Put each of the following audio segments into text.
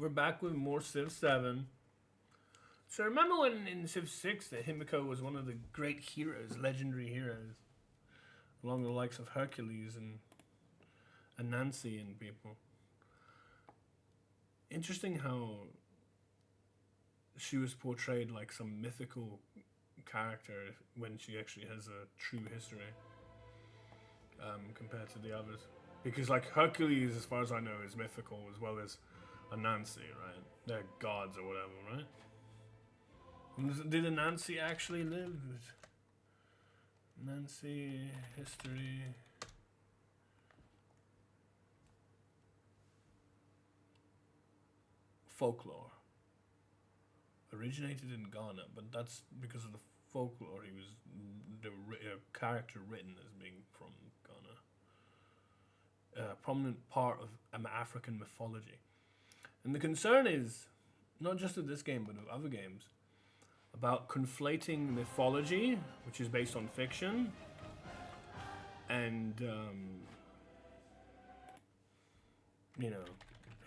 We're back with more Civ 7. So remember when in Civ 6 that Himiko was one of the great heroes, legendary heroes, along the likes of Hercules and Nancy and people. Interesting how she was portrayed like some mythical character when she actually has a true history compared to the others. Because like Hercules, as far as I know, is mythical as well as Anansi, right? They're gods or whatever, right? Did Anansi actually live? Nancy, history. Folklore. Originated in Ghana, but that's because of the folklore. He was the character written as being from Ghana. A prominent part of African mythology. And the concern is, not just of this game, but of other games, about conflating mythology, which is based on fiction, and,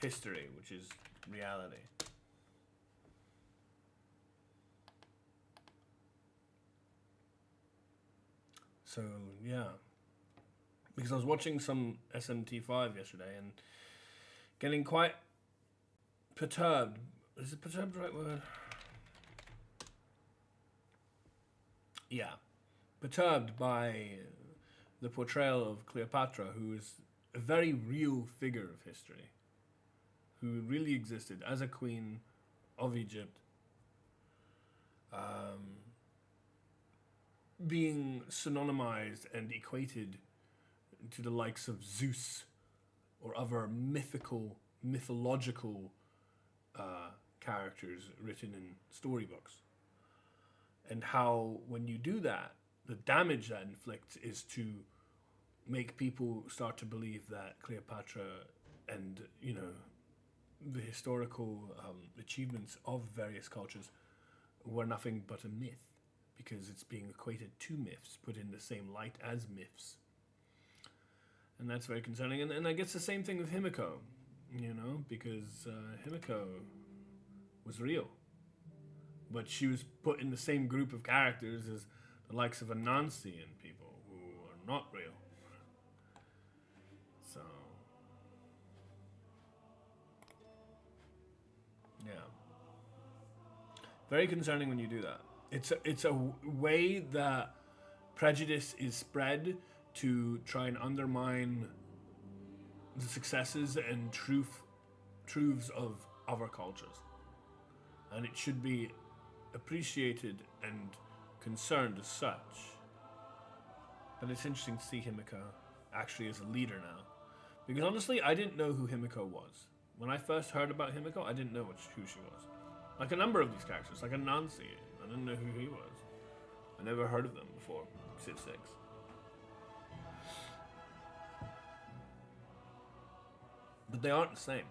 history, which is reality. So, yeah. Because I was watching some SMT5 yesterday and getting quite perturbed. Is it perturbed the right word? Yeah. Perturbed by the portrayal of Cleopatra, who is a very real figure of history, who really existed as a queen of Egypt, being synonymized and equated to the likes of Zeus or other mythological characters written in storybooks. And how, when you do that, the damage that inflicts is to make people start to believe that Cleopatra and, the historical achievements of various cultures were nothing but a myth, because it's being equated to myths, put in the same light as myths. And that's very concerning. And I guess the same thing with Himiko, because Himiko was real. But she was put in the same group of characters as the likes of Anansi and people who are not real. So, yeah. Very concerning when you do that. It's a way that prejudice is spread to try and undermine the successes and truths of other cultures. And it should be appreciated and concerned as such. But it's interesting to see Himiko actually as a leader now. Because honestly, I didn't know who Himiko was. When I first heard about Himiko, I didn't know who she was. Like a number of these characters, like Anansi, I didn't know who he was. I never heard of them before Civ 6. But they aren't the same,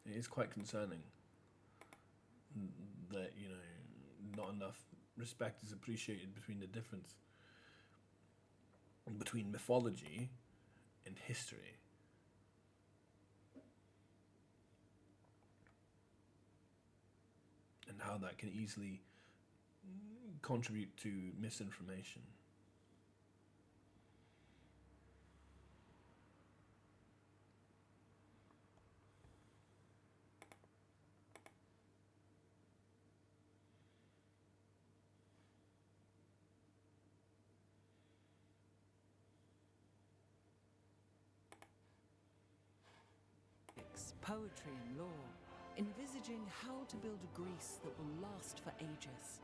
It is quite concerning that, not enough respect is appreciated between the difference between mythology and history. And how that can easily contribute to misinformation. Poetry and law, envisaging how to build a Greece that will last for ages.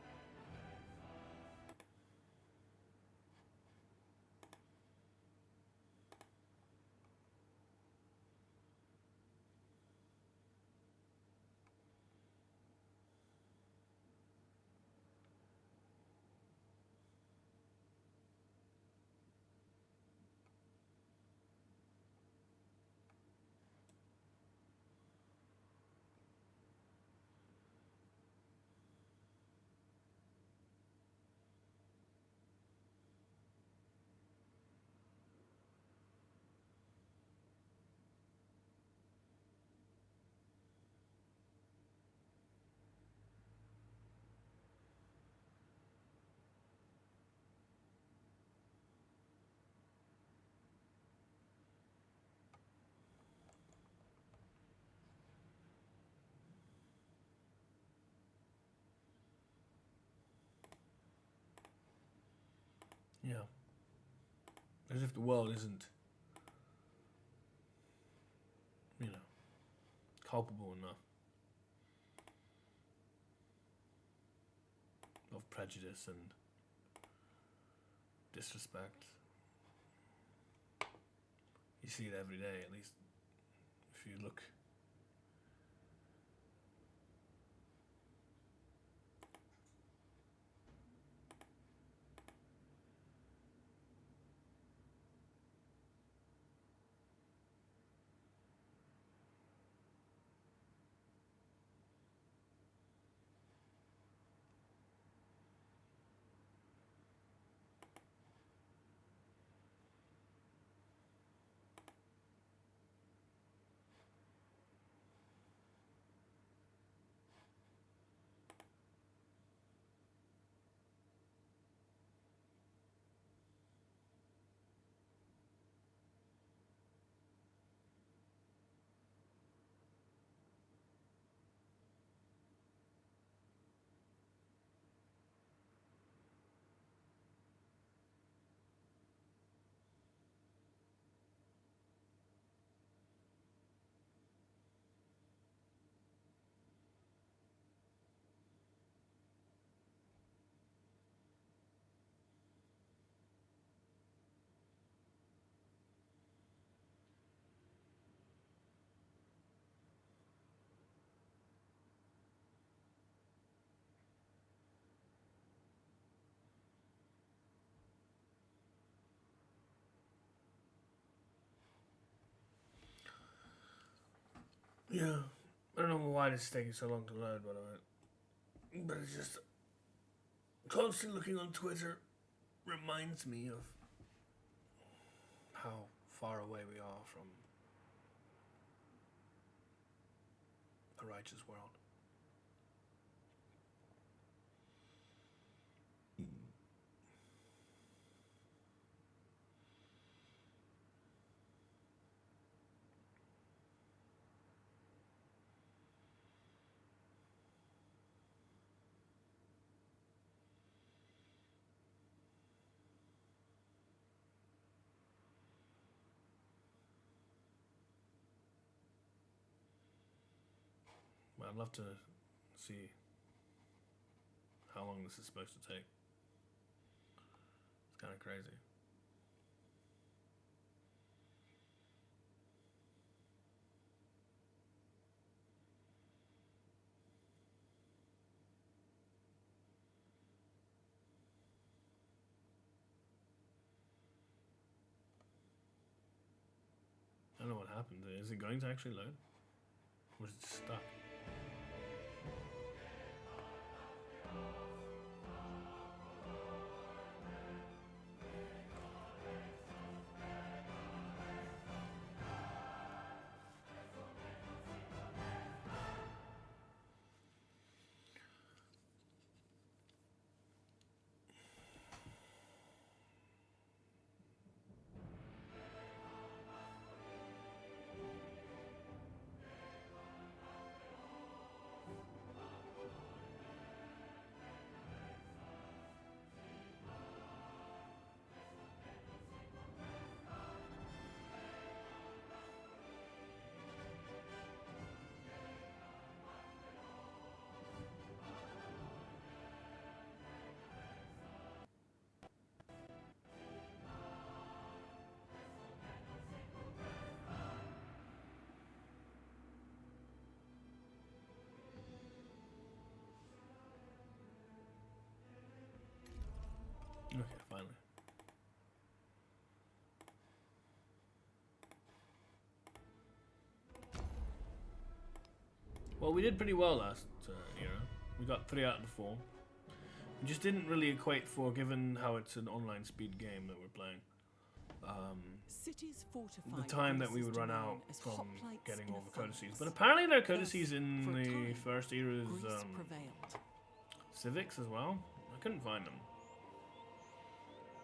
Yeah. As if the world isn't, you know, culpable enough of prejudice and disrespect. You see it every day, at least if you look. Yeah, I don't know why this is taking so long to load, by the way. But it's just constantly looking on Twitter reminds me of how far away we are from a righteous world. Well, I'd love to see how long this is supposed to take. It's kind of crazy. I don't know what happened. Is it going to actually load? Or is it stuck? Okay, finally. Well, we did pretty well last era. We got 3 out of the 4. We just didn't really equate for, given how it's an online speed game that we're playing. Cities The time that we would run out from getting all the codices. But apparently there are codices in the first era's Civics as well. I couldn't find them.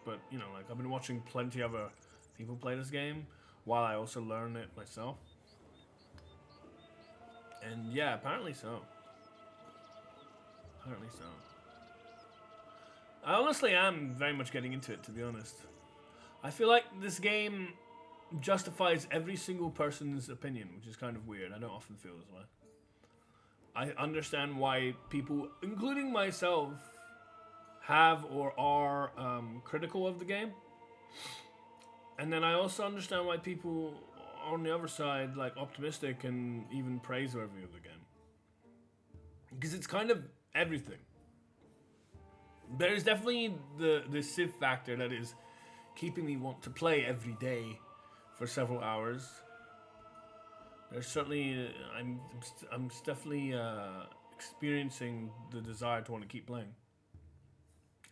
But, you know, like, I've been watching plenty other people play this game while I also learn it myself. And yeah, apparently so. Apparently so. I honestly am very much getting into it, to be honest. I feel like this game justifies every single person's opinion, which is kind of weird. I don't often feel this way. I understand why people, including myself, have or are critical of the game. And then I also understand why people on the other side, like, optimistic and even praiseworthy of the game. Because it's kind of everything. There's definitely the Civ factor that is keeping me want to play every day for several hours. There's certainly, I'm definitely experiencing the desire to want to keep playing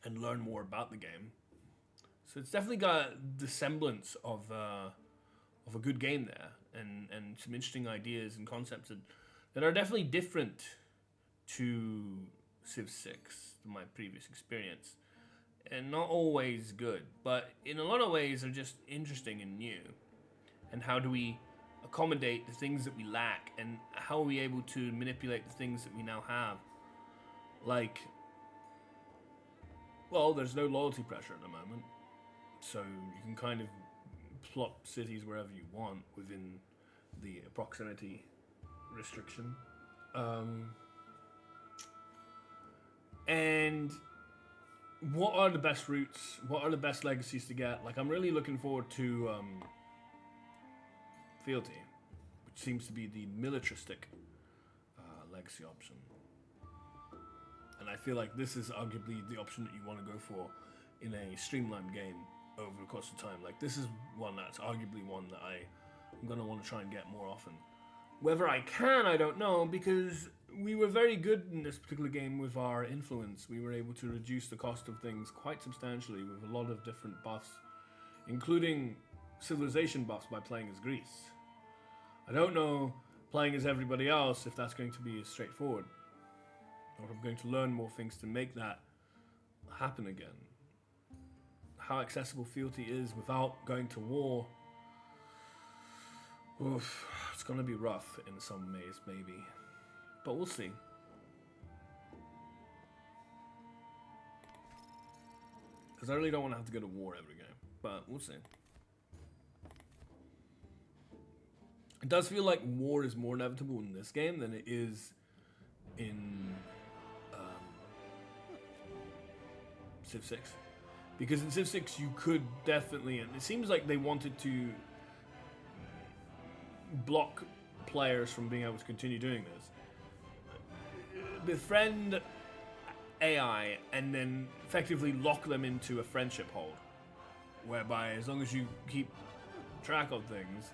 and learn more about the game. So it's definitely got the semblance of a good game there, and some interesting ideas and concepts that are definitely different to Civ VI, my previous experience, and not always good, but in a lot of ways are just interesting and new. And how do we accommodate the things that we lack, and how are we able to manipulate the things that we now have? Like, well, there's no loyalty pressure at the moment, so you can kind of plot cities wherever you want within the proximity restriction. And what are the best routes? What are the best legacies to get? Like, I'm really looking forward to fealty, which seems to be the militaristic legacy option. And I feel like this is arguably the option that you want to go for in a streamlined game over the course of time. Like, this is one that's arguably one that I'm going to want to try and get more often. Whether I can, I don't know, because we were very good in this particular game with our influence. We were able to reduce the cost of things quite substantially with a lot of different buffs, including civilization buffs by playing as Greece. I don't know, playing as everybody else, if that's going to be as straightforward, or if I'm going to learn more things to make that happen again. How accessible fealty is without going to war. Oof, it's going to be rough in some ways, maybe. But we'll see. Because I really don't want to have to go to war every game. But we'll see. It does feel like war is more inevitable in this game than it is in Civ 6. Because in Civ 6 you could definitely, and it seems like they wanted to block players from being able to continue doing this. Befriend AI and then effectively lock them into a friendship hold, whereby as long as you keep track of things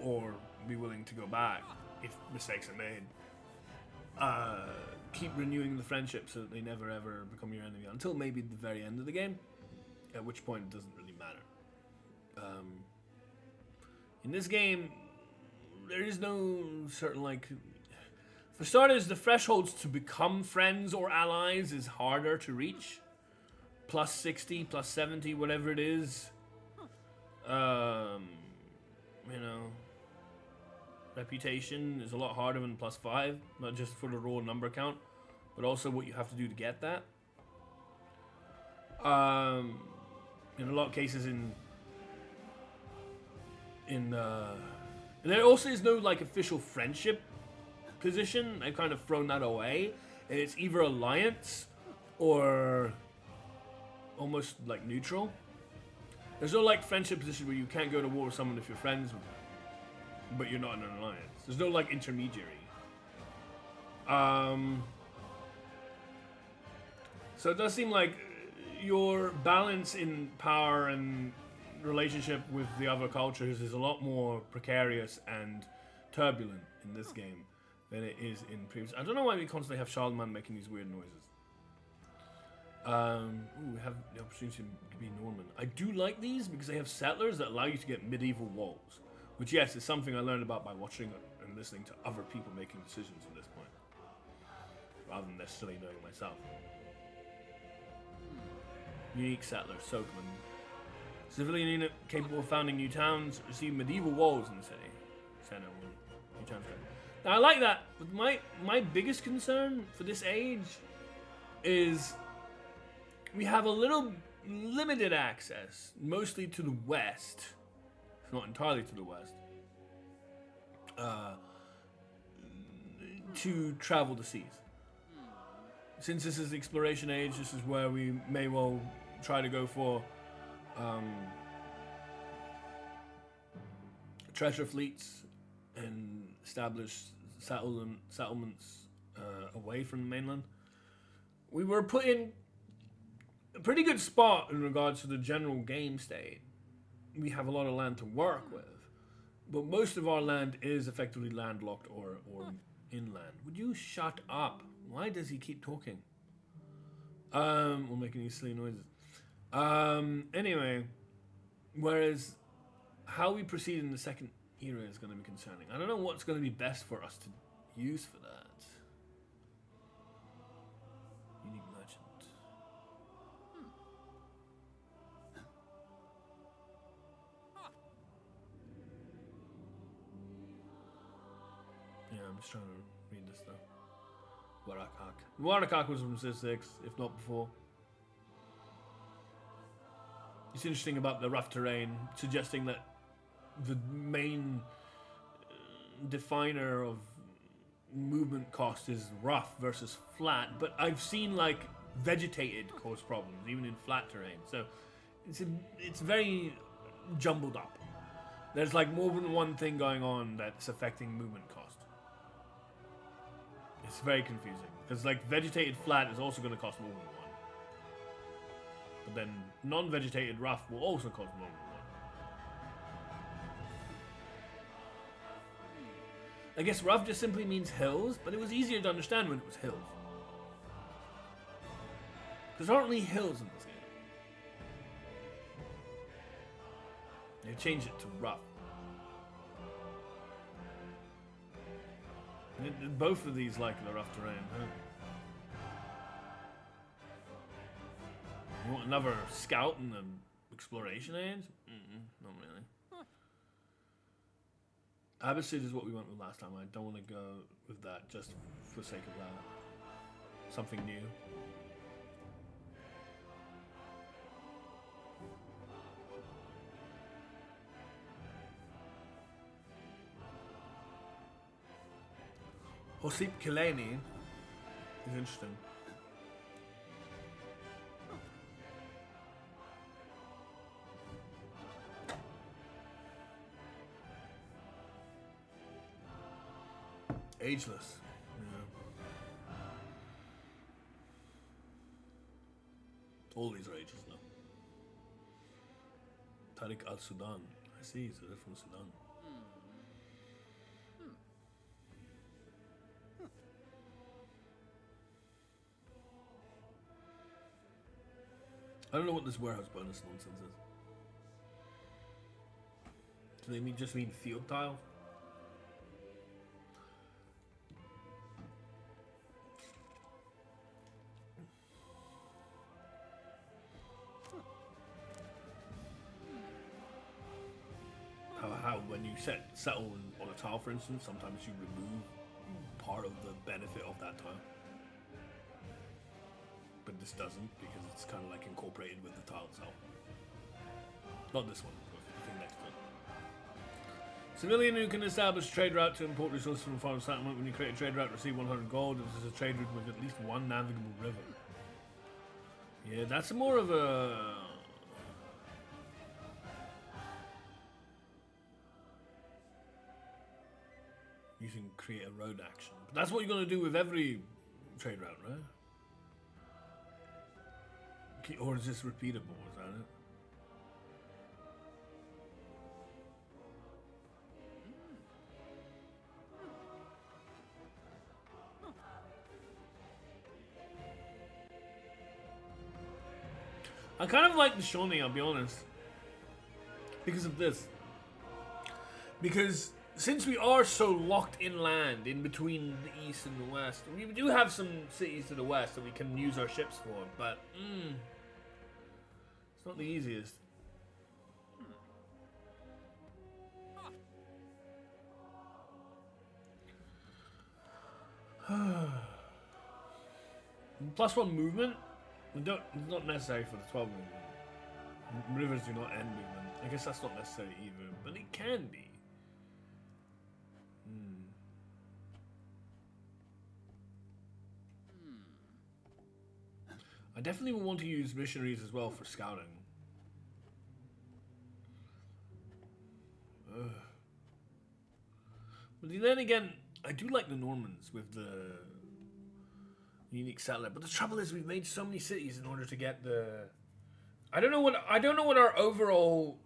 or be willing to go back if mistakes are made, keep renewing the friendship so that they never ever become your enemy until maybe the very end of the game, at which point it doesn't really matter. In this game, there is no certain, like, for starters, the thresholds to become friends or allies is harder to reach. Plus 60, plus 70, whatever it is. You know, reputation is a lot harder than plus 5, not just for the raw number count, but also what you have to do to get that. In a lot of cases and there also is no, like, official friendship position. I've kind of thrown that away, and it's either alliance or almost like neutral. There's no, like, friendship position where you can't go to war with someone if you're friends with them, but you're not in an alliance. There's no, like, intermediary. So it does seem like your balance in power and relationship with the other cultures is a lot more precarious and turbulent in this game than it is in previous. I don't know why we constantly have Charlemagne making these weird noises. We have the opportunity to be Norman. I do like these because they have settlers that allow you to get medieval walls, which, yes, is something I learned about by watching and listening to other people making decisions at this point, rather than necessarily knowing myself. Unique settler, Soakman. Civilian unit capable of founding new towns, receive medieval walls in the city. Center one. New towns. Now, I like that, but my biggest concern for this age is We have a little limited access, mostly to the west, if not entirely to the west, to travel the seas. Since this is the exploration age, this is where we may well try to go for treasure fleets and establish settlements away from the mainland. We were put in a pretty good spot in regards to the general game state. We have a lot of land to work with, but most of our land is effectively landlocked or inland. Would you shut up? Why does he keep talking? We're making these silly noises. Anyway, whereas how we proceed in the second era is going to be concerning. I don't know what's going to be best for us to use for that. Unique merchant. Yeah, I'm just trying to read this stuff. Warakak was from Civ VI, if not before. It's interesting about the rough terrain, suggesting that the main definer of movement cost is rough versus flat, but I've seen like vegetated cause problems even in flat terrain, so it's very jumbled up. There's like more than one thing going on that's affecting movement cost. It's very confusing because like vegetated flat is also going to cost more than one, but then non-vegetated rough will also cost more than one. I guess rough just simply means hills, but it was easier to understand when it was hills. Because there aren't really hills in this game. They changed it to rough. Both of these like the rough terrain, huh? You want another scout in the exploration age? Not really. Abbasid is what we went with last time. I don't want to go with that just for the sake of that. Something new. Hosip Kileni is interesting. Ageless. Yeah. All these are ageless now. Tariq al-Sudan. I see, so they're from Sudan. I don't know what this warehouse bonus nonsense is. Do they just mean field tiles? How when you settle on a tile, for instance, sometimes you remove part of the benefit of that tile. But this doesn't, because it's kind of like incorporated with the tile itself. Not this one, but the thing next to it. Civilian who can establish a trade route to import resources from a foreign settlement. When you create a trade route, receive 100 gold. This is a trade route with at least one navigable river. Yeah, that's more of a... You can create a road action. But that's what you're going to do with every trade route, right? Or is this repeatable? Is that it? I kind of like the Shawnee, I'll be honest. Because of this. Because since we are so locked inland in between the east and the west, we do have some cities to the west that we can use our ships for, but it's not the easiest. +1 movement It's not necessary for the 12 movement. Rivers do not end movement. I guess that's not necessary either, but it can be. I definitely will want to use missionaries as well for scouting. But then again, I do like the Normans with the unique settler. But the trouble is, we've made so many cities in order to get the. I don't know what our overall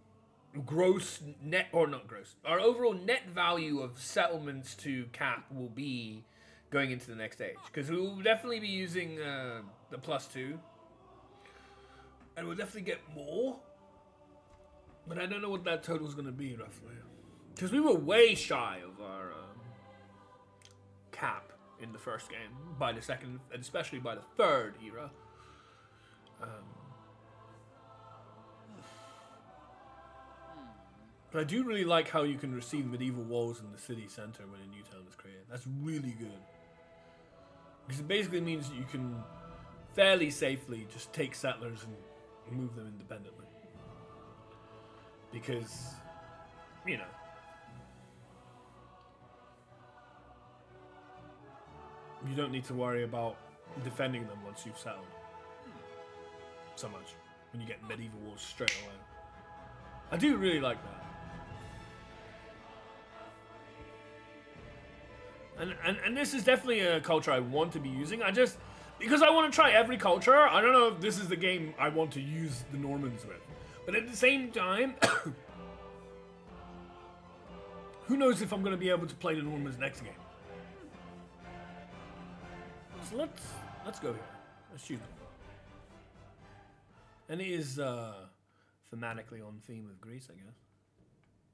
gross net, or not gross, our overall net value of settlements to cap will be going into the next stage, because we will definitely be using the +2, and we'll definitely get more. But I don't know what that total is going to be roughly, because we were way shy of our cap in the first game by the second, and especially by the third era. But I do really like how you can receive medieval walls in the city center when a new town is created. That's really good. Because it basically means that you can fairly safely just take settlers and move them independently. Because, you know, you don't need to worry about defending them once you've settled so much when you get medieval walls straight away. I do really like that. And this is definitely a culture I want to be using. Because I want to try every culture, I don't know if this is the game I want to use the Normans with. But at the same time, who knows if I'm going to be able to play the Normans next game. So let's go here. Let's shoot them. And it is thematically on theme with Greece, I guess.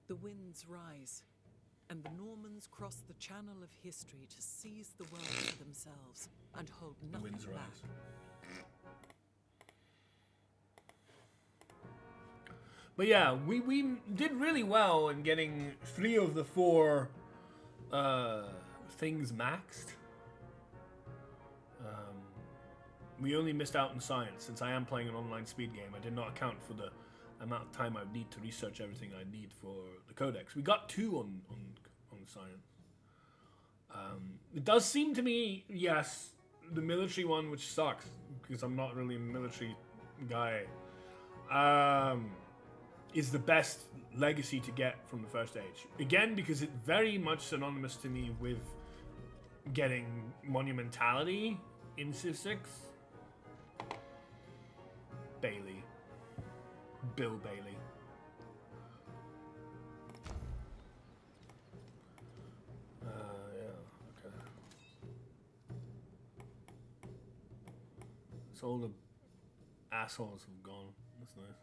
The winds rise, and the Normans cross the channel of history to seize the world for themselves and hold nothing The winds back. rise. But yeah, we did really well in getting 3 of the 4 things maxed. We only missed out on science, since I am playing an online speed game. I did not account for the amount of time I would need to research everything I need for the codex. We got 2 on science. It does seem to me, yes, the military one, which sucks, because I'm not really a military guy, is the best legacy to get from the first age. Again, because it's very much synonymous to me with getting monumentality in Civ 6. Bailey. Bill Bailey. Yeah, okay. So all the assholes have gone. That's nice.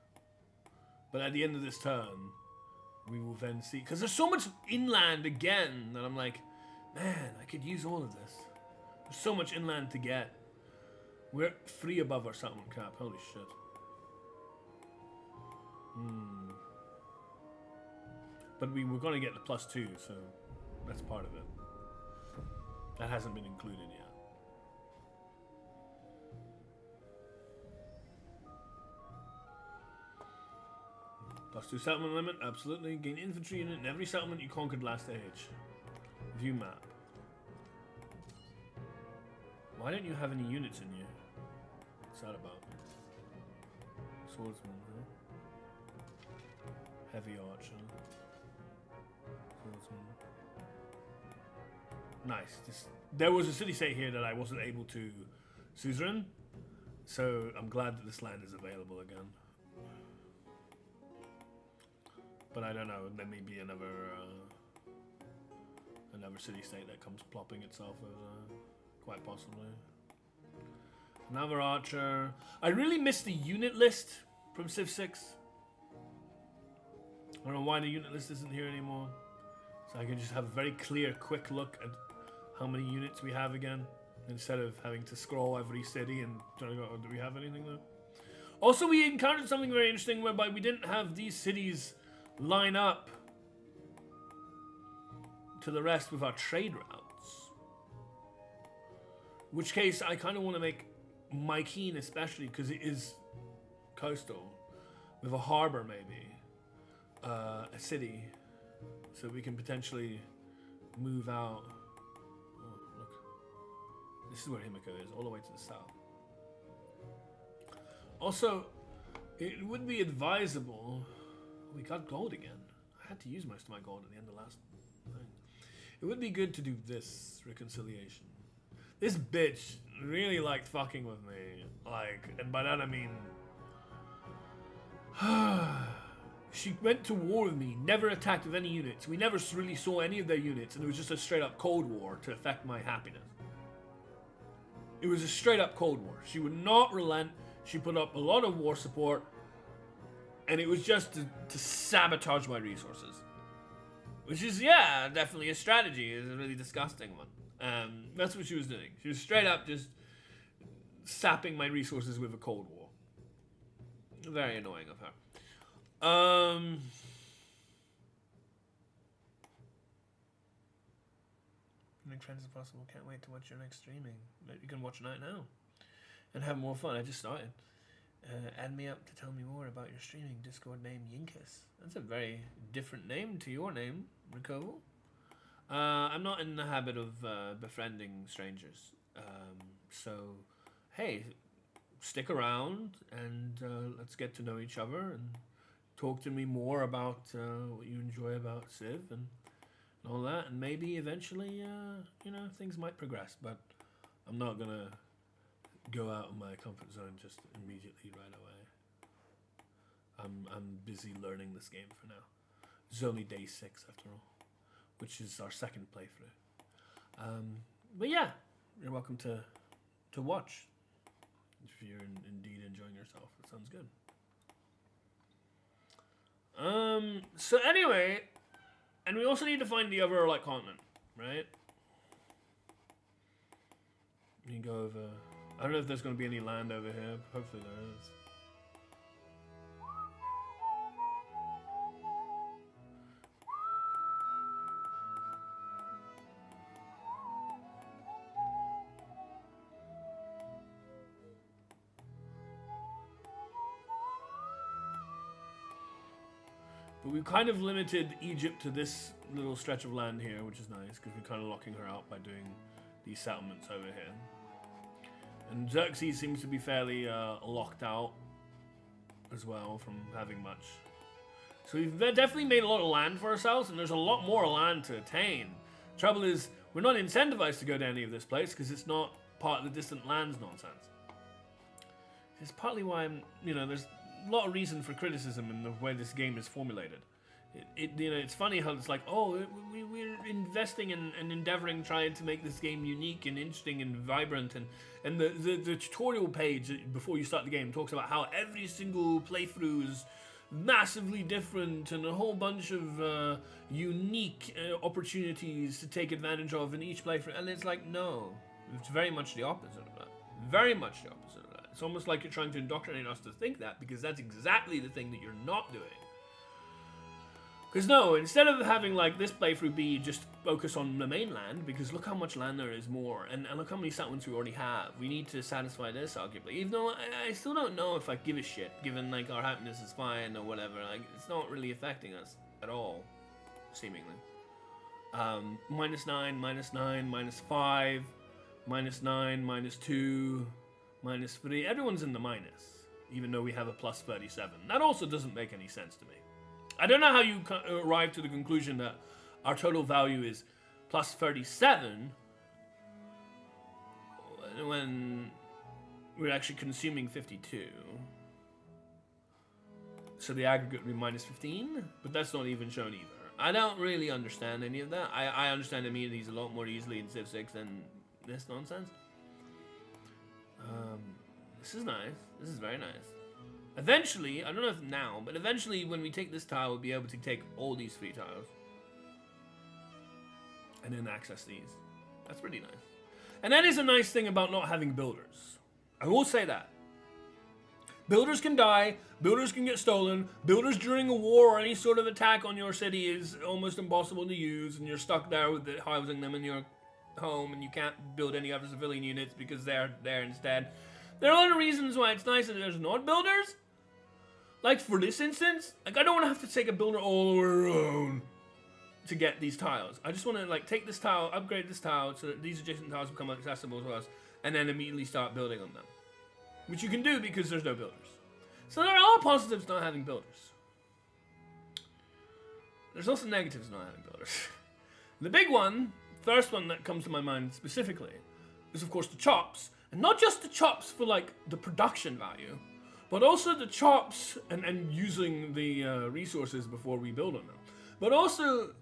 But at the end of this turn, we will then see... Because there's so much inland again that I'm like, man, I could use all of this. There's so much inland to get. We're 3 above our settlement cap. Holy shit. But we were going to get the +2, so that's part of it. That hasn't been included yet. +2 settlement limit, absolutely. Gain infantry unit in every settlement you conquered last age. View map. Why don't you have any units in you? What's that about? Swordsman, huh? Heavy archer. Swordsman. Nice. There was a city-state here that I wasn't able to suzerain, so I'm glad that this land is available again. But I don't know, there may be another city-state that comes plopping itself over, quite possibly. Another archer. I really miss the unit list from Civ 6. I don't know why the unit list isn't here anymore. So I can just have a very clear, quick look at how many units we have again, instead of having to scroll every city and trying to go, oh, do we have anything there? Also, we encountered something very interesting whereby we didn't have these cities line up to the rest with our trade routes. In which case, I kind of want to make Mykene especially, because it is coastal, with a harbor maybe, a city, so we can potentially move out. Oh, look. This is where Himiko is, all the way to the south. Also, it would be advisable... We got gold again. I had to use most of my gold at the end of last thing. It would be good to do this reconciliation. This bitch really liked fucking with me. Like, and by that I mean... She went to war with me, never attacked with any units. We never really saw any of their units, and it was just a straight up Cold War to affect my happiness. It was a straight up Cold War. She would not relent. She put up a lot of war support, and it was just to sabotage my resources. Which is, yeah, definitely a strategy. It's a really disgusting one. That's what she was doing. She was straight up just sapping my resources with a Cold War. Very annoying of her. Make friends as possible. Can't wait to watch your next streaming. You can watch night now and have more fun. I just started. Add me up to tell me more about your streaming. Discord name Yinkus. That's a very different name to your name, Ricovo. I'm not in the habit of befriending strangers. So, hey, stick around and let's get to know each other and talk to me more about what you enjoy about Civ and all that. And maybe eventually, things might progress. But I'm not going to go out of my comfort zone just immediately right away. I'm busy learning this game for now. It's only day 6 after all, which is our second playthrough. But yeah, you're welcome to watch if you're indeed enjoying yourself. That sounds good. So anyway, and we also need to find the other continent, right? You go over. I don't know if there's going to be any land over here. Hopefully there is. But we've kind of limited Egypt to this little stretch of land here, which is nice, because we're kind of locking her out by doing these settlements over here. And Xerxes seems to be fairly locked out as well from having much. So we've definitely made a lot of land for ourselves, and there's a lot more land to attain. Trouble is, we're not incentivized to go to any of this place because it's not part of the distant lands nonsense. It's partly why there's a lot of reason for criticism in the way this game is formulated. It's funny how it's like, oh, we're investing and endeavoring, trying to make this game unique and interesting and vibrant, and the tutorial page before you start the game talks about how every single playthrough is massively different and a whole bunch of unique opportunities to take advantage of in each playthrough, and it's like, no, it's very much the opposite of that. Very much the opposite of that. It's almost like you're trying to indoctrinate us to think that, because that's exactly the thing that you're not doing. Because no, instead of having like this playthrough be just focus on the mainland, because look how much land there is more, and look how many settlements we already have. We need to satisfy this, arguably. Even though I still don't know if I give a shit, given like our happiness is fine or whatever. Like, it's not really affecting us at all, seemingly. -9, -9, -5, -9, -2, -3. Everyone's in the minus, even though we have a +37. That also doesn't make any sense to me. I don't know how you arrive to the conclusion that our total value is +37 when we're actually consuming 52. So the aggregate would be -15, but that's not even shown either. I don't really understand any of that. I understand immunities a lot more easily in Civ 6 than this nonsense. This is nice. This is very nice. Eventually, I don't know if now, but eventually when we take this tile, we'll be able to take all these 3 tiles. And then access these. That's pretty nice. And that is a nice thing about not having builders. I will say that. Builders can die, builders can get stolen, builders during a war or any sort of attack on your city is almost impossible to use, and you're stuck there with housing them in your home, and you can't build any other civilian units because they're there instead. There are other reasons why it's nice that there's not builders. Like for this instance, like I don't want to have to take a builder all the way around to get these tiles. I just want to like take this tile, upgrade this tile so that these adjacent tiles become accessible to us, and then immediately start building on them. Which you can do because there's no builders. So there are positives not having builders. There's also negatives not having builders. The big one, first one that comes to my mind specifically, is of course the chops. And not just the chops for like the production value, but also the chops and using the resources before we build on them. But also,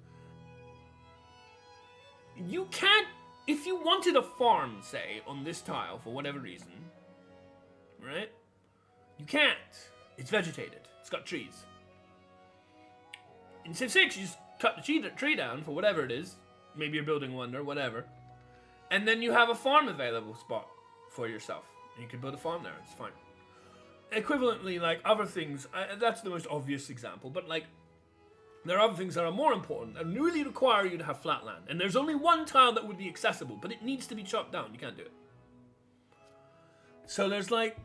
you can't, if you wanted a farm, say, on this tile for whatever reason, right? You can't. It's vegetated. It's got trees. In Civ 6, you just cut the tree down for whatever it is. Maybe you're building one or whatever. And then you have a farm available spot for yourself. And you can build a farm there. It's fine. Equivalently, like other things, that's the most obvious example, but like, there are other things that are more important and really require you to have flat land. And there's only one tile that would be accessible, but it needs to be chopped down. You can't do it. So there's like,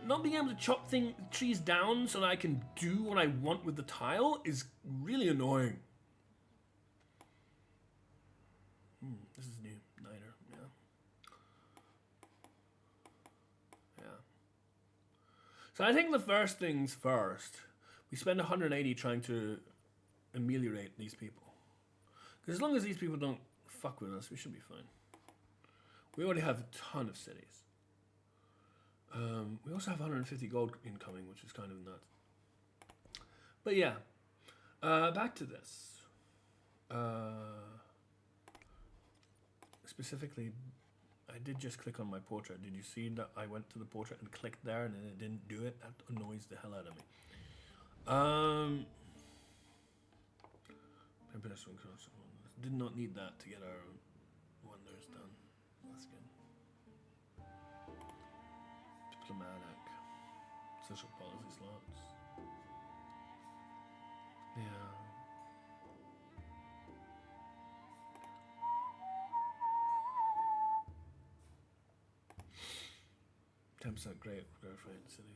not being able to chop trees down so that I can do what I want with the tile is really annoying. This is new. Niner, yeah. Yeah. So I think the first things first, we spend 180 trying to ameliorate these people. Because as long as these people don't fuck with us, we should be fine. We already have a ton of cities. We also have 150 gold incoming, which is kind of nuts. But yeah, back to this. Specifically, I did just click on my portrait. Did you see that I went to the portrait and clicked there and then it didn't do it? That annoys the hell out of me. Did not need that to get our wonders done. That's good. Diplomatic. Social policy slots. Yeah. %, great growth rate in city.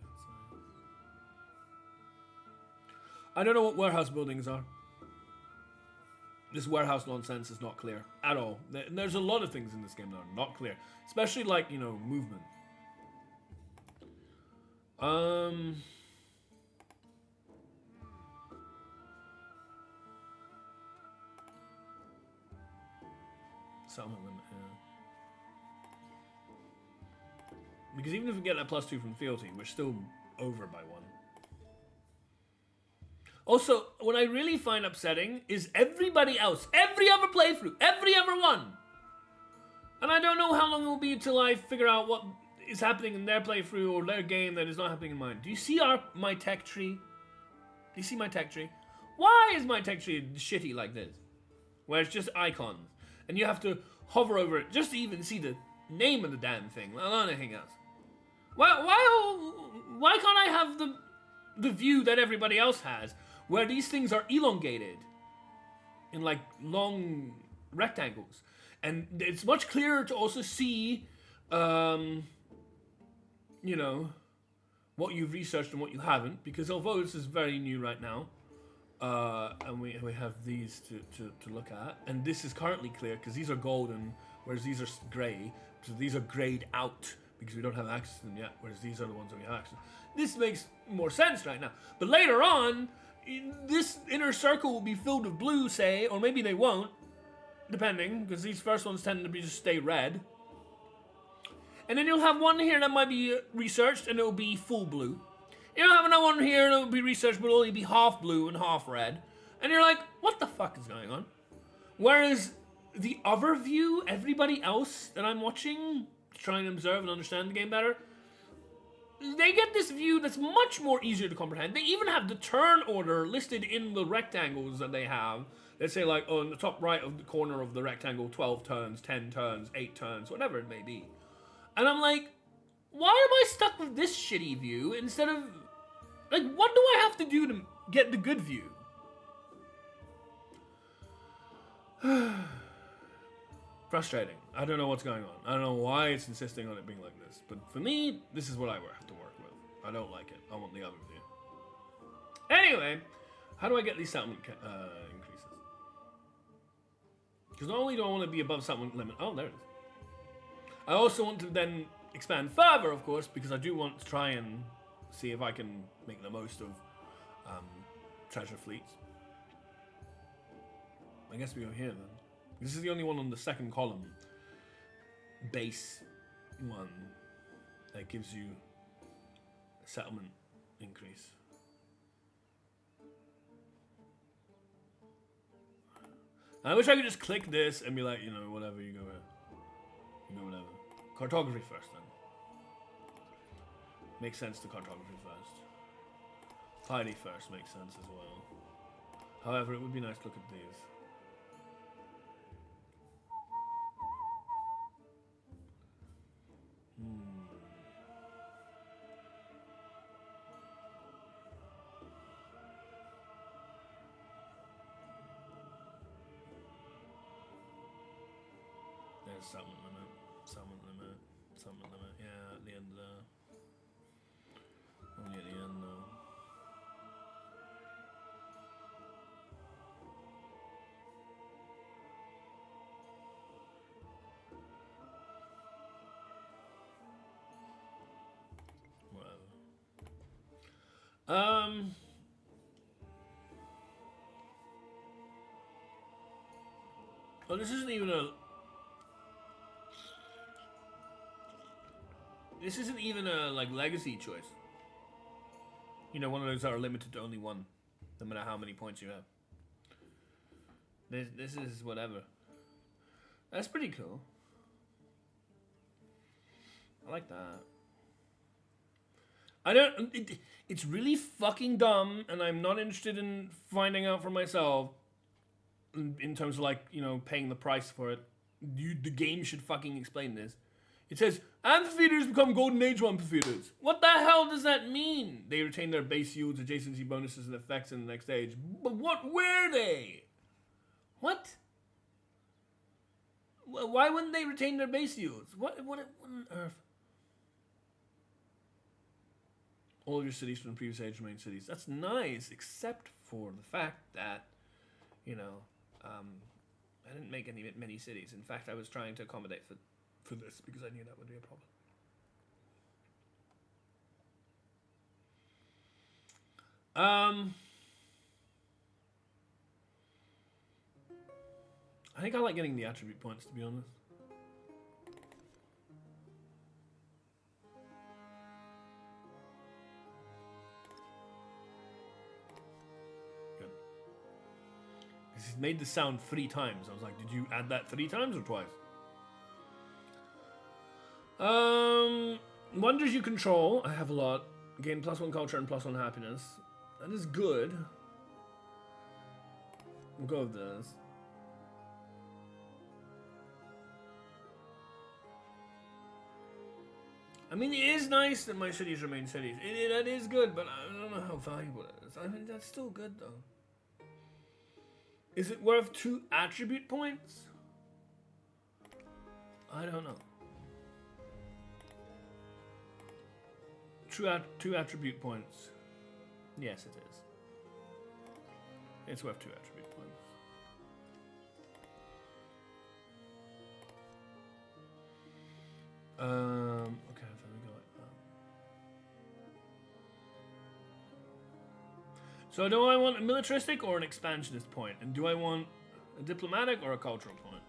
I don't know what warehouse buildings are. This warehouse nonsense is not clear at all. There's a lot of things in this game that are not clear, especially like, you know, movement. Settlement limit, yeah. Because even if we get that +2 from fealty, we're still over by 1. Also, what I really find upsetting is everybody else, every other playthrough, every other one. And I don't know how long it will be until I figure out what is happening in their playthrough or their game that is not happening in mine. Do you see my tech tree? Do you see my tech tree? Why is my tech tree shitty like this? Where it's just icons. And you have to hover over it just to even see the name of the damn thing, let alone anything else. Why can't I have the view that everybody else has, where these things are elongated in like long rectangles? And it's much clearer to also see, you know, what you've researched and what you haven't, because although this is very new right now, and we have these to look at, and this is currently clear because these are golden, whereas these are grey, so these are grayed out because we don't have access to them yet, whereas these are the ones that we have access to. This makes more sense right now. But later on, this inner circle will be filled with blue, say, or maybe they won't, depending, because these first ones tend to be just stay red. And then you'll have one here that might be researched, and it'll be full blue. You'll have another one here, and it'll be researched, but it'll only be half blue and half red. And you're like, what the fuck is going on? Whereas the other view, everybody else that I'm watching, trying to observe and understand the game better, they get this view that's much more easier to comprehend. They even have the turn order listed in the rectangles that they have. Let's say like, oh, in the top right of the corner of the rectangle, 12 turns, 10 turns, 8 turns, whatever it may be. And I'm like, why am I stuck with this shitty view instead of, like, what do I have to do to get the good view? Frustrating. I don't know what's going on. I don't know why it's insisting on it being like this. But for me, this is what I have to work with. I don't like it. I want the other view. Anyway, how do I get these settlement increases? Because not only do I want to be above settlement limit... Oh, there it is. I also want to then expand further, of course, because I do want to try and see if I can make the most of treasure fleets. I guess we go here, then. This is the only one on the second column. Base one that gives you a settlement increase. I wish I could just click this and be like, you know, whatever, you go here. You go whatever. Cartography first, then. Makes sense to cartography first. Piety first makes sense as well. However, it would be nice to look at these. There's settlement limit, settlement limit, settlement limit. Yeah, at the end there. Only at the end though. Whatever. Well, this isn't even a... This isn't even a, like, legacy choice. You know, one of those that are limited to only one. No matter how many points you have. This is whatever. That's pretty cool. I like that. I don't... it's really fucking dumb, and I'm not interested in finding out for myself in terms of, like, you know, paying the price for it. The game should fucking explain this. It says, amphitheaters become Golden Age amphitheaters. What the hell does that mean? They retain their base yields, adjacency bonuses, and effects in the next age. But what were they? What? Why wouldn't they retain their base yields? What on earth? All of your cities from the previous age remain cities. That's nice, except for the fact that, you know, I didn't make many cities. In fact, I was trying to accommodate for this because I knew that would be a problem. I think I like getting the attribute points, to be honest. Good. He's made the sound 3 times. I was like, did you add that 3 times or twice? Wonders you control. I have a lot. Gain +1 culture and +1 happiness. That is good. We'll go with this. I mean, it is nice that my cities remain cities. That is good, but I don't know how valuable it is. I mean, that's still good, though. Is it worth 2 attribute points? I don't know. 2 attribute points. Yes, it is. It's worth 2 attribute points. Okay, then we go like that. So do I want a militaristic or an expansionist point? And do I want a diplomatic or a cultural point?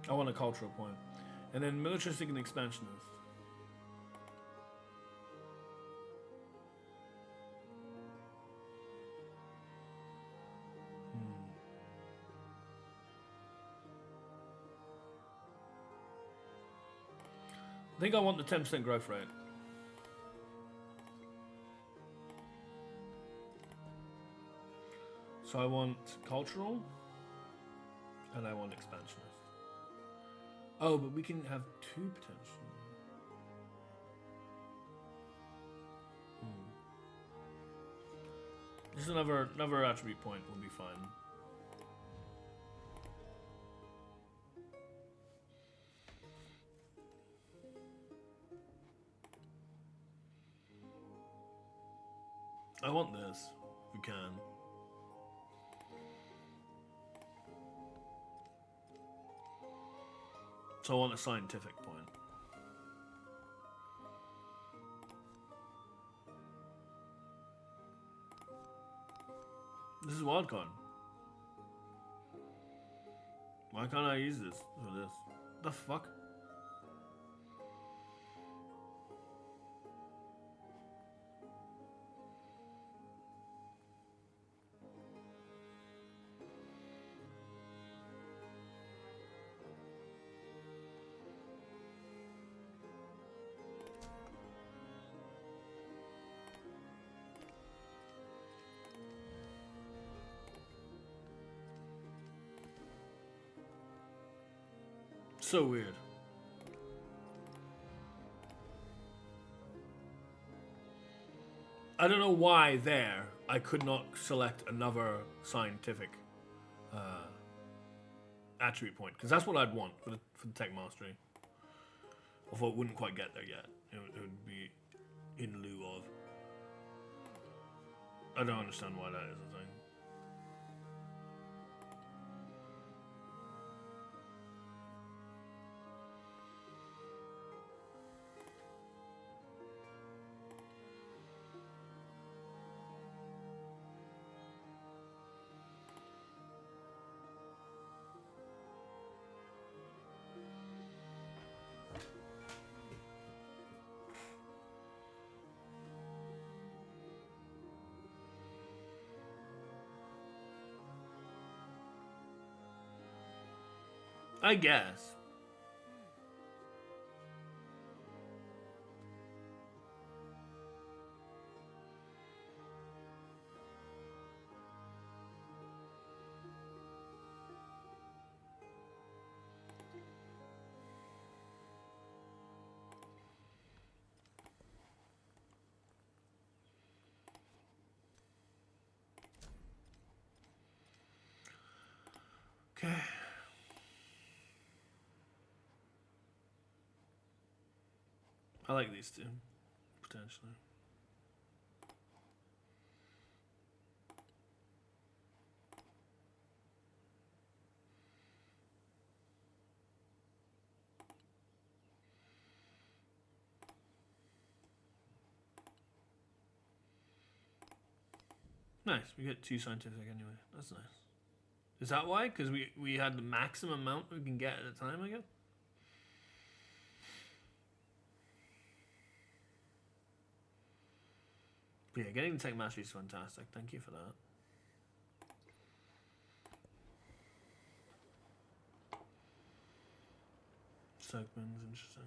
I want a cultural point. And then militaristic and expansionist. I think I want the 10% growth rate. So I want cultural And I want expansionist. Oh, but we can have two potential. Just another attribute point will be fine. I want this, if we can. So I want a scientific point. This is wildcard. Why can't I use this for this? The fuck? So weird. I don't know why there I could not select another scientific attribute point, because that's what I'd want for the tech mastery. Although it wouldn't quite get there yet. It would be in lieu of. I don't understand why that is a thing. I guess. Okay. I like these two, potentially. Nice, we get two scientific anyway. That's nice. Is that why? Because we had the maximum amount we can get at a time, I guess? But yeah, getting the tech mastery is fantastic. Thank you for that. Segment is interesting.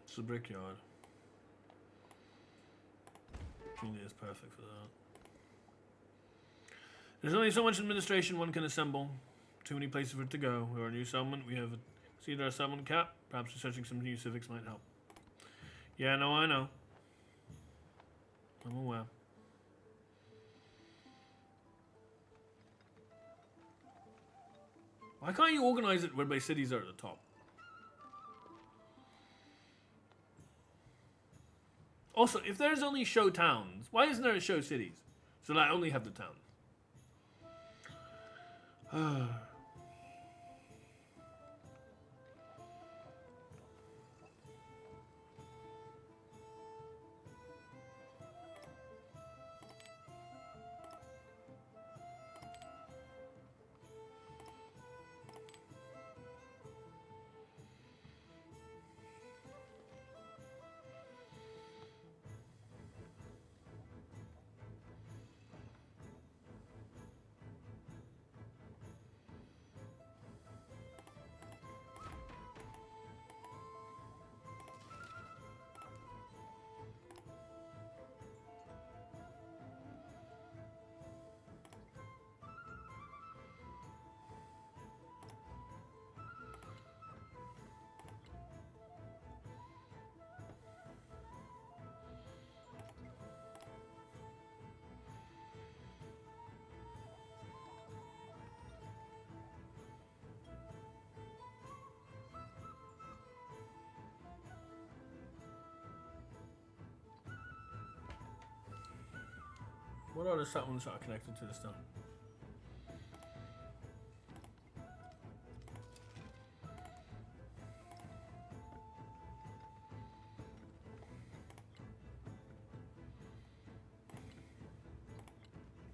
It's a brickyard. Really is perfect for that. There's only so much administration one can assemble. Too many places for it to go. We're a new settlement. We have exceeded our settlement cap. Perhaps researching some new civics might help. Yeah, no, I know. I'm aware. Why can't you organize it whereby cities are at the top? Also, if there's only show towns, why isn't there a show cities? So that I only have the towns. What are the settlements that are connected to this town?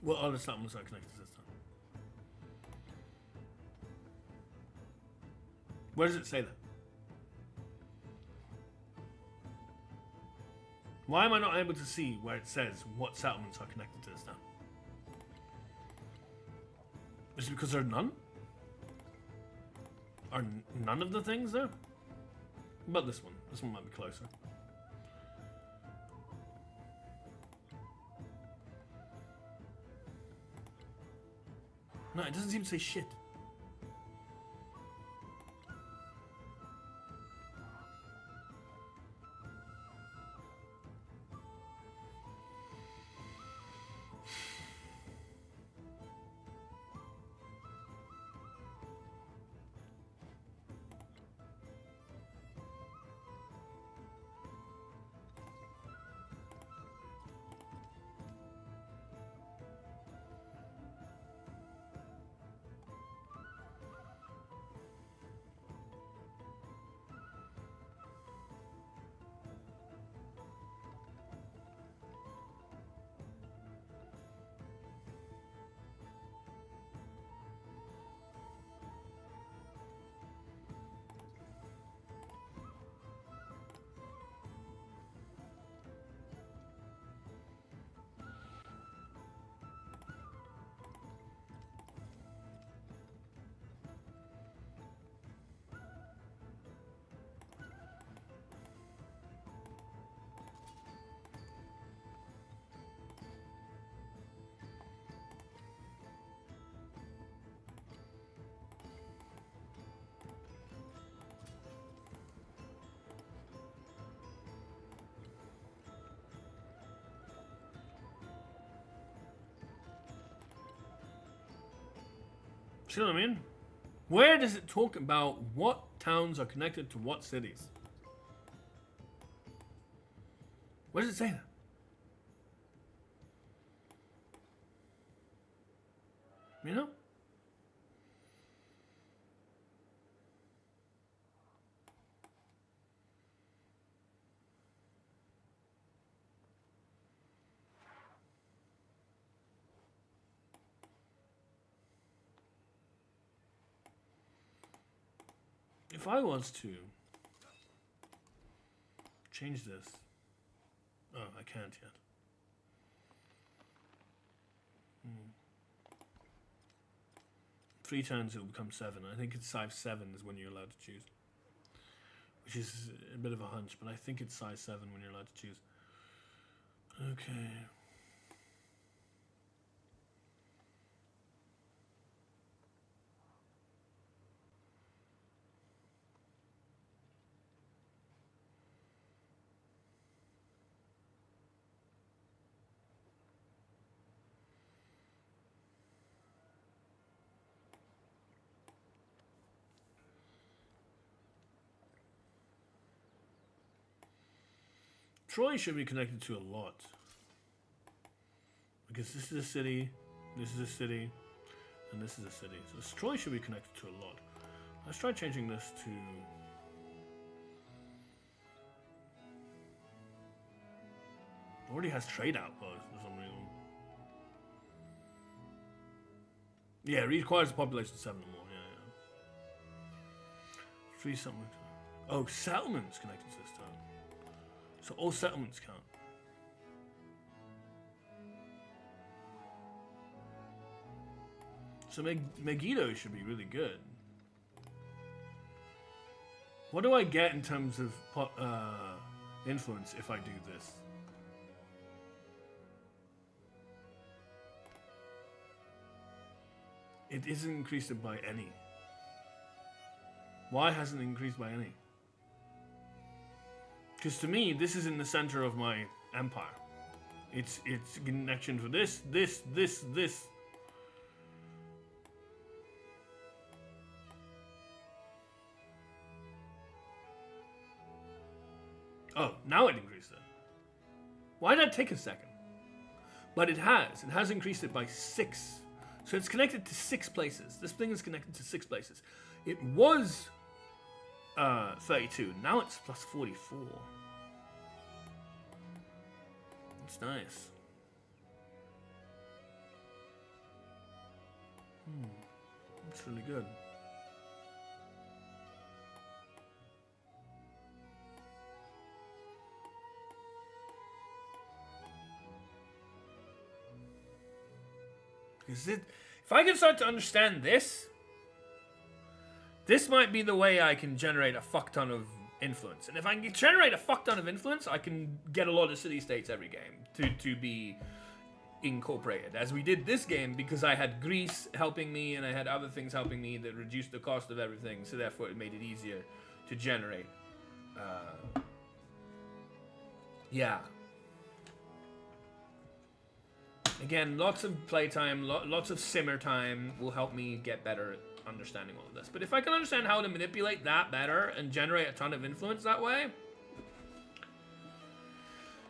What other settlements are connected to this town? Where does it say that? Why am I not able to see where it says what settlements are connected to this town? Is it because there are none? Are none of the things there? What about this one? This one might be closer. No, it doesn't seem to say shit. See what I mean? Where does it talk about what towns are connected to what cities? Where does it say that? You know? If I was to change this, oh, I can't yet. 3 turns it will become 7. I think it's size 7 is when you're allowed to choose, which is a bit of a hunch, but I think it's size 7 when you're allowed to choose. Okay. Troy should be connected to a lot. Because this is a city, this is a city, and this is a city. So Troy should be connected to a lot. Let's try changing this to... already has trade outposts for some reason. Yeah, it requires a population of 7 or more. Yeah. 3 settlements. Oh, settlements connected to this town. So all settlements count. So Megiddo should be really good. What do I get in terms of influence if I do this? It isn't increased by any. Why hasn't it increased by any? Because to me, this is in the center of my empire. It's connection to this. Oh, now it increased it. Why did that take a second? But it has increased it by 6. So it's connected to 6 places. This thing is connected to 6 places. It was 32. Now it's plus 44. It's nice. It's really good. If I can start to understand this might be the way I can generate a fuck ton of influence. And if I can generate a fuck ton of influence, I can get a lot of city-states every game to be incorporated. As we did this game, because I had Greece helping me and I had other things helping me that reduced the cost of everything, so therefore it made it easier to generate. Yeah. Again, lots of playtime, lots of simmer time will help me get better at understanding all of this. But if I can understand how to manipulate that better and generate a ton of influence that way,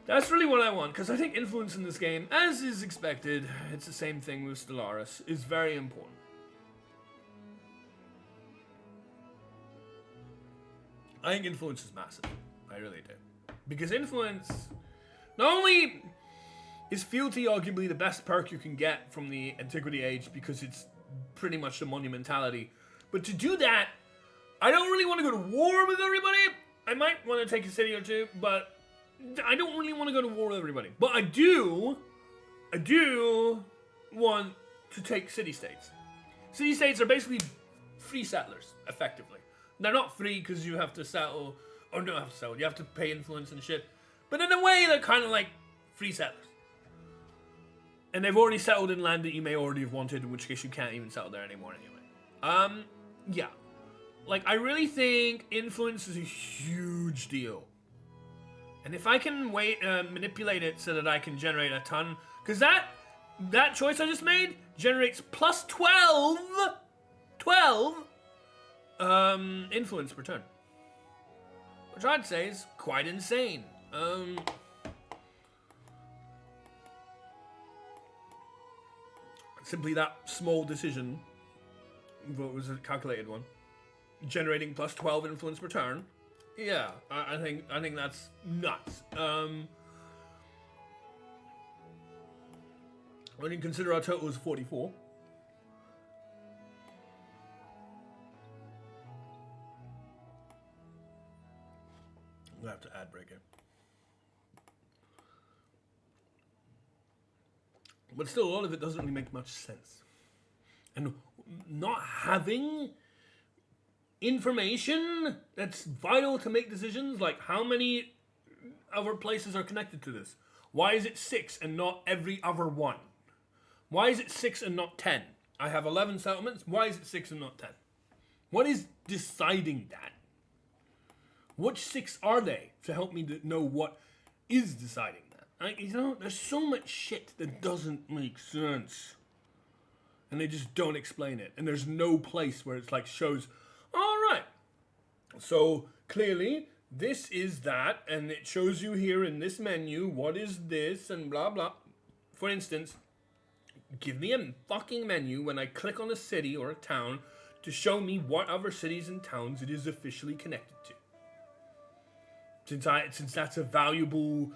that's really what I want. Because I think influence in this game, as is expected, it's the same thing with Stellaris, is very important. I think influence is massive. I really do. Because influence, not only is fealty arguably the best perk you can get from the Antiquity Age because it's pretty much the monumentality. But to do that, I don't really want to go to war with everybody. I might want to take a city or two, but I don't really want to go to war with everybody. But I do want to take city-states. City-states are basically free settlers, effectively. They're not free because you have to settle, or don't have to settle, you have to pay influence and shit. But in a way, they're kind of like free settlers. And they've already settled in land that you may already have wanted, in which case you can't even settle there anymore anyway. Yeah. Like, I really think influence is a huge deal. And if I can manipulate it so that I can generate a ton, because that choice I just made generates plus 12 influence per turn. Which I'd say is quite insane. Simply that small decision, what was a calculated one, generating plus 12 influence per turn. Yeah, I think that's nuts. When you consider our total is 44. I'm gonna have to ad break it. But still, a lot of it doesn't really make much sense. And not having information that's vital to make decisions, like how many other places are connected to this? Why is it 6 and not every other one? Why is it 6 and not 10? I have 11 settlements. Why is it 6 and not 10? What is deciding that? Which 6 are they to help me to know what is deciding that? There's so much shit that doesn't make sense. And they just don't explain it. And there's no place where it's like shows, all right, so clearly this is that, and it shows you here in this menu, what is this, and blah, blah. For instance, give me a fucking menu when I click on a city or a town to show me what other cities and towns it is officially connected to. Since that's a valuable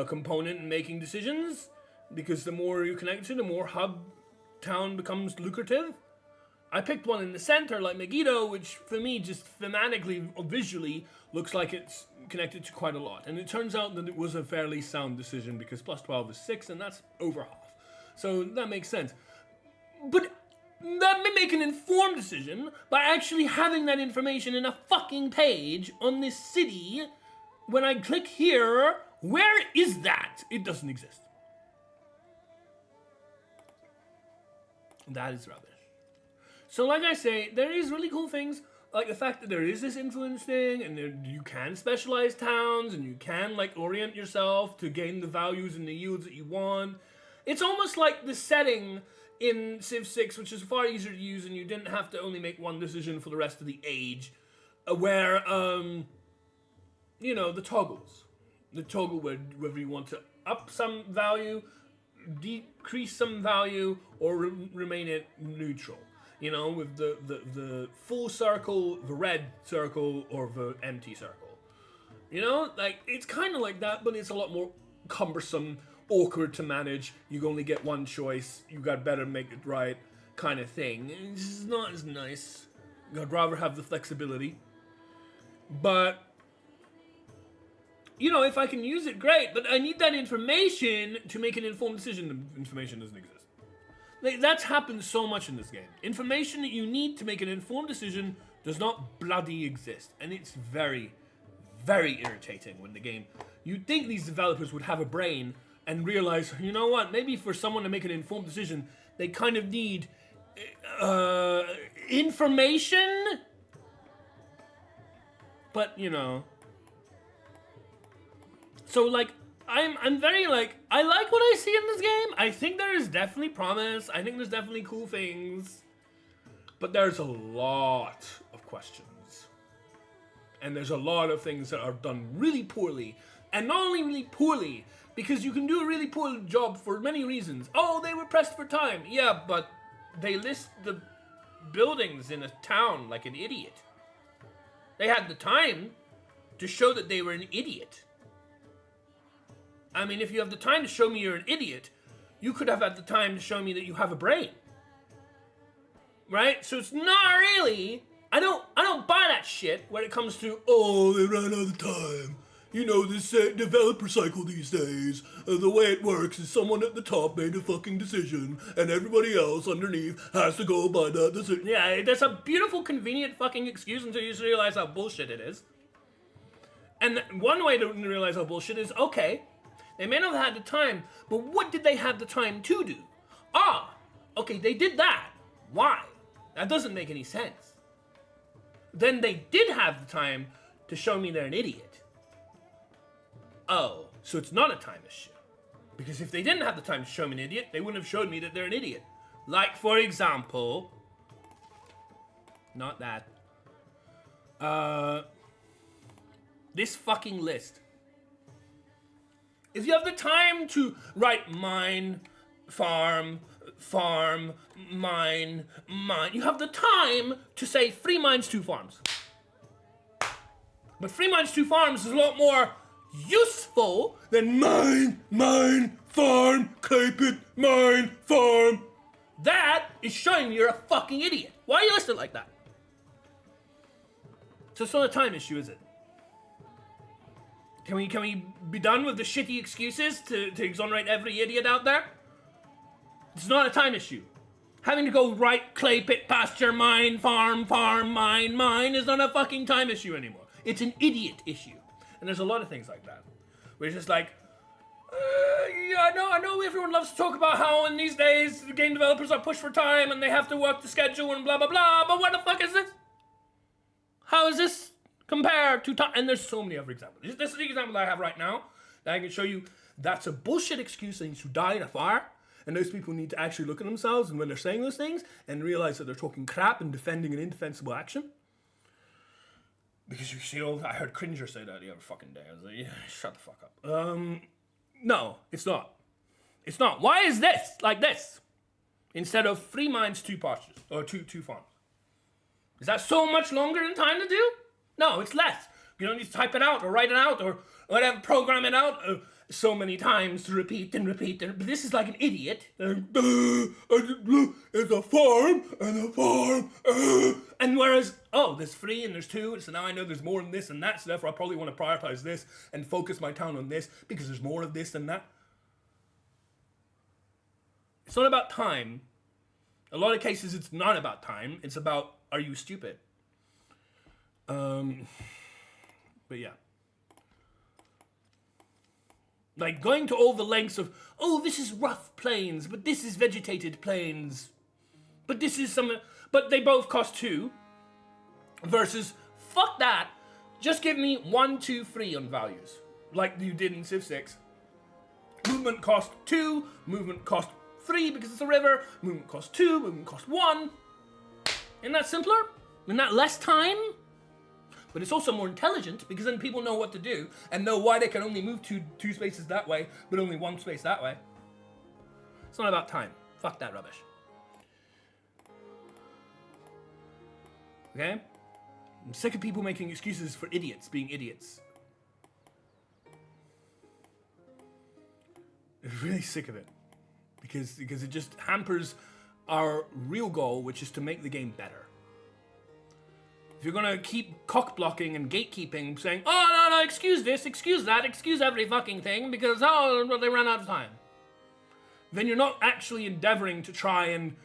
component in making decisions, because the more you connect to, the more hub town becomes lucrative. I picked one in the center, like Megiddo, which for me just thematically or visually looks like it's connected to quite a lot. And it turns out that it was a fairly sound decision because plus 12 is 6, and that's over half. So that makes sense. But that may make an informed decision by actually having that information in a fucking page on this city. When I click here, where is that? It doesn't exist. That is rubbish. So like I say, there is really cool things, like the fact that there is this influence thing, and you can specialize towns, and you can like orient yourself to gain the values and the yields that you want. It's almost like the setting in Civ VI, which is far easier to use, and you didn't have to only make one decision for the rest of the age, where, the toggles. The toggle where whether you want to up some value, decrease some value or remain it neutral. You know, with the full circle, the red circle, or the empty circle. You know, like, it's kind of like that, but it's a lot more cumbersome, awkward to manage. You only get one choice. You got better make it right, kind of thing. It's just not as nice. I'd rather have the flexibility. But, you know, if I can use it, great. But I need that information to make an informed decision. The information doesn't exist. Like, that's happened so much in this game. Information that you need to make an informed decision does not bloody exist. And it's very, very irritating when the game... You'd think these developers would have a brain and realize, you know what, maybe for someone to make an informed decision, they kind of need information? But, you know... So, like, I'm very, like, I like what I see in this game. I think there is definitely promise. I think there's definitely cool things. But there's a lot of questions. And there's a lot of things that are done really poorly. And not only really poorly, because you can do a really poor job for many reasons. Oh, they were pressed for time. Yeah, but they list the buildings in a town like an idiot. They had the time to show that they were an idiot. I mean, if you have the time to show me you're an idiot, you could have had the time to show me that you have a brain. Right? So it's not really... I don't buy that shit when it comes to, oh, they ran out of time. You know, this developer cycle these days, the way it works is someone at the top made a fucking decision, and everybody else underneath has to go by that decision. Yeah, that's a beautiful, convenient fucking excuse until you realize how bullshit it is. And one way to realize how bullshit is, okay, they may not have had the time, but what did they have the time to do? Ah, okay, they did that. Why? That doesn't make any sense. Then they did have the time to show me they're an idiot. Oh, so it's not a time issue. Because if they didn't have the time to show me an idiot, they wouldn't have showed me that they're an idiot. Like, for example... Not that. This fucking list. If you have the time to write mine, farm, mine, you have the time to say 3 mines, 2 farms. But 3 mines, 2 farms is a lot more useful than mine, farm, clay pit, mine, farm. That is showing me you're a fucking idiot. Why are you listed like that? So it's not a time issue, is it? Can we be done with the shitty excuses to exonerate every idiot out there? It's not a time issue. Having to go right clay pit, pasture, mine, farm, mine is not a fucking time issue anymore. It's an idiot issue. And there's a lot of things like that. Where it's just like, yeah, I know everyone loves to talk about how in these days the game developers are pushed for time and they have to work the schedule and blah, blah, blah, but what the fuck is this? How is this compared to time? And there's so many other examples. This is the example I have right now that I can show you. That's a bullshit excuse that needs to die in a fire. And those people need to actually look at themselves and when they're saying those things and realize that they're talking crap and defending an indefensible action. Because you see, I heard Cringer say that the other fucking day. I was like, yeah, shut the fuck up. No, it's not. It's not. Why is this like this? Instead of 3 mines, 2 pastures, or 2 farms. Is that so much longer in time to do? No, it's less. You don't need to type it out or write it out or whatever, program it out so many times to repeat and repeat. But this is like an idiot. It's a farm and a farm. And whereas, oh, there's 3 and there's 2, so now I know there's more than this and that, so therefore I probably want to prioritize this and focus my town on this because there's more of this than that. It's not about time. A lot of cases, it's not about time. It's about, are you stupid? But yeah. Like going to all the lengths of, oh, this is rough plains, but this is vegetated plains. But this is but they both cost 2. Versus, fuck that. Just give me 1, 2, 3 on values. Like you did in Civ 6. Movement cost 2, movement cost 3 because it's a river, movement costs 2, movement costs 1. Isn't that simpler? Isn't that less time? But it's also more intelligent because then people know what to do and know why they can only move two spaces that way, but only 1 space that way. It's not about time. Fuck that rubbish. Okay? I'm sick of people making excuses for idiots being idiots. I'm really sick of it. Because it just hampers our real goal, which is to make the game better. If you're gonna keep cock blocking and gatekeeping, saying, oh, no, excuse this, excuse that, excuse every fucking thing, because, oh, they ran out of time. Then you're not actually endeavoring to try and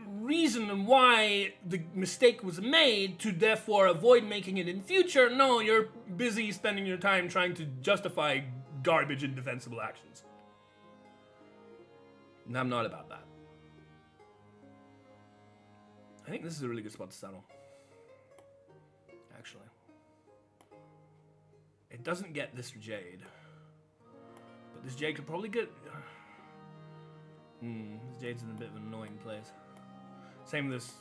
reason why the mistake was made to therefore avoid making it in future. No, you're busy spending your time trying to justify garbage and defensible actions. And I'm not about that. I think this is a really good spot to settle. Actually. It doesn't get this jade. But this jade could probably get... this jade's in a bit of an annoying place. Same with this,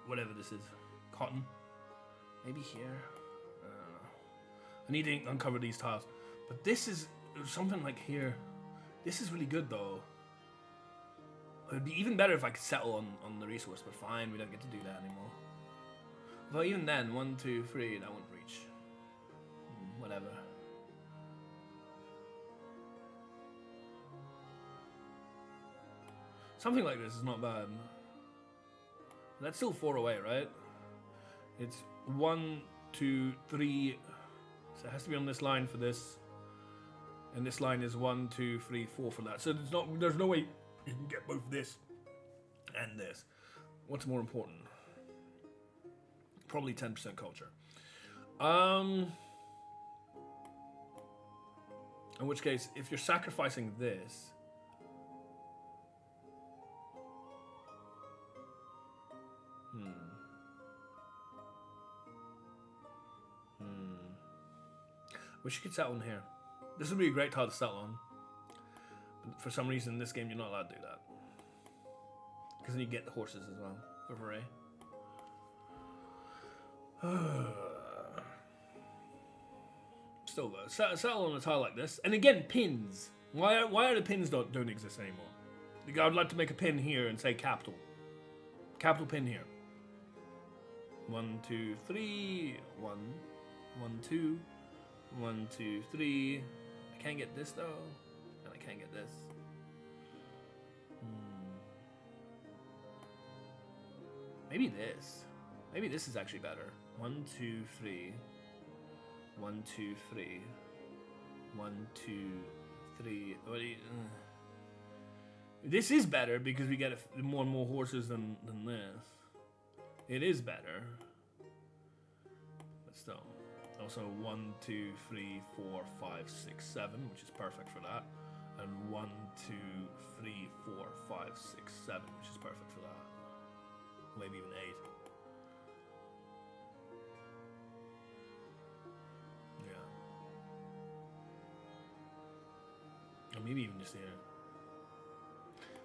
whatever this is. Cotton. Maybe here. I don't know. I need to uncover these tiles. But this is something like here. This is really good though. It would be even better if I could settle on the resource, but fine, we don't get to do that anymore. Well, even then, 1, 2, 3, that won't reach. Whatever. Something like this is not bad. That's still 4 away, right? It's 1, 2, 3. So it has to be on this line for this. And this line is 1, 2, 3, 4 for that. So there's no way you can get both this and this. What's more important? Probably 10% culture. In which case, if you're sacrificing this, wish you could settle on here. This would be a great tile to settle on. But for some reason in this game you're not allowed to do that. Because then you get the horses as well. For free. Still though, settle on a tile like this. And again, pins. Why are the pins don't exist anymore? I would like to make a pin here and say capital. Capital pin here. 1, 2, 3. 1, 2. 1, 2, 3. I can't get this though. And I can't get this. Maybe this. Maybe this is actually better. 1, 2, 3. 1, 2, 3. 1, 2, 3. This is better because we get more and more horses than this. It is better. But still. Also 1, 2, 3, 4, 5, 6, 7, which is perfect for that. And 1, 2, 3, 4, 5, 6, 7, which is perfect for that. Maybe even 8. Or maybe even just here.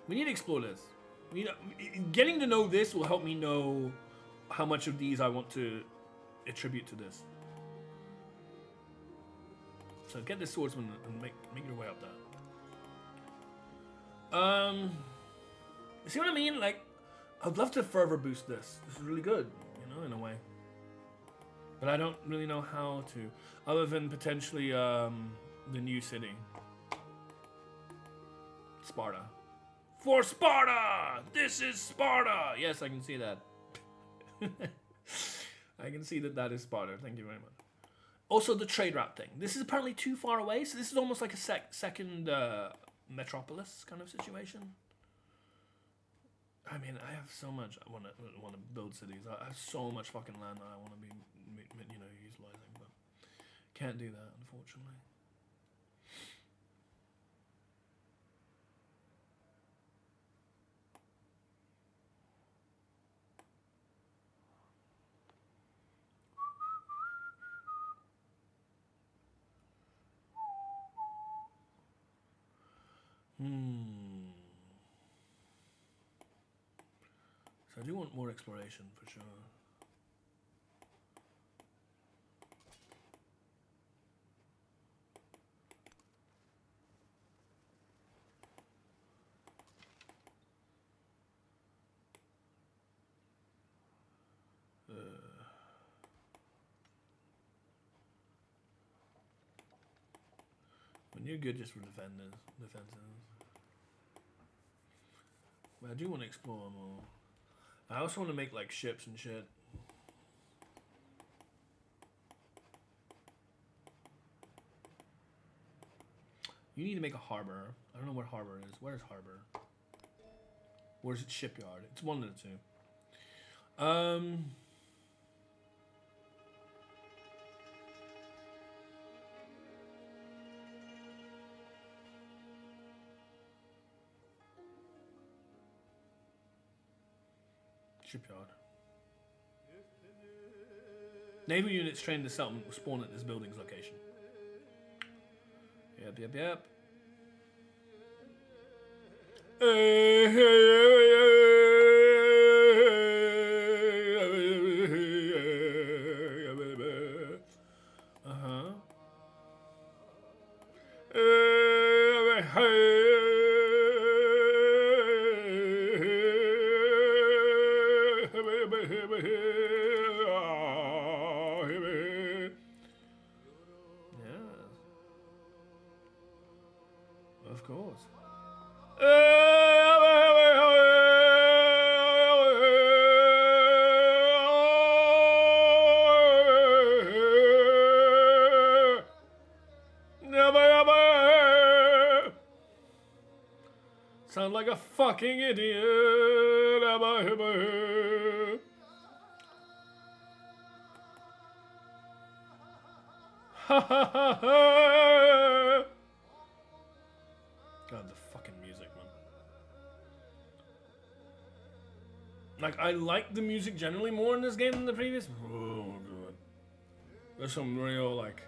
We need to explore this. Getting to know this will help me know how much of these I want to attribute to this. So get this swordsman and make your way up there. See what I mean? Like, I'd love to further boost this. This is really good, you know, in a way. But I don't really know how to, other than potentially the new city. Sparta. For Sparta! This is Sparta! Yes, I can see that. I can see that is Sparta. Thank you very much. Also, the trade route thing. This is apparently too far away, so this is almost like a second metropolis kind of situation. I mean, I have so much I want to build cities. I have so much fucking land that I want to be, you know, utilizing, but can't do that, unfortunately. So I do want more exploration for sure. And you're good just for defenses. But I do want to explore more. I also want to make like ships and shit. You need to make a harbor. I don't know what harbor is. Where's harbor? Where's it? Shipyard. It's one of the two. Shipyard. Naval units trained to spawn at this building's location. Yep. Of course. Sound like a fucking idiot. Ha ha ha ha. God, the fucking music, man. Like, I like the music generally more in this game than the previous. Oh, God. There's some real, like...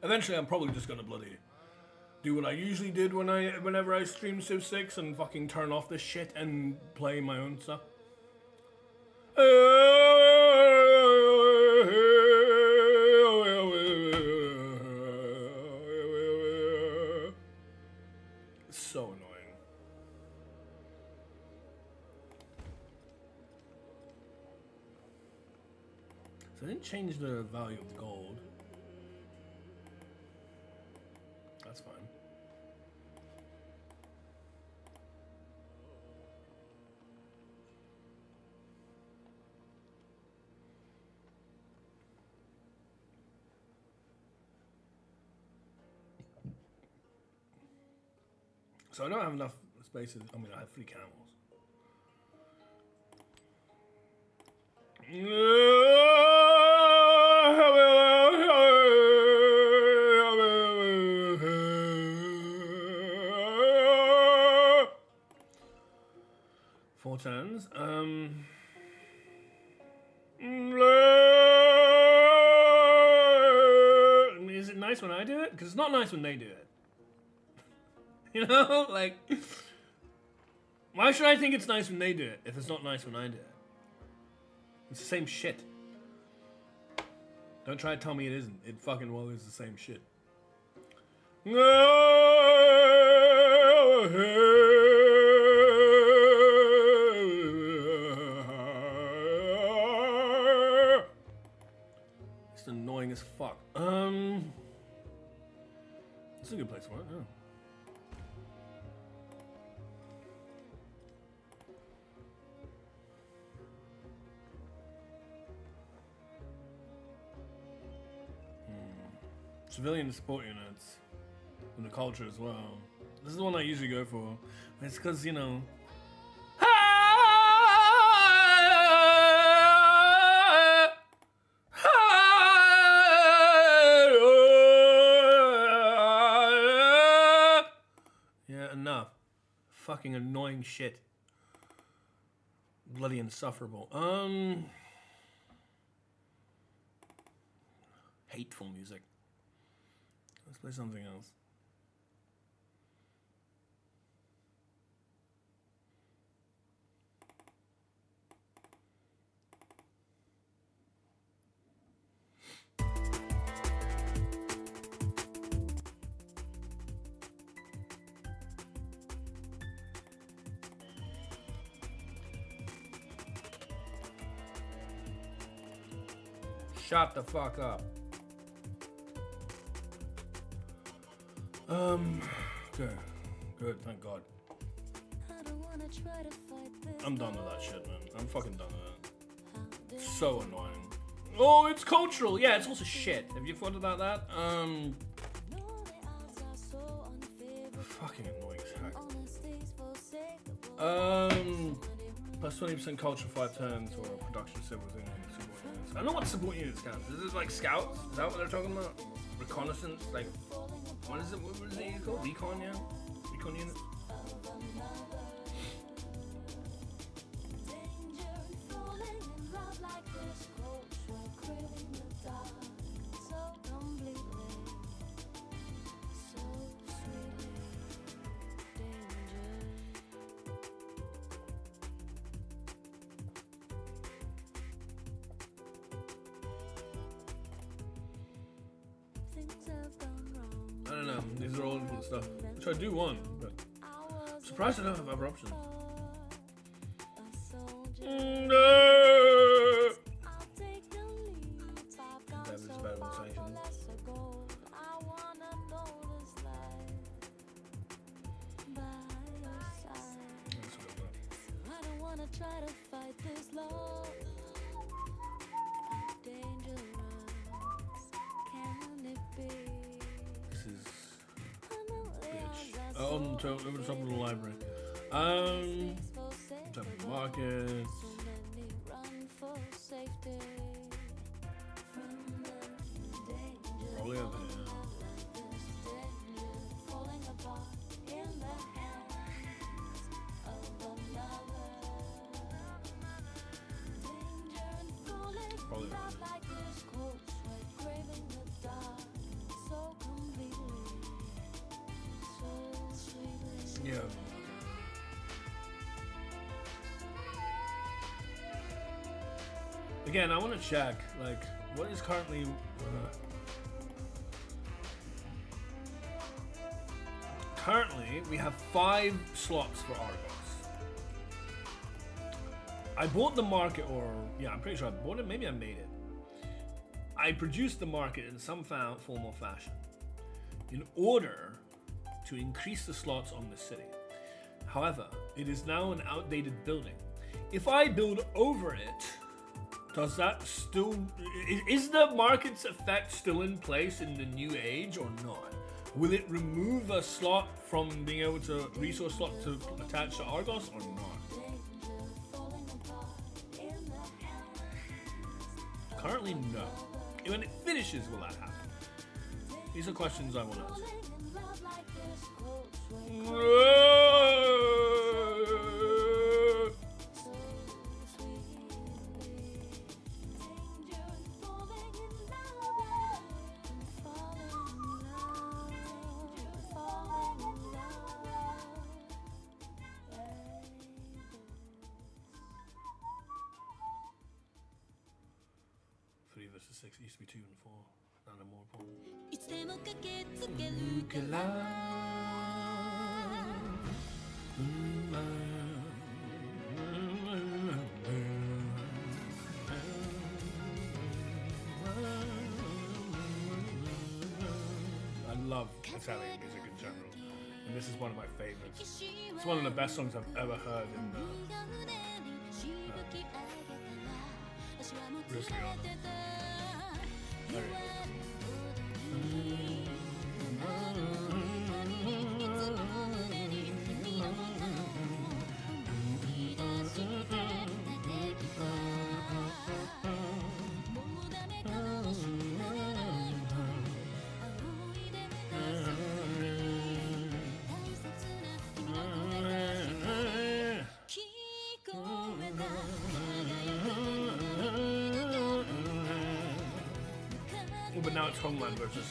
Eventually, I'm probably just gonna bloody do what I usually did whenever I stream Civ 6 and fucking turn off this shit and play my own stuff. It's so annoying. So I didn't change the value of the gold. That's fine. So I don't have enough spaces. I mean, I have 3 camels. Four turns. Is it nice when I do it? Because it's not nice when they do it. You know, like, why should I think it's nice when they do it if it's not nice when I do it? It's the same shit. Don't try to tell me it isn't. It fucking well is the same shit. It's annoying as fuck. It's a good place for it, yeah. Civilian support units and the culture as well. This is the one I usually go for. It's because, you know. Yeah, enough. Fucking annoying shit. Bloody insufferable. Hateful music. Let's play something else. Shut the fuck up. Good, thank God. I'm done with that shit, man. I'm fucking done with it. So annoying. Oh, it's cultural. Yeah, it's also shit. Have you thought about that? Fucking annoying as heck. Plus 20% culture, 5 turns, or production civil units. I don't know what support units count. Is this like scouts? Is that what they're talking about? Reconnaissance? Like, what is it? What is it called? Recon, yeah? Recon units? I don't know. These are all important stuff, which I do want, but I'm surprised I don't have other options. No! That was better than sanctions. On to over the top of the library. Top of the market. Probably over here. Probably over here. Yeah. Again, I want to check, like, what is currently... currently, we have 5 slots for Argos. I bought the market, or... yeah, I'm pretty sure I bought it. Maybe I made it. I produced the market in some form or fashion in order to increase the slots on the city. However, it is now an outdated building. If I build over it, does that still... is the market's effect still in place in the new age or not? Will it remove a slot from being able to... resource slot to attach to Argos or not? Currently, no. When it finishes, will that happen? These are questions I want to ask. Three versus 6 used to be 2 and 4. Now they're more important. I love Italian music in general, and this is one of my favorites. It's one of the best songs I've ever heard in Rusliana. There you go. But now it's Homeland versus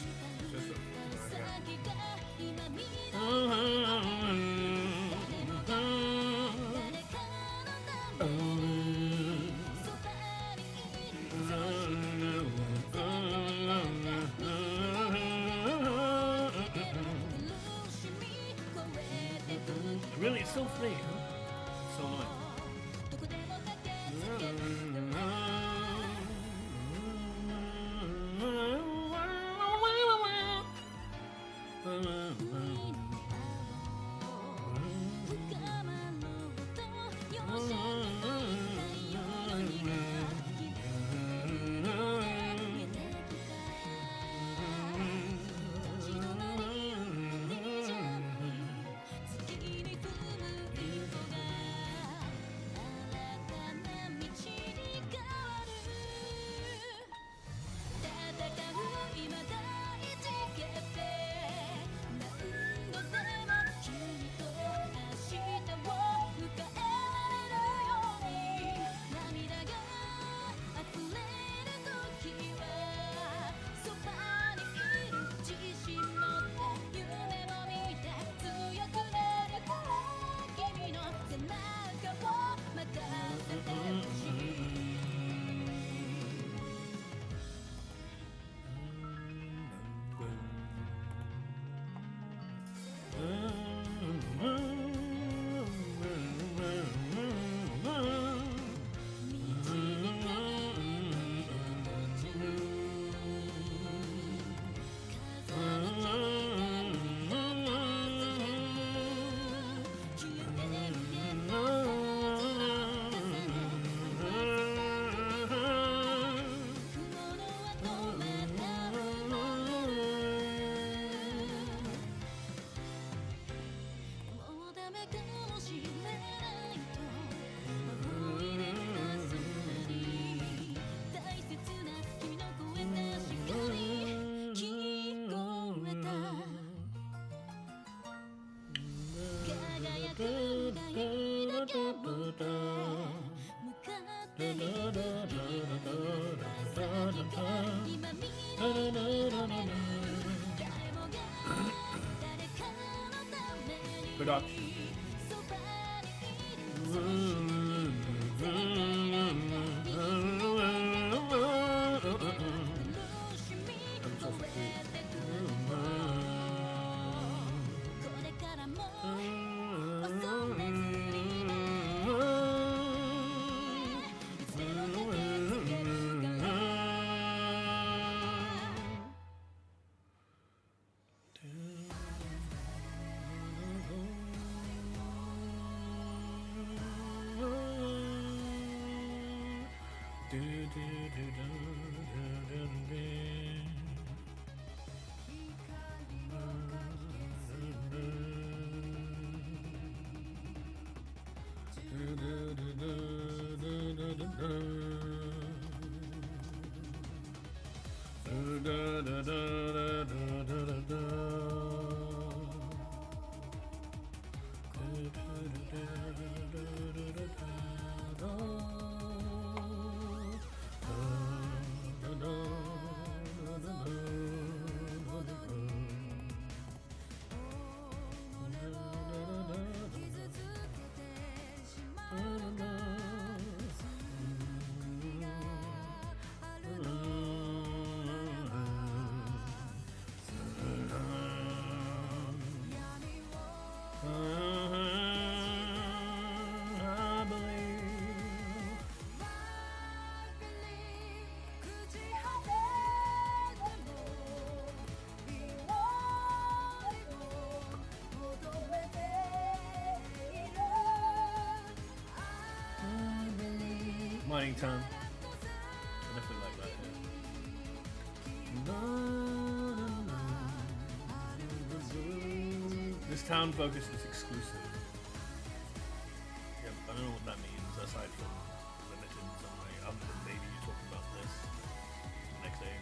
really, it's still free, huh? It's so annoying. Production. Mining town. I definitely like that. Yeah. This town focus is exclusive. Yeah, I don't know what that means aside from limited in some way, other than maybe you're talking about this next day.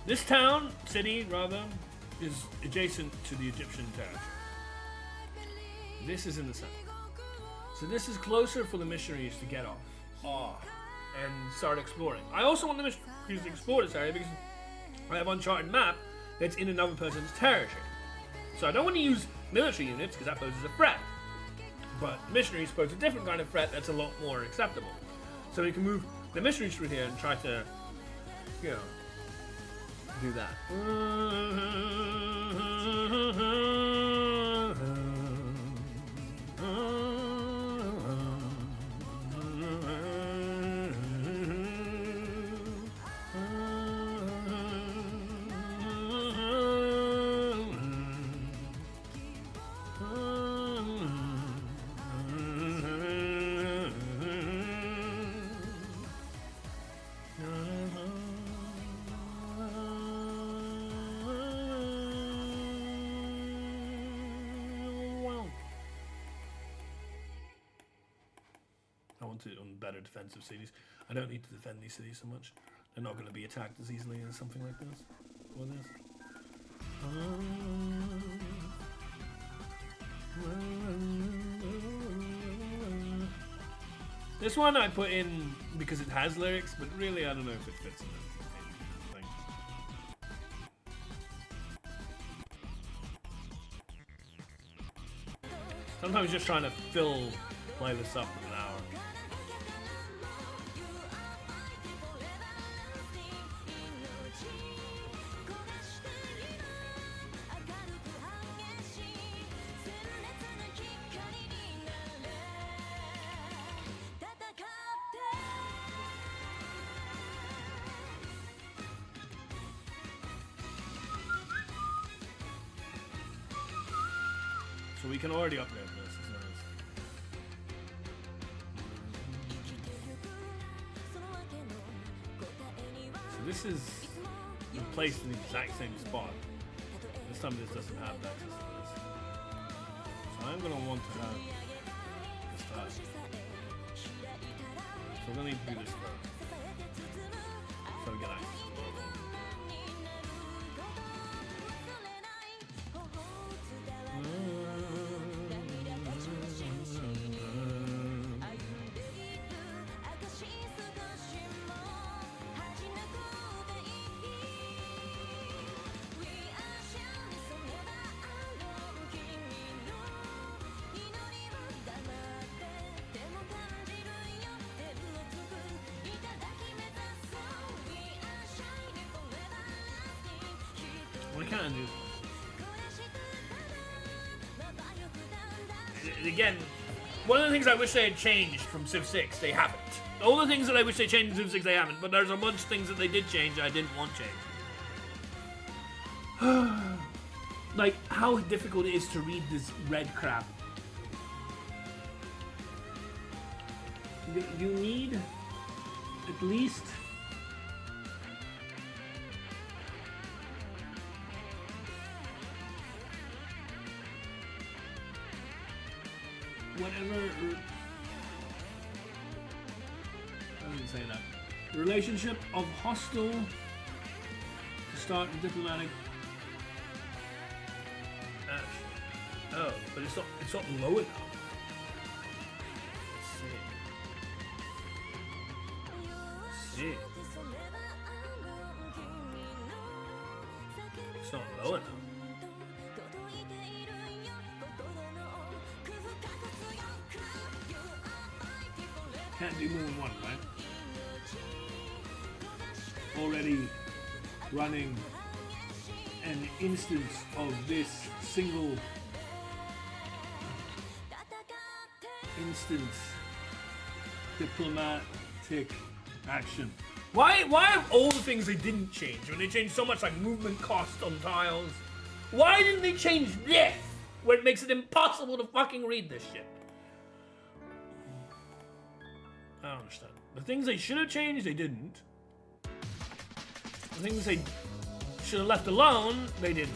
This town, city rather, is adjacent to the Egyptian territory. This is in the center. So this is closer for the missionaries to get off and start exploring. I also want the missionaries to explore this area because I have uncharted map that's in another person's territory. So I don't want to use military units because that poses a threat. But missionaries pose a different kind of threat that's a lot more acceptable. So we can move the missionaries through here and try to you know, do that. I want it on better defensive cities. I don't need to defend these cities so much. They're not going to be attacked as easily as something like this. Or this. This one I put in because it has lyrics, but really I don't know if it fits in the thing. Sometimes just trying to fill playlists up in an hour. So we can already upgrade this. It's nice. So this is placed in the exact same spot. This time this doesn't have access to this. So I'm going to want to have this tile. So we're going to need to do this first. So we get access to the bottom. We can do. Again, one of the things I wish they had changed from Civ 6, they haven't. All the things that I wish they changed in Civ 6, they haven't. But there's a bunch of things that they did change I didn't want changed. Like how difficult it is to read this red crap. You need at least whatever. I didn't say that. Relationship of hostile to start diplomatic. Oh, but it's not low enough. Let's see. It's not low enough. Can't do more than one, right? Already running an instance of this single instance diplomatic action. Why of all the things they didn't change, when they changed so much like movement cost on tiles, why didn't they change this? Where it makes it impossible to fucking read this shit. I don't understand. The things they should have changed, they didn't. The things they should have left alone, they didn't.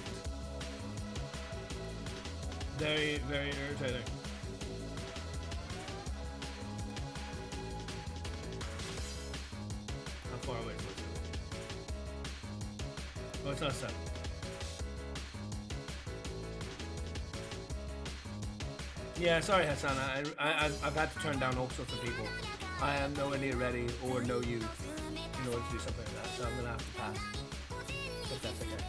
Very, very irritating. How far away is it? Oh, it's not set. Yeah, sorry Hassan, I've had to turn down all sorts of people. I am nowhere near ready or know you in order to do something like that, so I'm going to have to pass. If that's okay.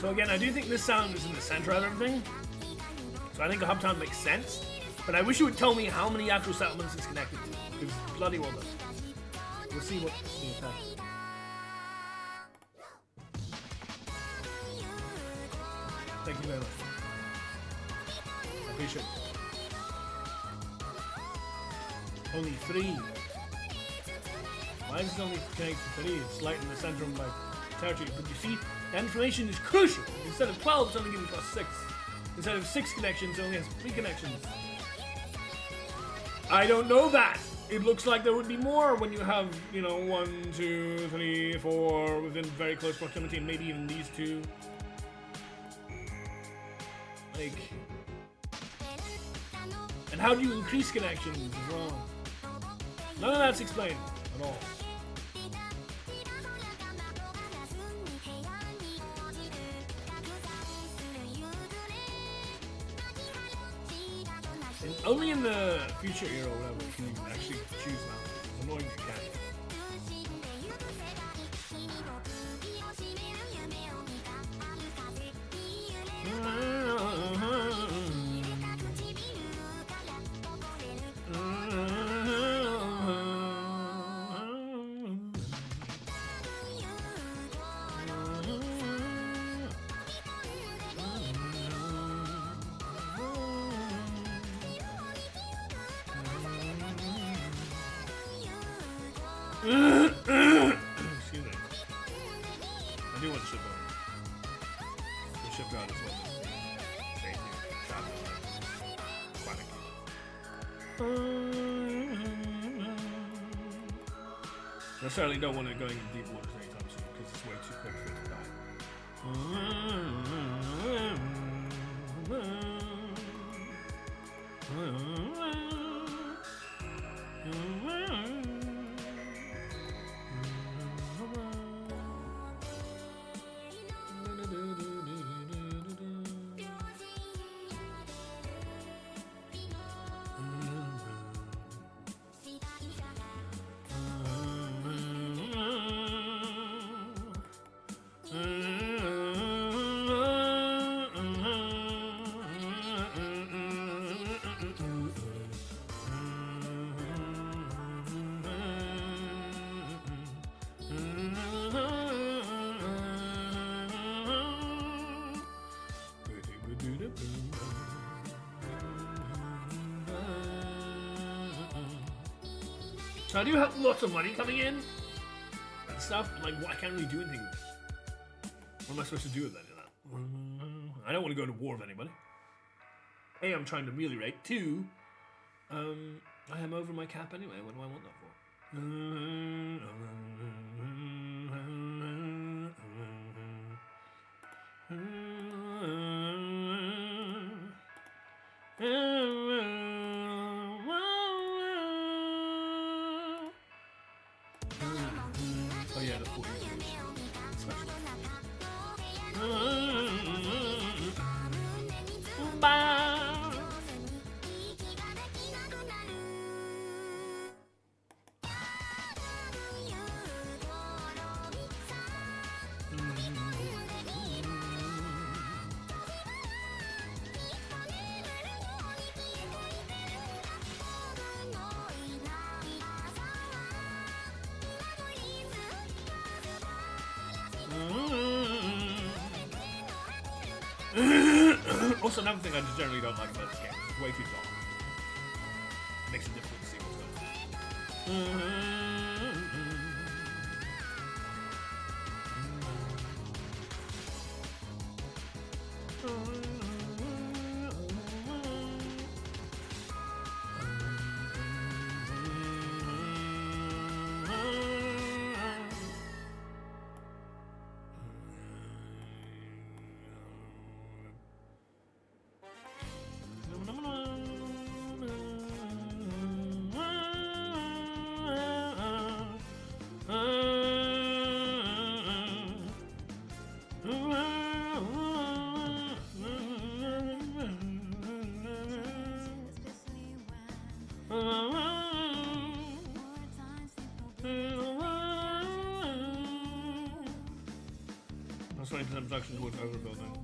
So again, I do think this sound is in the center of everything. So I think a hub town makes sense. But I wish you would tell me how many actual settlements it's connected to. Because bloody well done. We'll see what the attack is. Thank you very much. I appreciate it. Only 3. Why is it only connected to 3? It's light in the center of my territory. But you see, that information is crucial. Instead of 12, it's only giving plus 6. Instead of 6 connections, it only has 3 connections. I don't know that. It looks like there would be more when you have, you know, 1, 2, 3, 4 within very close proximity, and maybe even these 2. Like, and how do you increase connections as well? None of that's explained at all. And only in the future era or whatever can you actually choose mountains. It's annoying you can't. Excuse me. I do want shipyard. The shipyard as well. Thank you. Necessarily don't want it going in deep waters anytime soon because it's way too quick for it to die. So I do have lots of money coming in and stuff. Like, I can't really do anything with it. What am I supposed to do with that? I don't want to go to war with anybody. A, I'm trying to ameliorate. 2, I am over my cap anyway. What do I want that for? Oh yeah, the 40 special. Also, another thing I just generally don't like about this game is it's way too long. It makes it difficult to see what's going on. 20% production towards overbuilding.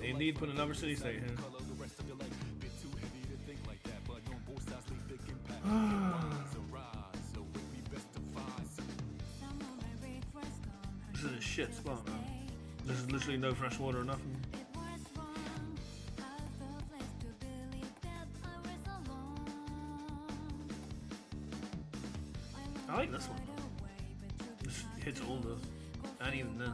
They indeed put another city state here. This is a shit spot, man. There's literally no fresh water or nothing. I like this one. This hits all those, and even this.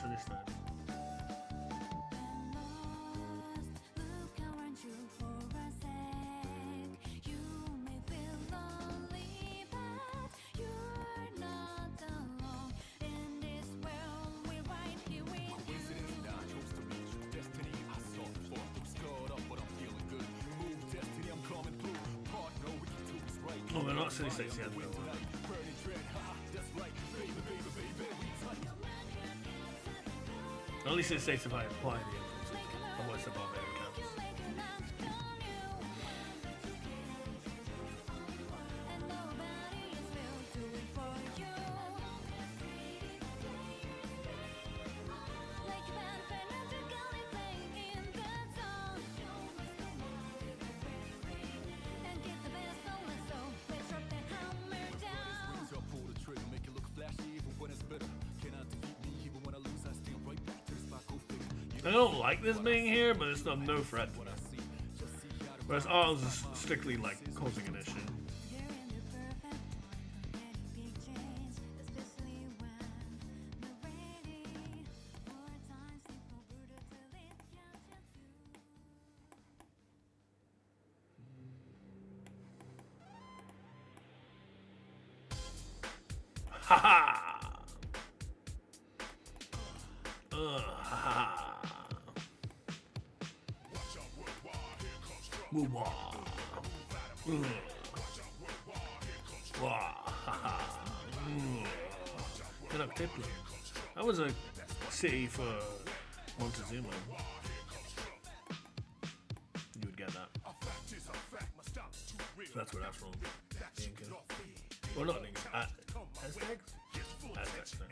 So this time. Oh, we're not city states yet. Only city states if I apply the influence, otherwise the barbarian counts. I don't like this being here, but it's not no threat to it. Whereas ours is strictly like causing an issue. Ha ha! Ha. Woo-wah. Wah. Tenochtitlan. That was a city for Montezuma. You would get that. So that's where that's from. Incas. Well, not Incas. Aztecs? Aztecs, no.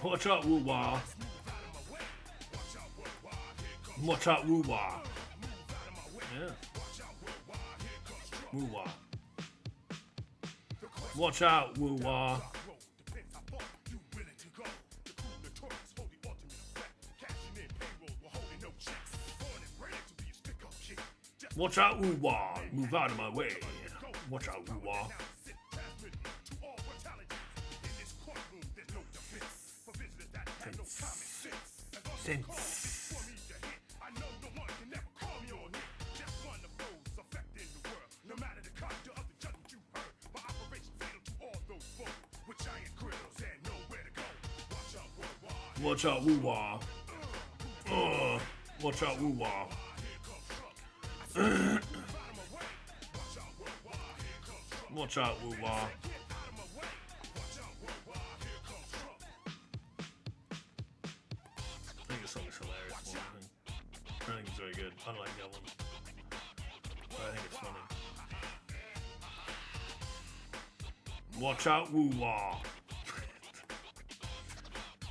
Watch out, woo-wah. Watch out, woo-wah. Yeah. Woo-wah. Watch out, woo-wah. Watch out, woo-wah. Move out of my way. Watch out, woo-wah. Sense. Watch out, woo-wah. Watch out, woo-wah. Watch out, woo-wah. I think this song is hilarious. I think it's very good. I like that one. But I think it's funny. Watch out, woo-wah.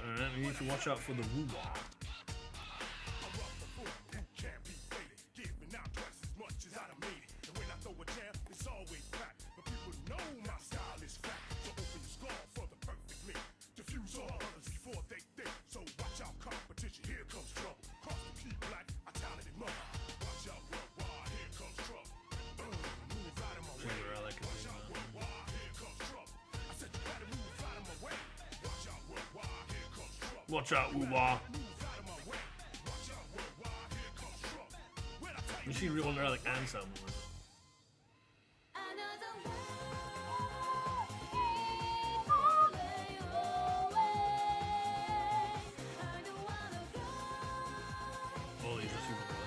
Alright, we need to watch out for the woo-wah. Watch out, woo-wah. You see real like Ansem. Oh, he's just super good.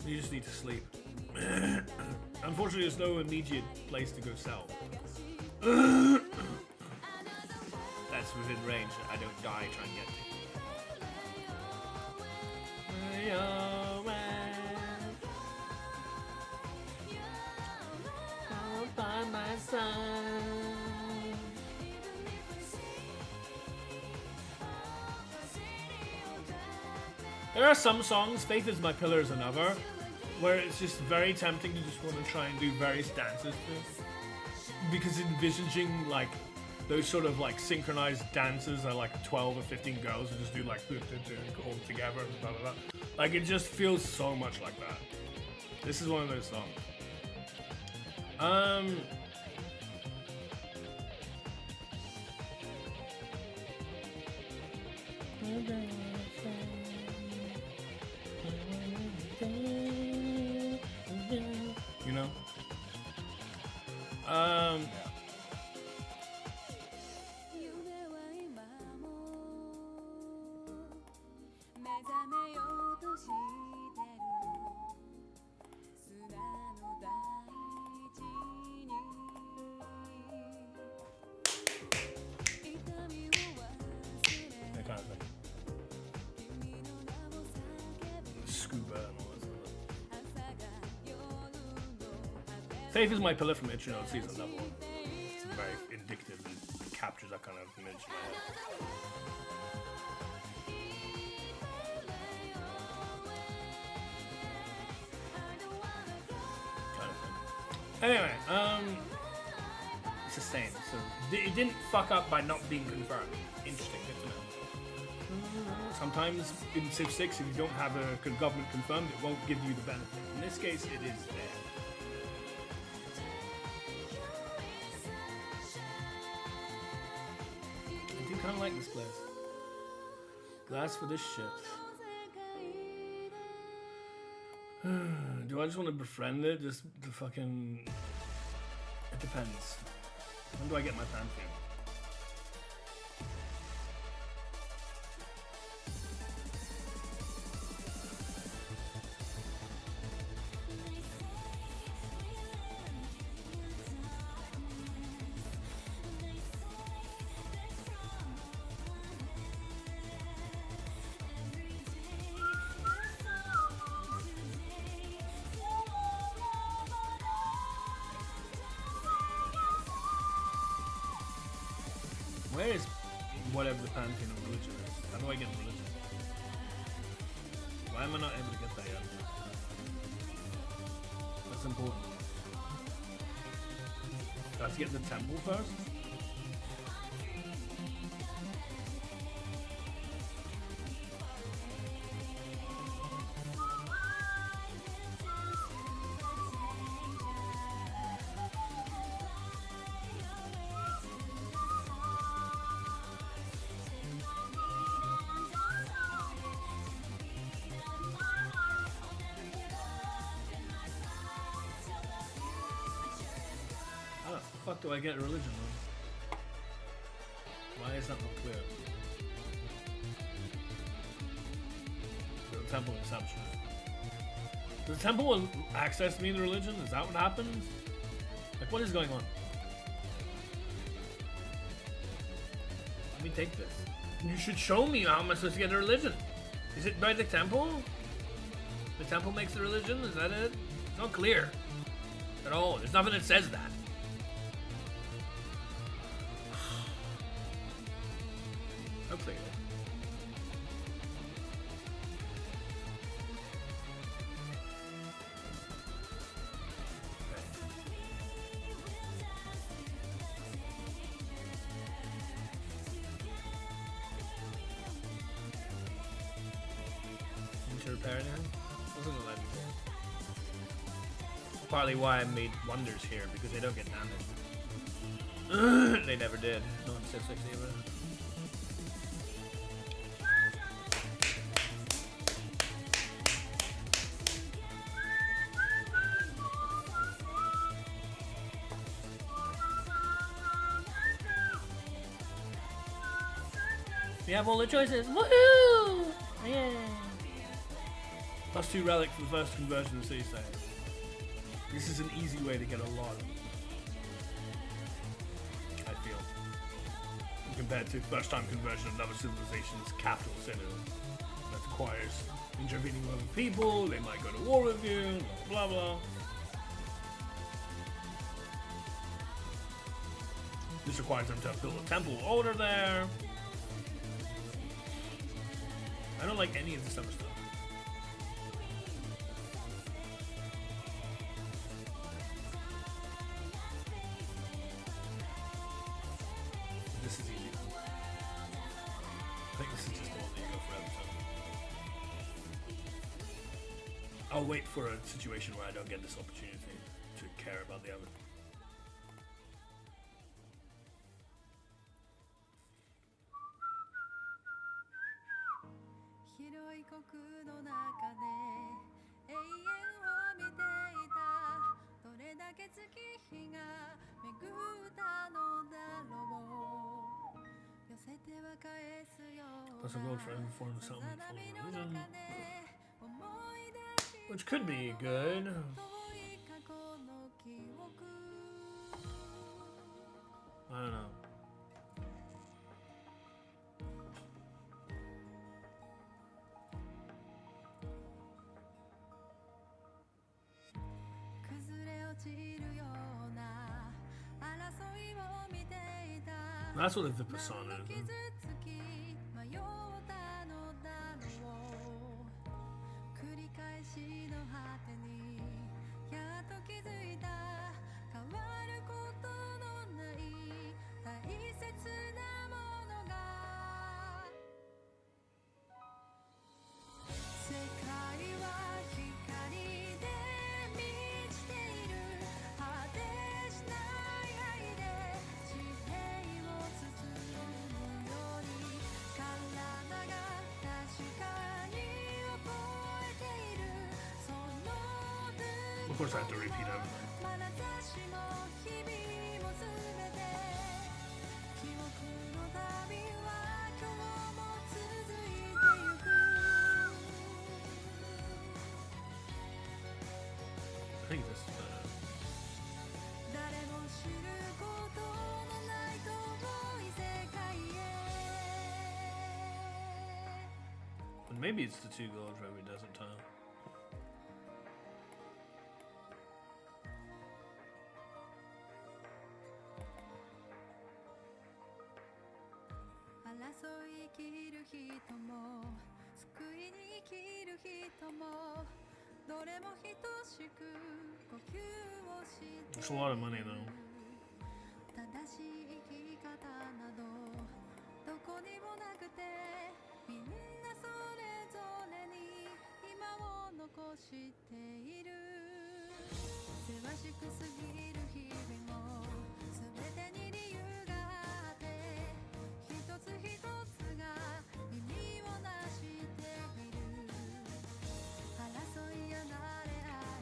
You just need to sleep. Unfortunately, there's no immediate place to go sell. That's within range. I don't die trying to get to. All by my side. There are some songs, Faith is My Pillar is another, where it's just very tempting to just want to try and do various dances to. Because envisaging like those sort of like synchronized dances are like 12 or 15 girls who just do like all together and blah blah blah. Like it just feels so much like that. This is one of those songs. You know? That kind of thing. Scuba and all that stuff. Faith is My Pillar from Ichino season level 1. It's very indicative and captures that kind of image in my head. Kind of thing. Anyway, it's the same. So it didn't fuck up by not being confirmed. Interesting, good to know. Sometimes in Civ 6, if you don't have a government confirmed, it won't give you the benefit. In this case, it is there. I do kind of like this place. Glass for this shit. Do I just want to befriend it? Just the fucking... It depends. When do I get my pantheon? Where is whatever the pantheon of religion is? How do I get religion? Do I Why am I not able to get that yet? That's important. Do I have to get the temple first? Fuck do I get religion on? Why is that not clear? The temple exception. Does the temple will access me in the religion? Is that what happens? Like, what is going on? Let me take this. You should show me how am I supposed to get a religion. Is it by the temple? The temple makes the religion? Is that it? It's not clear at all. There's nothing that says that. Hopefully. To repair anything? Wasn't allowed before. Partly why I made wonders here, because they don't get damaged. They never did. Not in Civ 6 either. We have all the choices. Woohoo! Yeah. +2 relic for the first conversion of Seaside. This is an easy way to get a lot, I feel. Compared to first time conversion of another civilization's capital center. That requires intervening with other people, they might go to war with you, blah blah. This requires them to build a temple order there. I don't like any of this other stuff. This is easy. I think this is just the one that you go for every time. I'll wait for a situation where I don't get this opportunity to care about the other. Plus a gold for every form of settlement for religion. Which could be good. I don't know. That's what the persona is. Of course I have to repeat everything. I think this but maybe it's the 2 gold for every desert tile. It's a lot of money though.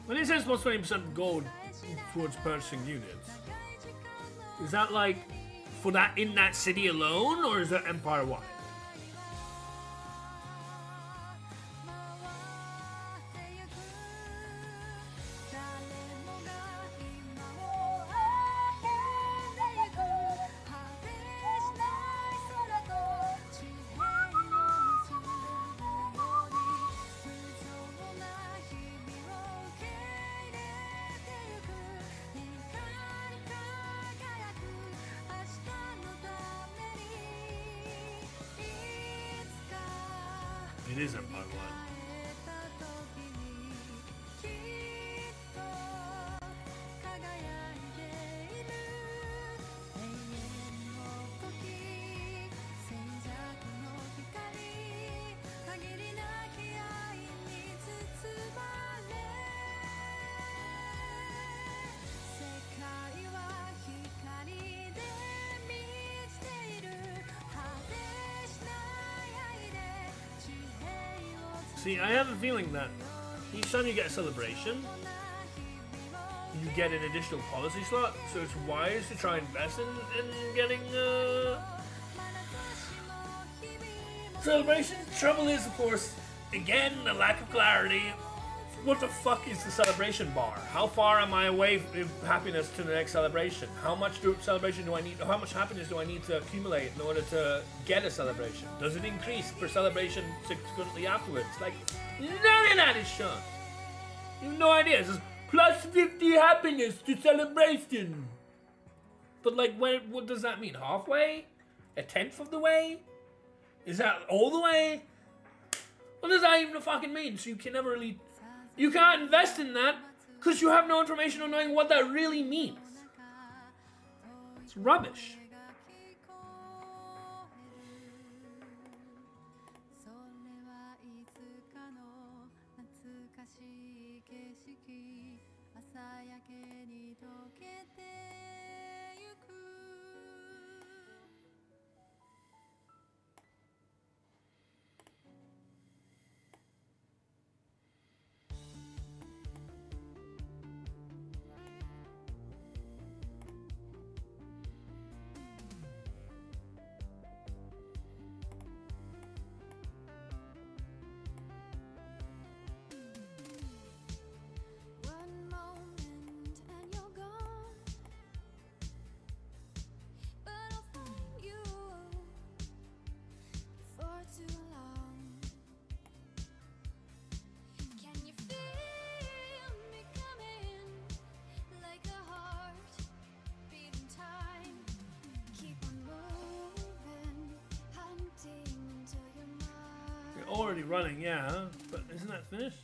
When it says plus 20% gold towards purchasing units, is that like for that in that city alone, or is that empire wide? It is empire wide. See, I have a feeling that each time you get a celebration, you get an additional policy slot, so it's wise to try and invest in getting celebration. Trouble is, of course, again, the lack of clarity. What the fuck is the celebration bar? How far am I away from happiness to the next celebration? How much celebration do I need? How much happiness do I need to accumulate in order to get a celebration? Does it increase per celebration subsequently afterwards? Like, none of that is shown. You have no idea. It's just plus 50 happiness to celebration. But like, what does that mean? Halfway? A tenth of the way? Is that all the way? What does that even fucking mean? So you can never really... You can't invest in that because you have no information on knowing what that really means. It's rubbish. Already running, yeah, but isn't that finished?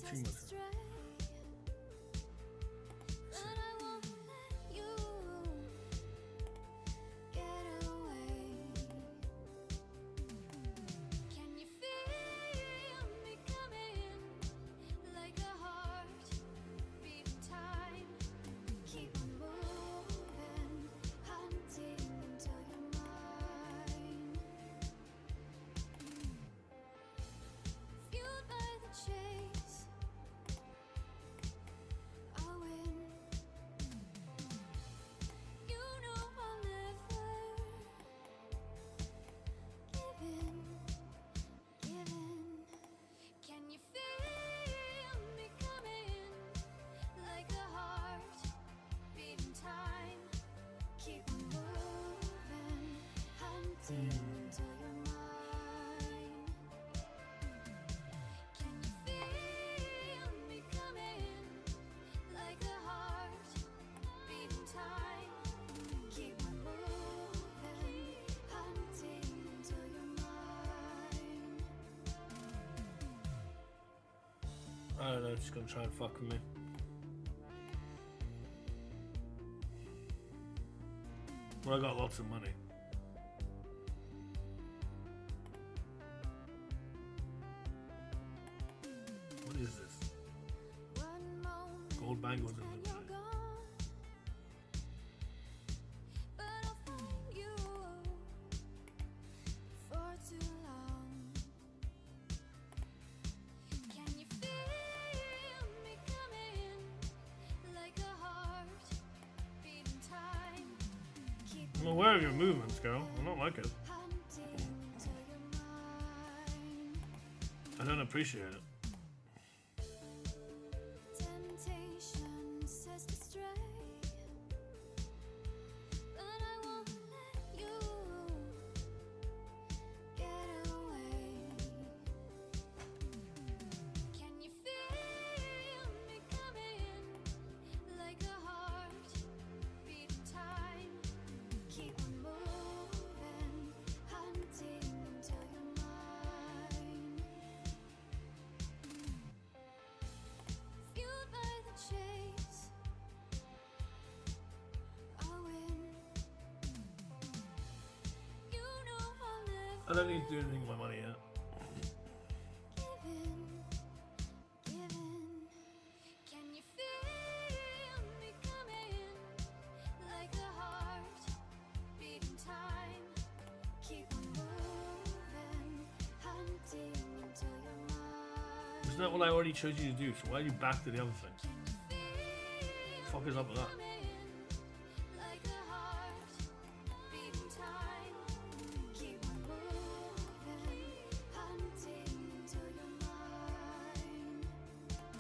Too much. I don't know, she's gonna try and fuck with me. Well, I got lots of money. What is this? Gold bangles in the I'm aware of your movements, girl. I don't like it. I don't appreciate it. I don't need to do anything with my money yet. Isn't that what I already chose you to do? So why are you back to the other thing? Fuck is up with that?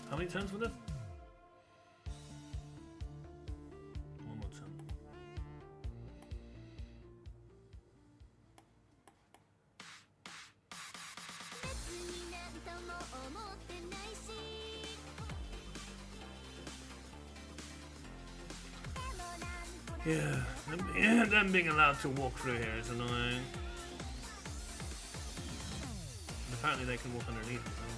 How many turns for this? One more turn. Yeah, them being allowed to walk through here is annoying. Apparently they can walk underneath as well.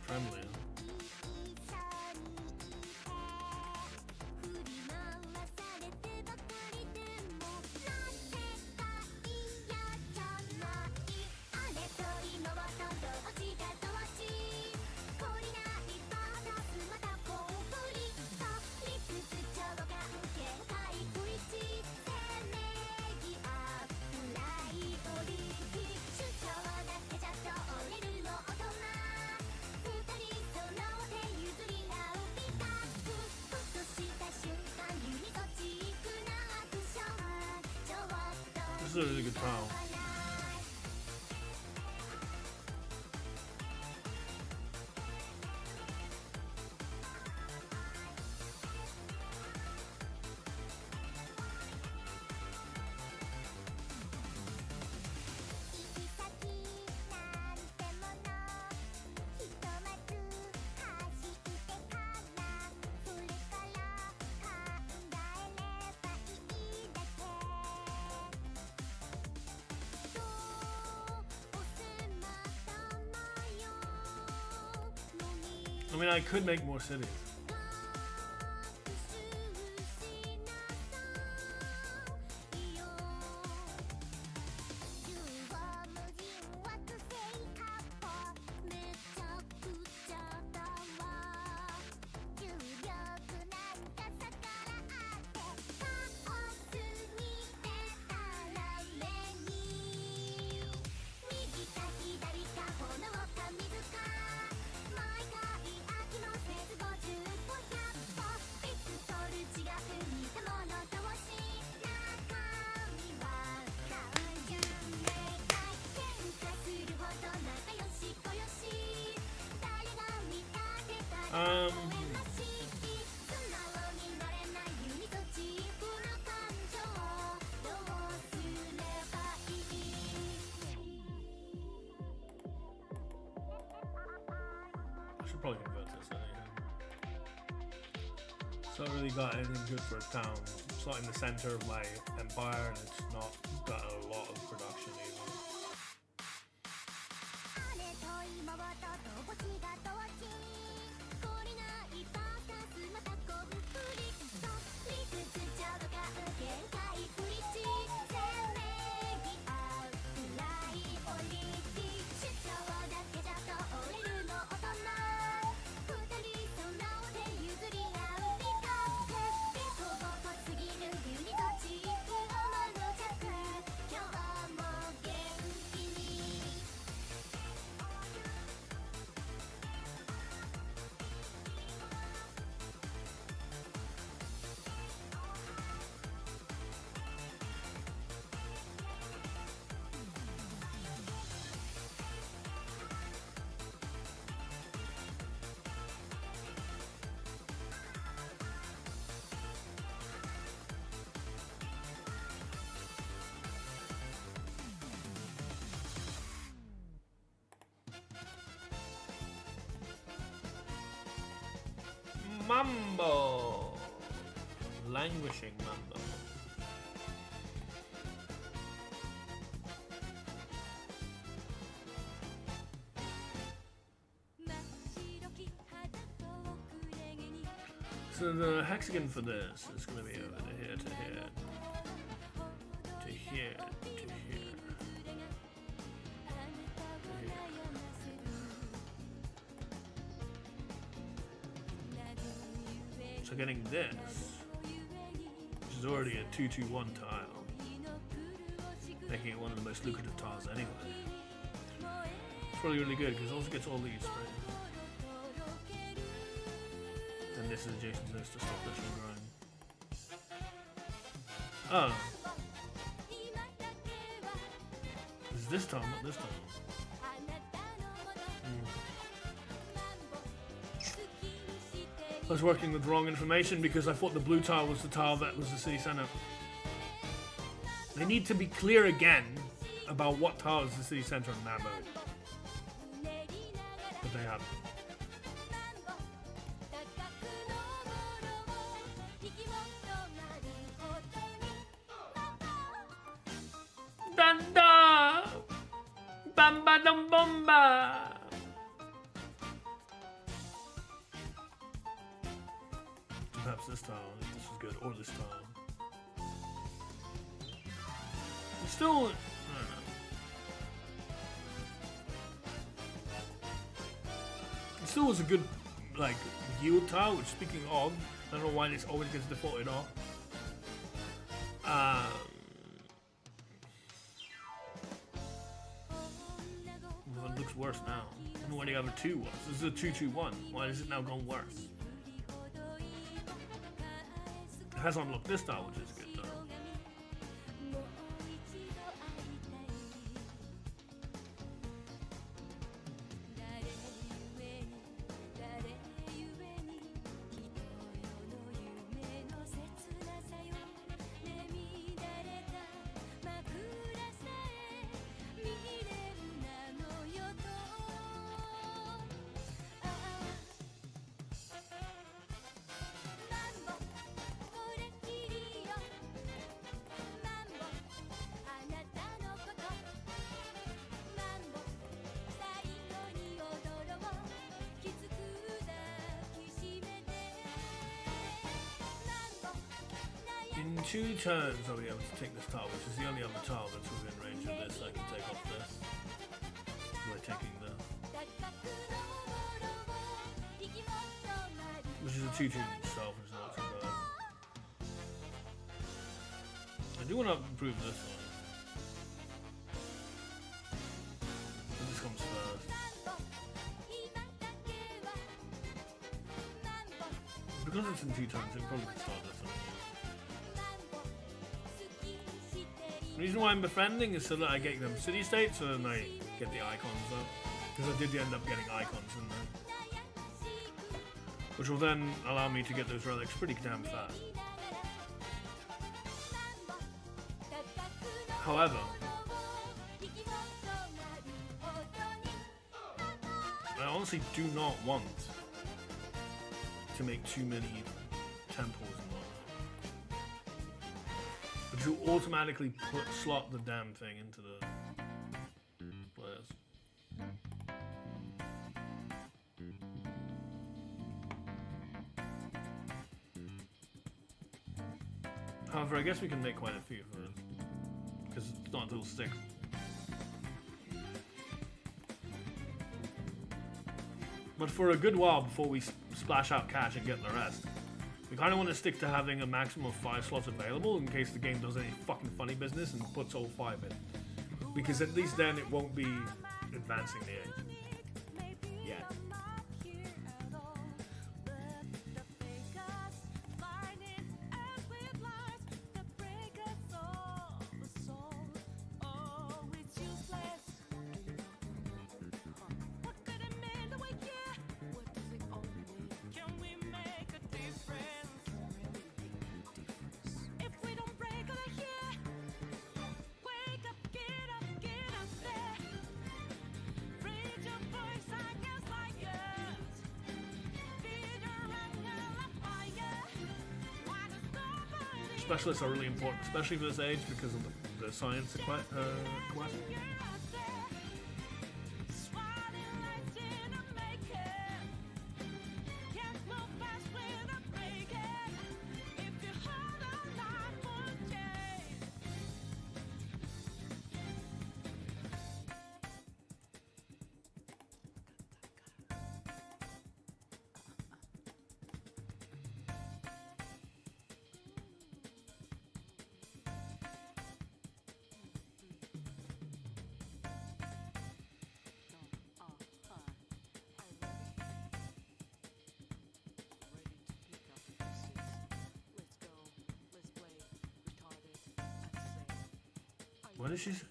Friendly. This is a really good tile. I mean, I could make more cities. I should probably convert this. It's not really got anything good for a town. It's not in the center of my empire, and it's not got a lot of production either. Mambo! Languishing mambo. So the hexagon for this is going to be over to here, to here, to here, to here, to here. So getting this, which is already a 2-2-1 tile, making it one of the most lucrative tiles anyway. It's probably really good because it also gets all these, right? And this is adjacent to this to stop this from growing. Oh. This is this tile, not this tile. I was working with wrong information because I thought the blue tile was the tile that was the city centre. They need to be clear again about what tile is the city centre in that mode. But they haven't. Danda! Bamba dum bomba! Perhaps this tile, if this is good, or this tile. It's still, I don't know. It still was a good, like, yield tile, which speaking of, I don't know why this always gets defaulted off. Well, it looks worse now. I don't know why the other two was. This is a 2-2-1. Why is it now going worse? It has unlocked this tile, which is good though. In 2 turns I'll be able to take this tile, which is the only other tile that's within range of this. I can take off this by taking this. Which is a 2-2 itself, which is not too bad. I do want to improve this one. But this comes first. Because it's in 2 turns, it probably can start this one. The reason why I'm befriending is so that I get them city-states and I get the icons up. Because I did end up getting icons in there. which will then allow me to get those relics pretty damn fast. However, I honestly do not want to make too many temples and whatnot. But you automatically slot the damn thing into the players. However, I guess we can make quite a few for this, because it's not until 6. But for a good while before we splash out cash and get the rest, we kind of want to stick to having a maximum of 5 slots available in case the game does any fucking funny business and puts all 5 in. Because at least then it won't be advancing the age. Yeah. Specialists are really important, especially for this age, because of the science quest. What did she say?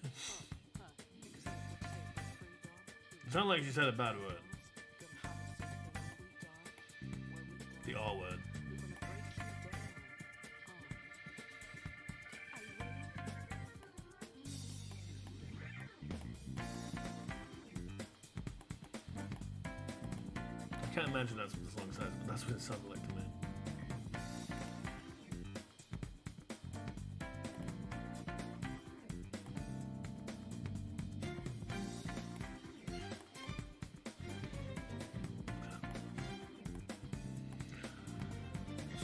It sounded like she said a bad word. The R word. I can't imagine that's what the song says, but that's what it sounded like to me.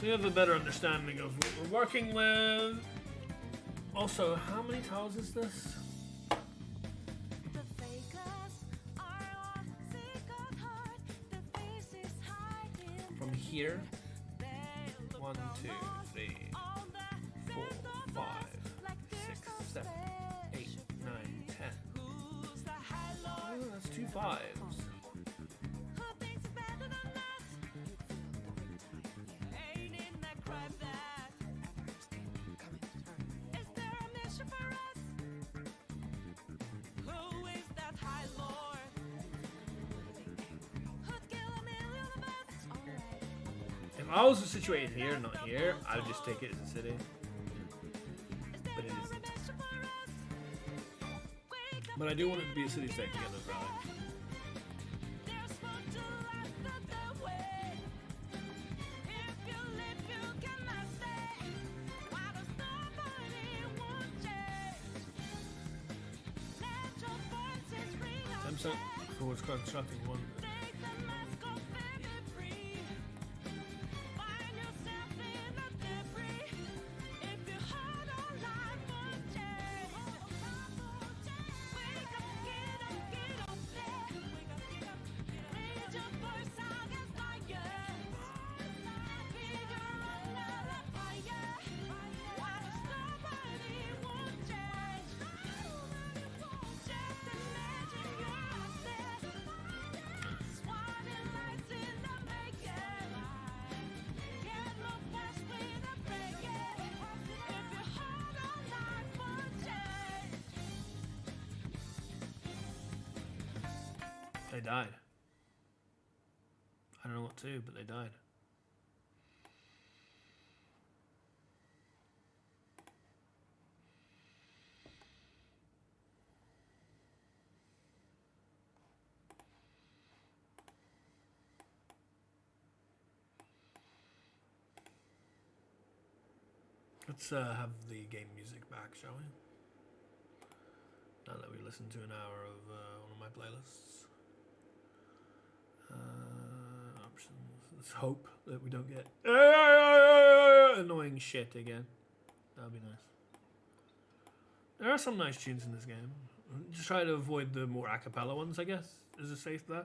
So you have a better understanding of what we're working with. Also, how many tiles is this? From here, 1, 2, 3, 4, 5, 6, 7, 8, 9, 10. Oh, that's 2 5s. If I was situated here, not here, I would just take it as a city. But it isn't. But I do want it to be a city state to get those relics. For what's constructing one. They died. I don't know what to do, but they died. Let's have the game music back, shall we? Now that we listened to an hour of one of my playlists. Options. Let's hope that we don't get annoying shit again. That would be nice. There are some nice tunes in this game. Just try to avoid the more a cappella ones, I guess. Is a safe bet.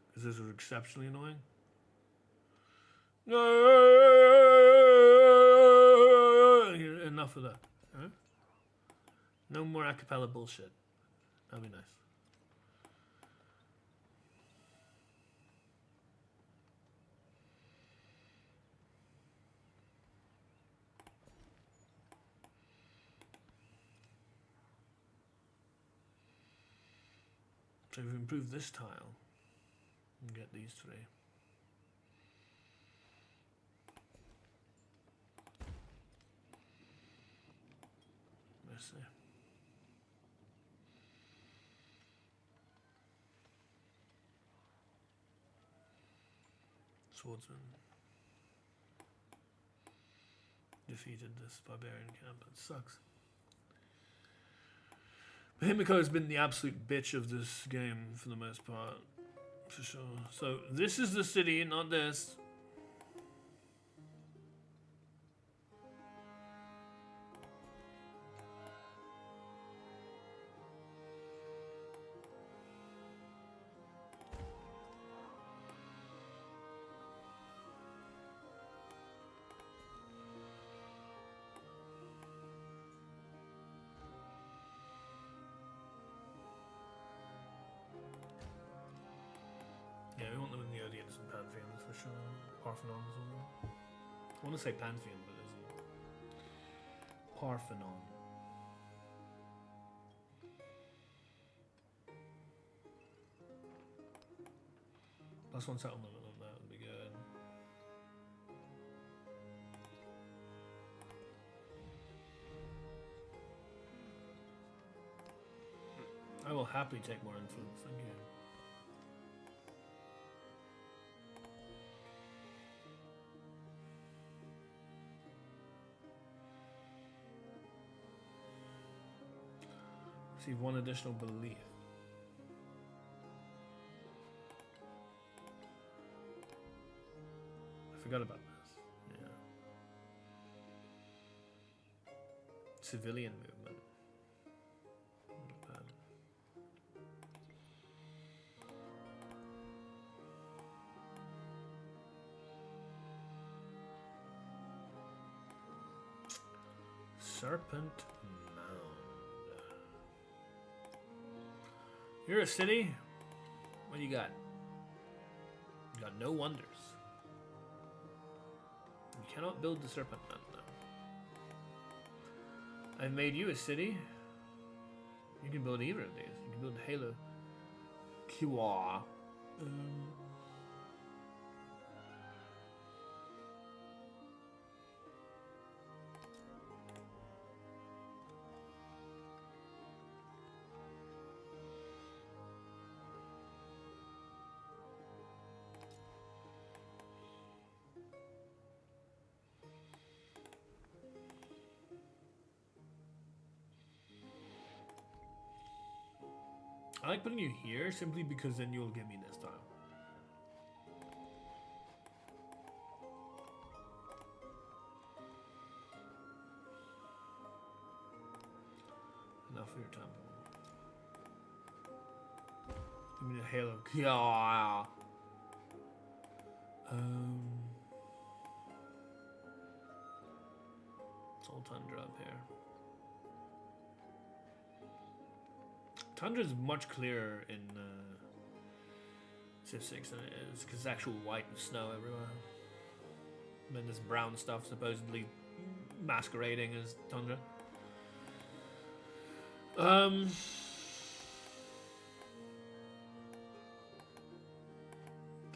Because those are exceptionally annoying. Enough of that. Right? No more a cappella bullshit. That'd be nice. So we've improved this tile and get these three. Let's see. Swordsman defeated this barbarian camp. It sucks. Himiko has been the absolute bitch of this game for the most part, for sure. So this is the city, not this. Yeah, we want them in the audience and Pantheons for sure. Parthenon as well. I want to say Pantheon, but it isn't. Parthenon. +1 settlement on that would be good. I will happily take more influence, thank you. Receive 1 additional belief. I forgot about this. Yeah. Civilian movement. Not bad. Serpent Mound. You're a city? What do you got? You got no wonders. You cannot build the Serpent Mound, though. I've made you a city. You can build either of these. You can build Halo. Kiwa. I like putting you here simply because then you'll give me this time. Enough for your temple. Give me the Halo. Yeah. It's all tundra up here. Tundra is much clearer in Civ 6 than it is, because it's actual white and snow everywhere. And then this brown stuff supposedly masquerading as tundra. I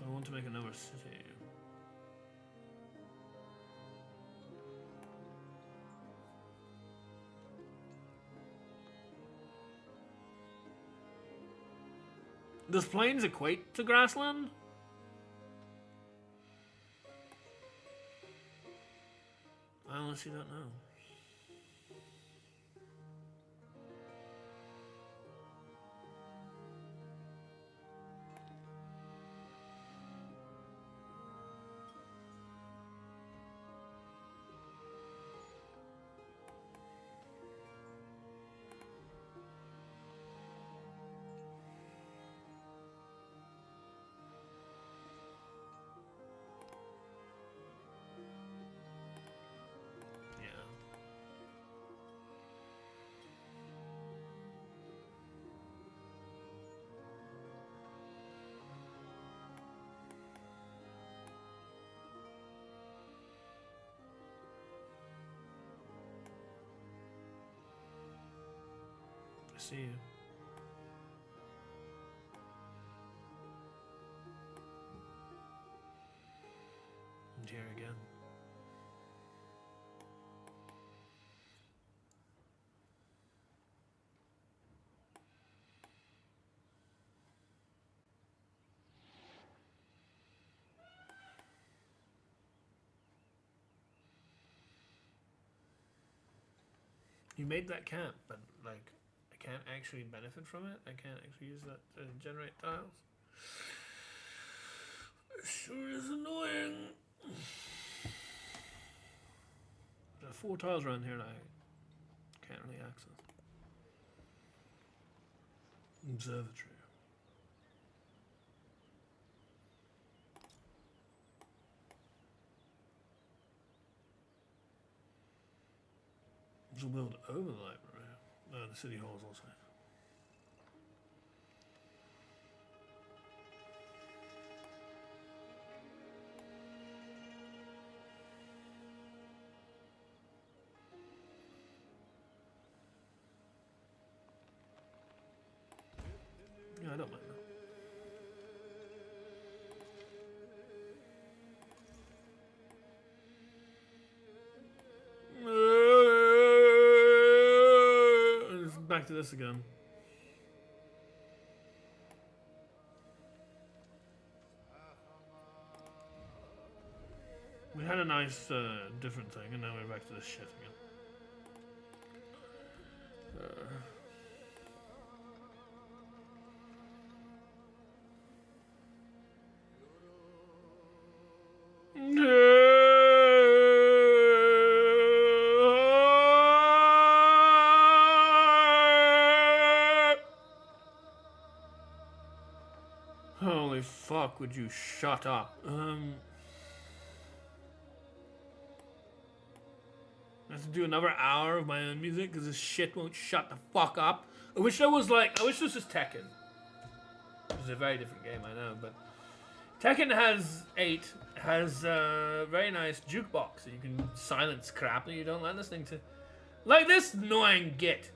want to make another city. Does plains equate to grassland? I honestly don't know. See you. And here again. You made that camp, but like I can't actually benefit from it. I can't actually use that to generate tiles. It sure is annoying. There are 4 tiles around here that I can't really access. Observatory. There's a world over the library. No, the city hall is also. Yeah, I don't mind that. Back to this again. We had a nice different thing, and now we're back to this shit again. Holy fuck, would you shut up? I have to do another hour of my own music because this shit won't shut the fuck up. I wish this was Tekken. It's a very different game, I know, but Tekken has a very nice jukebox that you can silence crap that you don't like listening to. Like this annoying git.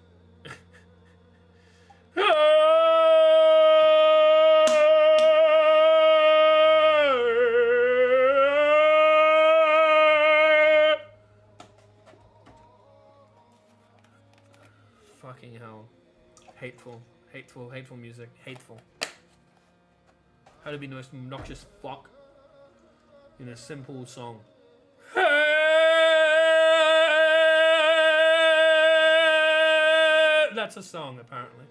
Fucking hell. Hateful music. Hateful. How to be the most obnoxious fuck in a simple song. That's a song, apparently.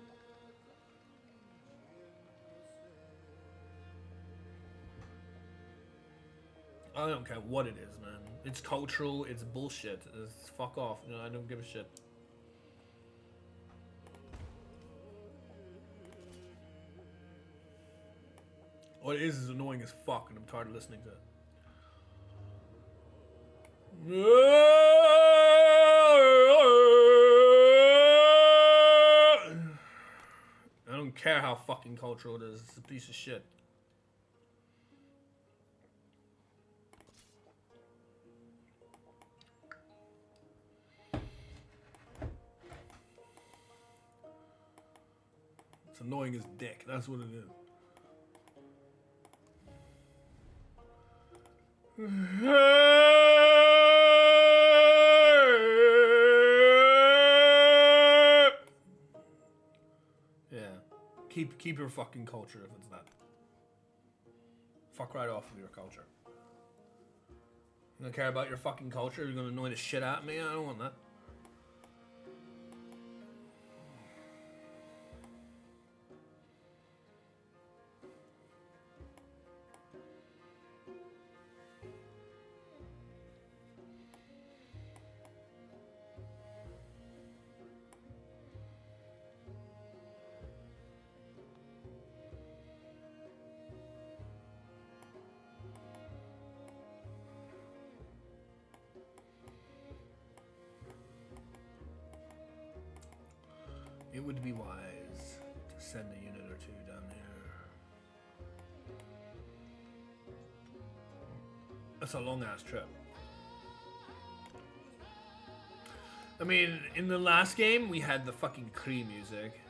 I don't care what it is, man. It's cultural, it's bullshit. It's fuck off. You know, I don't give a shit. What it is annoying as fuck, and I'm tired of listening to it. I don't care how fucking cultural it is. It's a piece of shit. It's annoying as dick. That's what it is. Yeah. Keep your fucking culture if it's that. Fuck right off with your culture. You don't care about your fucking culture? You're gonna annoy the shit out of me? I don't want that. It would be wise to send a unit or two down here. That's a long-ass trip. I mean, in the last game, we had the fucking Kree music.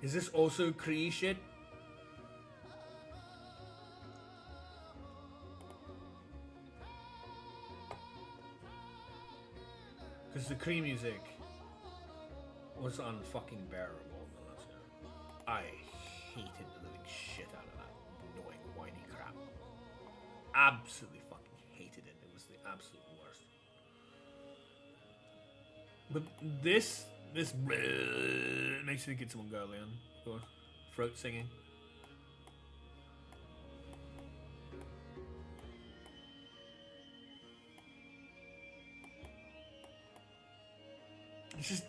Is this also Kree shit? Because the Kree music was unfucking bearable in the last game. I hated the living shit out of that annoying, whiny crap. Absolutely fucking hated it. It was the absolute worst. But this makes me think it's Mongolian, of course. Throat singing. Just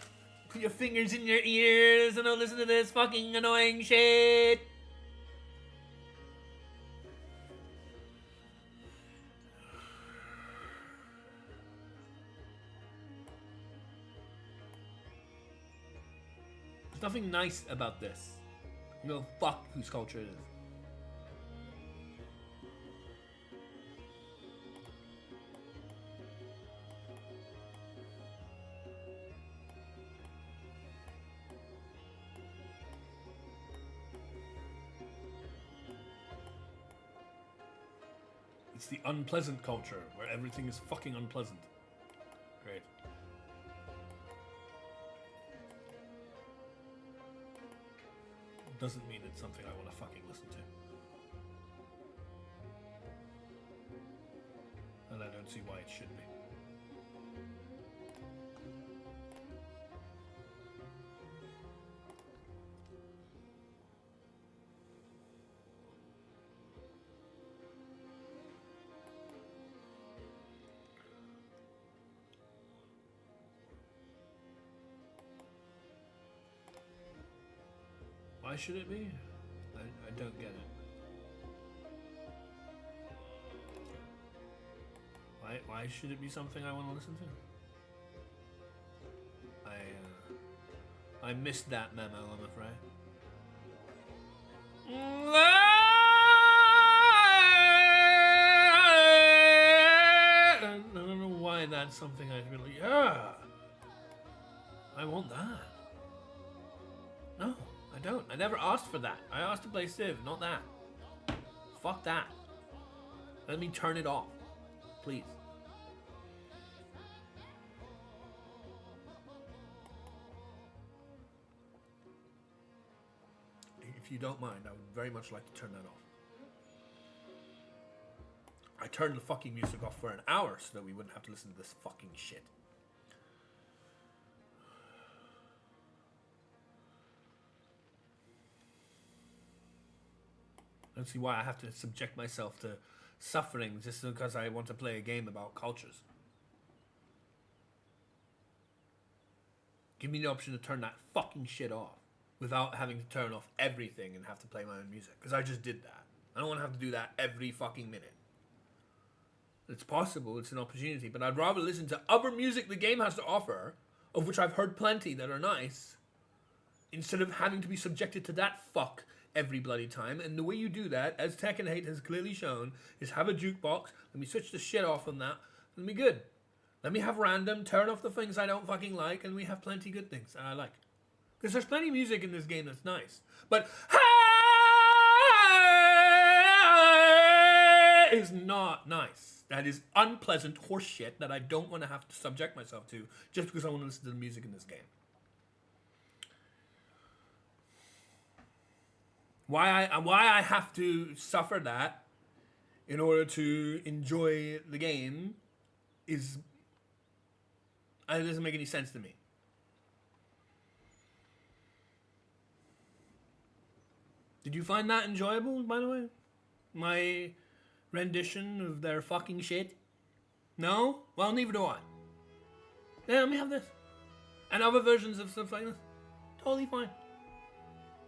put your fingers in your ears and don't listen to this fucking annoying shit. There's nothing nice about this. No, fuck whose culture it is. It's the unpleasant culture, where everything is fucking unpleasant. Great. Doesn't mean it's something I want to fucking listen to. And I don't see why it should be. Why should it be? I don't get it. Why should it be something I want to listen to? I missed that memo, I'm afraid. I don't know why that's something I really... Yeah! I want that. No. I don't. I never asked for that. I asked to play Civ, not that. Fuck that. Let me turn it off. Please. If you don't mind, I would very much like to turn that off. I turned the fucking music off for an hour so that we wouldn't have to listen to this fucking shit. I don't see why I have to subject myself to suffering just because I want to play a game about cultures. Give me the option to turn that fucking shit off without having to turn off everything and have to play my own music. Because I just did that. I don't want to have to do that every fucking minute. It's possible, it's an opportunity, but I'd rather listen to other music the game has to offer, of which I've heard plenty that are nice, instead of having to be subjected to that fuck every bloody time. And the way you do that, as Tekken 8 has clearly shown, is have a jukebox, let me switch the shit off on that, and be good. Let me have random, turn off the things I don't fucking like, and we have plenty good things that I like. Because there's plenty of music in this game that's nice. But is not nice. That is unpleasant horse shit that I don't want to have to subject myself to just because I want to listen to the music in this game. Why I have to suffer that in order to enjoy the game is... It doesn't make any sense to me. Did you find that enjoyable, by the way? My rendition of their fucking shit? No? Well, neither do I. Yeah, let me have this. And other versions of stuff like this. Totally fine.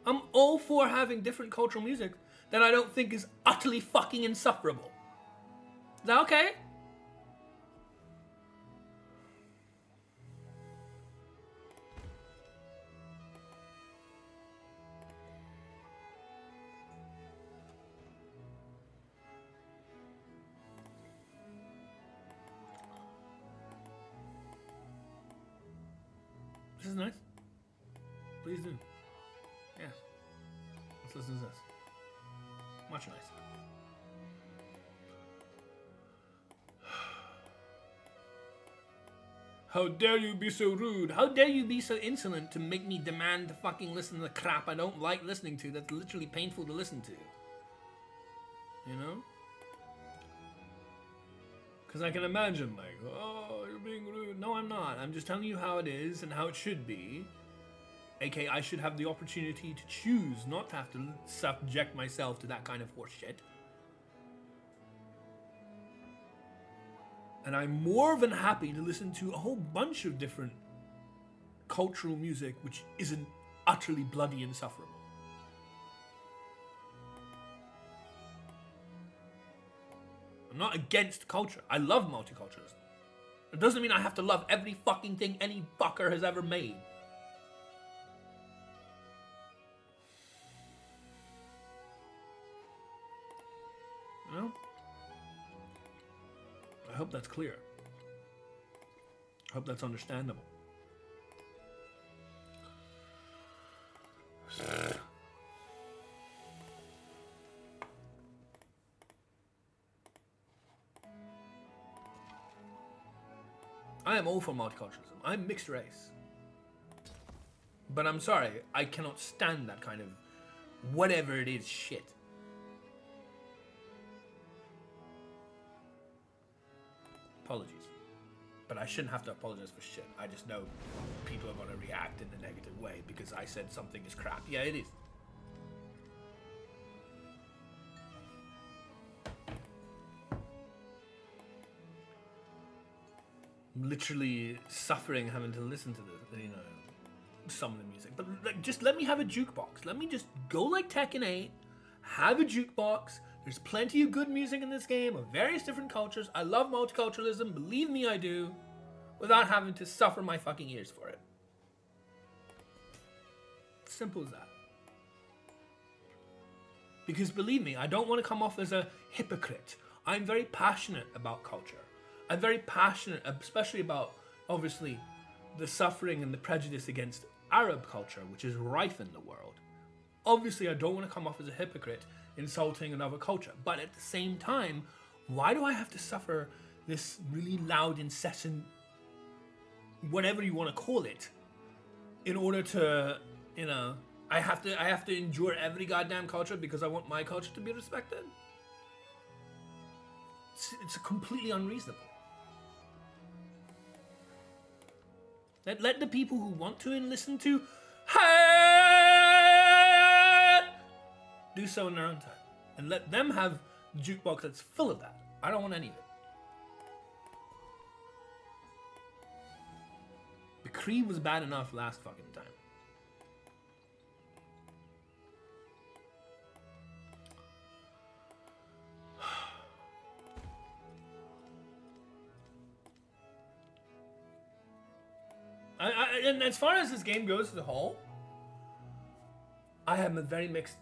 I'm all for having different cultural music that I don't think is utterly fucking insufferable. Is that okay? This is nice. Please do. Yeah. Let's listen to this. Much nicer. How dare you be so rude? How dare you be so insolent to make me demand to fucking listen to the crap I don't like listening to that's literally painful to listen to? You know? Because I can imagine, like, oh, you're being rude. No, I'm not. I'm just telling you how it is and how it should be. AKA, I should have the opportunity to choose not to have to subject myself to that kind of horse shit. And I'm more than happy to listen to a whole bunch of different cultural music which isn't utterly bloody insufferable. I'm not against culture. I love multiculturalism. It doesn't mean I have to love every fucking thing any fucker has ever made. You know? I hope that's clear. I hope that's understandable. I am all for multiculturalism. I'm mixed race. But I'm sorry, I cannot stand that kind of whatever it is shit. Apologies. But I shouldn't have to apologize for shit. I just know people are going to react in a negative way because I said something is crap. Yeah, it is. I'm literally suffering having to listen to the, you know, some of the music. But like, just let me have a jukebox. Let me just go like Tekken 8, have a jukebox. There's plenty of good music in this game of various different cultures. I love multiculturalism, believe me I do, without having to suffer my fucking ears for it. Simple as that. Because believe me, I don't want to come off as a hypocrite. I'm very passionate about culture. I'm very passionate, especially about, obviously, the suffering and the prejudice against Arab culture, which is rife in the world. Obviously, I don't want to come off as a hypocrite insulting another culture. But at the same time, why do I have to suffer this really loud, incessant, whatever you want to call it, in order to, you know, I have to endure every goddamn culture because I want my culture to be respected? It's completely unreasonable. Let the people who want to and listen to do so in their own time. And let them have a jukebox that's full of that. I don't want any of it. The Creed was bad enough last fucking time. And as far as this game goes as a whole, I have very mixed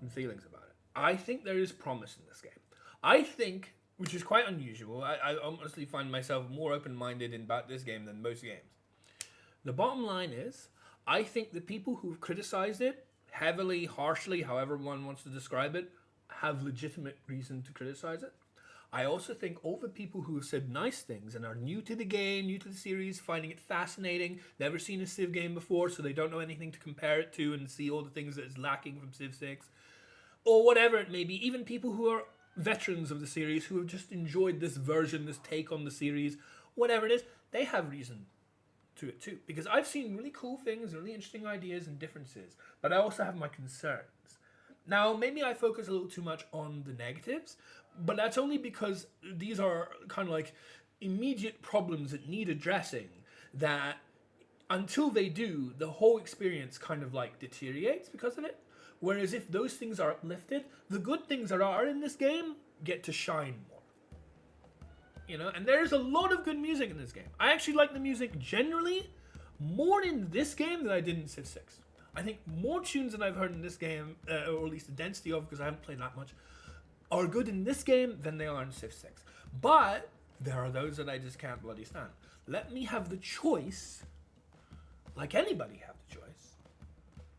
feelings about it. I think there is promise in this game. I think, which is quite unusual, I honestly find myself more open-minded about this game than most games. The bottom line is, I think the people who've criticized it heavily, harshly, however one wants to describe it, have legitimate reason to criticize it. I also think all the people who have said nice things and are new to the game, new to the series, finding it fascinating, never seen a Civ game before, so they don't know anything to compare it to and see all the things that is lacking from Civ 6, or whatever it may be, even people who are veterans of the series who have just enjoyed this version, this take on the series, whatever it is, they have reason to it too. Because I've seen really cool things, really interesting ideas and differences, but I also have my concerns. Now, maybe I focus a little too much on the negatives, but that's only because these are kind of like immediate problems that need addressing, that until they do, the whole experience kind of like deteriorates because of it. Whereas if those things are uplifted, the good things that are in this game get to shine more. You know, and there's a lot of good music in this game. I actually like the music generally more in this game than I did in Civ 6. I think more tunes than I've heard in this game, or at least the density of, because I haven't played that much, are good in this game than they are in Civ 6. But there are those that I just can't bloody stand. Let me have the choice, like anybody have the choice,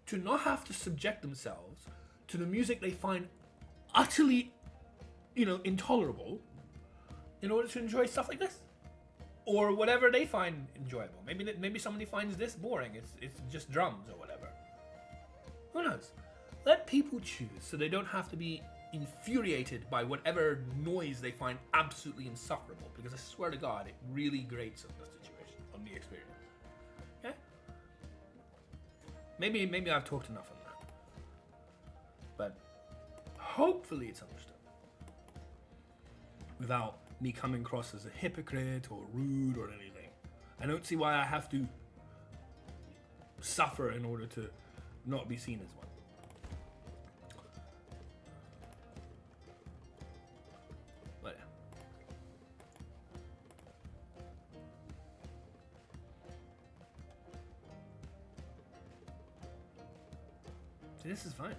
to not have to subject themselves to the music they find utterly, intolerable in order to enjoy stuff like this. Or whatever they find enjoyable. Maybe somebody finds this boring. It's just drums or whatever. Who knows? Let people choose so they don't have to be infuriated by whatever noise they find absolutely insufferable. Because I swear to God, it really grates on the situation, on the experience. Okay? Maybe I've talked enough on that. But hopefully it's understood. Without me coming across as a hypocrite or rude or anything. I don't see why I have to suffer in order to not be seen as one. But yeah. See, this is fine.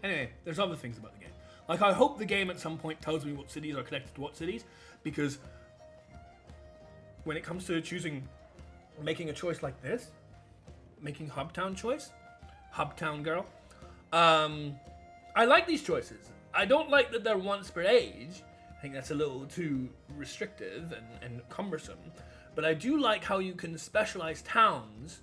Anyway, there's other things about the game. Like, I hope the game at some point tells me what cities are connected to what cities, because when it comes to making a choice like this, making Hubtown choice, Hubtown girl, I like these choices. I don't like that they're once per age. I think that's a little too restrictive and cumbersome. But I do like how you can specialize towns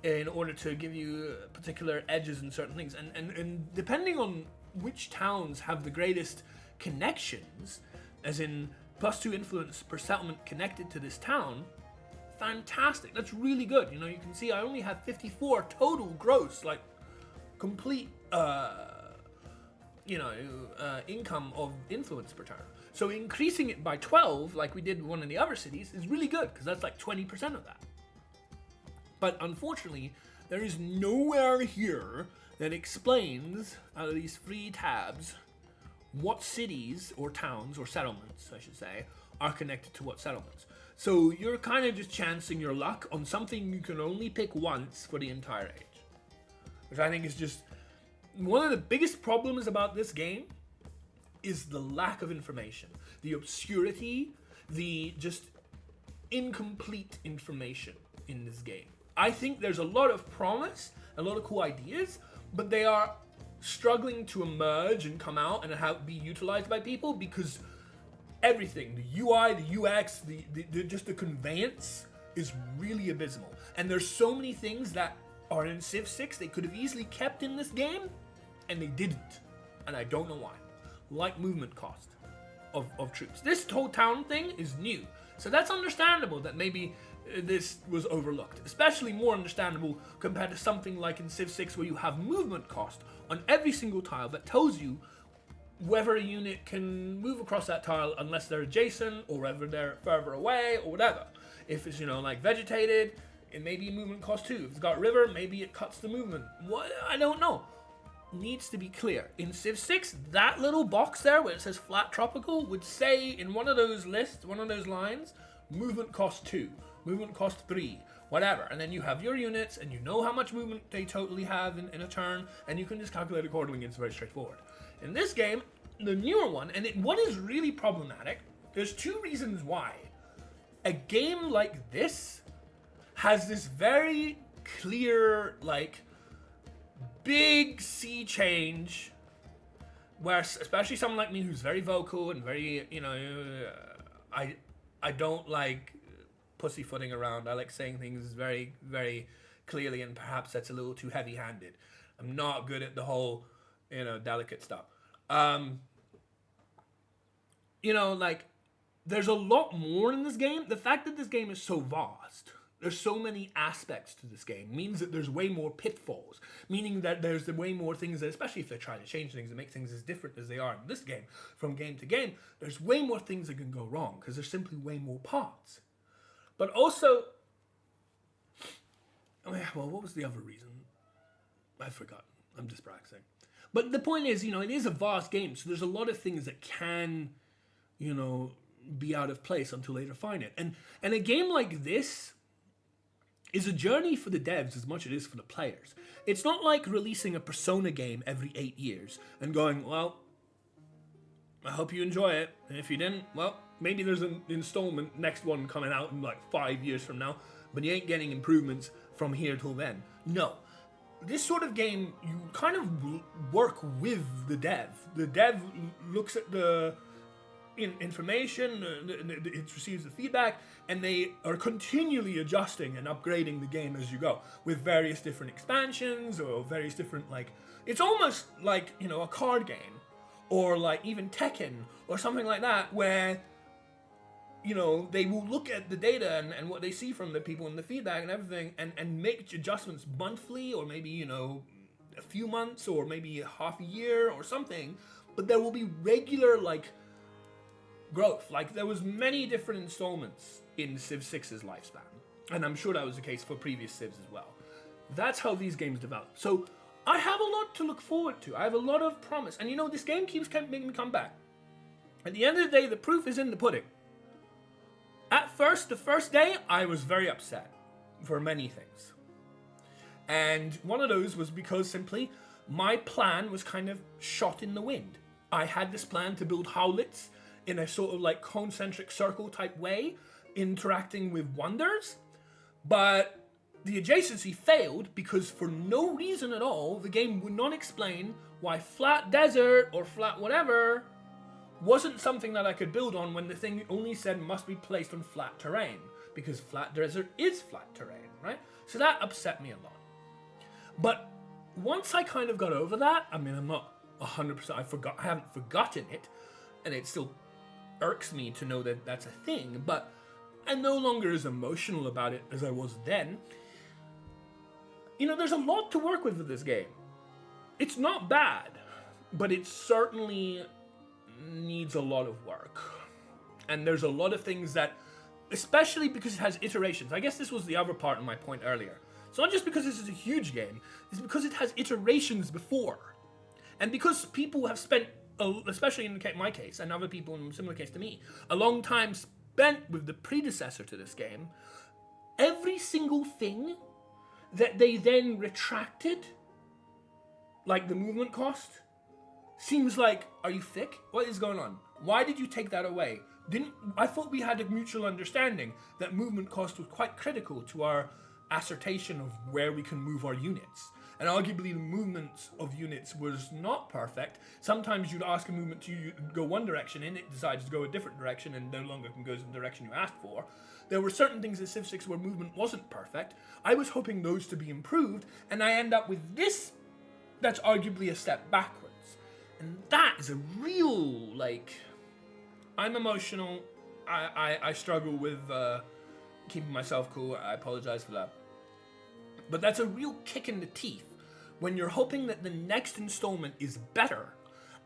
in order to give you particular edges in certain things. And depending on which towns have the greatest connections, as in +2 influence per settlement connected to this town, fantastic. That's really good. You can see I only have 54 total gross, like complete, income of influence per turn. So increasing it by 12, like we did in one of the other cities, is really good, because that's like 20% of that. But unfortunately, there is nowhere here that explains, out of these 3 tabs, what cities or towns or settlements, I should say, are connected to what settlements. So you're kind of just chancing your luck on something you can only pick once for the entire age. Which I think is just one of the biggest problems about this game, is the lack of information. The obscurity, the just incomplete information in this game. I think there's a lot of promise, a lot of cool ideas, but they are struggling to emerge and come out and be utilized by people, because everything, the UI, the UX, just the conveyance is really abysmal. And there's so many things that are in Civ 6 they could have easily kept in this game, and they didn't. And I don't know why. Like movement cost of troops. This whole town thing is new. So that's understandable that maybe this was overlooked. Especially more understandable compared to something like in Civ 6, where you have movement cost on every single tile that tells you whether a unit can move across that tile unless they're adjacent, or whether they're further away, or whatever. If it's, like vegetated, it may be movement cost 2. If it's got river, maybe it cuts the movement. What? I don't know. Needs to be clear. In Civ 6, that little box there where it says flat tropical would say in one of those lists, one of those lines, movement cost 2. Movement cost 3, whatever. And then you have your units, and you know how much movement they totally have in a turn, and you can just calculate accordingly. It's very straightforward. In this game, the newer one, what is really problematic, there's 2 reasons why a game like this has this very clear, big sea change, where especially someone like me who's very vocal and very, I don't like pussyfooting around. I like saying things very, very clearly, and perhaps that's a little too heavy-handed. I'm not good at the whole, delicate stuff. you know, like, there's a lot more in this game. The fact that this game is so vast, there's so many aspects to this game, means that there's way more pitfalls, meaning that there's way more things that, especially if they try to change things and make things as different as they are in this game, from game to game, there's way more things that can go wrong, because there's simply way more parts. But also, well, what was the other reason? I've forgotten. I'm just practicing. But the point is, you know, it is a vast game, so there's a lot of things that can, you know, be out of place until they refine it. And a game like this is a journey for the devs as much as it is for the players. It's not like releasing a Persona game every 8 years and going, well, I hope you enjoy it, and if you didn't, well, maybe there's an installment, next one coming out in like 5 years from now, but you ain't getting improvements from here till then. No. This sort of game, you kind of work with the dev. The dev looks at the information, it receives the feedback, and they are continually adjusting and upgrading the game as you go, with various different expansions or various different, like, it's almost like, you know, a card game, or like even Tekken or something like that, where, you know, they will look at the data and what they see from the people and the feedback and everything, and make adjustments monthly, or maybe, you know, a few months, or maybe half a year or something, but there will be regular, like, growth. Like, there was many different installments in Civ 6's lifespan, and I'm sure that was the case for previous Civs as well. That's how these games develop. So I have a lot to look forward to. I have a lot of promise, and you know, this game keeps making me come back. At the end of the day, the proof is in the pudding. At first, the first day, I was very upset for many things, and one of those was because simply my plan was kind of shot in the wind. I had this plan to build howlets in a sort of like concentric circle type way, interacting with wonders, but the adjacency failed because for no reason at all, the game would not explain why flat desert or flat whatever wasn't something that I could build on, when the thing only said must be placed on flat terrain, because flat desert is flat terrain, right? So that upset me a lot. But once I kind of got over that, I mean, I'm not 100%, I haven't forgotten it, and it still irks me to know that that's a thing, but I'm no longer as emotional about it as I was then. You know, there's a lot to work with this game. It's not bad, but it certainly needs a lot of work. And there's a lot of things that, especially because it has iterations, I guess this was the other part of my point earlier. It's not just because this is a huge game, it's because it has iterations before. And because people have spent, especially in my case, and other people in a similar case to me, a long time spent with the predecessor to this game, every single thing that they then retracted, like the movement cost, seems like, are you thick? What is going on? Why did you take that away? I thought we had a mutual understanding that movement cost was quite critical to our assertion of where we can move our units. And arguably the movements of units was not perfect. Sometimes you'd ask a movement to go one direction and it decides to go a different direction and no longer can go in the direction you asked for. There were certain things in Civ 6 where movement wasn't perfect. I was hoping those to be improved, and I end up with this that's arguably a step backwards. And that is a real, like, I'm emotional. I struggle with keeping myself cool. I apologize for that. But that's a real kick in the teeth when you're hoping that the next installment is better,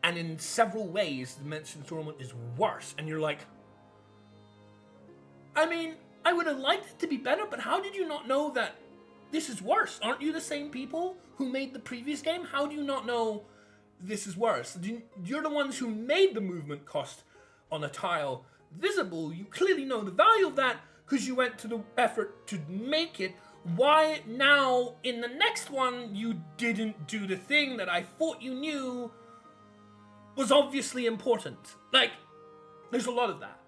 and in several ways the next installment is worse, and you're like, I mean, I would have liked it to be better, but how did you not know that this is worse? Aren't you the same people who made the previous game? How do you not know this is worse? You're the ones who made the movement cost on a tile visible. You clearly know the value of that because you went to the effort to make it. Why now in the next one you didn't do the thing that I thought you knew was obviously important? Like, there's a lot of that.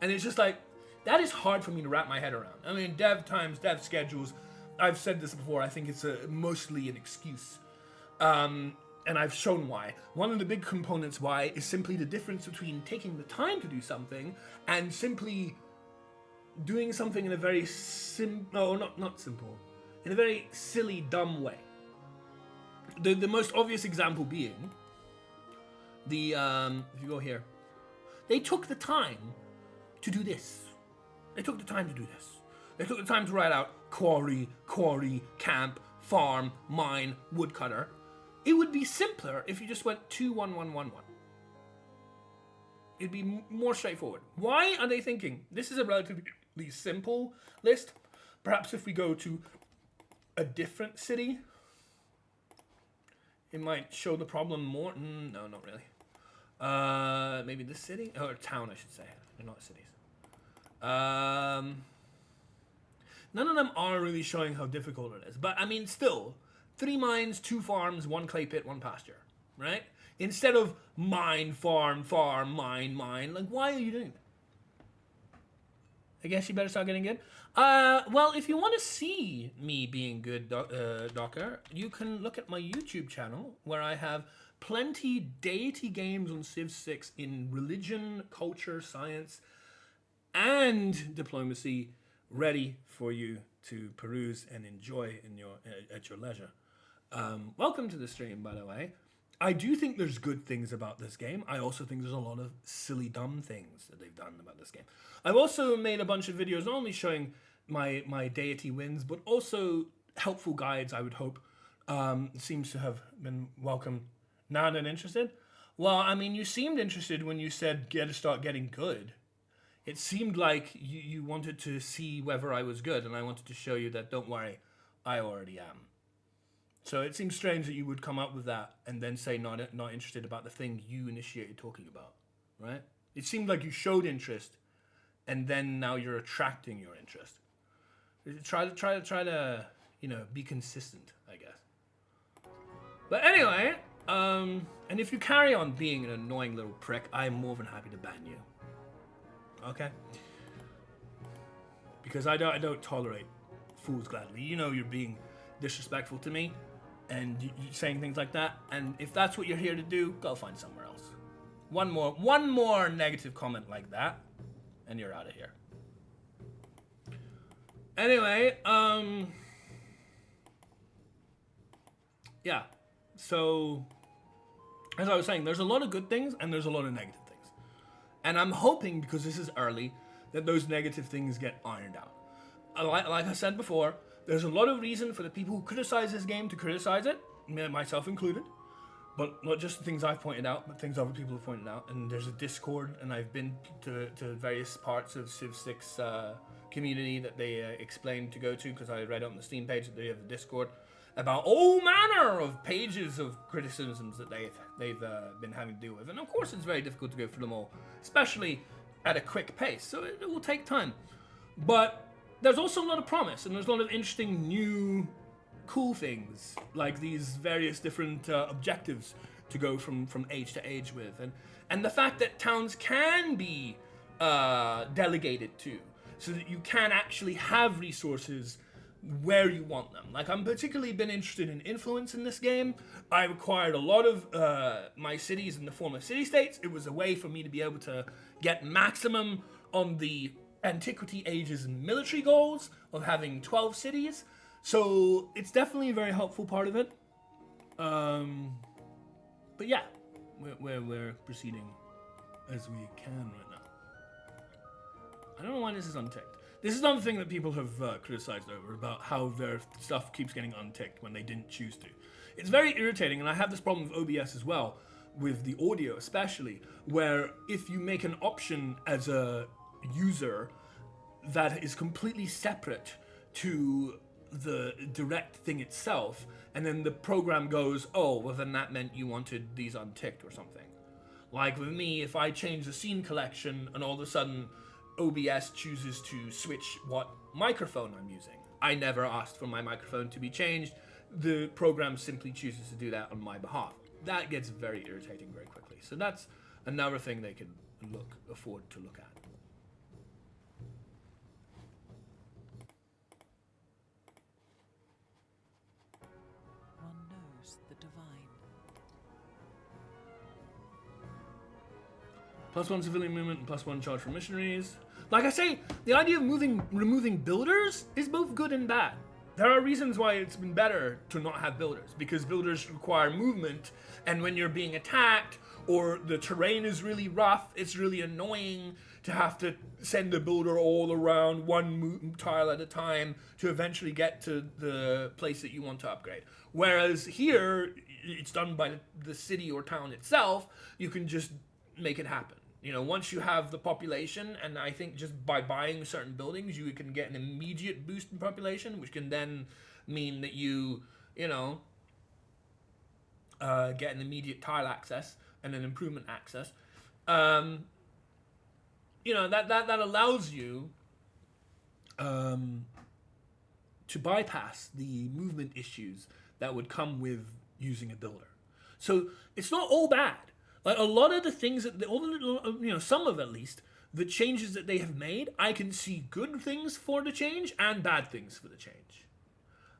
And it's just like, that is hard for me to wrap my head around. I mean, dev times, dev schedules, I've said this before, I think it's mostly an excuse. And I've shown why. One of the big components why is simply the difference between taking the time to do something and simply doing something in a very not simple, in a very silly, dumb way. The most obvious example being the if you go here, They took the time to do this. They took the time to do this. They took the time to write out quarry, camp, farm, mine, woodcutter. It would be simpler if you just went 2-1-1-1-1. It'd be more straightforward. Why are they thinking this is a relatively simple list? Perhaps if we go to a different city, it might show the problem more. No, not really. Maybe this city? Or town, I should say. They're not cities. None of them are really showing how difficult it is. But, I mean, still, 3 mines, 2 farms, 1 clay pit, 1 pasture. Right? Instead of mine, farm, mine. Like, why are you doing that? I guess you better start getting good. Well, if you want to see me being good, Docker, you can look at my YouTube channel where I have plenty deity games on Civ VI in religion, culture, science, and diplomacy ready for you to peruse and enjoy at your leisure. Welcome to the stream, by the way. I do think there's good things about this game. I also think there's a lot of silly, dumb things that they've done about this game. I've also made a bunch of videos not only showing my deity wins, but also helpful guides, I would hope. Seems to have been welcome. Not interested? Well, I mean, you seemed interested when you said start getting good. It seemed like you wanted to see whether I was good, and I wanted to show you that, don't worry, I already am. So it seems strange that you would come up with that and then say not interested about the thing you initiated talking about, right? It seemed like you showed interest, and then now you're attracting your interest. Try to be consistent, I guess. But anyway, and if you carry on being an annoying little prick, I'm more than happy to ban you. Okay? Because I don't tolerate fools gladly. You know you're being disrespectful to me. And you saying things like that, and if that's what you're here to do, go find somewhere else. One more negative comment like that, and you're out of here. Anyway, yeah. So, as I was saying, there's a lot of good things and there's a lot of negative things, and I'm hoping, because this is early, that those negative things get ironed out. Like I said before, there's a lot of reason for the people who criticize this game to criticize it, myself included. But not just the things I've pointed out, but things other people have pointed out. And there's a Discord, and I've been to various parts of Civ VI community that they explained to go to, because I read on the Steam page that they have a Discord about all manner of pages of criticisms that they've been having to deal with. And of course it's very difficult to go through them all, especially at a quick pace, so it will take time. But there's also a lot of promise, and there's a lot of interesting new cool things, like these various different objectives to go from age to age with, and the fact that towns can be delegated to, so that you can actually have resources where you want them. Like, I'm particularly been interested in influence in this game. I acquired a lot of my cities in the form of city-states. It was a way for me to be able to get maximum on the antiquity, ages, and military goals of having 12 cities. So it's definitely a very helpful part of it. But yeah, we're proceeding as we can right now. I don't know why this is unticked. This is another thing that people have criticized over, about how their stuff keeps getting unticked when they didn't choose to. It's very irritating, and I have this problem with OBS as well, with the audio especially, where if you make an option as a user that is completely separate to the direct thing itself, and then the program goes, oh, well then that meant you wanted these unticked or something. Like with me, if I change the scene collection and all of a sudden OBS chooses to switch what microphone I'm using, I never asked for my microphone to be changed. The program simply chooses to do that on my behalf. That gets very irritating very quickly. So that's another thing they could afford to look at. +1 civilian movement and +1 charge for missionaries. Like I say, the idea of removing builders is both good and bad. There are reasons why it's been better to not have builders, because builders require movement, and when you're being attacked or the terrain is really rough, it's really annoying to have to send a builder all around one tile at a time to eventually get to the place that you want to upgrade. Whereas here, it's done by the city or town itself. You can just make it happen. You know, once you have the population, and I think just by buying certain buildings, you can get an immediate boost in population, which can then mean that you know, get an immediate tile access and an improvement access. You know, that allows you to bypass the movement issues that would come with using a builder. So it's not all bad. Like a lot of the things that, some of at least, the changes that they have made, I can see good things for the change and bad things for the change.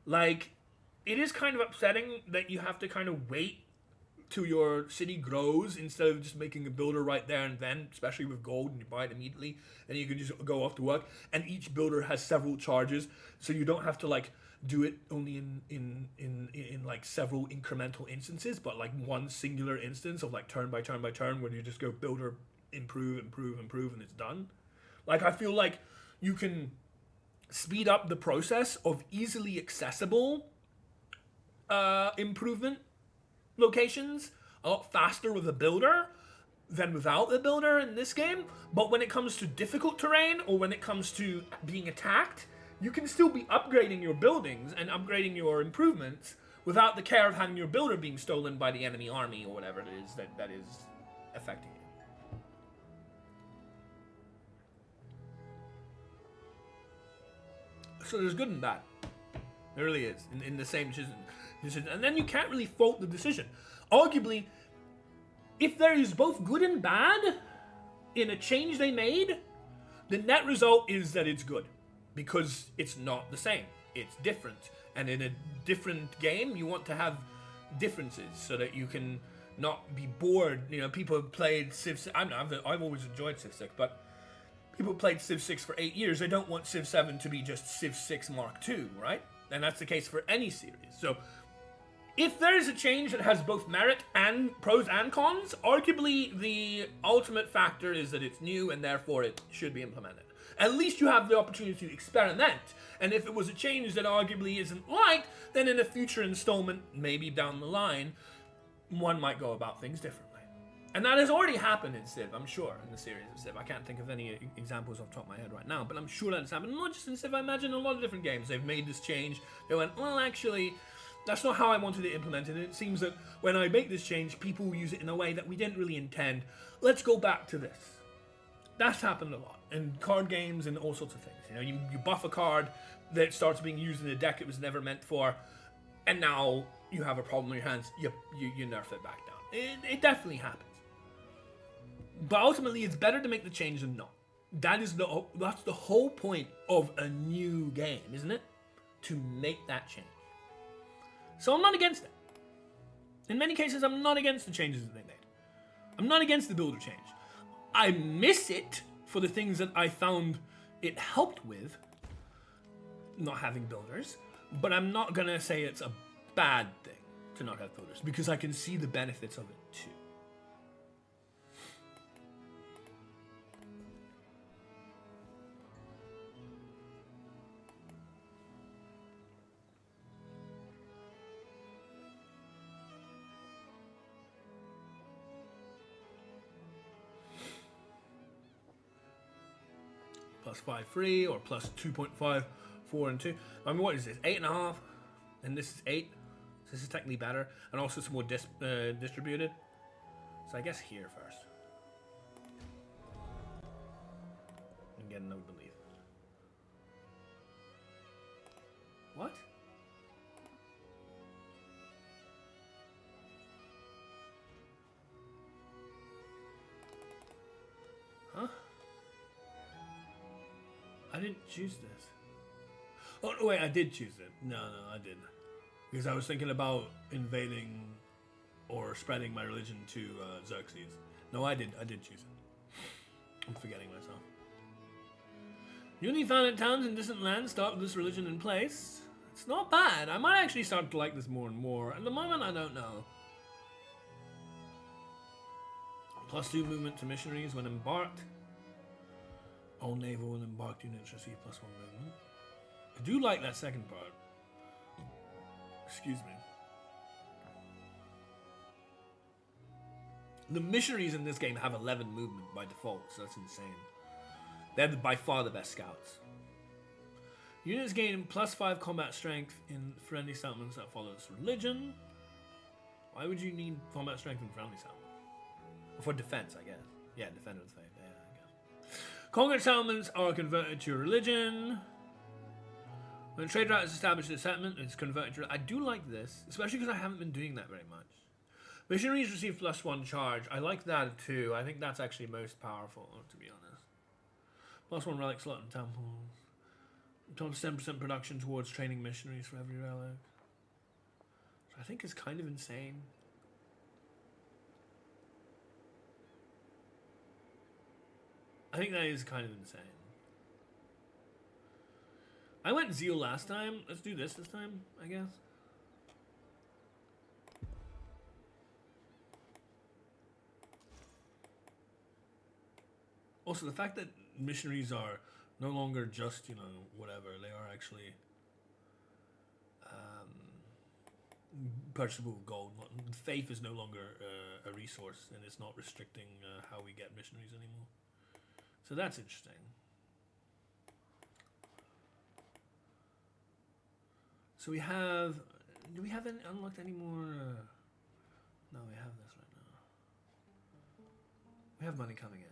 Like, it is kind of upsetting that you have to kind of wait till your city grows instead of just making a builder right there and then, especially with gold, and you buy it immediately and you can just go off to work, and each builder has several charges, so you don't have to like do it only in like several incremental instances, but like one singular instance of like turn by turn by turn where you just go builder, improve, and it's done. Like, I feel like you can speed up the process of easily accessible improvement locations a lot faster with a builder than without the builder in this game. But when it comes to difficult terrain, or when it comes to being attacked, you can still be upgrading your buildings and upgrading your improvements without the care of having your builder being stolen by the enemy army or whatever it is that is affecting you. So there's good and bad. There really is in the same decision. And then you can't really fault the decision. Arguably, if there is both good and bad in a change they made, the net result is that it's good. Because it's not the same. It's different. And in a different game, you want to have differences so that you can not be bored. You know, people have played Civ 6. I've always enjoyed Civ 6, but people played Civ 6 for 8 years. They don't want Civ 7 to be just Civ 6 Mark II, right? And that's the case for any series. So if there is a change that has both merit and pros and cons, arguably the ultimate factor is that it's new and therefore it should be implemented. At least you have the opportunity to experiment. And if it was a change that arguably isn't liked, then in a future installment, maybe down the line, one might go about things differently. And that has already happened in Civ, I'm sure, in the series of Civ. I can't think of any examples off the top of my head right now, but I'm sure that has happened. Not just in Civ, I imagine a lot of different games. They've made this change. They went, well, actually, that's not how I wanted it implemented. And it seems that when I make this change, people use it in a way that we didn't really intend. Let's go back to this. That's happened a lot in card games and all sorts of things. You know, you buff a card that starts being used in a deck it was never meant for, and now you have a problem in your hands. You nerf it back down. It definitely happens. But ultimately, it's better to make the change than not. That's the whole point of a new game, isn't it? To make that change. So I'm not against it. In many cases, I'm not against the changes that they made. I'm not against the builder change. I miss it for the things that I found it helped with, not having builders, but I'm not gonna say it's a bad thing to not have builders, because I can see the benefits of it too. Plus 5 free, or plus 2.5, 4 and 2. I mean, what is this? 8.5, and this is 8. So this is technically better, and also it's more distributed. So I guess here first. And get another belief. What? Huh? I didn't choose this. Oh, no, wait, I did choose it. No, I didn't. Because I was thinking about invading or spreading my religion to Xerxes. No, I did choose it. I'm forgetting myself. Newly founded towns in distant lands start with this religion in place. It's not bad. I might actually start to like this more and more. At the moment, I don't know. +2 movement to missionaries when embarked. All naval and embarked units receive +1 movement. I do like that second part. Excuse me. The missionaries in this game have 11 movement by default, so that's insane. They're by far the best scouts. Units gain +5 combat strength in friendly settlements that follows religion. Why would you need combat strength in friendly settlements? For defense, I guess. Yeah, defender of the faith. Yeah, I guess. Conquered settlements are converted to religion. When a trade route is established in a settlement, it's converted to... I do like this, especially because I haven't been doing that very much. Missionaries receive +1 charge. I like that too. I think that's actually most powerful, to be honest. +1 relic slot in temples. Total 10% production towards training missionaries for every relic. I think it's kind of insane. I think that is kind of insane. I went Zeal last time. Let's do this time, I guess. Also, the fact that missionaries are no longer just, you know, whatever. They are actually purchasable with gold. Faith is no longer a resource, and it's not restricting how we get missionaries anymore. So that's interesting. So we have... Do we have unlocked any more... No, we have this right now. We have money coming in.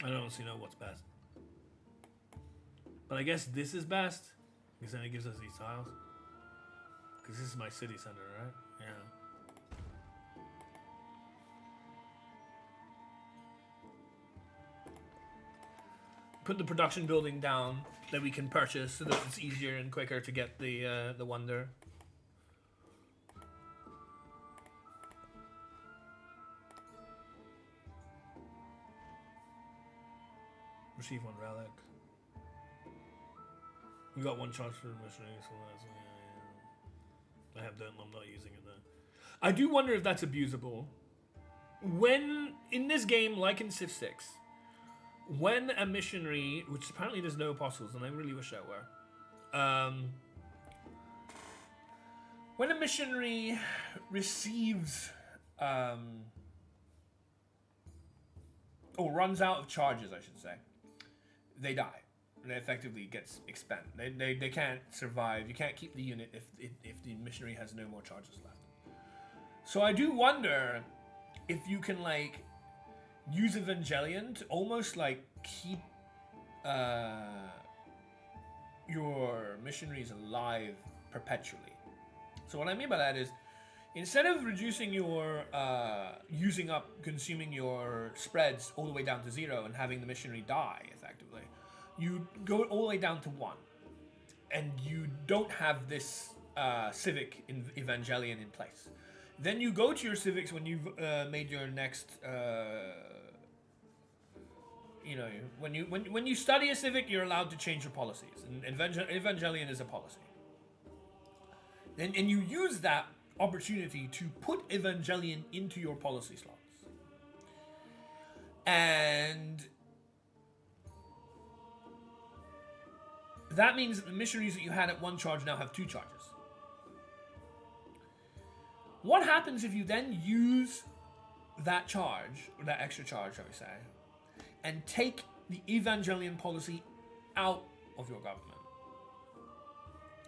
I don't honestly know what's best. But I guess this is best. Because then it gives us these tiles. Because this is my city center, right? Yeah. Put the production building down that we can purchase so that it's easier and quicker to get the wonder. Receive 1 relic. We got 1 charge for the missionary, so that's yeah. I have done. I'm not using it though. I do wonder if that's abusable. When in this game, like in Civ VI, when a missionary, which apparently there's no apostles, and I really wish there were, when a missionary receives or runs out of charges, I should say, they die. They effectively gets expended. They can't survive. You can't keep the unit if the missionary has no more charges left. So I do wonder if you can like use Evangelion to almost like keep your missionaries alive perpetually. So what I mean by that is, instead of reducing your consuming your spreads all the way down to 0 and having the missionary die effectively, you go all the way down to 1, and you don't have this civic Evangelion in place. Then you go to your civics when you've made your next. When you study a civic, you're allowed to change your policies, and Evangelion is a policy. And you use that opportunity to put Evangelion into your policy slots. And that means that the missionaries that you had at 1 charge now have 2 charges. What happens if you then use that charge, or that extra charge, shall we say, and take the Evangelion policy out of your government?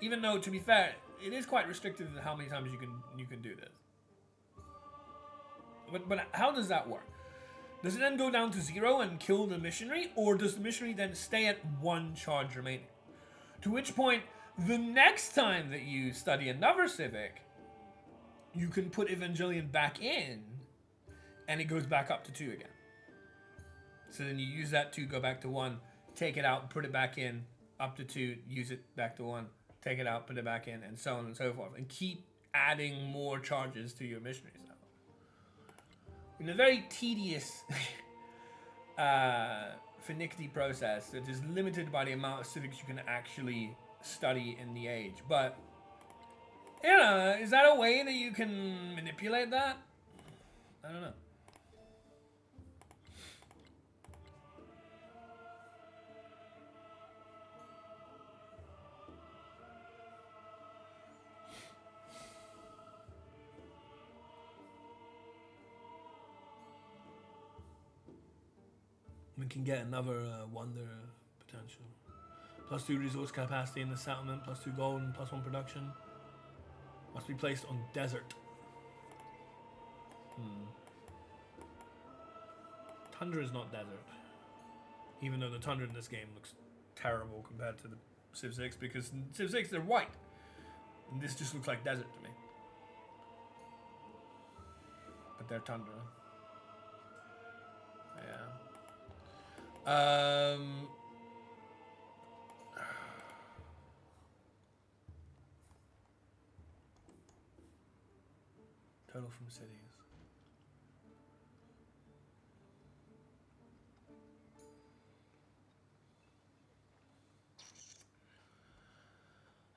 Even though, to be fair, it is quite restricted in how many times you can do this. But how does that work? Does it then go down to 0 and kill the missionary, or does the missionary then stay at 1 charge remaining? To which point, The next time that you study another civic, you can put Evangelion back in, and it goes back up to 2 again. So then you use that to go back to 1, take it out, put it back in, up to 2, use it back to 1, take it out, put it back in, and so on and so forth, and keep adding more charges to your missionaries now. In a very tedious, finicky process that is limited by the amount of civics you can actually study in the age. But, you know, is that a way that you can manipulate that? I don't know. We can get another wonder potential. +2 resource capacity in the settlement, +2 gold, and +1 production. Must be placed on desert. Tundra is not desert. Even though the tundra in this game looks terrible compared to the Civ 6, because in Civ 6 they're white. And this just looks like desert to me. But they're tundra. Yeah. Total from cities.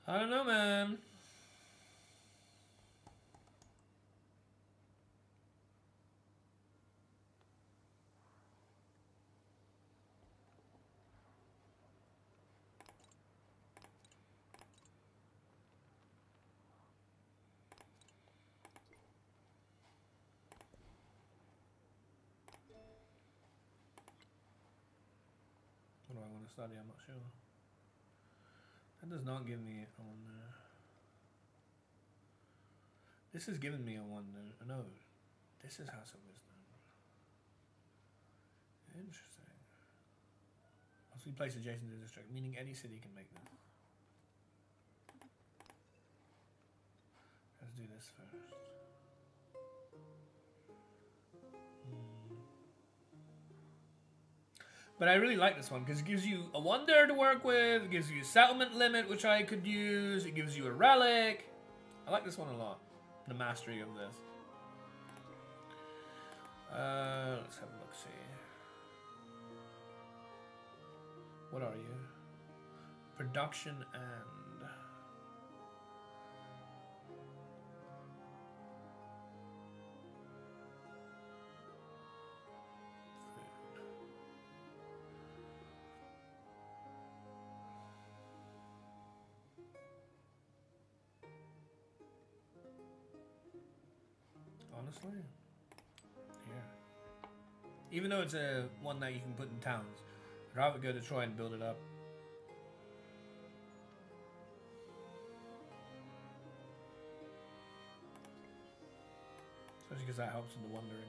I don't know, man. What do I want to study? I'm not sure. That does not give me a wonder. This has given me a wonder. No, this is House of Wisdom. Interesting. Must be placed adjacent to the district, meaning any city can make this. Let's do this first. But I really like this one because it gives you a wonder to work with, it gives you a settlement limit, which I could use, it gives you a relic. I like this one a lot, the mastery of this. Let's have a look, see. What are you? Production and... Honestly, here. Even though it's a one that you can put in towns, I'd rather go to Troy and build it up. Especially because that helps in the wonder again.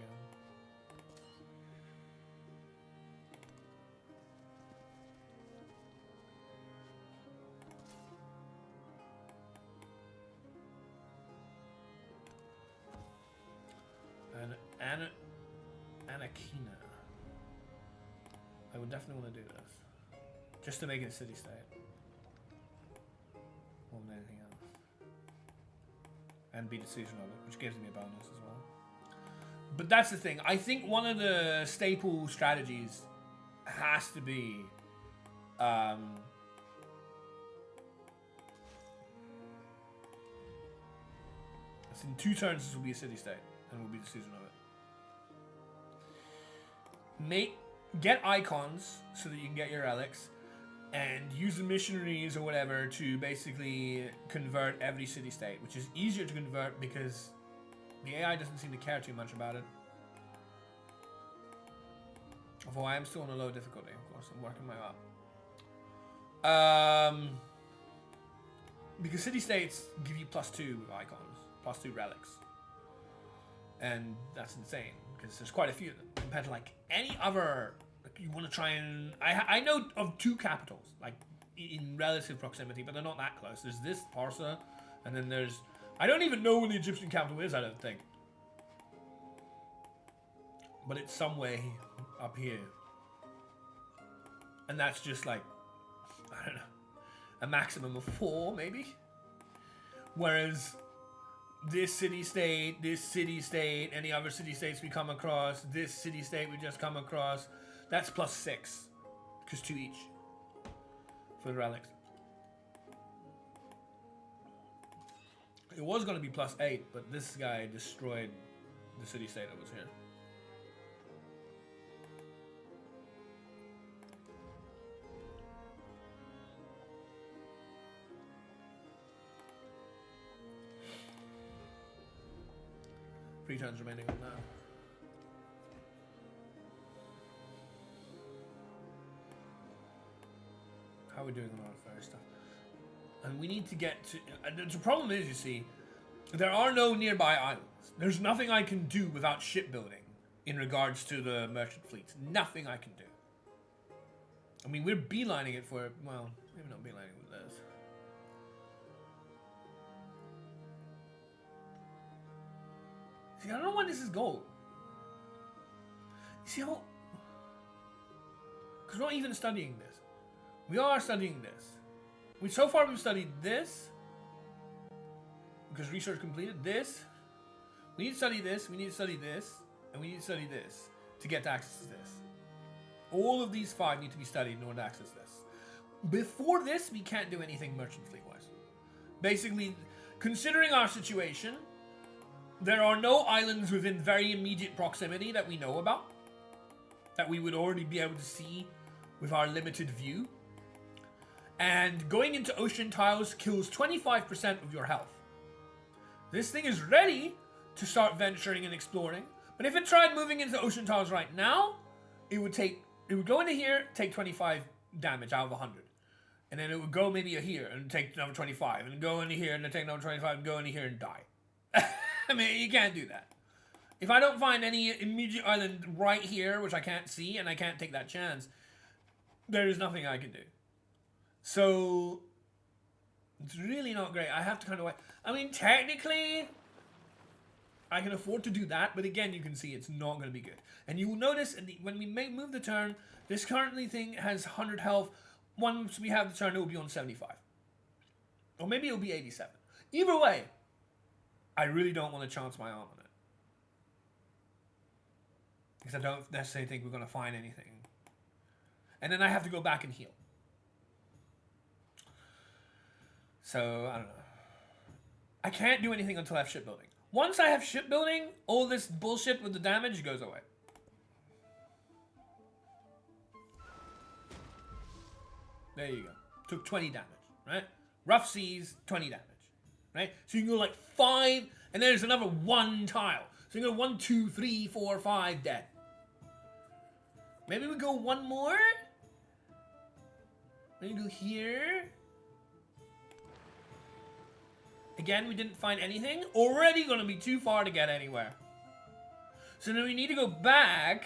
Anakina. I would definitely want to do this. Just to make it a city-state. More than anything else. And be the season of it, which gives me a bonus as well. But that's the thing. I think one of the staple strategies has to be... it's in 2 turns this will be a city-state. And will be the season of it. Get icons so that you can get your relics, and use the missionaries or whatever to basically convert every city-state, which is easier to convert because the AI doesn't seem to care too much about it. Although I am still on a low difficulty, of course, I'm working my way up. Because city-states give you +2 icons, +2 relics. And that's insane, because there's quite a few of them, compared to like any other, like you want to try and, I know of 2 capitals, like in relative proximity, but they're not that close. There's this parsa, and then there's... I don't even know where the Egyptian capital is, I don't think. But it's some way up here. And that's just like, I don't know, a maximum of 4, maybe? Whereas this city-state, any other city-states we come across, this city-state we just come across, that's +6. Because 2 each. For the relics. It was going to be +8, but this guy destroyed the city-state that was here. Three turns remaining on that. How are we doing on our fairy stuff? And we need to get to... the problem is, you see, there are no nearby islands. There's nothing I can do without shipbuilding in regards to the merchant fleets. Nothing I can do. I mean, we're beelining it for... Well, maybe not beelining with this. See, I don't know why this is gold. You see how... Because we're not even studying this. We are studying this. So far we've studied this. Because research completed. This. We need to study this. We need to study this. And we need to study this. To get access to this. All of these 5 need to be studied in order to access this. Before this, we can't do anything merchant fleet-wise. Basically, considering our situation... There are no islands within very immediate proximity that we know about. That we would already be able to see with our limited view. And going into ocean tiles kills 25% of your health. This thing is ready to start venturing and exploring. But if it tried moving into ocean tiles right now, it would go into here, take 25 damage out of 100. And then it would go maybe here and take another 25. And go into here and then take another 25 and go into here and die. I mean, you can't do that. If I don't find any immediate island right here, which I can't see, and I can't take that chance, there is nothing I can do. So, it's really not great. I have to kind of... I mean, technically, I can afford to do that, but again, you can see it's not going to be good. And you will notice, when we move the turn, this currently thing has 100 health. Once we have the turn, it will be on 75. Or maybe it'll be 87. Either way, I really don't want to chance my arm on it. Because I don't necessarily think we're going to find anything. And then I have to go back and heal. So, I don't know. I can't do anything until I have shipbuilding. Once I have shipbuilding, all this bullshit with the damage goes away. There you go. Took 20 damage, right? Rough seas, 20 damage. Right? So you can go like 5, and there's another 1 tile. So you can go 1, 2, 3, 4, 5, dead. Maybe we go 1 more? Maybe go here? Again, we didn't find anything. Already going to be too far to get anywhere. So then we need to go back.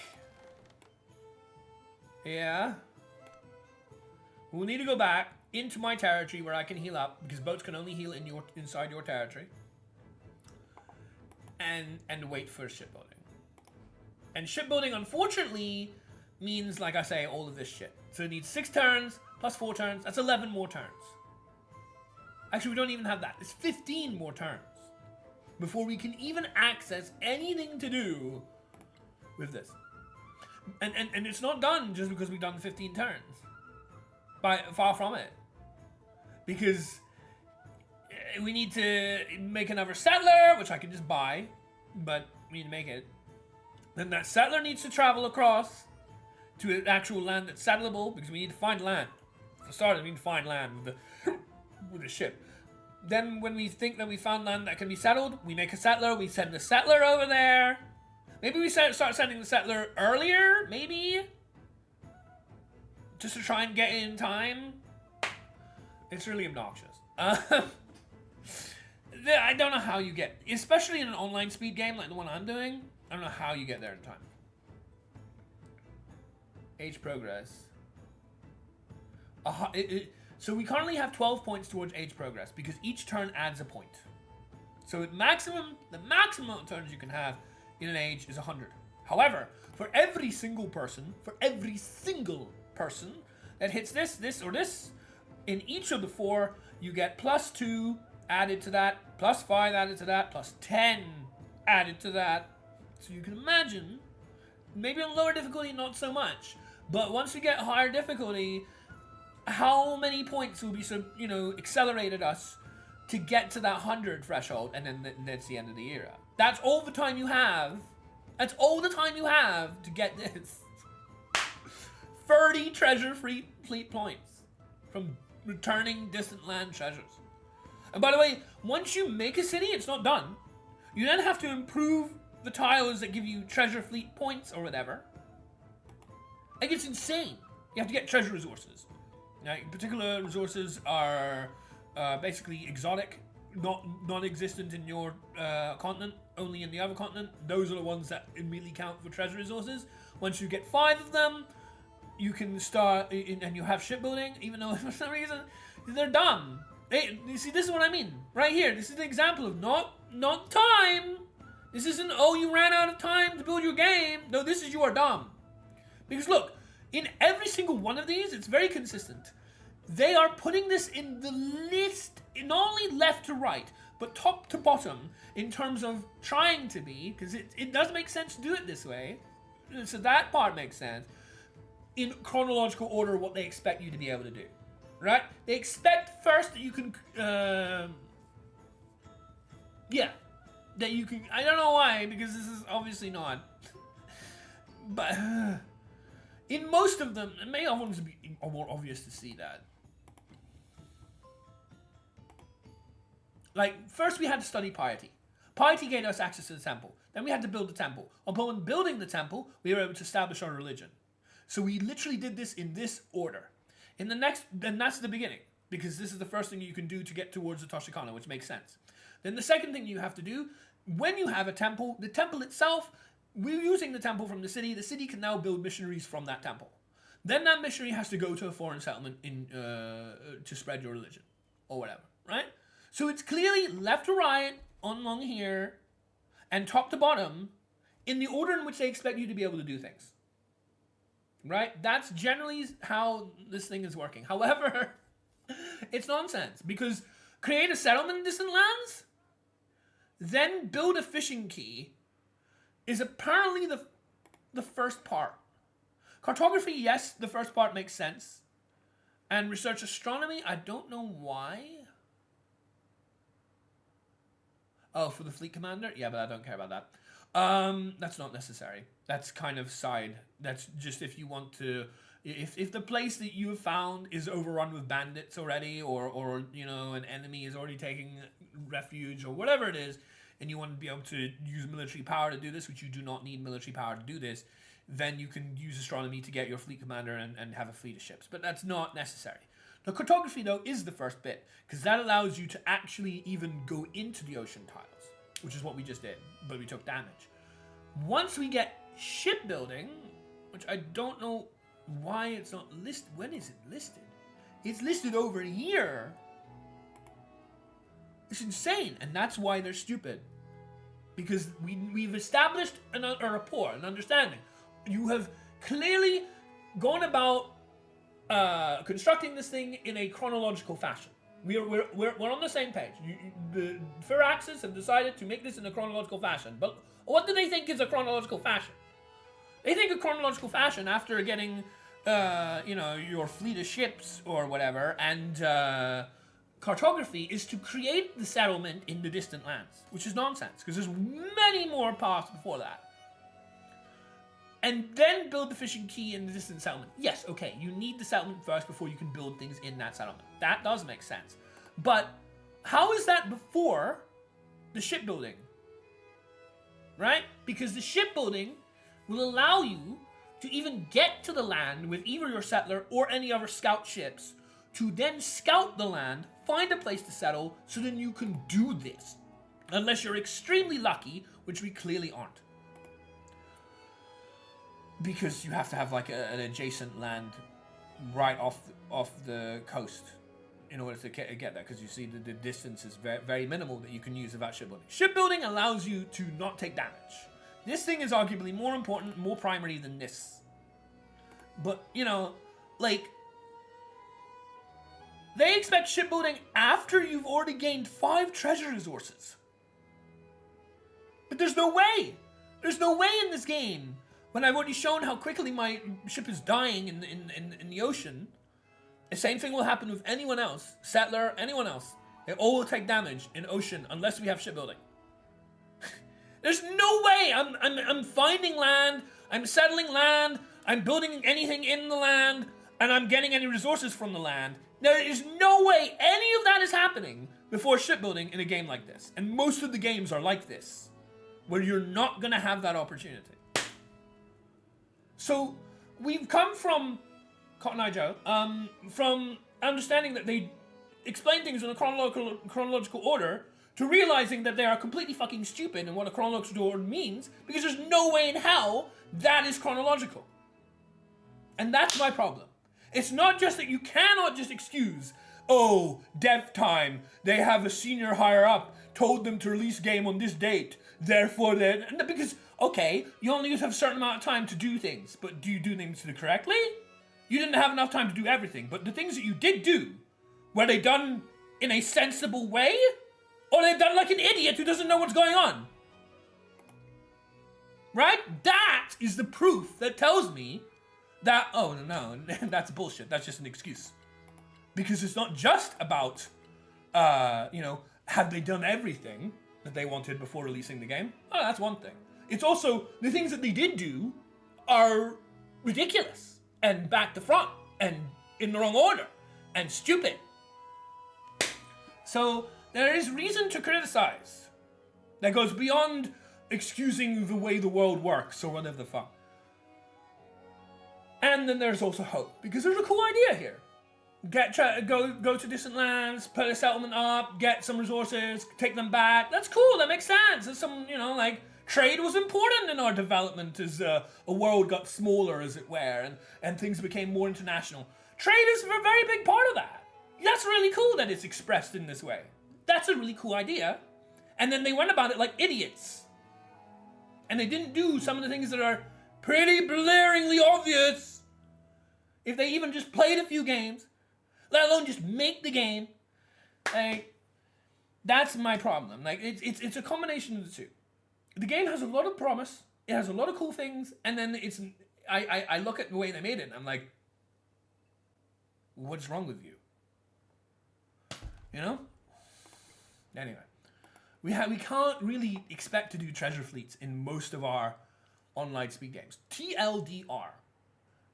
Yeah. We'll need to go back into my territory where I can heal up, because boats can only heal inside your territory, and wait for shipbuilding. And shipbuilding, unfortunately, means, like I say, all of this shit. So it needs 6 turns plus 4 turns. That's 11 more turns. Actually, we don't even have that. It's 15 more turns before we can even access anything to do with this. And it's not done just because we've done 15 turns. Far from it. Because we need to make another settler, which I can just buy, but we need to make it. Then that settler needs to travel across to an actual land that's settleable, because we need to find land. For starters, we need to find land with the ship. Then when we think that we found land that can be settled, we make a settler, we send the settler over there. Maybe we start sending the settler earlier, maybe? Just to try and get in time. It's really obnoxious. I don't know how you get, especially in an online speed game like the one I'm doing, I don't know how you get there in time. Age progress. So we currently have 12 points towards age progress because each turn adds a point. So the maximum amount of turns you can have in an age is 100. However, for every single person that hits this, this, or this, in each of the 4, you get +2 added to that, +5 added to that, +10 added to that. So you can imagine, maybe on lower difficulty, not so much. But once we get higher difficulty, how many points will be accelerated us to get to that 100 threshold, and then that's the end of the era. That's all the time you have. That's all the time you have to get this. 30 treasure fleet points from returning distant land treasures. And by the way, once you make a city, it's not done. You then have to improve the tiles that give you treasure fleet points or whatever. Like, it's insane. You have to get treasure resources. Now, particular resources are basically exotic, not non-existent in your continent, only in the other continent. Those are the ones that immediately count for treasure resources. Once you get 5 of them, you can start, and you have shipbuilding, even though for some reason they're dumb. You see, this is what I mean. Right here, this is an example of not time. This isn't, oh, you ran out of time to build your game. No, this is you are dumb. Because look, in every single one of these, it's very consistent. They are putting this in the list, not only left to right, but top to bottom in terms of trying to be, because it does make sense to do it this way. So that part makes sense. In chronological order, what they expect you to be able to do. Right? They expect first that you can, that you can, I don't know why, because this is obviously not. But in most of them, it may almost be more obvious to see that. Like, first we had to study piety. Piety gave us access to the temple. Then we had to build the temple. Upon building the temple, we were able to establish our religion. So we literally did this in this order. In the next, then that's the beginning, because this is the first thing you can do to get towards the Toshikana, which makes sense. Then the second thing you have to do, when you have a temple, the temple itself, we're using the temple from the city can now build missionaries from that temple. Then that missionary has to go to a foreign settlement to spread your religion, or whatever, right? So it's clearly left to right, along here, and top to bottom, in the order in which they expect you to be able to do things. Right? That's generally how this thing is working. However, it's nonsense, because create a settlement in distant lands, then build a fishing quay, is apparently the first part. Cartography, yes, the first part makes sense. And research astronomy, I don't know why. Oh, for the fleet commander? Yeah, but I don't care about that. That's not necessary. That's kind of side. That's just if you want to, if the place that you have found is overrun with bandits already, or an enemy is already taking refuge, or whatever it is, and you want to be able to use military power to do this, which you do not need military power to do this, then you can use astronomy to get your fleet commander and have a fleet of ships. But that's not necessary. The cartography, though, is the first bit, because that allows you to actually even go into the ocean tiles, which is what we just did, but we took damage. Once we get shipbuilding, which I don't know why it's not listed. When is it listed? It's listed over here. It's insane, and that's why they're stupid. Because we've established a rapport, an understanding. You have clearly gone about constructing this thing in a chronological fashion. We're on the same page. The Firaxis have decided to make this in a chronological fashion. But what do they think is a chronological fashion? They think a chronological fashion after getting, your fleet of ships or whatever, and cartography is to create the settlement in the distant lands, which is nonsense, because there's many more paths before that. And then build the fishing quay in the distant settlement. Yes, okay, you need the settlement first before you can build things in that settlement. That does make sense. But how is that before the shipbuilding? Right? Because the shipbuilding will allow you to even get to the land with either your settler or any other scout ships, to then scout the land, find a place to settle, so then you can do this. Unless you're extremely lucky, which we clearly aren't. Because you have to have like an adjacent land right off the coast in order to get that, because you see the distance is very, very minimal that you can use without shipbuilding. Shipbuilding allows you to not take damage. This thing is arguably more important, more primary than this. But, you know, like, they expect shipbuilding after you've already gained 5 treasure resources. But there's no way. There's no way in this game, when I've already shown how quickly my ship is dying in the ocean. The same thing will happen with anyone else, settler, anyone else. They all will take damage in ocean unless we have shipbuilding. There's no way. I'm finding land. I'm settling land. I'm building anything in the land, and I'm getting any resources from the land. There is no way any of that is happening before shipbuilding in a game like this. And most of the games are like this, where you're not gonna have that opportunity. So we've come from Cotton Eye Joe, from understanding that they explain things in a chronological order to realizing that they are completely fucking stupid in what a chronological order means, because there's no way in hell that is chronological. And that's my problem. It's not just that you cannot just excuse, oh, dev time, they have a senior higher up, told them to release game on this date, therefore they're... Because, okay, you only have a certain amount of time to do things, but do you do things correctly? You didn't have enough time to do everything, but the things that you did do, were they done in a sensible way? Or are they done like an idiot who doesn't know what's going on? Right? That is the proof that tells me that, oh, no, that's bullshit. That's just an excuse. Because it's not just about, have they done everything that they wanted before releasing the game? Oh, that's one thing. It's also, the things that they did do are ridiculous and back to front and in the wrong order and stupid. So there is reason to criticize that goes beyond excusing the way the world works or whatever the fuck. And then there's also hope, because there's a cool idea here. Go to distant lands, put a settlement up, get some resources, take them back. That's cool, that makes sense. There's some, trade was important in our development as a world got smaller, as it were, and things became more international. Trade is a very big part of that. That's really cool that it's expressed in this way. That's a really cool idea. And then they went about it like idiots. And they didn't do some of the things that are pretty blaringly obvious. If they even just played a few games, let alone just make the game. That's my problem. It's a combination of the two. The game has a lot of promise. It has a lot of cool things. And then I look at the way they made it and I'm like, what's wrong with you? Anyway, we can't really expect to do treasure fleets in most of our online speed games. TLDR,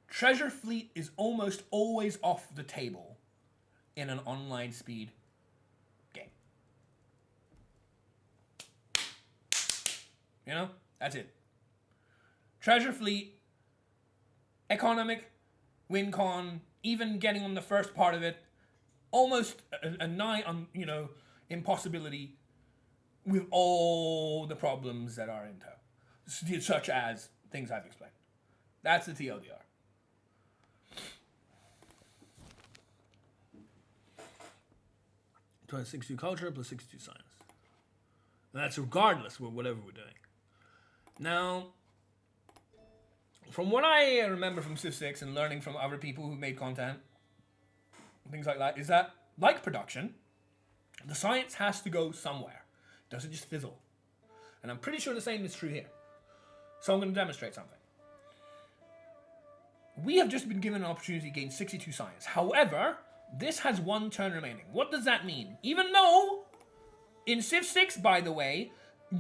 treasure fleet is almost always off the table in an online speed game. That's it. Treasure fleet, economic, win con, even getting on the first part of it, almost a nigh on, impossibility with all the problems that are in tow, such as things I've explained. That's the TLDR. Plus 62 culture plus 62 science. And that's regardless of whatever we're doing. Now, from what I remember from Civ VI and learning from other people who made content, things like that, is that, like production, the science has to go somewhere. It doesn't just fizzle. And I'm pretty sure the same is true here. So I'm going to demonstrate something. We have just been given an opportunity to gain 62 science. However, this has 1 turn remaining. What does that mean? Even though, in Civ 6, by the way,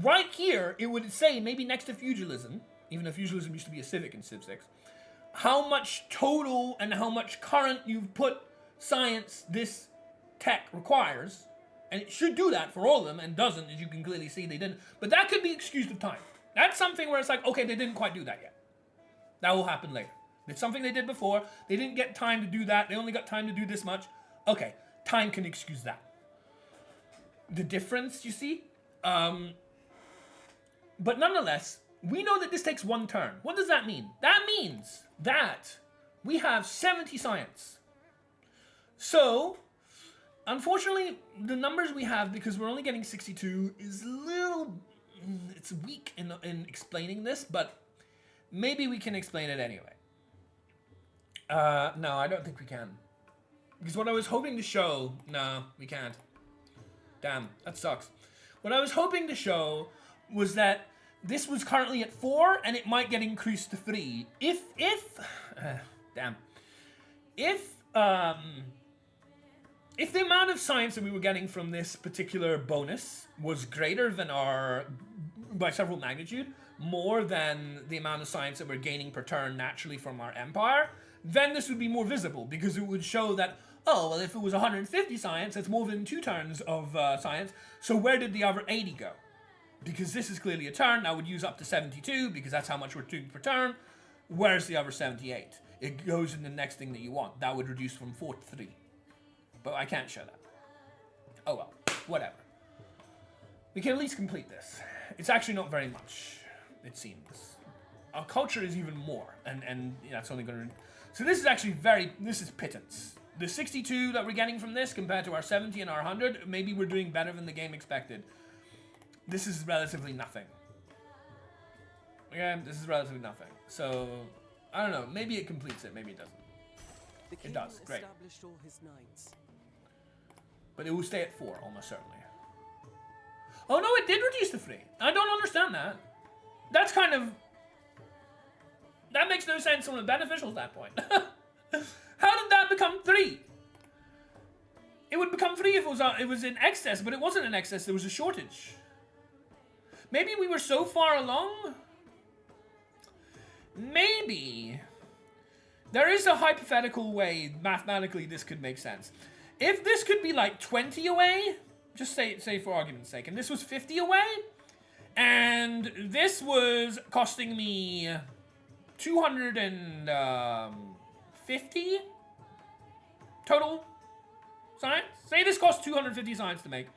right here, it would say, maybe next to feudalism, even though feudalism used to be a civic in Civ 6, how much total and how much current you've put science this tech requires, and it should do that for all of them, and doesn't, as you can clearly see they didn't. But that could be excused with time. That's something where it's like, okay, they didn't quite do that yet. That will happen later. It's something they did before. They didn't get time to do that. They only got time to do this much. Okay, time can excuse that. The difference, you see? But nonetheless, we know that this takes 1 turn. What does that mean? That means that we have 70 science. So, unfortunately, the numbers we have, because we're only getting 62, is a little... It's weak in explaining this, but maybe we can explain it anyway. No, I don't think we can. Because what I was hoping to show... No, we can't. Damn, that sucks. What I was hoping to show was that this was currently at 4, and it might get increased to 3. If the amount of science that we were getting from this particular bonus was greater than by several magnitude, more than the amount of science that we're gaining per turn naturally from our empire, then this would be more visible, because it would show that, oh, well, if it was 150 science, that's more than 2 turns of science, so where did the other 80 go? Because this is clearly a turn, I would use up to 72, because that's how much we're doing per turn. Where's the other 78? It goes in the next thing that you want. That would reduce from 4 to 3. But I can't show that. Oh well, whatever. We can at least complete this. It's actually not very much, it seems. Our culture is even more, and yeah, it's only going to... So this is actually this is pittance. The 62 that we're getting from this compared to our 70 and our 100, maybe we're doing better than the game expected. This is relatively nothing. Yeah, this is relatively nothing. So, I don't know, maybe it completes it, maybe it doesn't. The king It does, great. established all his knights. But it will stay at 4, almost certainly. Oh no, it did reduce to 3. I don't understand that. That's kind of... That makes no sense from a beneficial standpoint. How did that become 3? It would become 3 if it was in excess, but it wasn't in excess, there was a shortage. Maybe we were so far along? Maybe. There is a hypothetical way, mathematically, this could make sense. If this could be like 20 away, just say for argument's sake, and this was 50 away, and this was costing me 250 total science. Say this cost 250 science to make.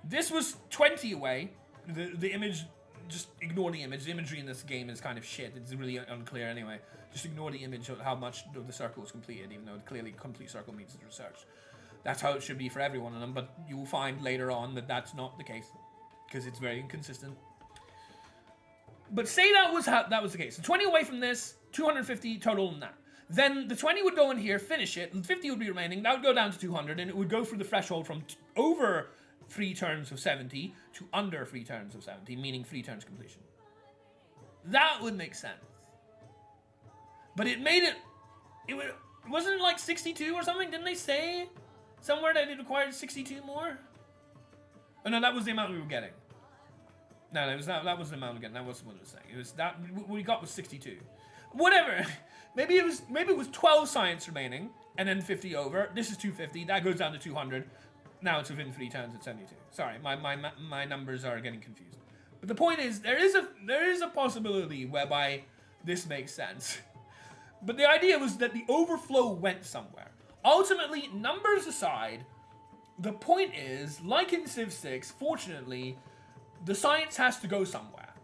This was 20 away. The image, just ignore the image. The imagery in this game is kind of shit. It's really unclear anyway. Just ignore the image of how much of the circle is completed, even though clearly complete circle means it's researched. That's how it should be for every one of them, but you will find later on that that's not the case, because it's very inconsistent. But say that was the case. So 20 away from this, 250 total in that. Then the 20 would go in here, finish it, and 50 would be remaining. That would go down to 200, and it would go through the threshold from over 3 turns of 70 to under 3 turns of 70, meaning 3 turns completion. That would make sense. But it wasn't it like 62 or something? Didn't they say somewhere that it required 62 more? Oh no, that was the amount we were getting. No, that was the amount we were getting. That wasn't what it was saying. It was that what we got was 62. Whatever. Maybe it was 12 science remaining and then 50 over. This is 250. That goes down to 200. Now it's within 3 turns at 72. Sorry, my numbers are getting confused. But the point is, there is a possibility whereby this makes sense. But the idea was that the overflow went somewhere. Ultimately, numbers aside, the point is, like in Civ VI, fortunately, the science has to go somewhere.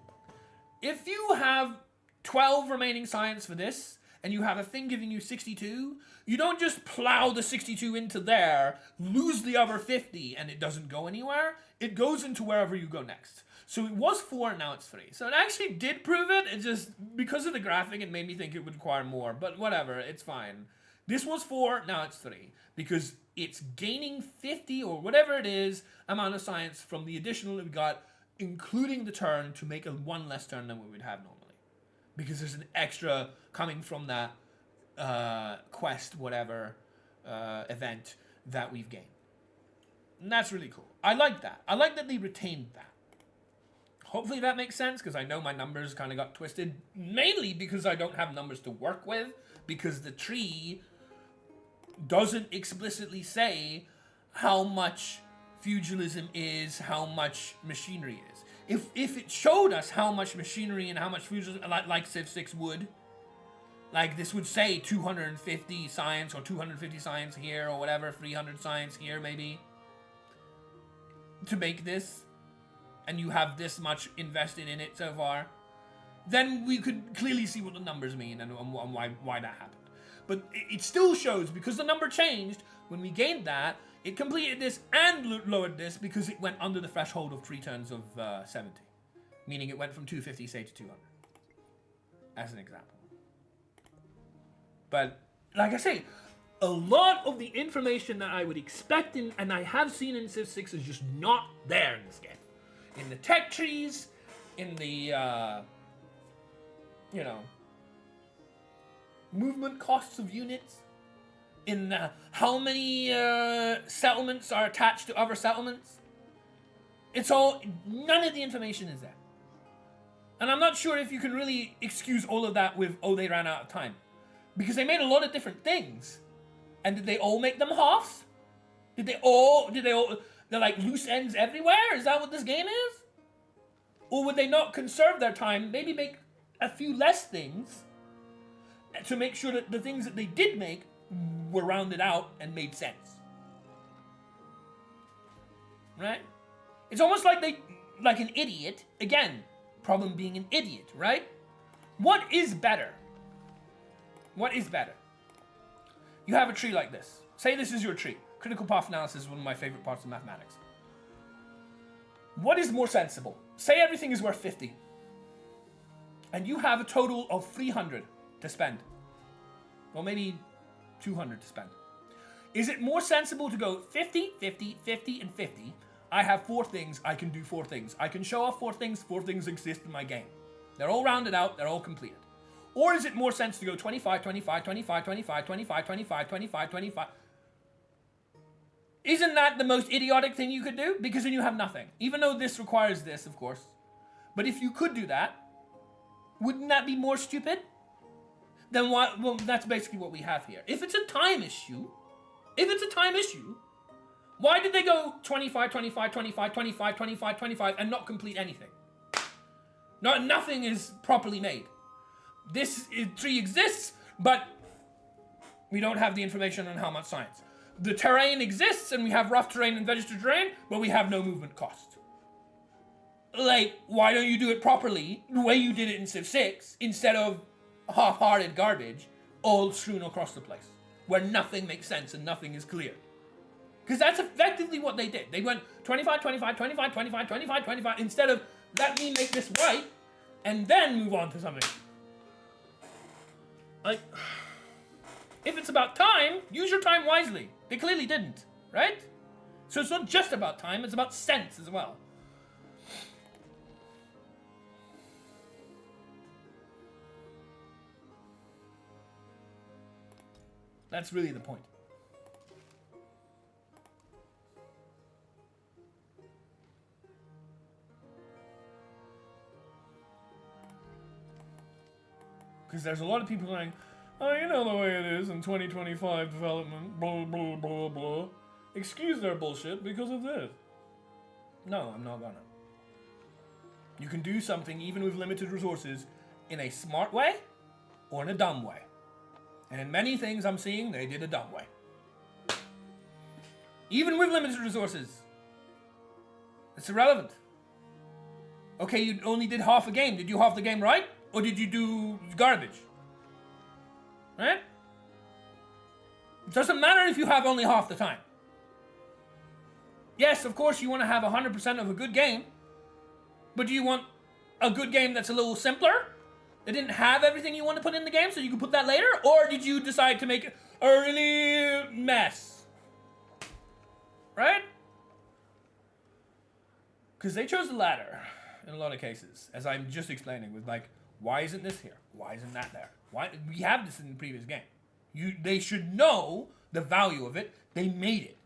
If you have 12 remaining science for this, and you have a thing giving you 62, you don't just plow the 62 into there, lose the other 50, and it doesn't go anywhere. It goes into wherever you go next. So it was 4, now it's 3. So it actually did prove it. It just, because of the graphic, it made me think it would require more. But whatever, it's fine. This was 4, now it's 3. Because it's gaining 50, or whatever it is, amount of science from the additional that we got, including the turn, to make a 1 less turn than we would have normally. Because there's an extra coming from that quest, whatever, event that we've gained. And that's really cool. I like that. I like that they retained that. Hopefully that makes sense, because I know my numbers kind of got twisted, mainly because I don't have numbers to work with, because the tree doesn't explicitly say how much feudalism is, how much machinery is. If it showed us how much machinery and how much feudalism, like Civ VI would, like this would say 250 science or 250 science here or whatever, 300 science here maybe, to make this, and you have this much invested in it so far, then we could clearly see what the numbers mean and why that happened. But it still shows, because the number changed, when we gained that, it completed this and lowered this because it went under the threshold of 3 turns of 70. Meaning it went from 250, say, to 200. As an example. But, like I say, a lot of the information that I would expect and I have seen in Civ 6 is just not there in this game. In the tech trees, in the, movement costs of units, in how many settlements are attached to other settlements. It's all, none of the information is there. And I'm not sure if you can really excuse all of that with, oh, they ran out of time. Because they made a lot of different things. And did they all make them halves? They're like loose ends everywhere? Is that what this game is? Or would they not conserve their time, maybe make a few less things to make sure that the things that they did make were rounded out and made sense? Right? It's almost like like an idiot. Again, problem being an idiot, right? What is better? What is better? You have a tree like this. Say this is your tree. Critical path analysis is one of my favorite parts of mathematics. What is more sensible? Say everything is worth 50. And you have a total of 300 to spend. Or maybe 200 to spend. Is it more sensible to go 50, 50, 50, and 50? I have 4 things, I can do 4 things. I can show off 4 things exist in my game. They're all rounded out, they're all completed. Or is it more sense to go 25, 25, 25, 25, 25, 25, 25, 25? Isn't that the most idiotic thing you could do? Because then you have nothing. Even though this requires this, of course. But if you could do that, wouldn't that be more stupid? Then what? Well, that's basically what we have here. If it's a time issue, why did they go 25, 25, 25, 25, 25, 25 and not complete anything? Nothing is properly made. This tree exists, but we don't have the information on how much science. The terrain exists, and we have rough terrain and vegetative terrain, but we have no movement cost. Like, why don't you do it properly, the way you did it in Civ 6, instead of half-hearted garbage all strewn across the place, where nothing makes sense and nothing is clear? Because that's effectively what they did. They went 25, 25, 25, 25, 25, 25, instead of, let me make this right, and then move on to something. Like, if it's about time, use your time wisely. They clearly didn't, right? So it's not just about time, it's about sense as well. That's really the point. Because there's a lot of people saying, oh, you know the way it is in 2025 development, blah, blah, blah, blah. Excuse their bullshit because of this. No, I'm not gonna. You can do something even with limited resources in a smart way or in a dumb way. And in many things I'm seeing, they did a dumb way. Even with limited resources. It's irrelevant. Okay, you only did half a game. Did you half the game right? Or did you do garbage? Right? It doesn't matter if you have only half the time. Yes, of course you want to have 100% of a good game. But do you want a good game that's a little simpler? That didn't have everything you want to put in the game so you can put that later? Or did you decide to make it a really mess? Right? Because they chose the latter in a lot of cases. As I'm just explaining with like, why isn't this here? Why isn't that there? Why we have this in the previous game? They should know the value of it. They made it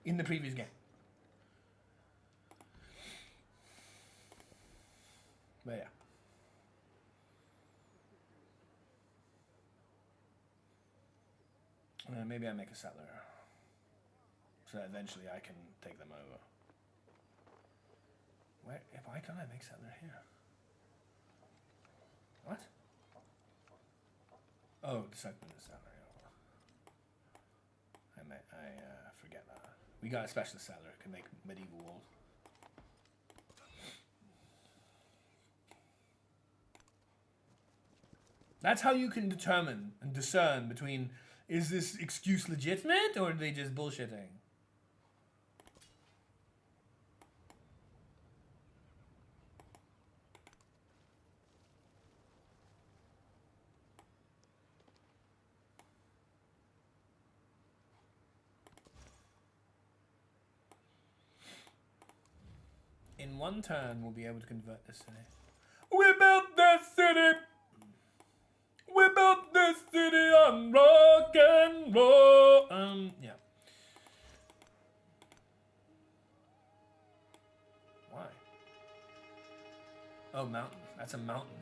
in the previous game. But yeah. Maybe I make a settler. So that eventually I can take them over. Why can't I make settler here? What? Oh, the segment is settler. I forget that. We got a specialist settler who can make medieval walls. That's how you can determine and discern between, is this excuse legitimate or are they just bullshitting? In one turn, we'll be able to convert this city. We built this city! We built this city on rock and roll! Yeah. Why? Oh, mountain. That's a mountain.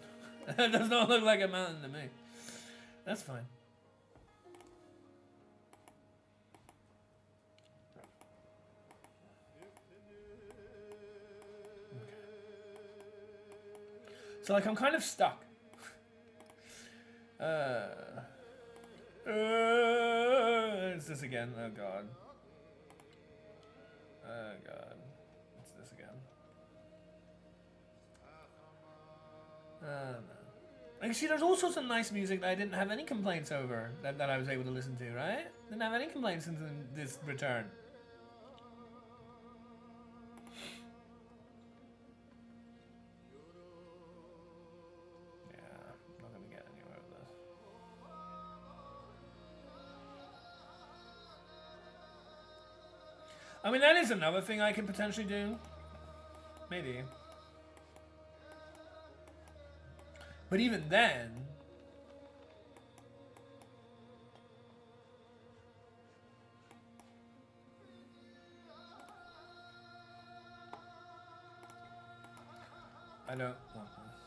That does not look like a mountain to me. That's fine. So, like, I'm kind of stuck. It's this again. Oh, God. Oh, God. It's this again. No. Like, see, there's all sorts of nice music that I didn't have any complaints over that I was able to listen to, right? Didn't have any complaints since this return. I mean, that is another thing I could potentially do. Maybe. But even then... I don't want this.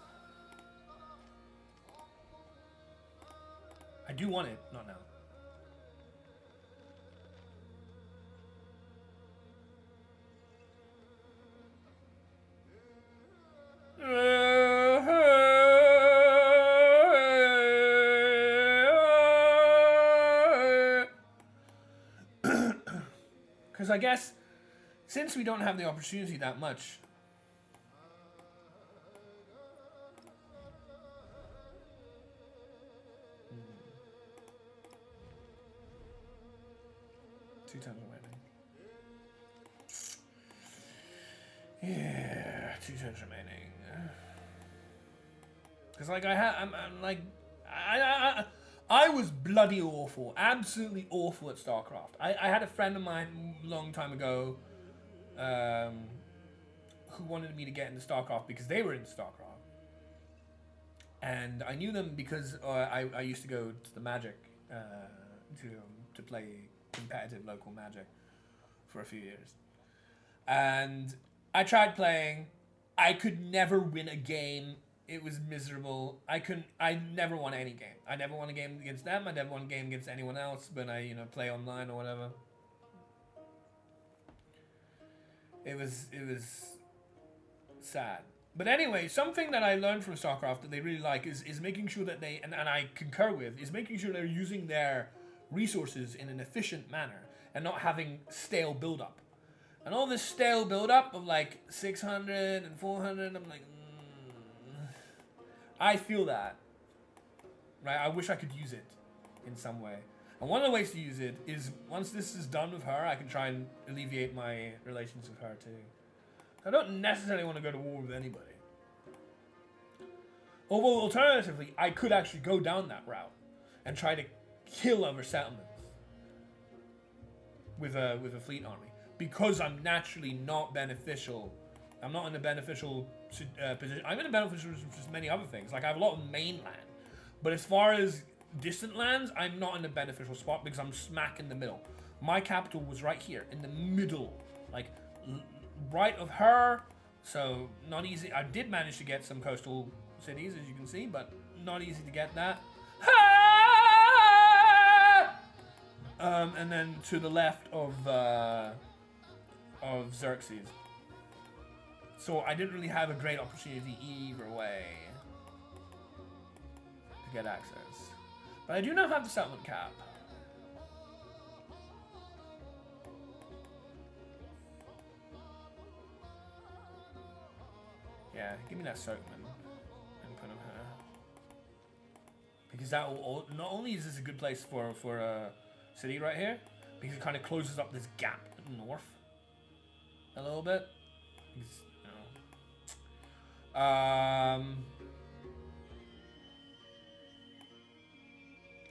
I do want it, not now. Because I guess since we don't have the opportunity that much, two times remaining. Yeah, 2 turns remaining. Because like I'm like I was bloody awful, absolutely awful at StarCraft. I had a friend of mine a long time ago who wanted me to get into StarCraft because they were in StarCraft. And I knew them because I used to go to the Magic to play competitive local Magic for a few years. And I tried playing. I could never win a game. It was miserable. I never won any game. I never won a game against them. I never won a game against anyone else when I, play online or whatever. It was sad. But anyway, something that I learned from StarCraft that they really like is making sure that they, and I concur with, is making sure they're using their resources in an efficient manner and not having stale build-up. And all this stale build-up of like 600 and 400, I'm like, I feel that, right? I wish I could use it in some way. And one of the ways to use it is, once this is done with her, I can try and alleviate my relations with her too. I don't necessarily want to go to war with anybody. Although, alternatively, I could actually go down that route and try to kill other settlements with a fleet army. Because I'm naturally not beneficial. I'm not in a beneficial position. I'm in a beneficial position for many other things. Like, I have a lot of mainland. But as far as distant lands, I'm not in a beneficial spot because I'm smack in the middle. My capital was right here, in the middle. Like, right of her. So, not easy. I did manage to get some coastal cities, as you can see, but not easy to get that. And then to the left of Xerxes. So I didn't really have a great opportunity either way to get access. But I do now have the settlement cap. Yeah, give me that Soakman and put him here. because that will, not only is this a good place for a city right here, because it kind of closes up this gap north a little bit. Because, you know,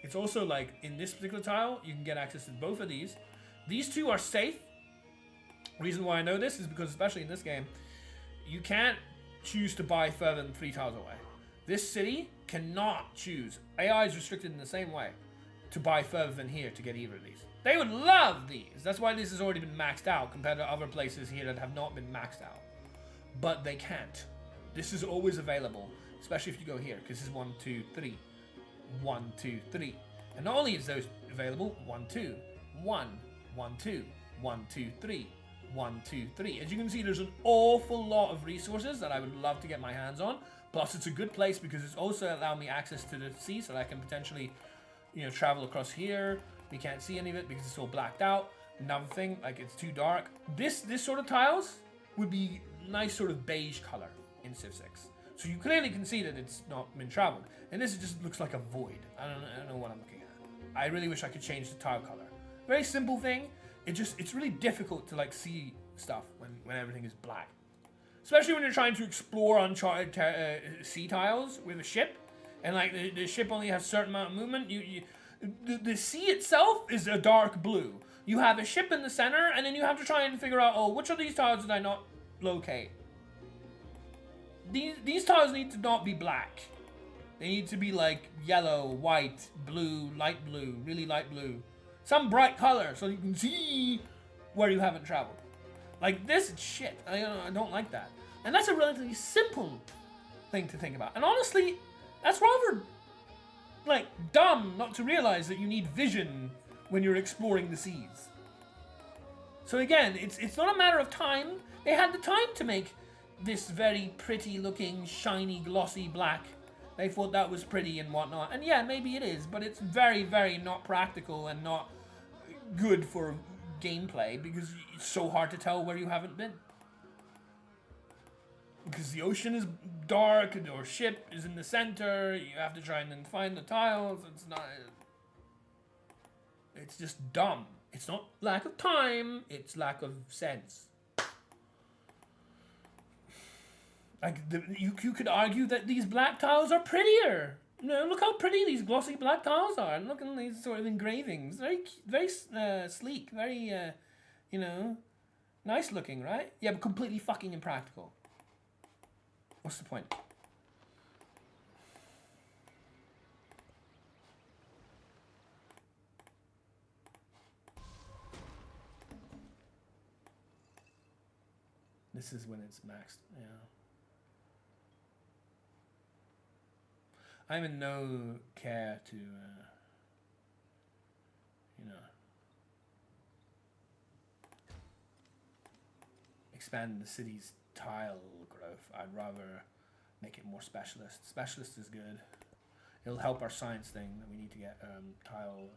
it's also like in this particular tile, you can get access to both of these. These two are safe. Reason why I know this is because, especially in this game, you can't choose to buy further than 3 tiles away. This city cannot choose. AI is restricted in the same way to buy further than here to get either of these. They would love these. That's why this has already been maxed out compared to other places here that have not been maxed out. But they can't. This is always available, especially if you go here, because this is 1, 2, 3. 1, 2, 3. And not only is those available, 1, 2, 1, 1, 2, 1, 2, 3, 1, 2, 3. As you can see, there's an awful lot of resources that I would love to get my hands on. Plus, it's a good place because it's also allowed me access to the sea, so that I can potentially, you know, travel across here. We can't see any of it because it's all blacked out. Another thing, like it's too dark. This sort of tiles would be nice sort of beige color in Civ 6. So you clearly can see that it's not been traveled. And this just looks like a void. I don't know what I'm looking at. I really wish I could change the tile color. Very simple thing. It's really difficult to like see stuff when everything is black. Especially when you're trying to explore uncharted sea tiles with a ship. And like the ship only has a certain amount of movement. The sea itself is a dark blue. You have a ship in the center, and then you have to try and figure out, oh, which of these tiles did I not locate? These tiles need to not be black. They need to be like yellow, white, blue, light blue, really light blue. Some bright color so you can see where you haven't traveled. Like this is shit. I don't like that. And that's a relatively simple thing to think about. And honestly, that's rather like dumb not to realize that you need vision when you're exploring the seas. So again, it's not a matter of time. They had the time to make this very pretty looking, shiny, glossy black. They thought that was pretty and whatnot. And yeah, maybe it is, but it's very, very not practical and not good for gameplay because it's so hard to tell where you haven't been. Because the ocean is dark, and your ship is in the center, you have to try and then find the tiles. It's just dumb. It's not lack of time, it's lack of sense. Like you could argue that these black tiles are prettier. You know, look how pretty these glossy black tiles are. And look at these sort of engravings. Very sleek. Very, you know, nice looking, right? Yeah, but completely fucking impractical. What's the point? This is when it's maxed, yeah. I'm in no care to, you know, expand the city's tile growth. I'd rather make it more specialist. Specialist is good. It'll help our science thing that we need to get tile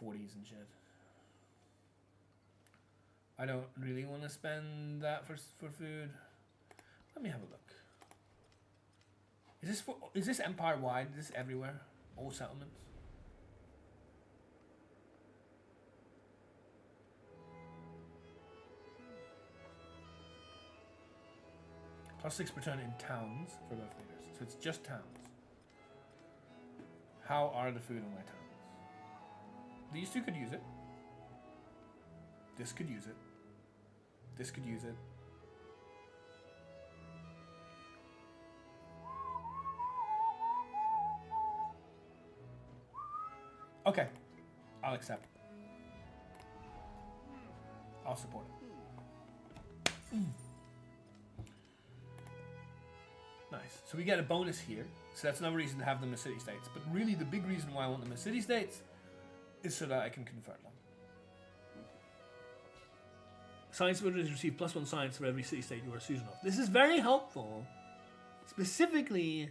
40s and shit. I don't really want to spend that for food. Let me have a look. Is this empire wide? Is this everywhere? All settlements? +6 per turn in towns for both leaders. So it's just towns. How are the food in my towns? These two could use it. This could use it. This could use it. Okay, I'll accept. I'll support it. Nice. So we get a bonus here. So that's another reason to have them as city-states. But really the big reason why I want them as city-states is so that I can convert them. Science villagers receive +1 science for every city-state you are a student of. This is very helpful, specifically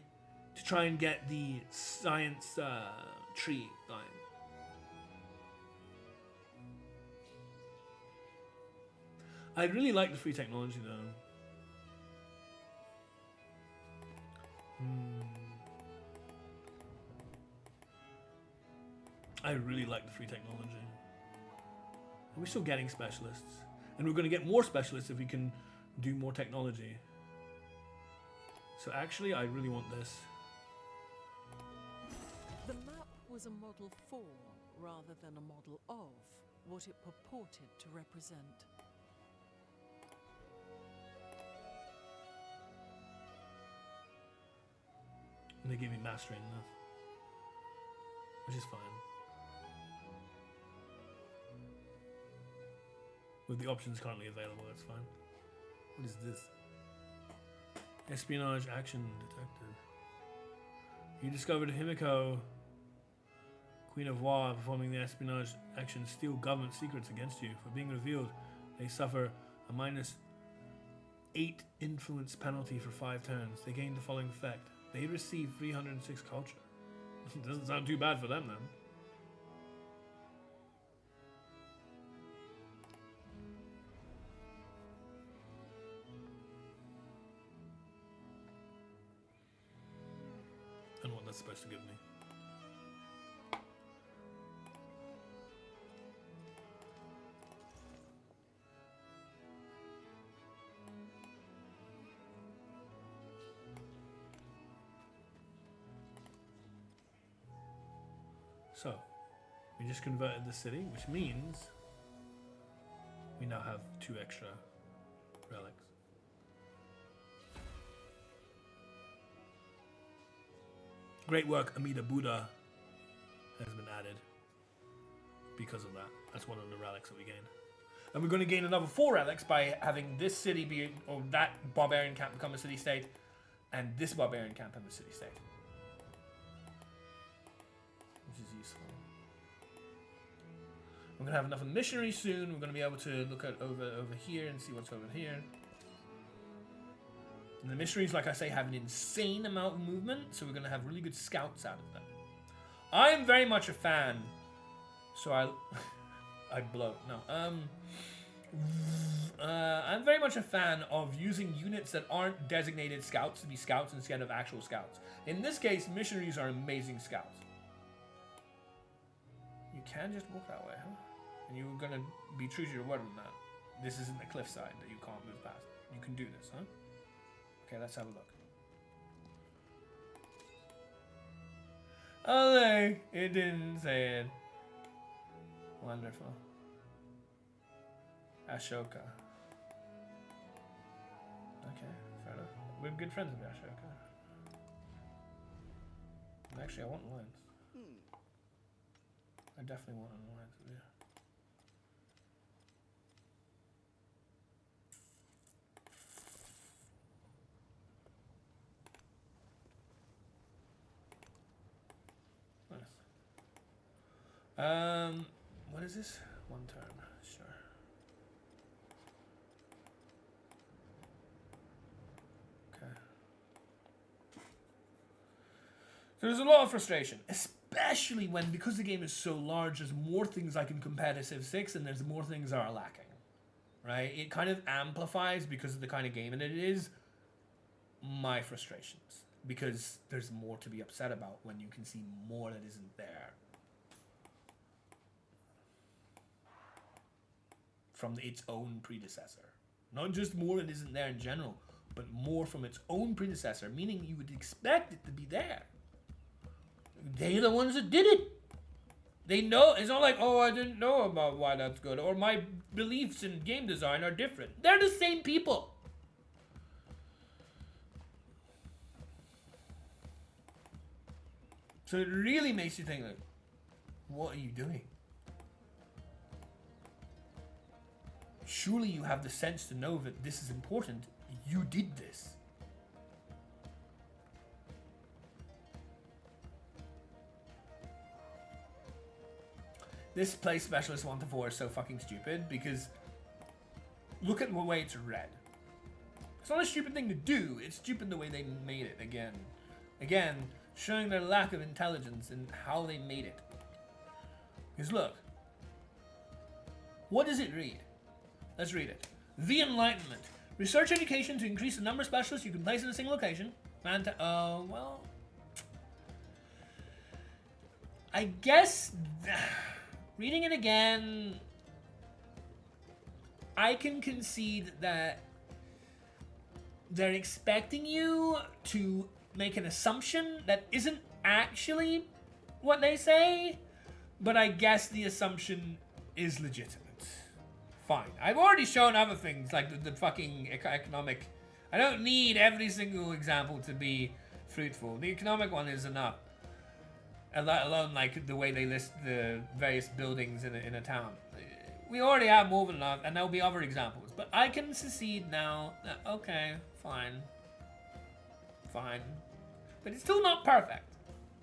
to try and get the science tree going. I really like the free technology though. I really like the free technology. And we're still getting specialists. And we're going to get more specialists if we can do more technology. So actually, I really want this. The map was a model for, rather than a model of, what it purported to represent. And they gave me mastering enough. Which is fine. With the options currently available, that's fine. What is this? Espionage action detected. You discovered Himiko, Queen of War, performing the espionage action steal government secrets against you. For being revealed, they suffer a -8 influence penalty for 5 turns. They gain the following effect. They receive 306 culture. Doesn't sound too bad for them then. I don't know what that's supposed to give me. So, we just converted the city, which means we now have 2 extra relics. Great work, Amida Buddha has been added because of that. That's one of the relics that we gained. And we're going to gain another 4 relics by having this city be, or that barbarian camp become a city-state, and this barbarian camp become a city-state. Which is useful. We're going to have enough missionaries soon. We're going to be able to look at over here and see what's over here. And the missionaries, like I say, have an insane amount of movement, so we're going to have really good scouts out of them. I'm very much a fan. So I blow. No. I'm very much a fan of using units that aren't designated scouts to be scouts instead of actual scouts. In this case, missionaries are amazing scouts. You can just walk that way, huh? And you're going to be true to your word on that. This isn't the cliffside that you can't move past. You can do this, huh? Okay, let's have a look. Oh, look, it didn't say it. Wonderful. Ashoka. Okay, fair enough. We're good friends with Ashoka. Actually, I want alliance. I definitely want an alliance with you. Nice. What is this? 1 turn, sure. Okay. There's a lot of frustration, especially when, because the game is so large, there's more things like in competitive 6 and there's more things that are lacking, right? It kind of amplifies because of the kind of game and it is my frustrations because there's more to be upset about when you can see more that isn't there. From its own predecessor. Not just more that isn't there in general, but more from its own predecessor, meaning you would expect it to be there. They're the ones that did it. They know. It's not like, oh, I didn't know about why that's good, or my beliefs in game design are different. They're the same people. So it really makes you think, like, what are you doing? Surely you have the sense to know that this is important. You did this. This place specialist 1 to 4 is so fucking stupid because look at the way it's read. It's not a stupid thing to do. It's stupid the way they made it again. Again, showing their lack of intelligence in how they made it. Because look. What does it read? Let's read it. The Enlightenment. Research education to increase the number of specialists you can place in a single location. Well. I guess, reading it again, I can concede that they're expecting you to make an assumption that isn't actually what they say, but I guess the assumption is legitimate. Fine. I've already shown other things, like the fucking economic. I don't need every single example to be fruitful. The economic one is enough. Let alone like the way they list the various buildings in a town. We already have more than enough, and there'll be other examples. But I can secede now. Okay, fine. Fine. But it's still not perfect.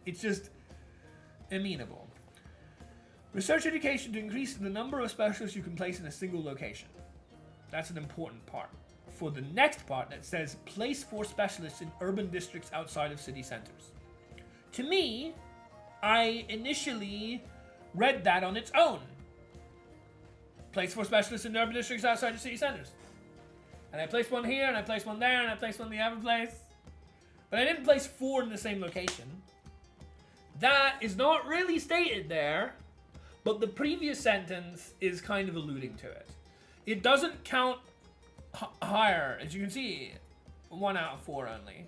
It's just amenable. Research education to increase the number of specialists you can place in a single location. That's an important part. For the next part that says place 4 specialists in urban districts outside of city centers. To me, I initially read that on its own. Place 4 specialists in urban districts outside of city centers. And I placed one here, and I placed one there, and I placed one in the other place. But I didn't place 4 in the same location. That is not really stated there, but the previous sentence is kind of alluding to it. It doesn't count higher, as you can see, 1 out of 4 only.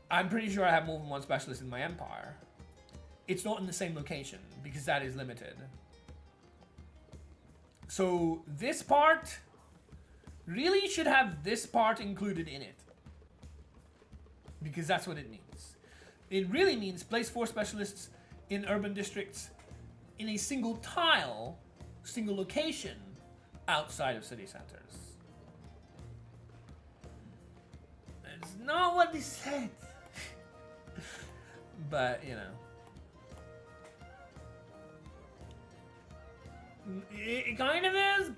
I'm pretty sure I have more than 1 specialist in my empire. It's not in the same location, because that is limited. So this part really should have this part included in it. Because that's what it means. It really means place 4 specialists in urban districts in a single tile, single location, outside of city centers. That's not what they said. But, you know. It kind of is.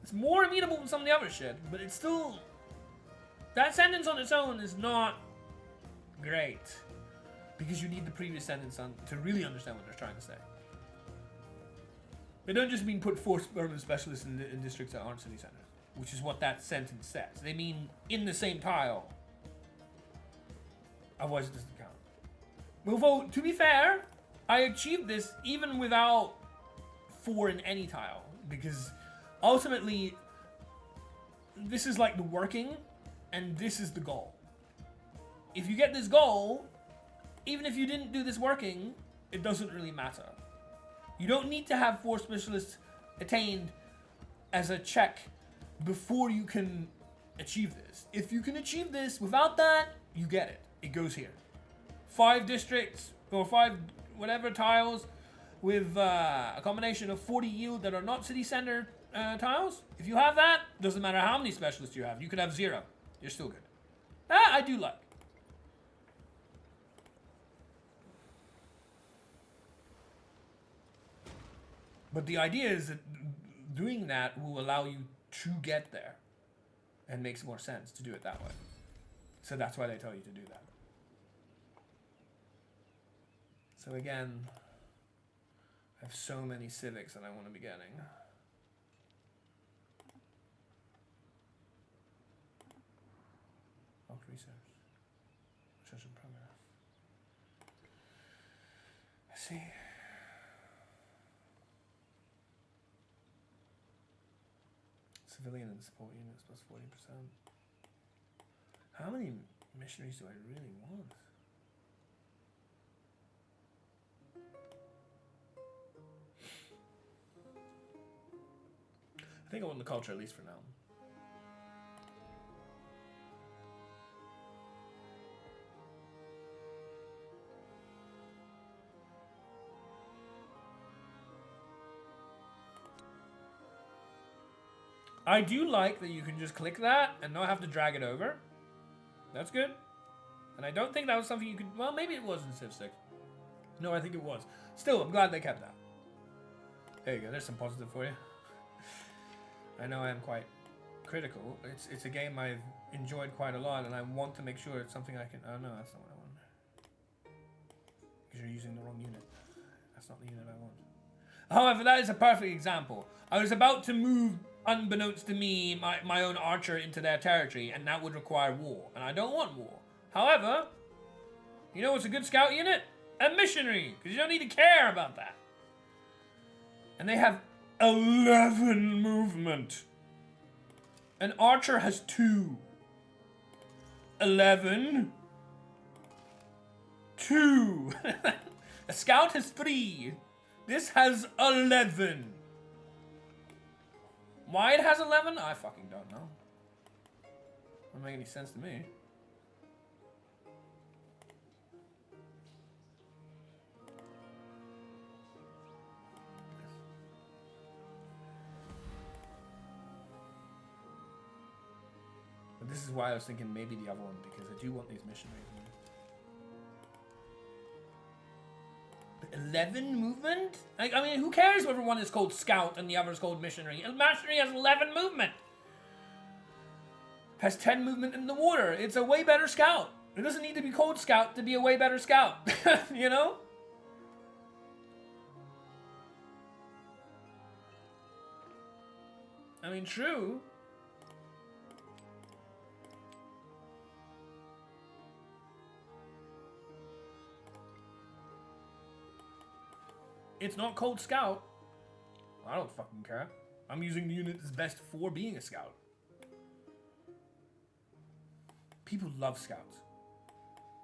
It's more amenable than some of the other shit, but it's still... That sentence on its own is not great. Because you need the previous sentence on to really understand what they're trying to say. They don't just mean put 4 urban specialists in districts that aren't city centers, which is what that sentence says. They mean in the same tile. Otherwise it doesn't count. Although, to be fair, I achieved this even without 4 in any tile. Because ultimately, this is like the working, and this is the goal. If you get this goal, even if you didn't do this working, it doesn't really matter. You don't need to have 4 specialists attained as a check before you can achieve this. If you can achieve this without that, you get it. It goes here. 5 districts, or 5 whatever tiles with a combination of 40 yield that are not city center tiles. If you have that, doesn't matter how many specialists you have. You could have 0. You're still good. That I do like. But the idea is that doing that will allow you to get there. And makes more sense to do it that way. So that's why they tell you to do that. So again, I have so many civics that I want to be getting. Bulk research. Research in progress. I see. Civilian and support units plus 40%. How many missionaries do I really want? I think I want the culture at least for now. I do like that you can just click that and not have to drag it over. That's good. And I don't think that was something you could... Well, maybe it was in Civ 6. No, I think it was. Still, I'm glad they kept that. There you go. There's some positive for you. I know I am quite critical. It's a game I've enjoyed quite a lot, and I want to make sure it's something I can... Oh, no, that's not what I want. Because you're using the wrong unit. That's not the unit I want. However, that is a perfect example. I was about to move... unbeknownst to me, my own archer into their territory, and that would require war. And I don't want war. However, you know what's a good scout unit? a missionary, because you don't need to care about that. And they have 11 movement. An archer has 2. 11. 2. A scout has 3. This has 11. Why it has 11? I fucking don't know. Doesn't make any sense to me. But this is why I was thinking maybe the other one, because I do want these missionaries. 11 movement? I mean, who cares whether one is called Scout and the other is called Missionary? A missionary has 11 movement. Has 10 movement in the water. It's a way better Scout. It doesn't need to be called Scout to be a way better Scout. You know? I mean, true. It's not called Scout. I don't fucking care. I'm using the unit that's best for being a Scout. People love Scouts.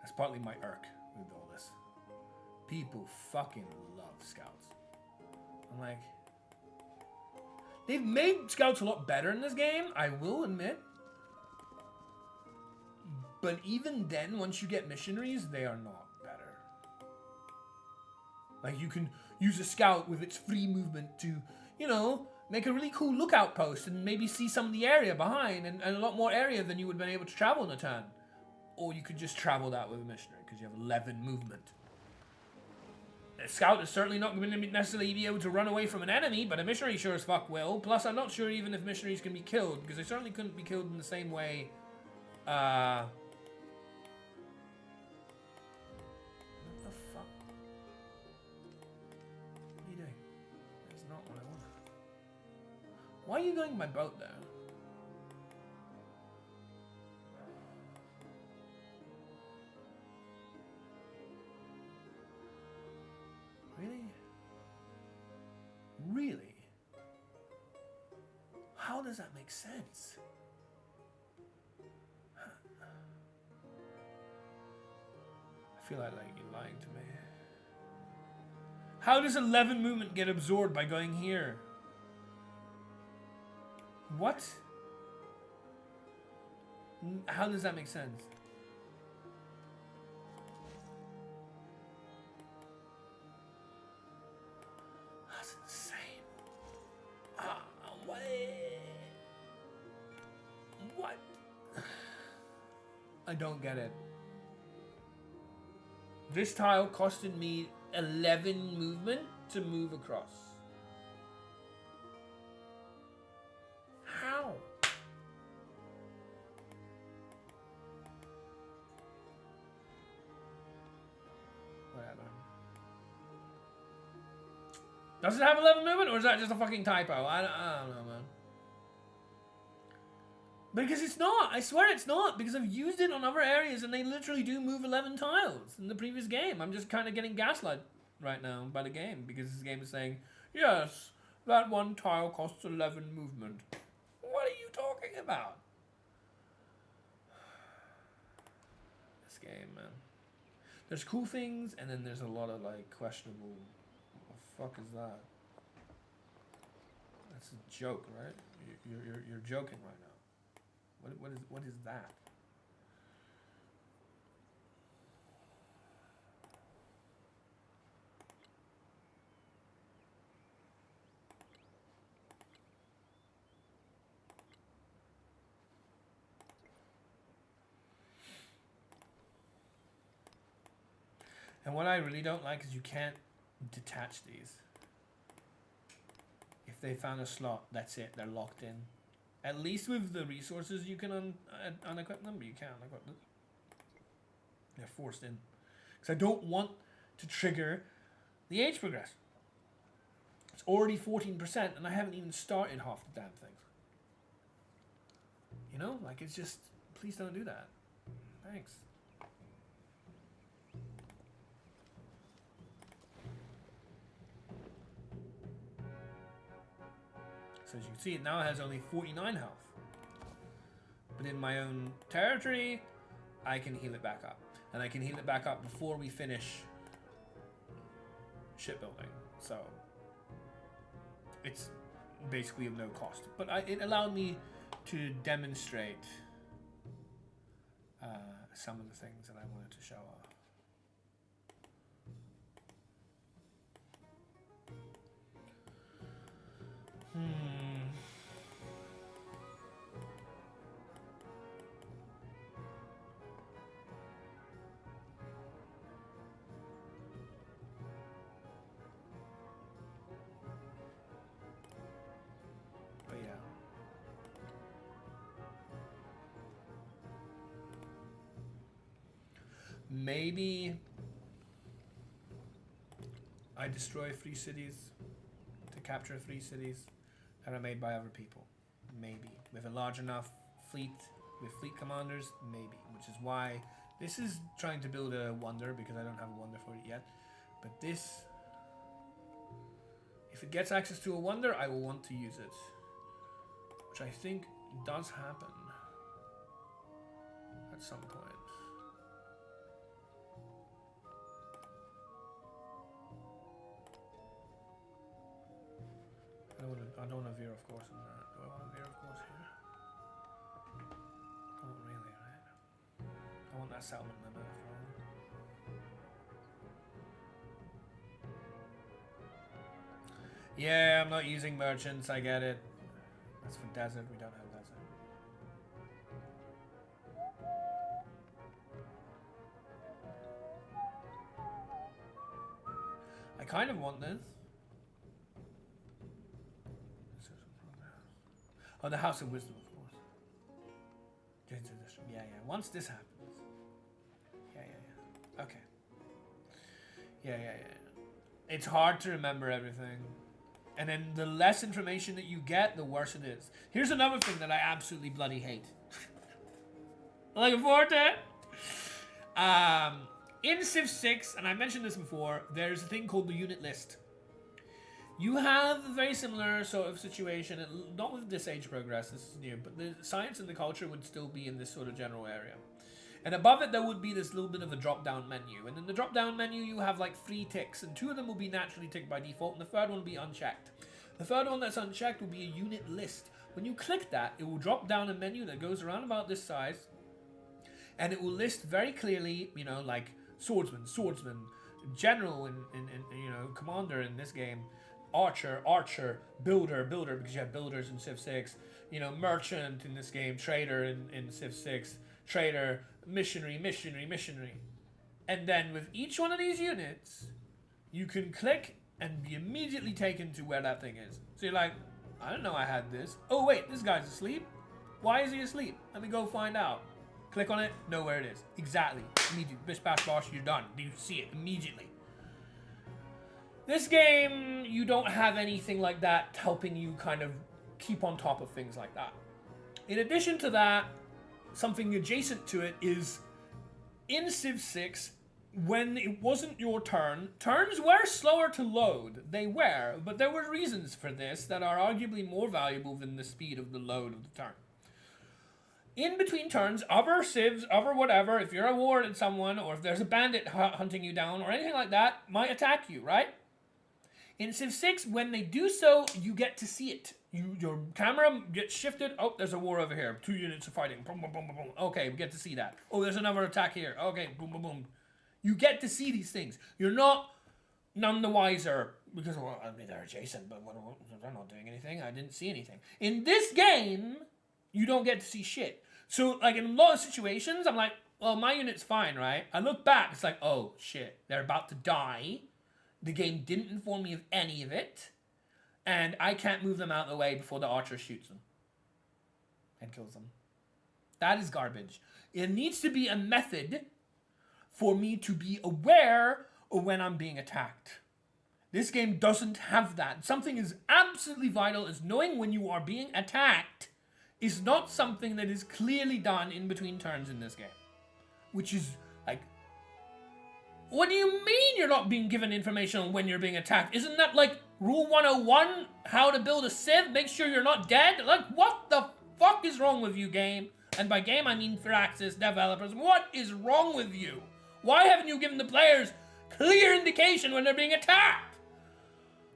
That's partly my irk with all this. People fucking love Scouts. I'm like... They've made Scouts a lot better in this game, I will admit. But even then, once you get missionaries, they are not better. Like, you can use a Scout with its free movement to, you know, make a really cool lookout post and maybe see some of the area behind and a lot more area than you would have been able to travel in a turn. Or you could just travel that with a missionary because you have 11 movement. A Scout is certainly not going to necessarily be able to run away from an enemy, but a missionary sure as fuck will. Plus, I'm not sure even if missionaries can be killed, because they certainly couldn't be killed in the same way. What the fuck? What are you doing? That's not what I wanted. Why are you going by boat there? Really? Really? How does that make sense? I feel like you're lying to me. How does 11 movement get absorbed by going here? What? How does that make sense? That's insane. What? I don't get it. This tile costed me 11 movement to move across. How? Whatever. Does it have 11 movement, or is that just a fucking typo? I don't know, man. Because it's not. I swear it's not. Because I've used it on other areas and they literally do move 11 tiles in the previous game. I'm just kind of getting gaslight right now by the game. Because this game is saying, yes, that one tile costs 11 movement. What are you talking about? This game, man. There's cool things and then there's a lot of like questionable... What the fuck is that? That's a joke, right? You're joking right now. What is that? And what I really don't like is you can't detach these. If they found a slot, that's it. They're locked in. At least with the resources you can unequip them, but you can't unequip them. They're forced in. Because I don't want to trigger the age progress. It's already 14% and I haven't even started half the damn things. You know? Like, it's just, please don't do that. Thanks. So as you can see, it now has only 49 health. But in my own territory, I can heal it back up. And I can heal it back up before we finish shipbuilding. So it's basically of no cost. But it allowed me to demonstrate some of the things that I wanted to show off. But yeah. Maybe I destroy 3 cities to capture 3 cities that are made by other people. Maybe. With a large enough fleet, with fleet commanders, maybe. Which is why this is trying to build a wonder, because I don't have a wonder for it yet. But this, if it gets access to a wonder, I will want to use it. Which I think does happen at some point. I don't want to veer off course on that. Do I want to veer off course here? Not really, right? I want that settlement limit after all. Yeah, I'm not using merchants, I get it. That's for desert, we don't have desert. I kind of want this. Oh, the House of Wisdom, of course. Yeah, yeah. Once this happens. Yeah. Okay. Yeah. It's hard to remember everything. And then the less information that you get, the worse it is. Here's another thing that I absolutely bloody hate. Looking forward to it. In Civ VI, and I mentioned this before, there's a thing called the unit list. You have a very similar sort of situation, not with this age progress, this is new, but the science and the culture would still be in this sort of general area. And above it, there would be this little bit of a drop-down menu. And in the drop-down menu, you have like 3 ticks, and 2 of them will be naturally ticked by default, and the third one will be unchecked. The third one that's unchecked will be a unit list. When you click that, it will drop down a menu that goes around about this size, and it will list very clearly, you know, like swordsman, general, and you know, commander in this game, archer, builder, because you have builders in Civ 6, you know, merchant in this game, trader in Civ 6, trader, missionary. And then with each one of these units, you can click and be immediately taken to where that thing is. So you're like, I don't know I had this. Oh wait, this guy's asleep? Why is he asleep? Let me go find out. Click on it, know where it is. Exactly. Immediately. Bish bash bosh, you're done. You see it immediately. This game, you don't have anything like that helping you kind of keep on top of things like that. In addition to that, something adjacent to it is in Civ 6, when it wasn't your turn, turns were slower to load. They were, but there were reasons for this that are arguably more valuable than the speed of the load of the turn. In between turns, other civs, other whatever, if you're a ward at someone, or if there's a bandit hunting you down, or anything like that, might attack you, right? In Civ 6, when they do so, you get to see it. Your camera gets shifted. Oh, there's a war over here. 2 units are fighting. Boom, boom, boom, boom, boom. Okay, we get to see that. Oh, there's another attack here. Okay, boom, boom, boom. You get to see these things. You're not none the wiser because, well, I mean, they're adjacent, but they're not doing anything. I didn't see anything. In this game, you don't get to see shit. So, like, in a lot of situations, I'm like, well, my unit's fine, right? I look back, it's like, oh, shit, they're about to die. The game didn't inform me of any of it. And I can't move them out of the way before the archer shoots them. And kills them. That is garbage. It needs to be a method for me to be aware of when I'm being attacked. This game doesn't have that. Something is absolutely vital is knowing when you are being attacked is not something that is clearly done in between turns in this game. Which is, like, What do you mean you're not being given information on when you're being attacked? Isn't that like Rule 101? How to build a Civ? Make sure you're not dead? Like, what the fuck is wrong with you, game? And by game, I mean Firaxis developers. What is wrong with you? Why haven't you given the players clear indication when they're being attacked?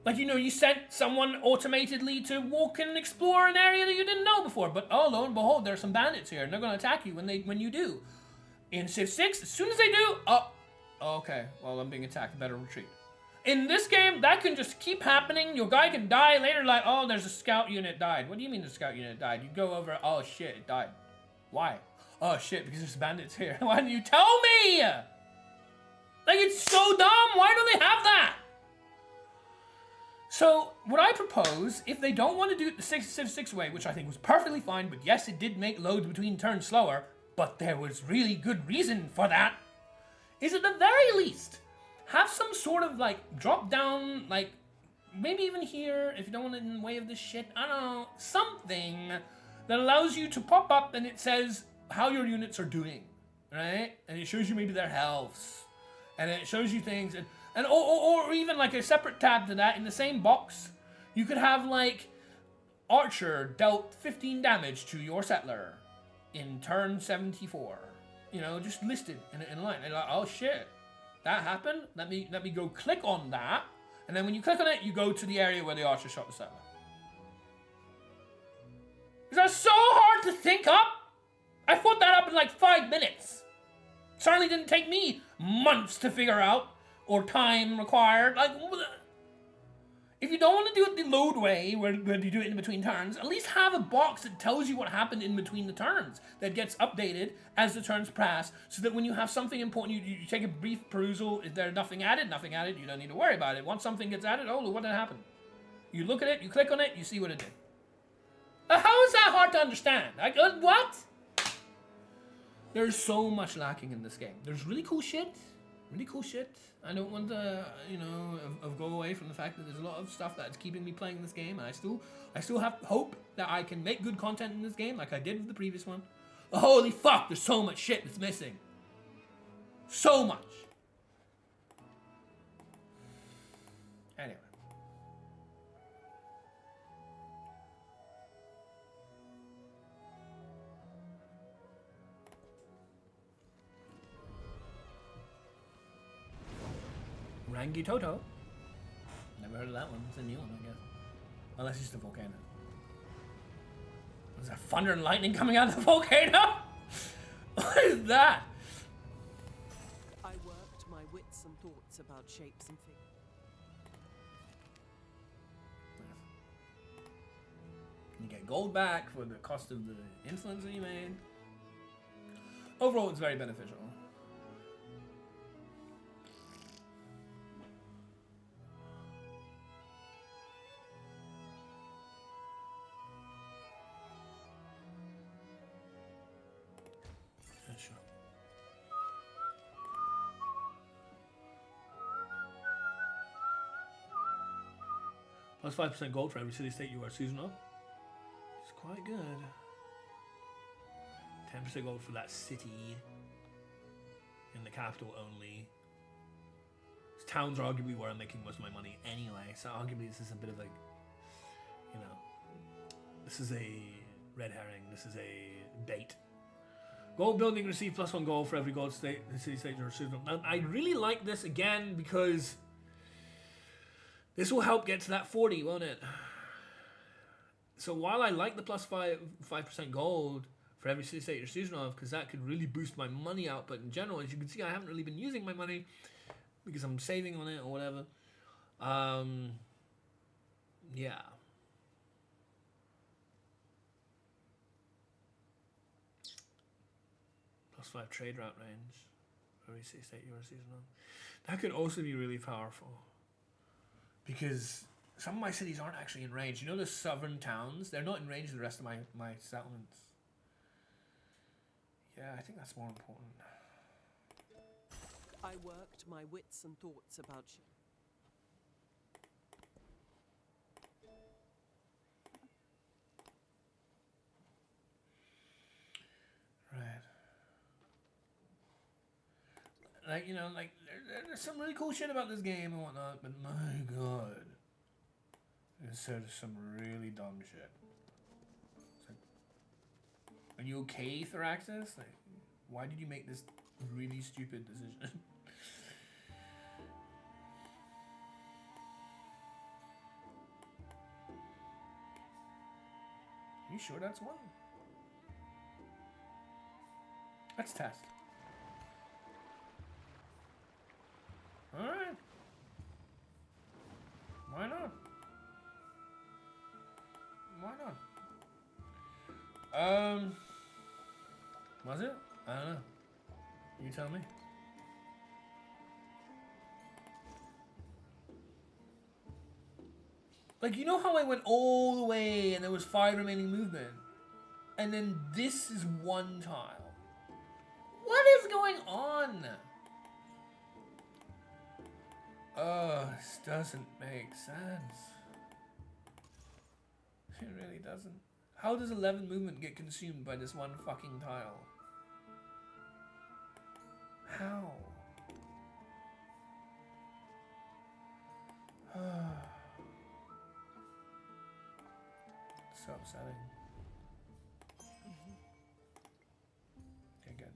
Like, you know, you sent someone automatedly to walk and explore an area that you didn't know before. But, oh, lo and behold, there's some bandits here, and they're going to attack you when you do. In Civ 6, as soon as they do, oh, okay, well, I'm being attacked, better retreat. In this game, that can just keep happening. Your guy can die later, like, oh, there's a scout unit died. What do you mean the scout unit died? You go over, oh, shit, it died. Why? Oh, shit, because there's bandits here. Why didn't you tell me? Like, it's so dumb. Why do they have that? So, what I propose, if they don't want to do it the Civ 6 way, which I think was perfectly fine, but yes, it did make loads between turns slower, but there was really good reason for that, is at the very least, have some sort of, like, drop down, like, maybe even here, if you don't want it in the way of this shit, I don't know, something that allows you to pop up and it says how your units are doing, right? And it shows you maybe their healths, and it shows you things, or even like a separate tab to that in the same box. You could have like Archer dealt 15 damage to your settler in turn 74. You know, just listed in a line. And like, oh shit, that happened. Let me go click on that, and then when you click on it, you go to the area where the Archer shot the settler. Is that so hard to think up? I thought that up in like 5 minutes. Certainly didn't take me months to figure out. Or time required. Like, if you don't want to do it the load way, where you do it in between turns, at least have a box that tells you what happened in between the turns, that gets updated as the turns pass, so that when you have something important, you take a brief perusal. If there's nothing added, you don't need to worry about it. Once something gets added, oh, what did happen? You look at it, you click on it, you see what it did. How is that hard to understand? Like, what? There's so much lacking in this game. There's really cool shit. I don't want to, you know, go away from the fact that there's a lot of stuff that's keeping me playing this game, and I still have hope that I can make good content in this game, like I did with the previous one. But holy fuck, there's so much shit that's missing. So much. Anyway. Rangi Toto. Never heard of that one. It's a new one, I guess. Well, that's just a volcano. Was there thunder and lightning coming out of the volcano? What is that? I worked my wits and thoughts about shapes and figures. You get gold back for the cost of the influence that you made. Overall, it's very beneficial. Plus 5% gold for every city-state you are season of. It's quite good. 10% gold for that city. In the capital only. These towns are arguably where I'm making most of my money anyway, so arguably this is a bit of a, you know, this is a red herring, this is a bait. Gold building, receive +1 gold for every gold state, city-state you are season of. Now, I really like this again because this will help get to that 40, won't it? So while I like the plus 5% gold for every city-state you're season of, because that could really boost my money output in general, as you can see, I haven't really been using my money because I'm saving on it or whatever. Yeah. +5 trade route range for every city-state you're season of. That could also be really powerful. Because some of my cities aren't actually in range. You know the southern towns? They're not in range of the rest of my settlements. Yeah, I think that's more important. I worked my wits and thoughts about Right. like, you know, like there's some really cool shit about this game and whatnot, but my god, it said some really dumb shit. It's like, are you okay, Thraxis? Like, why did you make this really stupid decision? Are you sure that's one? Let's test. Alright. Why not? Why not? Was it? I don't know. You tell me. Like, you know how I went all the way and there was 5 remaining movement? And then this is 1 tile. What is going on? This doesn't make sense. It really doesn't. How does 11 movement get consumed by this 1 fucking tile? How? So upsetting. Okay, good.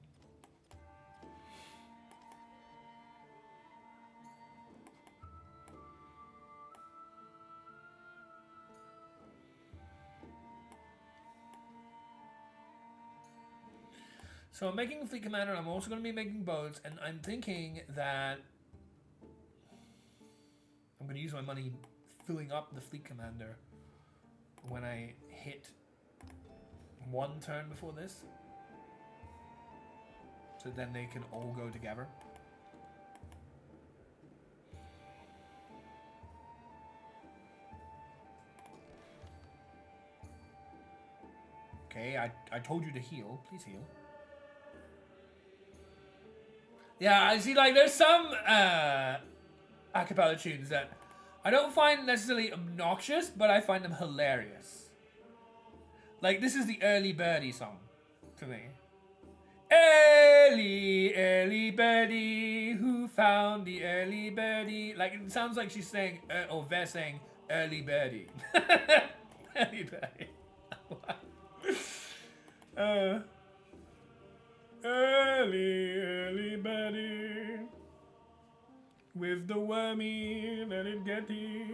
So I'm making a fleet commander. I'm also going to be making boats, and I'm thinking that I'm going to use my money filling up the fleet commander when I hit 1 turn before this, so then they can all go together. Okay, I told you to heal. Please heal. Yeah, I see, like, there's some a cappella tunes that I don't find necessarily obnoxious, but I find them hilarious. Like, this is the Early Birdie song to me. Early, early birdie, who found the early birdie? Like, it sounds like she's saying, or they're saying, early birdie. Early birdie. Early, early birdie, with the wormy, let it get ye,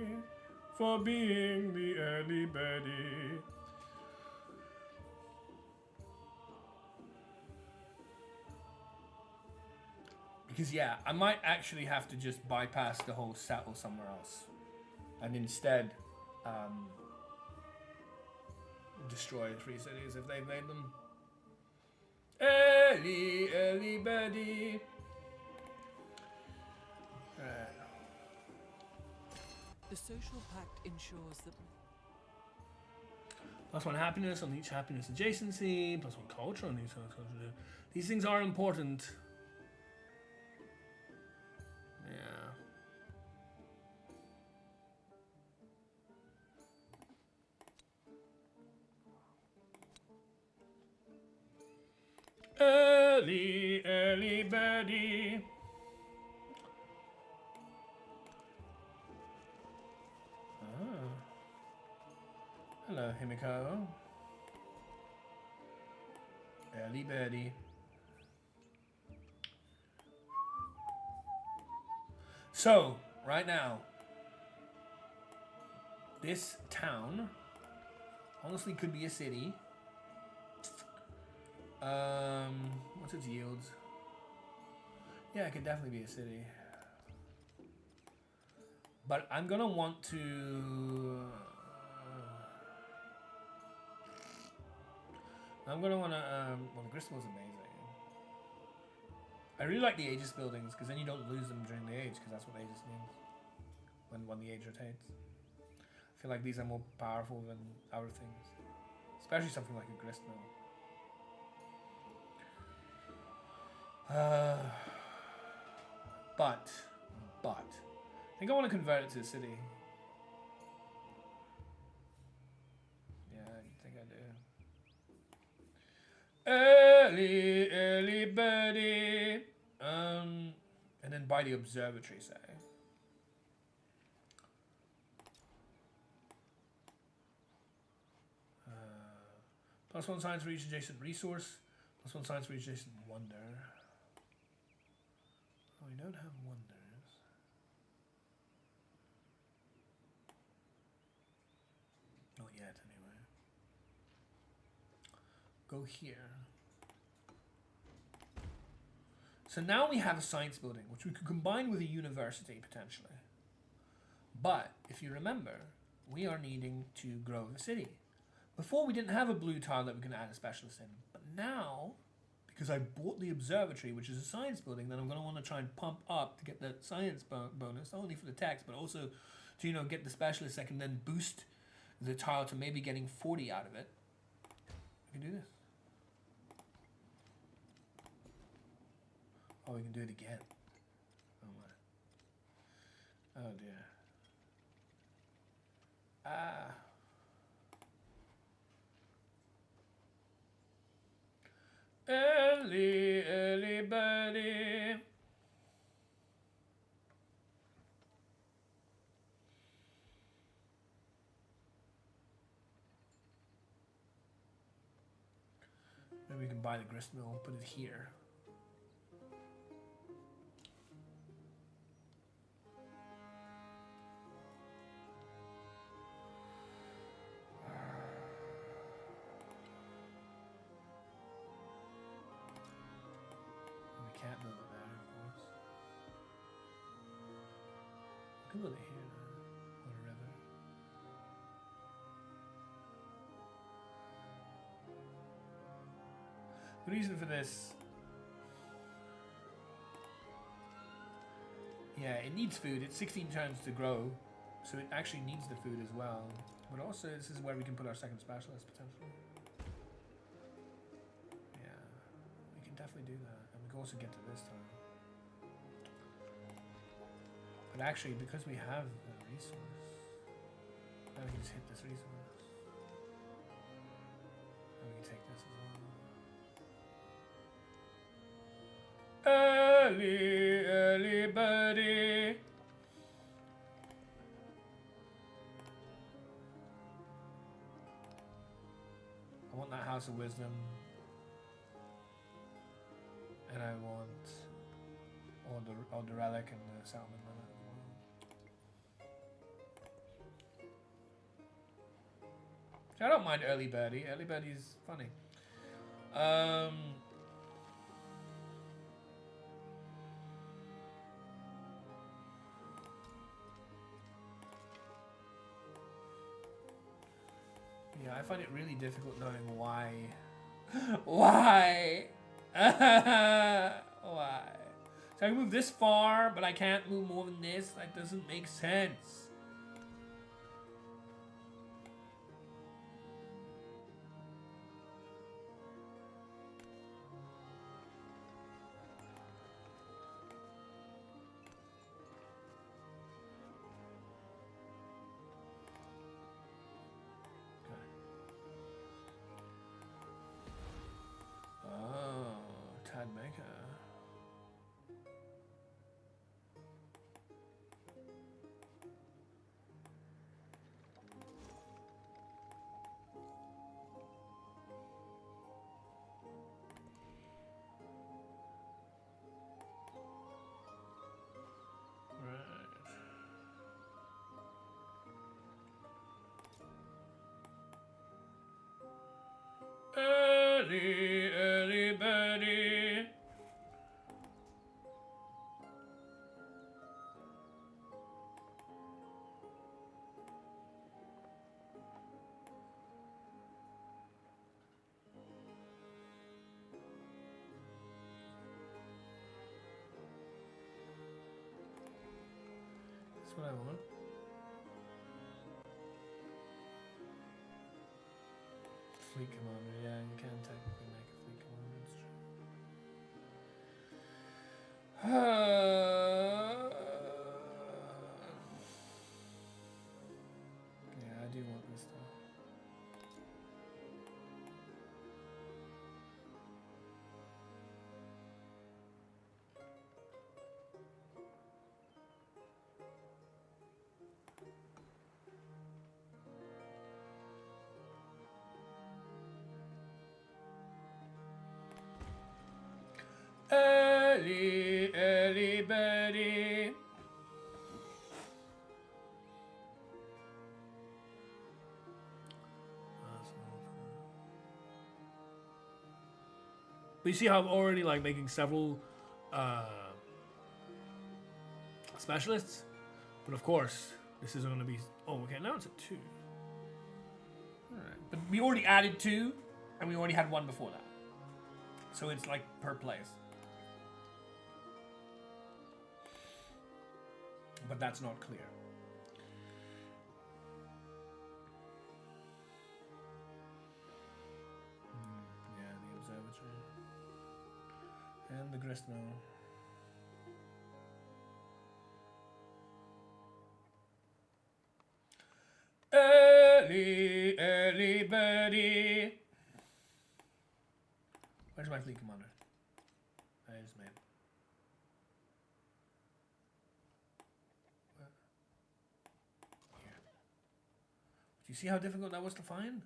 for being the early birdie. Because yeah, I might actually have to just bypass the whole settle somewhere else, and instead destroy 3 cities if they've made them. Early, early birdie. Right. The social pact ensures that +1 happiness on each happiness adjacency, +1 culture on each culture. These things are important. Yeah. Early, early birdie. Hello, Himiko. Early birdie. So, right now, this town honestly could be a city. What's its yields? Yeah, it could definitely be a city. But I'm gonna want to... I'm gonna wanna, well, the Gristle's amazing. I really like the Aegis buildings, because then you don't lose them during the age, because that's what Aegis means. When the age rotates. I feel like these are more powerful than other things. Especially something like a Grist mill. But, I think I want to convert it to a city. Yeah, I think I do. Early, early birdie. And then buy the observatory, say. +1 science for each adjacent resource. +1 science for each adjacent wonder. Oh, we don't have wonders. Not yet, anyway. Go here. So now we have a science building, which we could combine with a university, potentially. But, if you remember, we are needing to grow the city. Before, we didn't have a blue tile that we can add a specialist in. But now, because I bought the observatory, which is a science building, then I'm going to want to try and pump up to get that science bonus, not only for the text, but also to, you know, get the specialist that can then boost the tile to maybe getting 40 out of it. We can do this. Oh, we can do it again. Oh my. Oh dear. Ah. Early, early birdie. Maybe we can buy the grist mill, put it here. We can't build it there, of course. We can build it here, on a river. The reason for this, yeah, it needs food. It's 16 turns to grow, so it actually needs the food as well. But also, this is where we can put our second specialist, potentially. Yeah, we can definitely do that. And we can also get to this time. But actually, because we have the resource, now we can just hit this resource. And we can take this as well. Early, early birdie. I want that House of Wisdom. And I want all the relic and the settlement limit as well. So I don't mind early birdie. Early birdie's funny. Yeah, I find it really difficult knowing why. Why? Why? So I can move this far, but I can't move more than this? That doesn't make sense. Early, early birdie. That's what I want. Fleet commander, yeah, you can technically make a fleet commander, it's true. Yeah, I do want this stuff. Early, early birdie. But you see how I'm already like making several specialists? But of course, this is going to be... Oh, okay, now it's at 2. Alright, but we already added 2, and we already had 1 before that. So it's like per place. But that's not clear. Yeah, the observatory. And the gristmill. Early, early birdie. Where's my fleet commander? There's man. Here. Do you see how difficult that was to find?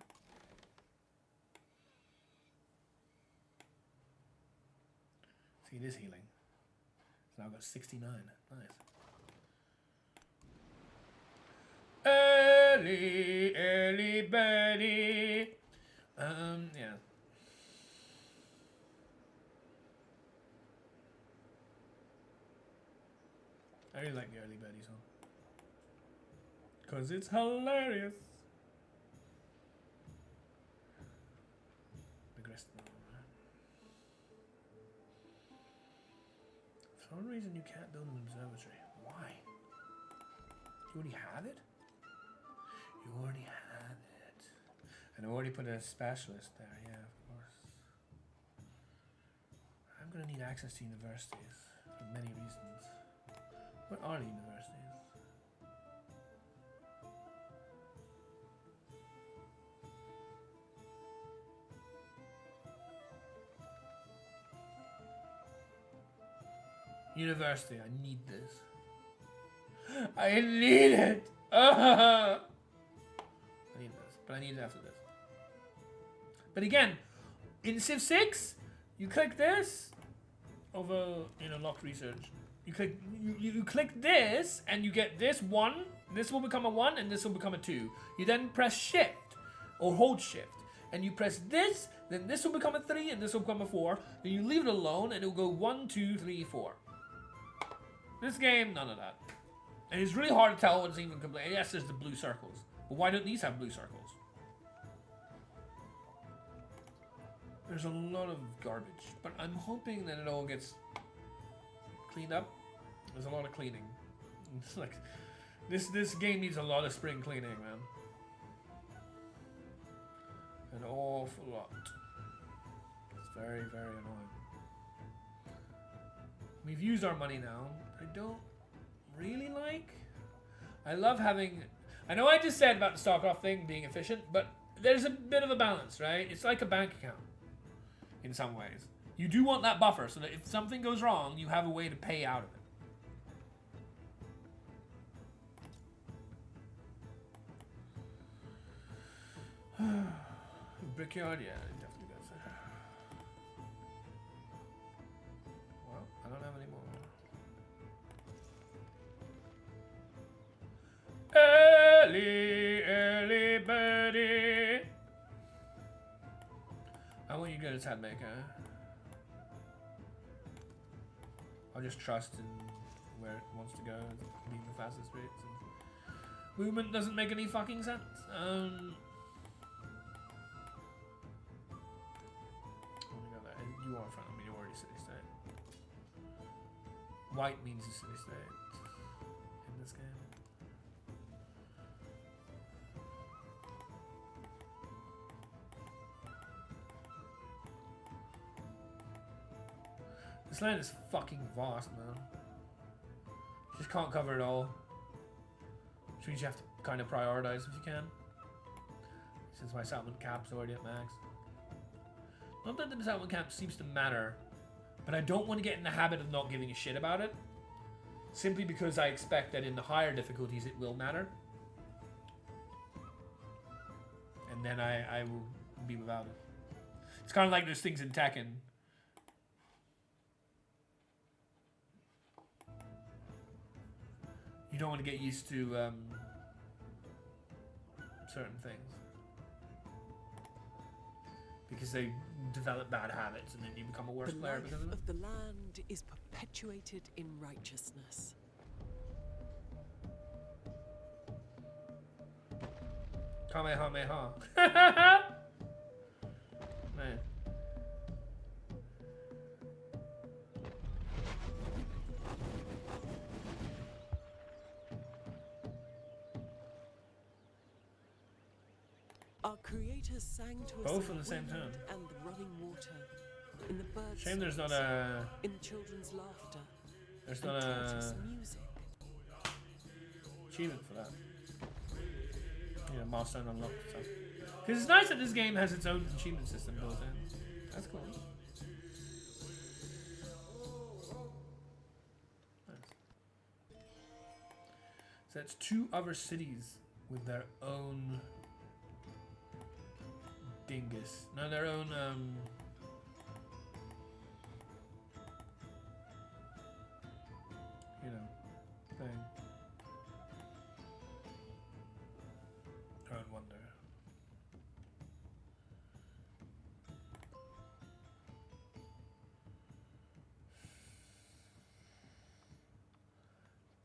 See, it is healing. So now I've got 69. Nice. Early, early birdie. Yeah. I really like the early birdie song. Cause it's hilarious. The gristmill. For some reason you can't build an observatory. Why? You already have it? You already had it. And I already put a specialist there, yeah, of course. I'm gonna need access to universities for many reasons. What are the universities? University, I need this. I need it! I need this, but I need it after this. But again, in Civ 6, you click this over locked research. You click this and you get this 1. This will become a 1 and this will become a 2. You then press shift or hold shift and you press this, then this will become a 3 and this will become a 4. Then you leave it alone and it will go 1, 2, 3, 4. This game, none of that. And it's really hard to tell what's even complete. Yes, there's the blue circles. But why don't these have blue circles? There's a lot of garbage. But I'm hoping that it all gets cleaned up. There's a lot of cleaning. It's like this game needs a lot of spring cleaning, man. An awful lot. It's very, very annoying. We've used our money now. I don't really like. I love having. I know I just said about the StarCraft thing being efficient, but there's a bit of a balance, right? It's like a bank account in some ways. You do want that buffer so that if something goes wrong, you have a way to pay out of it. Brickyard, yeah, it definitely does. Well, I don't have any more. Early, early birdie. I want you to go to Tadmaker. I'll just trust in where it wants to go, being the fastest routes. Movement doesn't make any fucking sense. You are front of me, you're already city state. White means a city state in this game. This land is fucking vast, man. You just can't cover it all. Which means you have to kind of prioritize if you can. Since my settlement cap's already at max. Not that the settlement cap seems to matter, but I don't want to get in the habit of not giving a shit about it. Simply because I expect that in the higher difficulties it will matter. And then I will be without it. It's kind of like those things in Tekken. you don't want to get used to certain things because they develop bad habits, and then you become a worse The player life because of it. of the land is perpetuated in righteousness. Kamehameha. Man. Our creators sang to us Both in at the same wind time. and the running water, in the birds' Shame there's not songs, a. in children's laughter, There's and not taught us a music. achievement for that. Yeah, milestone unlocked stuff. Because it's nice that this game has its own achievement system built in. That's cool. Nice. So that's 2 other cities with their own dingus. No, their own you know, thing. Their own wonder.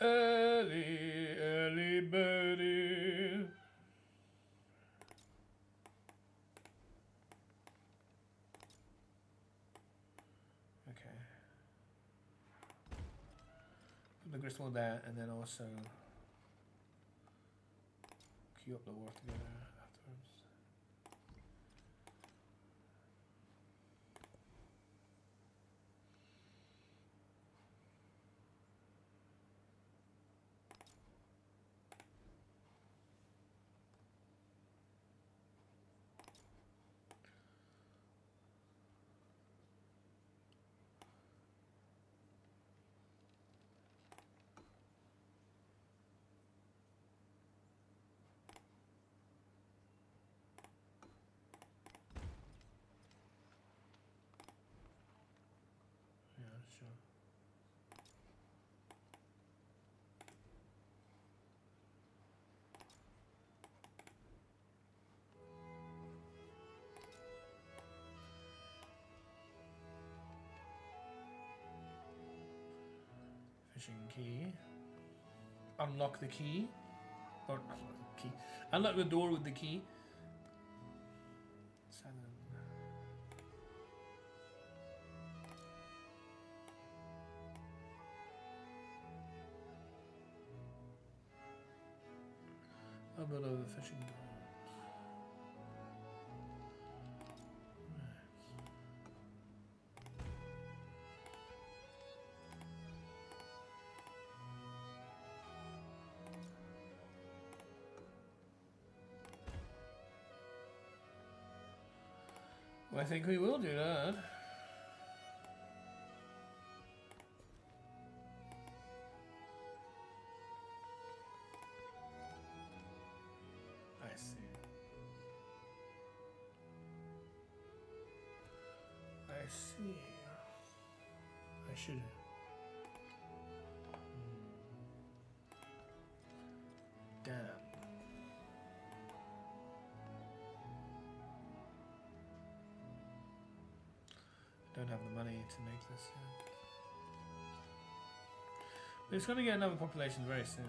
Early, early birdie. Okay. Put the gristmill there, and then also queue up the war together afterwards. Yeah, sure. Fishing key. Unlock the key. Or unlock the key. Unlock the door with the key. 7. I'll build over the fishing door. Well, I think we will do that. I see. I see. I should. Damn. Don't have the money to make this yet. But it's going to get another population very soon.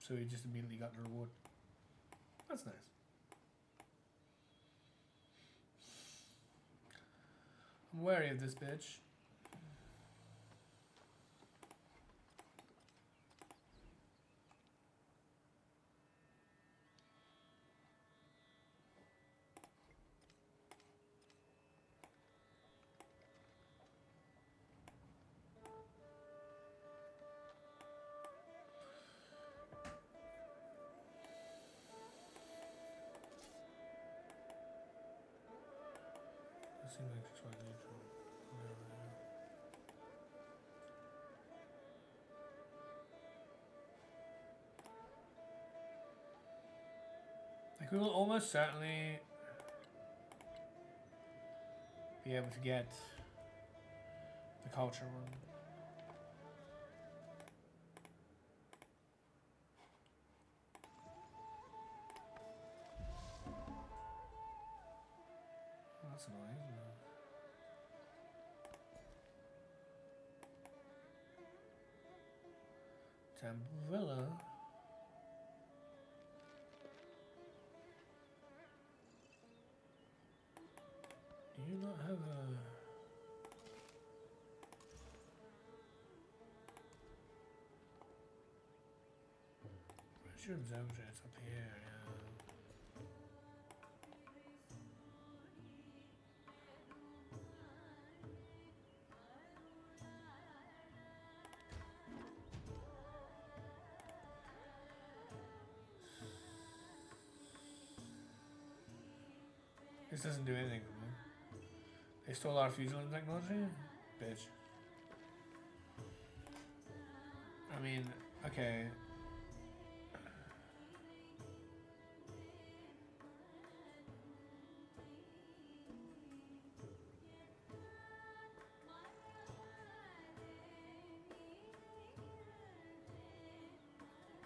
So he just immediately got the reward. That's nice. I'm wary of this bitch. Seems like it's quite neutral. Like we will almost certainly be able to get the culture one. Oh, that's annoying, isn't it? Tamburilla. Do you not have a... Where's your observatory? It's up here, yeah. This doesn't do anything with them. They stole our fusion technology? Bitch. I mean, okay.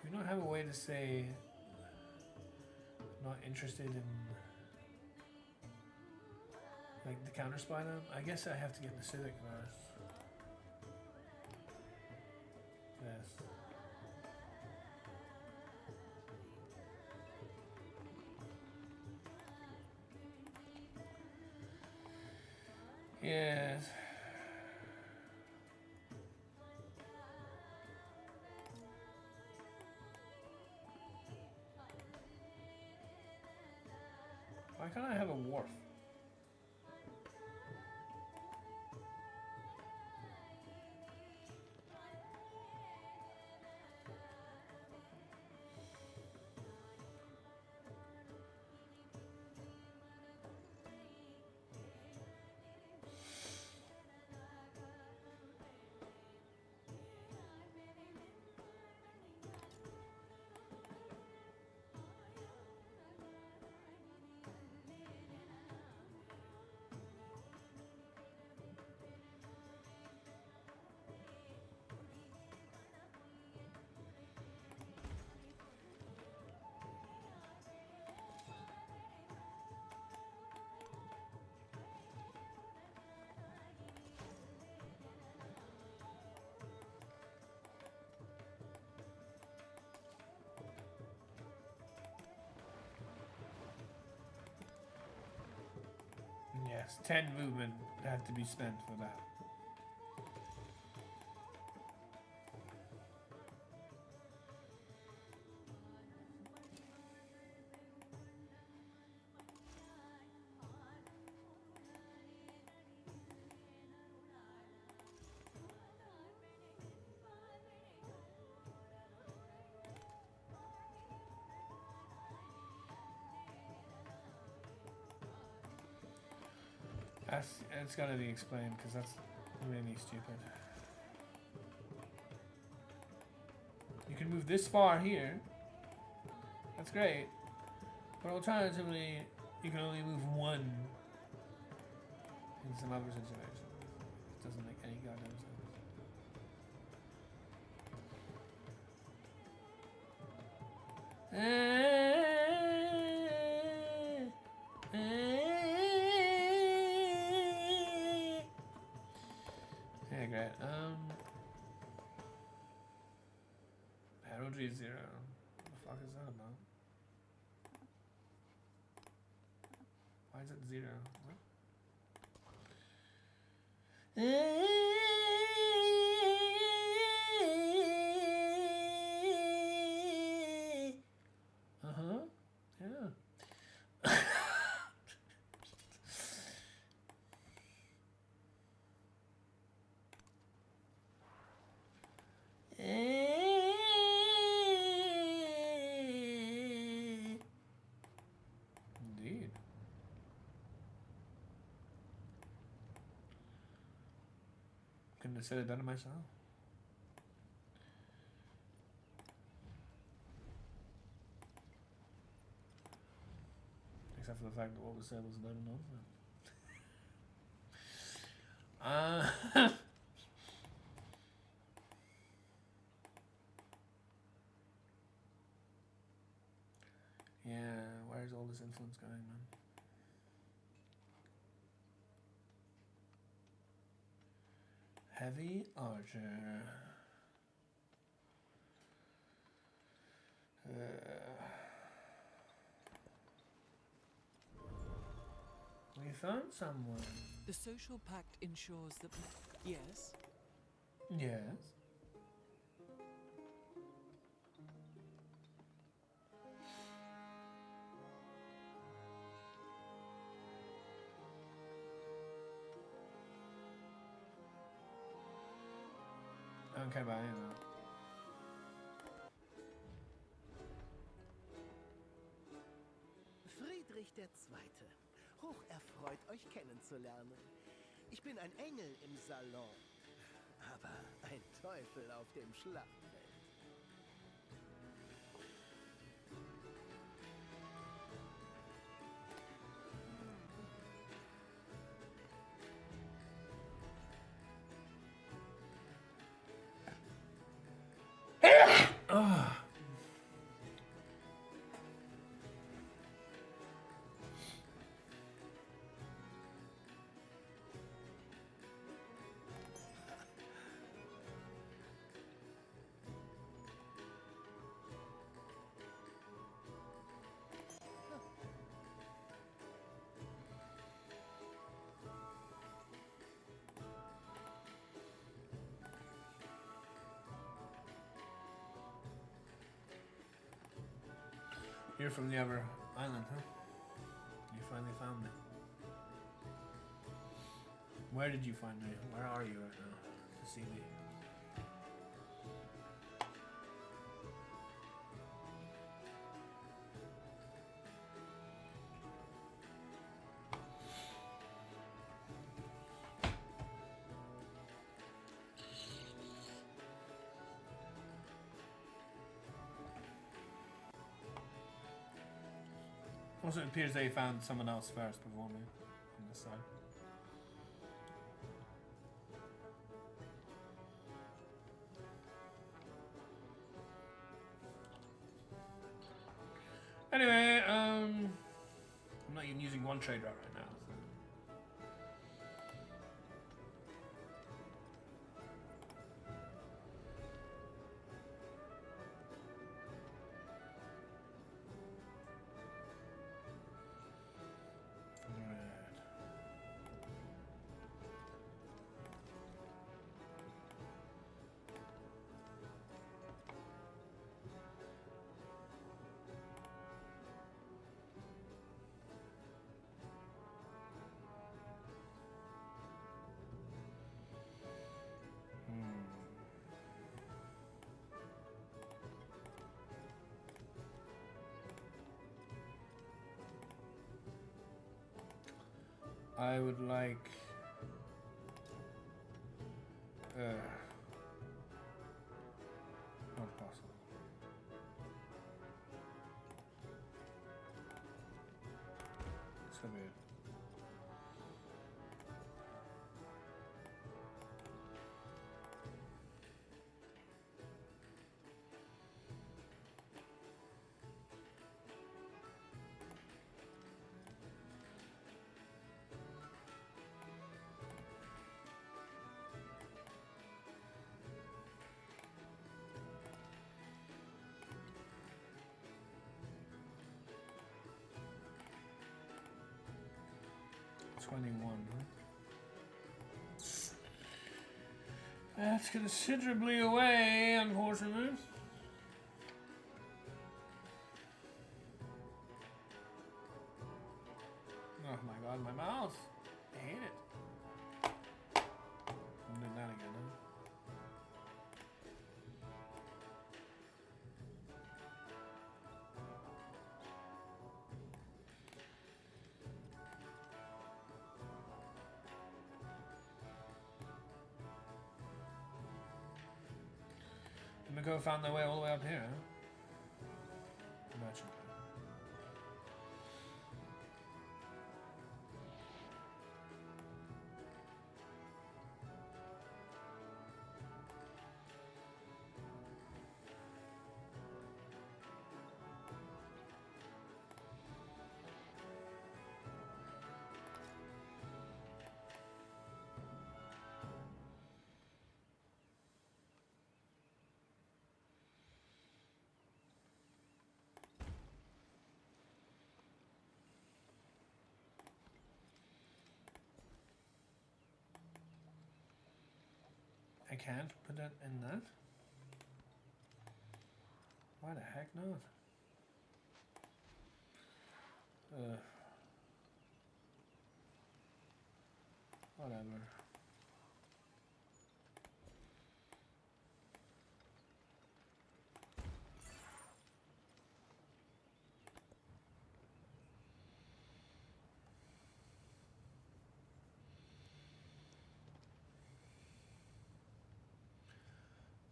Do you not have a way to say not interested in like the counter spy them? I guess I have to get the civic first. Yes. Yes. Why can't I have a wharf? Yes, 10 movement had to be spent for that. It's gotta be explained because that's really stupid. You can move this far here. That's great. But alternatively, you can only move one in some other situations. It doesn't make any goddamn sense. Yeah, great. Heraldry 0. fuck is that about? Why is it 0? What? Uh-huh. Yeah. Indeed. Couldn't have said it better myself. Except for the fact that what was said was better nonsense. Yeah, where's all this influence going, man? Heavy archer. We found someone. The social pact ensures that. Yes? Yes. I don't care about any of that. Friedrich II. Hocherfreut, euch kennenzulernen. Ich bin ein Engel im Salon, aber ein Teufel auf dem Schlachtfeld. You're from the other island, huh? You finally found me. Where did you find me? Where are you right now to see me? Also, it appears they found someone else first before me on this side. Anyway, I'm not even using one trade route right now. So. I would like not possible. So weird. 21. That's considerably away, unfortunately. Oh my god, my mouse. I hate it. I'm doing that again, huh? Miko found their way all the way up here, huh? Merchant. I can't put that in that? Why the heck not? Whatever.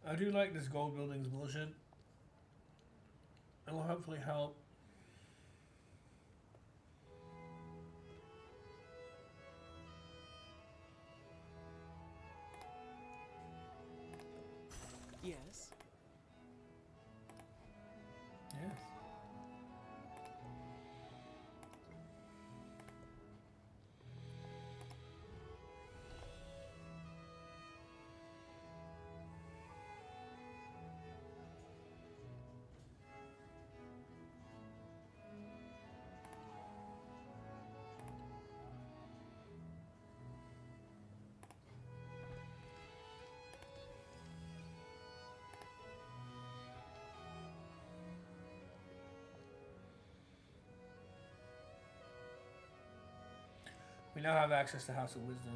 I do like this gold buildings bullshit. It will hopefully help. Yes. Yes. We now have access to House of Wisdom.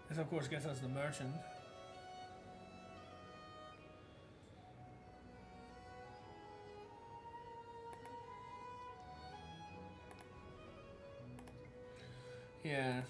This of course gets us the merchant. Yes.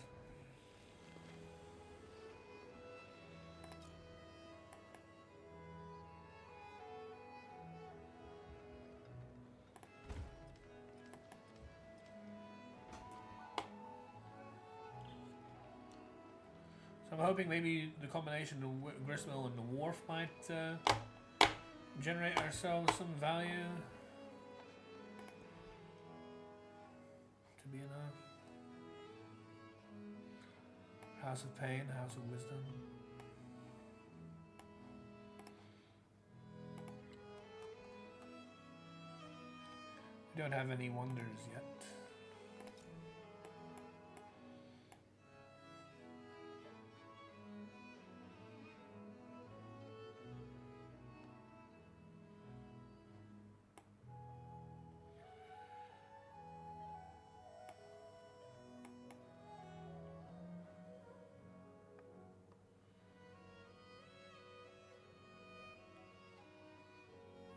So I'm hoping maybe the combination of Gristmill and the Wharf might generate ourselves some value to be enough. House of Pain, House of Wisdom. We don't have any wonders yet.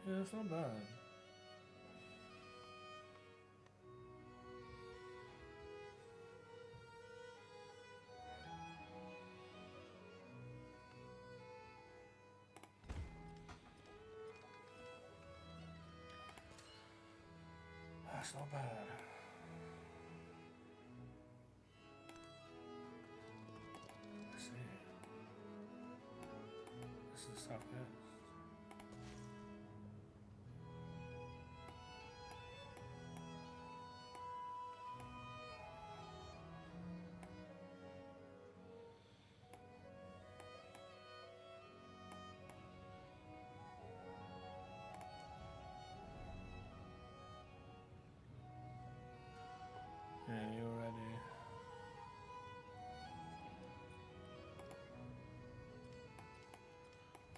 Yeah, it's not bad. That's not bad. Let's see. This is the southwest. Yeah, you're ready.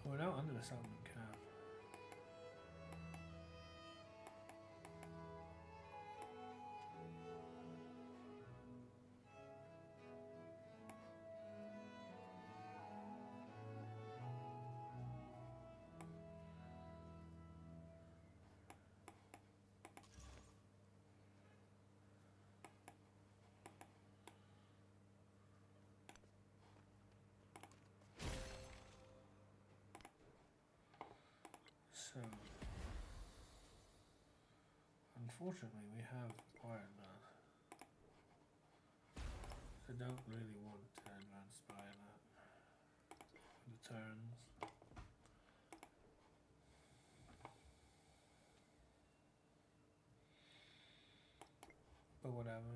Oh, we're now under the settlement cap. So, unfortunately, we have acquired that. I don't really want to advance by that for the turns. But whatever.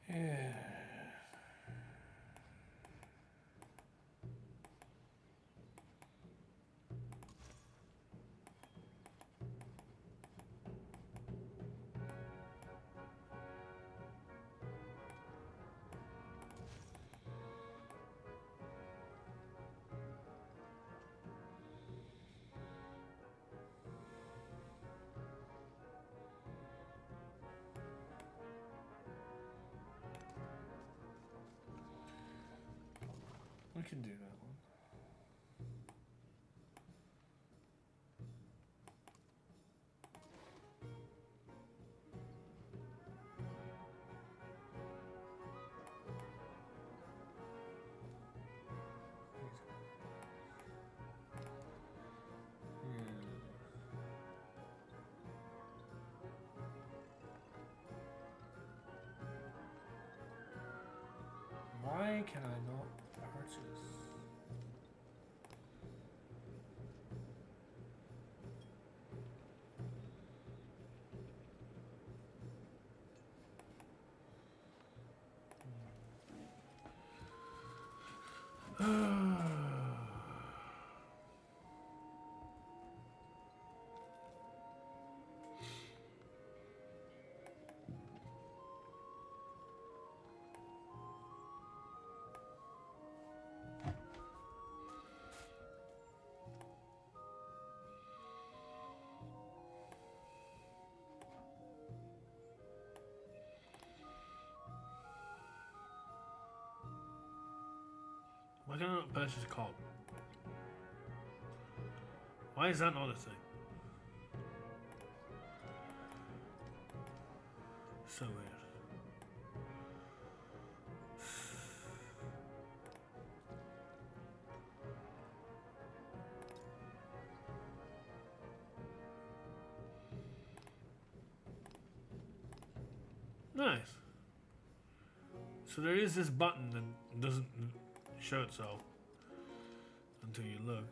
Yeah. We can do that one. Why can I not purchase? Why can I not purchase a cog? Why is that not a thing? So weird. Nice. So there is this button that doesn't show itself until you look.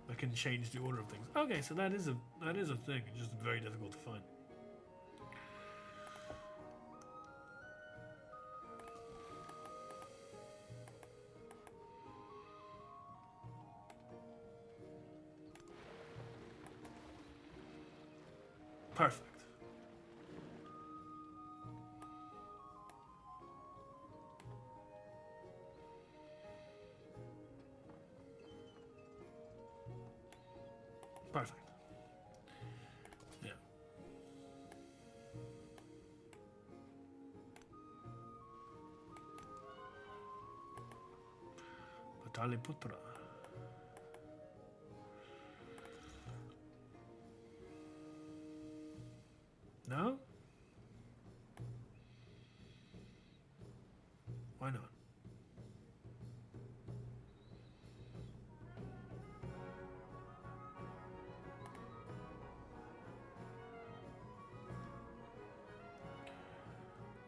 I can change the order of things. Okay, so that is a thing. It's just very difficult to find. Perfect. Perfect. Yeah. Pataliputra. No? Why not?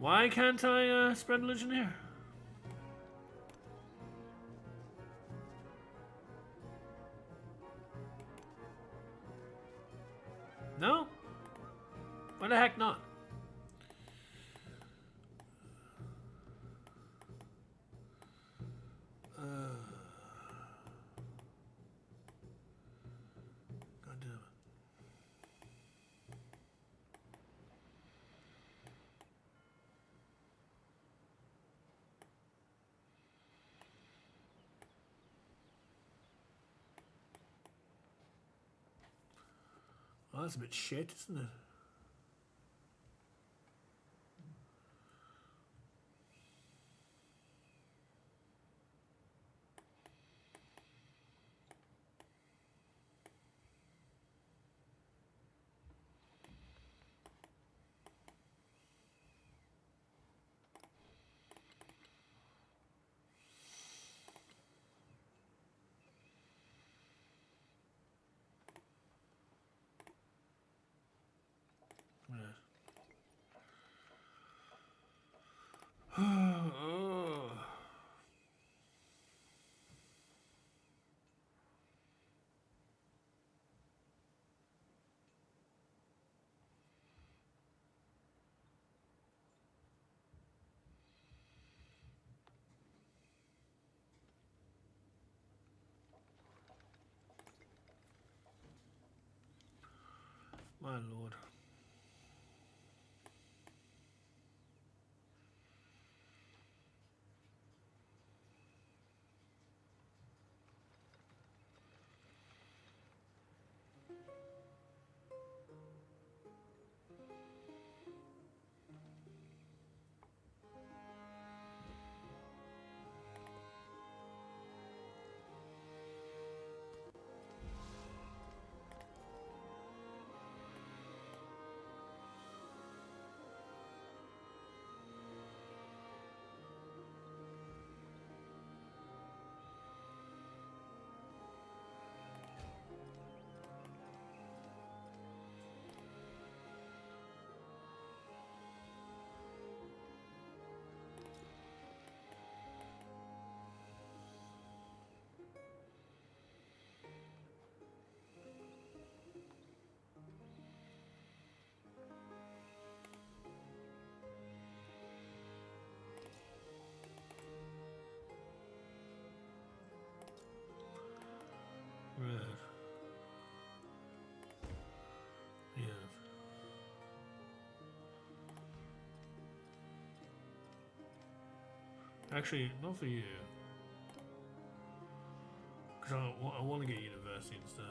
Why can't I spread religion here? No? Why the heck not? God damn it. Oh, that's a bit shit, isn't it? Oh. My lord. Right. Yeah. Actually, not for you. Because I want to get university instead.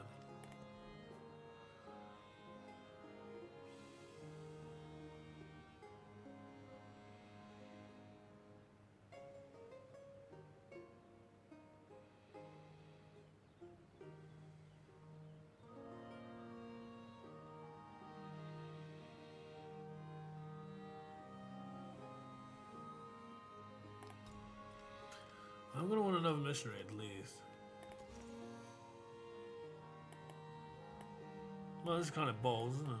I'm going to want another missionary at least. Well, this is kind of balls, isn't it?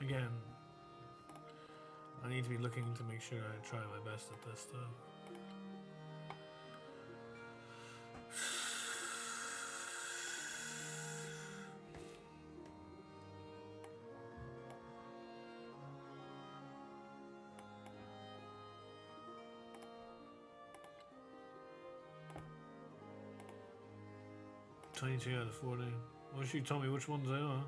Again, I need to be looking to make sure I try my best at this stuff. $22 out of 40. Why don't you tell me which ones they are?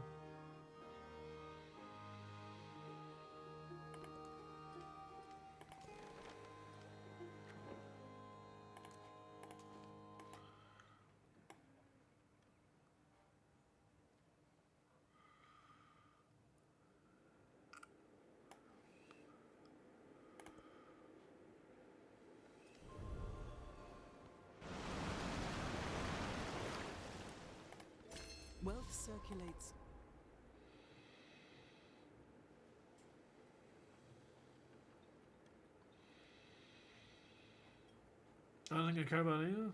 Wealth circulates. I don't think I care about either.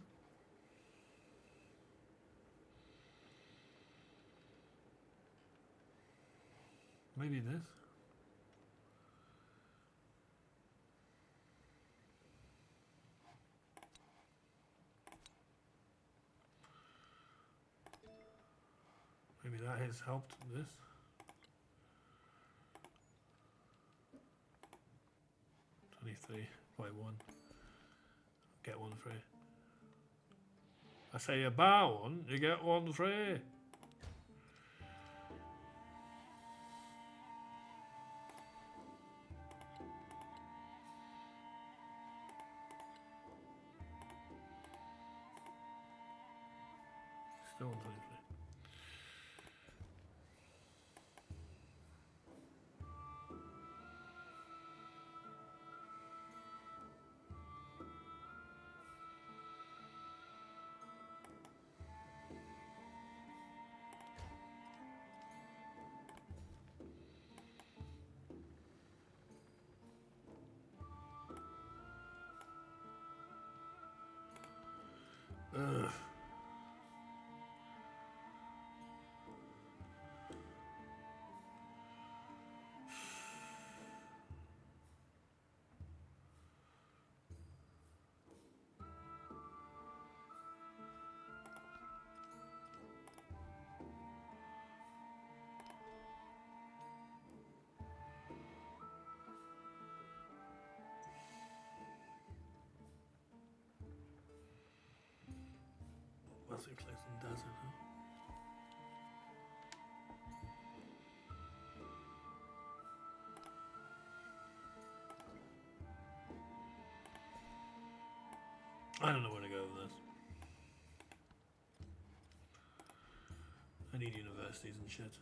Maybe this. Maybe that has helped this. $23.1. Get one free. I say you buy one, you get one free. Still on 23. Ugh. What's it place in desert, huh? I don't know where to go with this. I need universities and shit.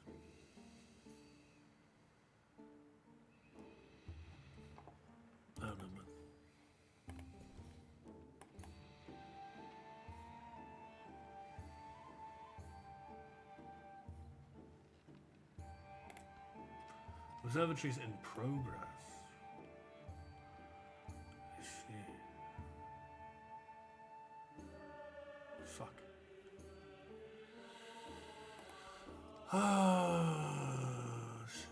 I don't know, man. Observatories in progress. I see. Fuck. Ah, shit.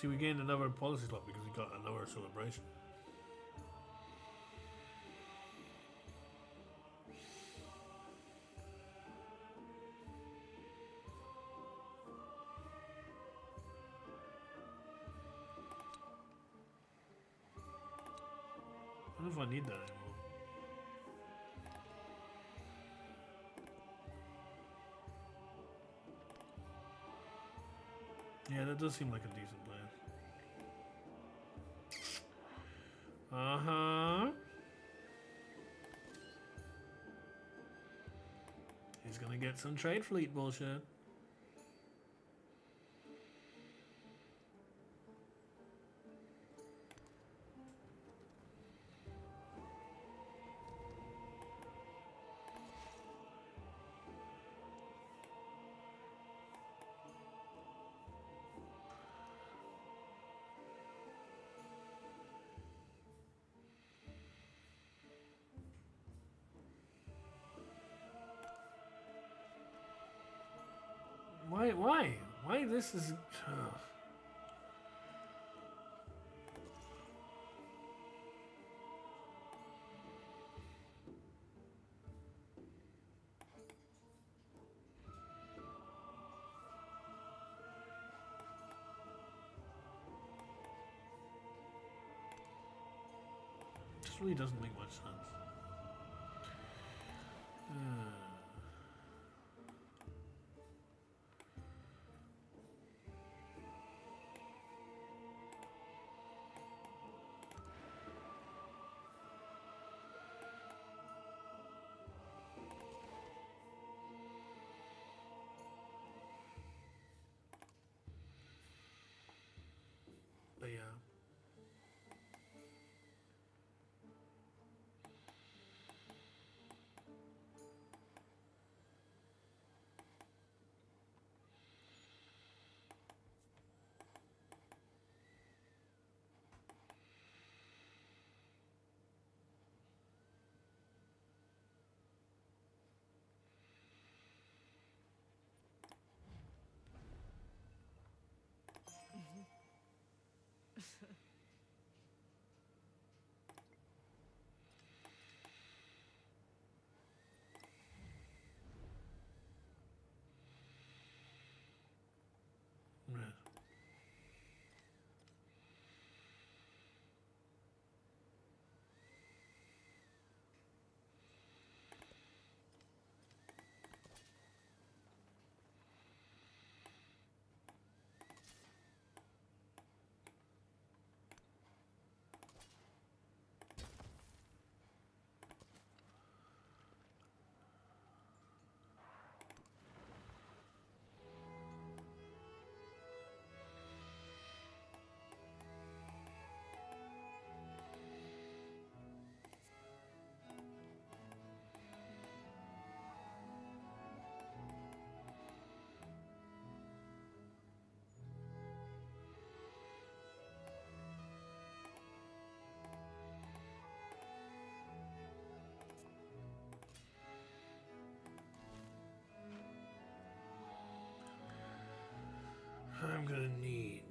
See, we gained another policy slot because we got another celebration. I don't know if I need that anymore. Yeah, that does seem like a decent plan. Uh-huh. Yeah. He's gonna get some trade fleet bullshit. Why this is... This really doesn't make much sense. But yeah. Right. I'm gonna need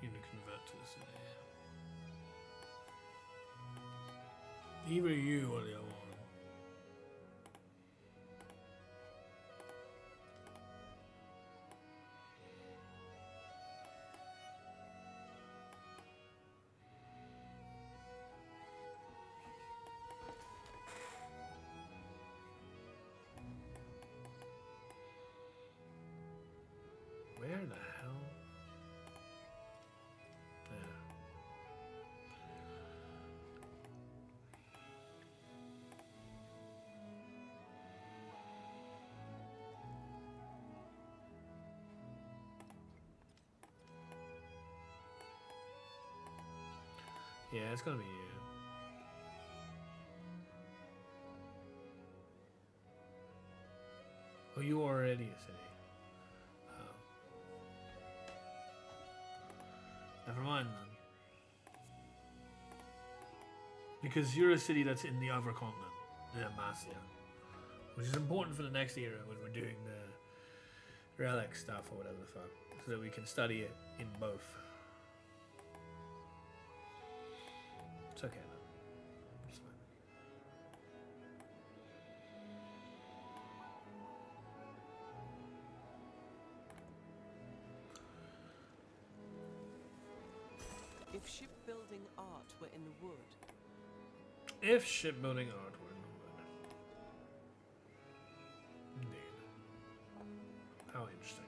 you to convert to the city. Either you or the other one. Where the hell? There. Yeah, it's gonna be you. Oh, you are already a city. Never mind then. Because you're a city that's in the other continent, Demacia. Which is important for the next era when we're doing the relic stuff or whatever the fuck. So that we can study it in both. It's okay man. It's fine. If shipbuilding art were in the wood, If shipbuilding art were in the wood. Indeed. How interesting.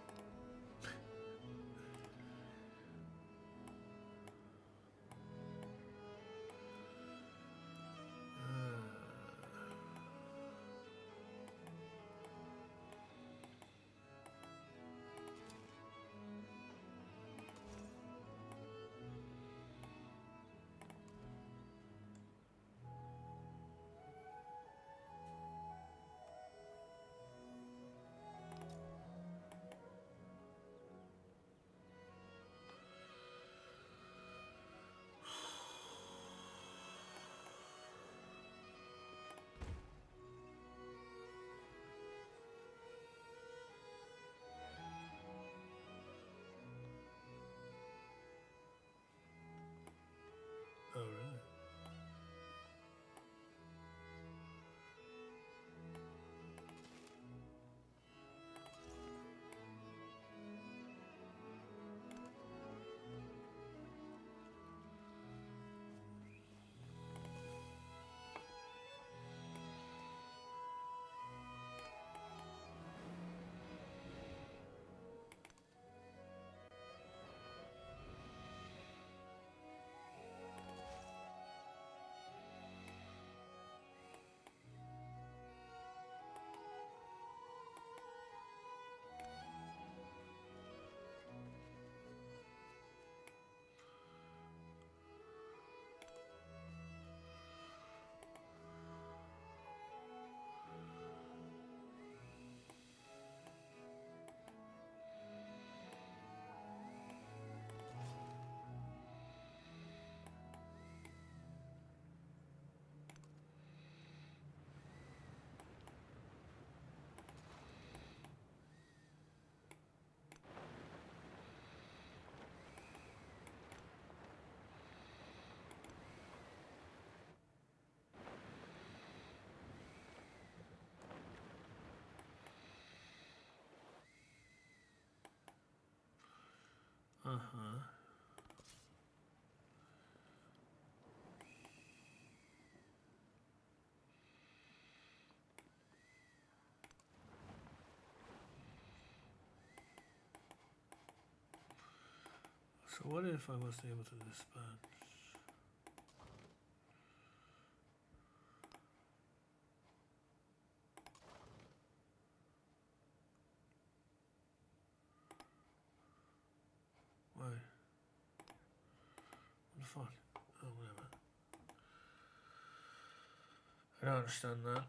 Uh-huh. So what if I was able to dispatch? Why? What the fuck? Oh, whatever. I don't understand that.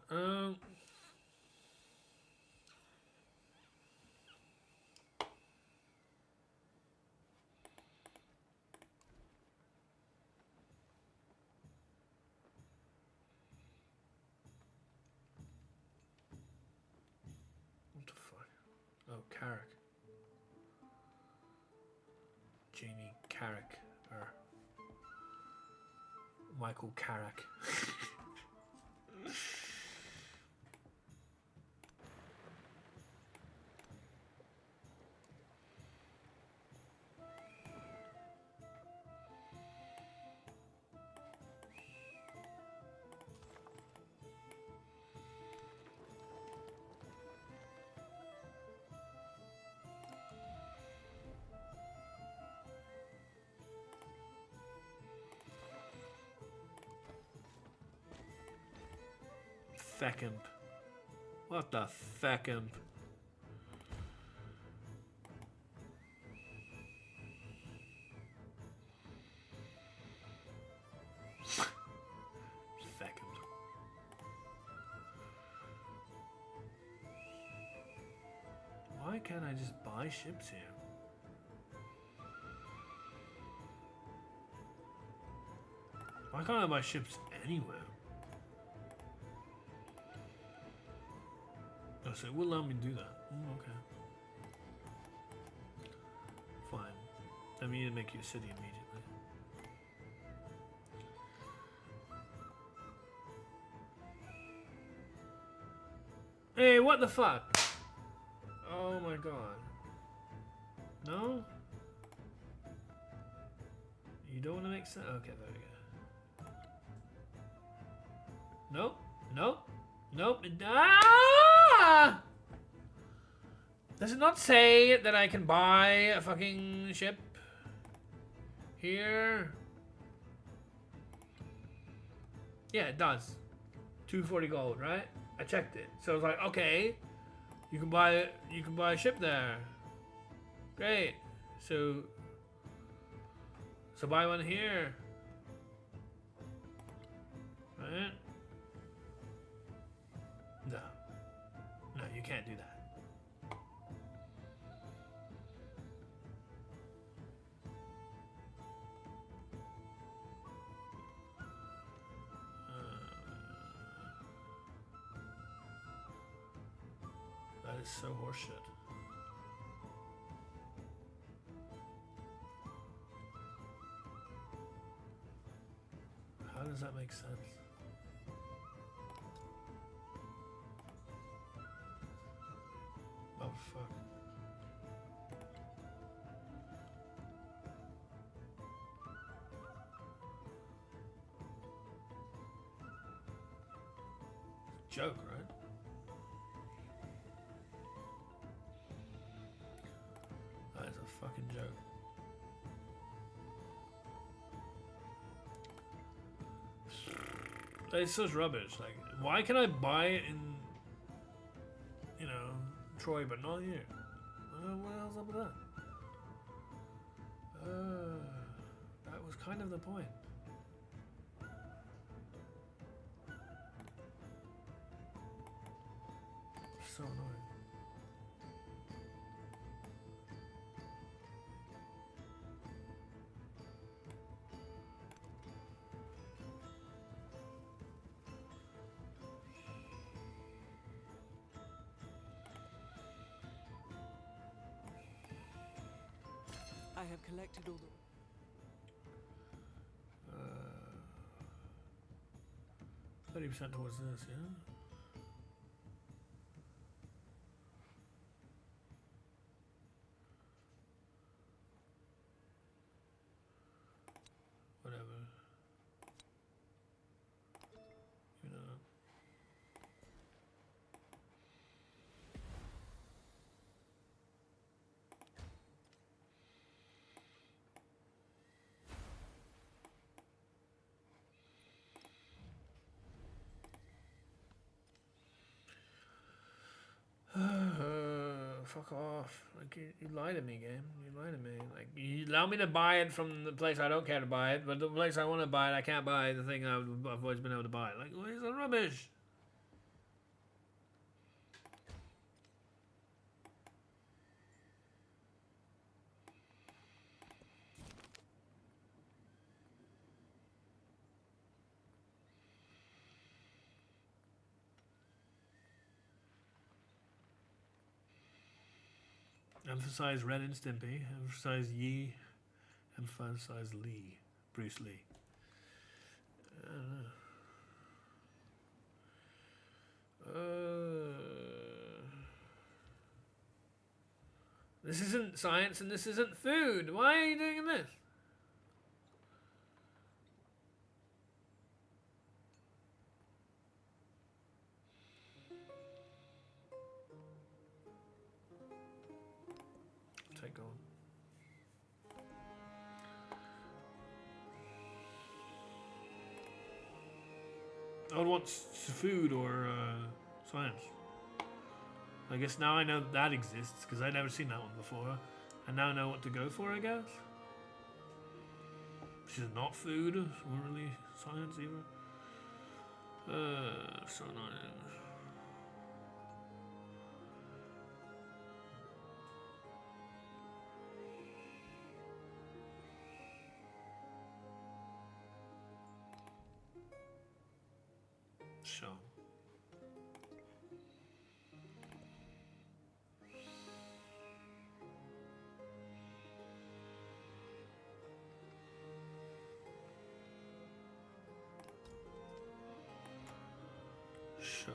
What the fuck? Oh, Carrick. Jamie Carrick. Or Michael Carrick. Feckimp. What the feckimp? Feckimp. Why can't I just buy ships here? Why can't I buy ships anywhere? Oh, so it will allow me to do that. Okay. Fine. Then we need to make you a city immediately. Hey, what the fuck? Oh my god. No? You don't want to make sense? Okay, there we go. Nope. Nope. Nope. Ah! Does it not say that I can buy a fucking ship? Here? Yeah, it does. 240 gold, right? I checked it. So I was like, okay, you can buy a ship there. Great. So buy one here. Right? No. No, you can't do that. That is so horseshit. How does that make sense? Oh fuck. Joke, right? That is a fucking joke. It's such rubbish. Like, why can I buy it in, you know, Troy, but not here? What else up with that? That was kind of the point. So annoying. I have collected all the... 30% towards this, yeah? fuck off. Like, you lie to me, game. You lie to me. Like, you allow me to buy it from the place I don't care to buy it, but the place I want to buy it, I can't buy the thing I've always been able to buy. Like, what is that rubbish? Emphasize Ren and Stimpy. Emphasize Yi. Emphasize Lee. Bruce Lee. This isn't science and this isn't food. Why are you doing this? Take on. I would want food or science. I guess now I know that exists because I'd never seen that one before. I now know what to go for, I guess. Which is not food, or really science either. So not. Sure. Sure.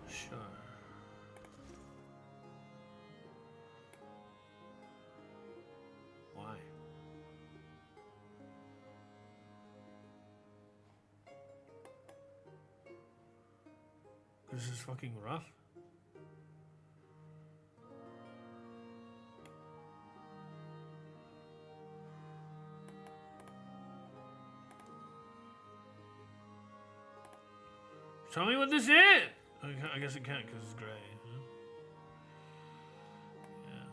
Sure. Why? This is fucking rough. Tell me what this is! I guess it can't because it's grey. Huh? Yeah.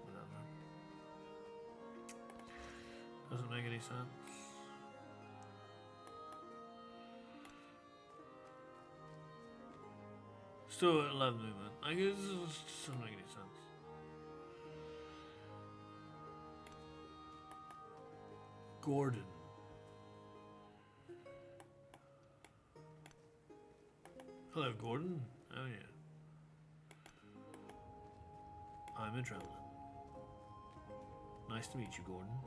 Whatever. Doesn't make any sense. Still 11 movement. I guess it doesn't make any sense. Gordon. Hello, Gordon. Oh yeah. I'm Adrenaline. Nice to meet you, Gordon.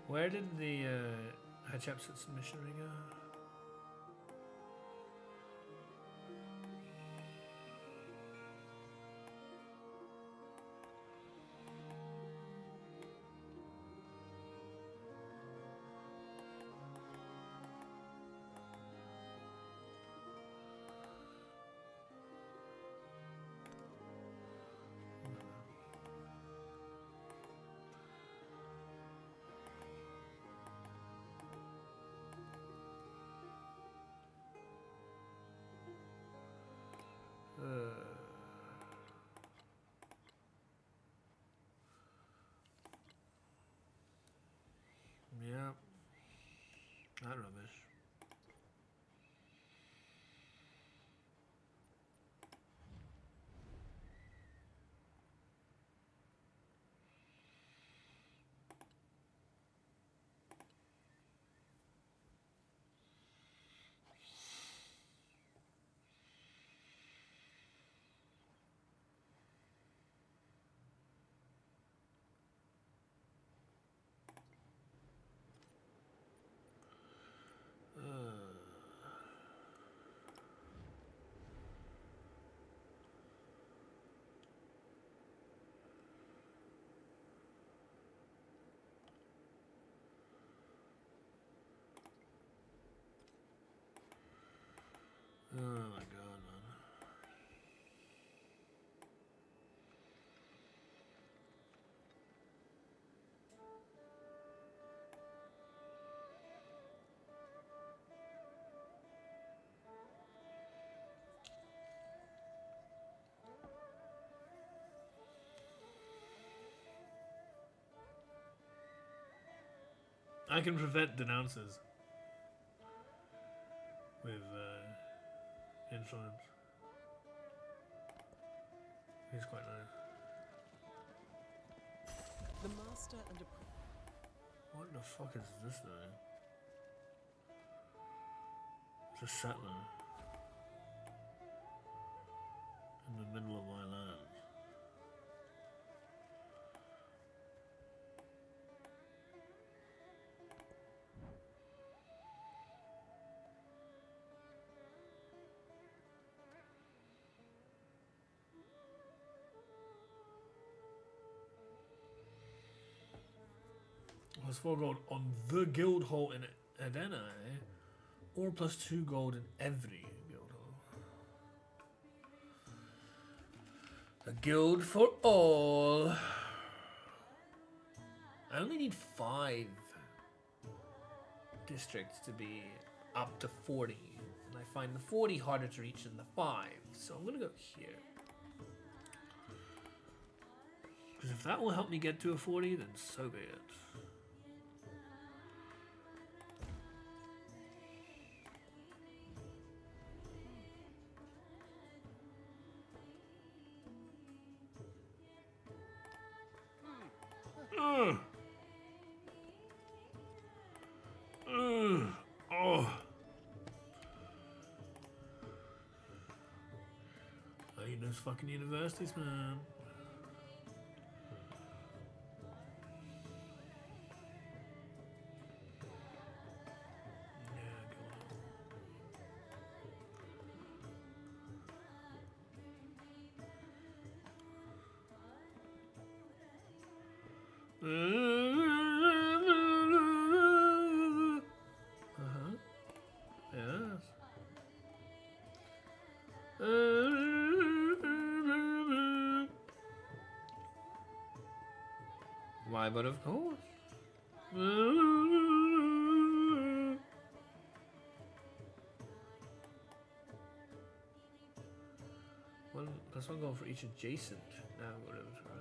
Where did the Hatshepsut's missionary go? I can prevent denounces with influence. He's quite nice. The master and a What the fuck is this now? It's a settler in the middle of my land. Plus 4 gold on the guild hall in Edena, or plus 2 gold in every guild hall. A guild for all. I only need 5 districts to be up to 40, and I find the 40 harder to reach than the 5, so I'm gonna go here. Because if that will help me get to a 40, then so be it. Oh. I need those fucking universities, man. Yes. Why, but of course. One plus 1 goal for each adjacent. Now whatever, right?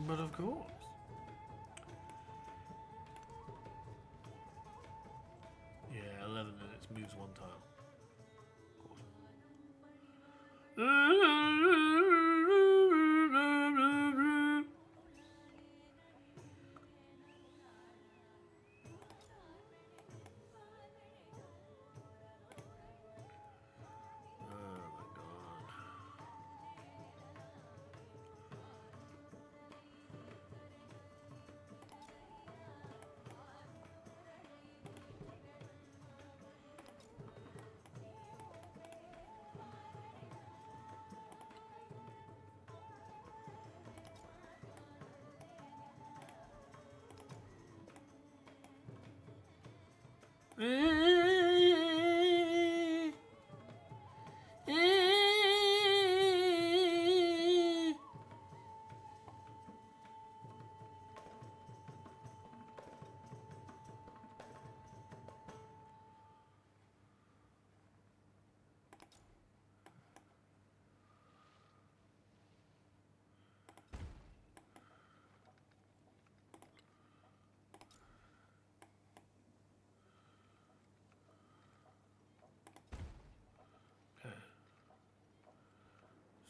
But of course. Yeah, 11 minutes moves 1 tile.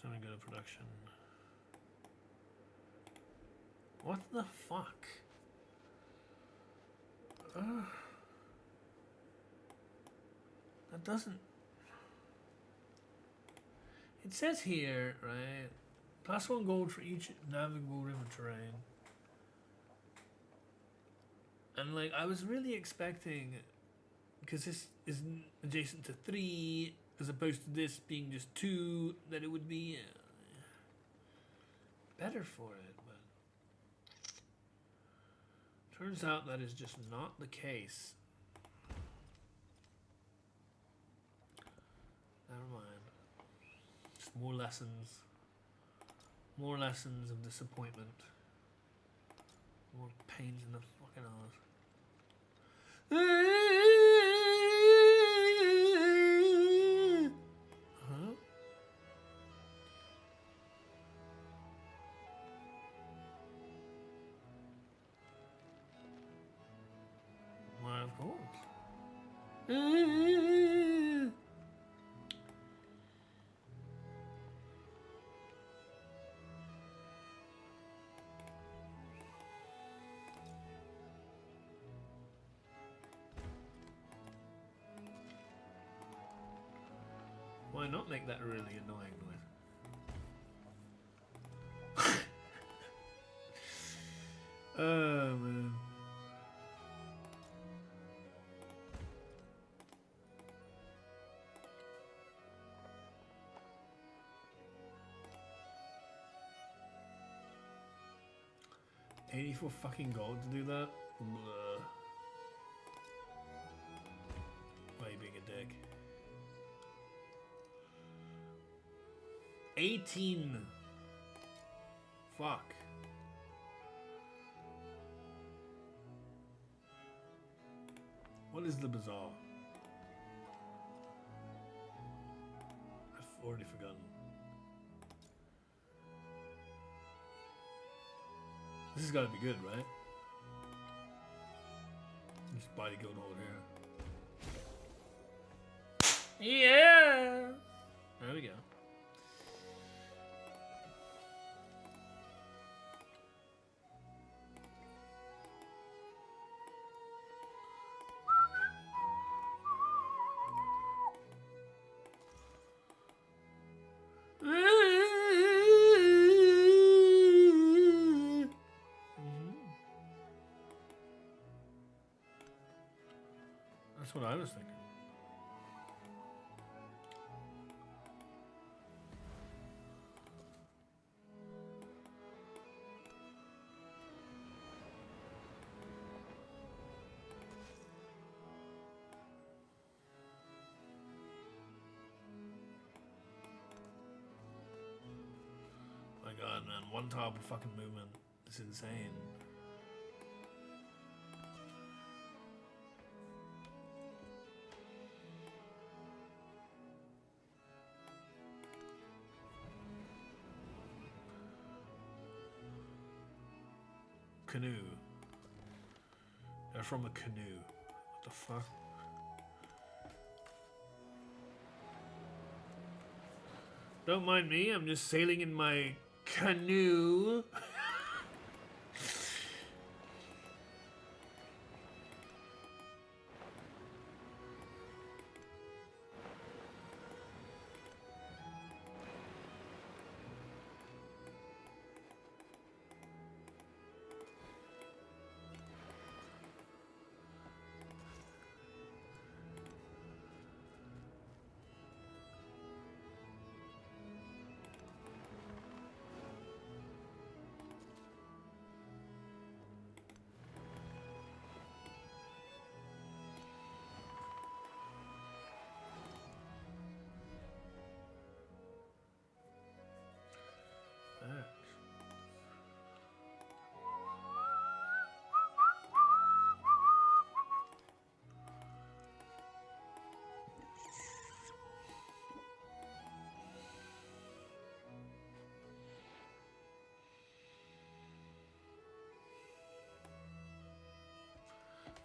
Something go to production. What the fuck? That doesn't... It says here, right? Plus 1 gold for each navigable river terrain. And like, I was really expecting because this is adjacent to 3 as opposed to this being just 2, that it would be better for it, but turns out that is just not the case. Never mind. Just more lessons. More lessons of disappointment. More pains in the fucking ass. Huh? Why, of course. Why not make that a really annoying noise? Oh man. $84 fucking gold to do that? Blah. Why are you being a dick? 18. Fuck. What is the bazaar? I've already forgotten. This has got to be good, right? Just buy the gold hold here. Yeah! There we go. That's what I was thinking. My god, man. One top of fucking movement. It's insane. Canoe. They're from a canoe. What the fuck? Don't mind me, I'm just sailing in my canoe.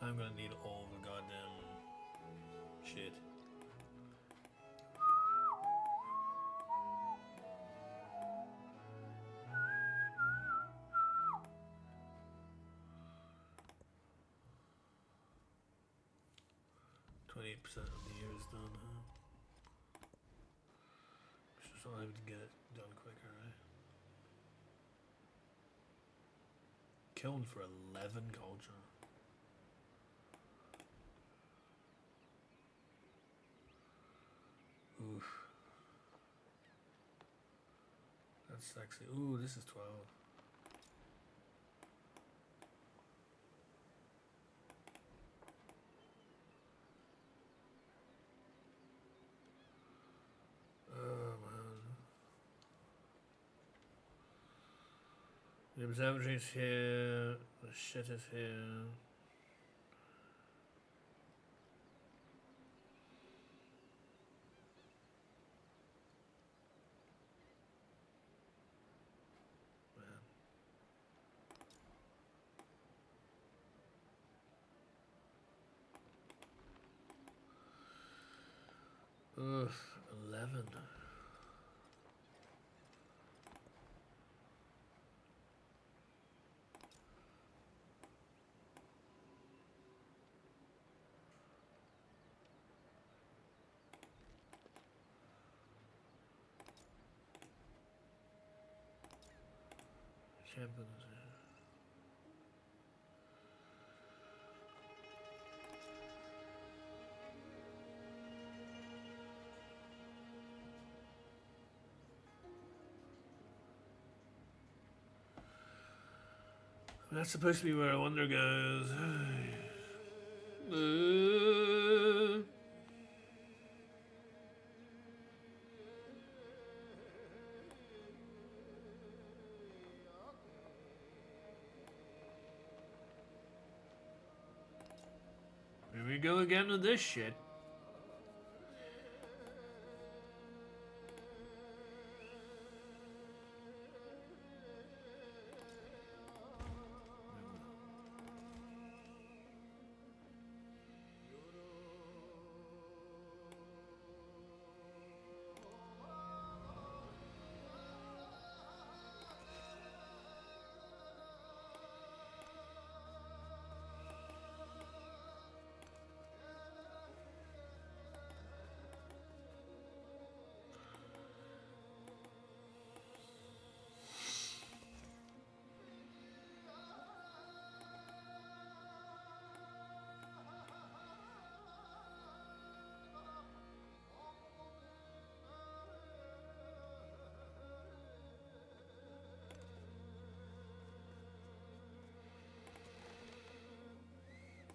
I'm gonna need all the goddamn shit. % of the year is done, huh? Just not able to get it done quicker, right? Kiln for 11 culture. That's sexy. Ooh, this is 12. Oh, man. The observatory's here. The shit is here. Ugh, 11. Champions. That's supposed to be where I wonder goes. Here we go again with this shit.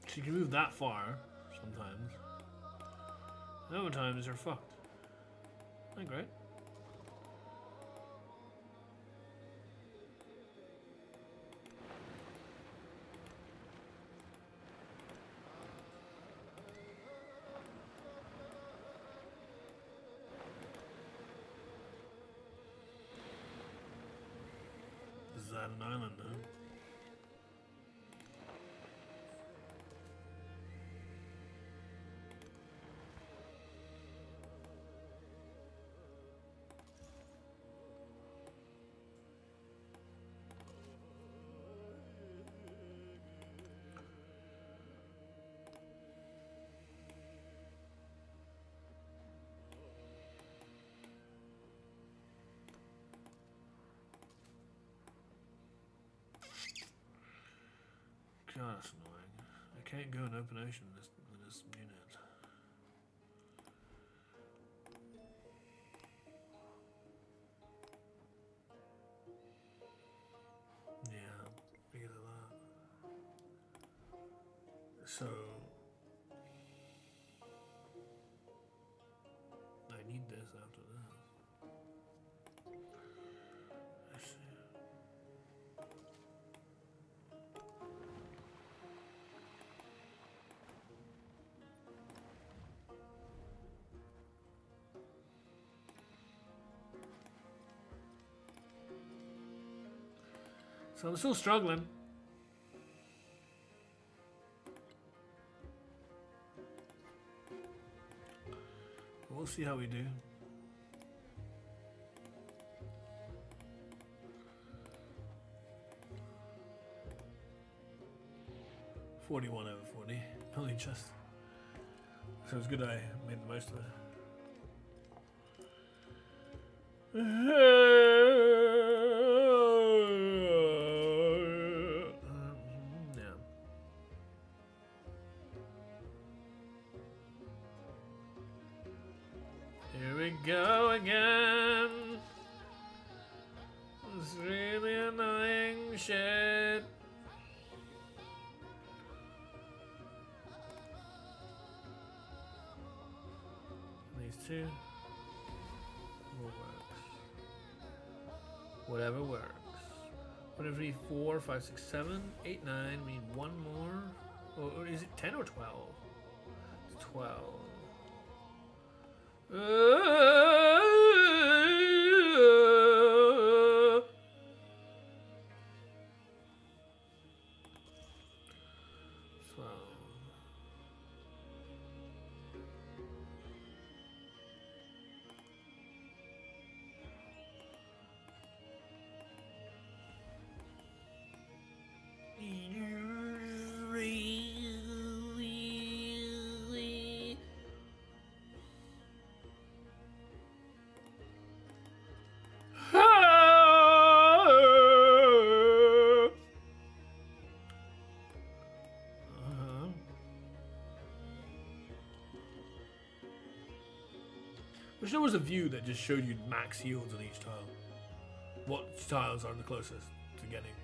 She can move that far sometimes. Other times you're fucked. Not great. Is that an island now? God, that's annoying. I can't go in open ocean with this unit. Yeah, because of that. So I need this after this. Let's see. So I'm still struggling. We'll see how we do. $41 over 40. Only just. So it's good I made the most of it. Yeah. Here we go again. It's really annoying shit. These two. What works? Whatever works. 1, 2, 3, 4, 5, 6, 7, 8, 9. We need one more. Or is it 10 or 12? It's 12. Wish there was a view that just showed you max yields on each tile. What tiles are the closest to getting?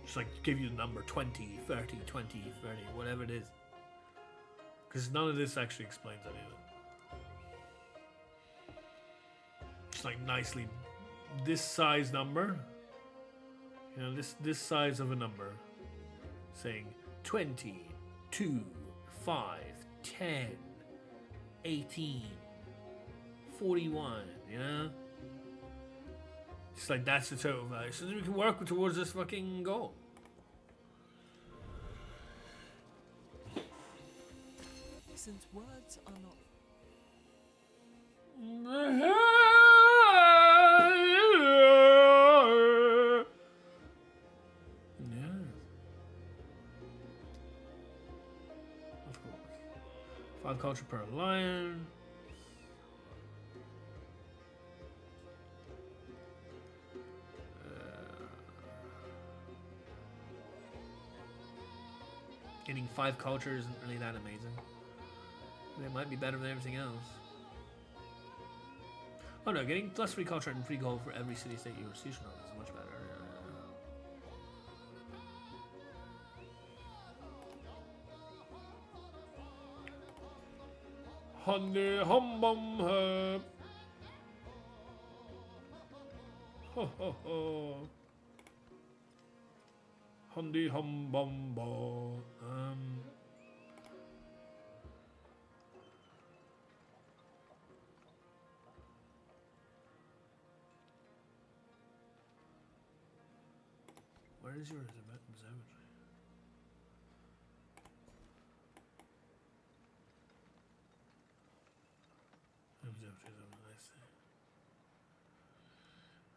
Just like give you the number 20, 30, 20, 30, whatever it is. Because none of this actually explains any of it. Just like nicely, this size number, you know, this size of a number, saying 20, 2, 5, 10, 18, 41, you know? It's like that's the total value. So we can work towards this fucking goal. Since words are not yeah. Of course. 5 culture per lion. Getting 5 culture isn't really that amazing. It might be better than everything else. Oh no, getting +3 culture and free gold for every city-state you are seasonal is much better. Honey hum bum hum. Ho ho ho. Honey hum bum bum. Where is your observatory? Observatory is over, I see.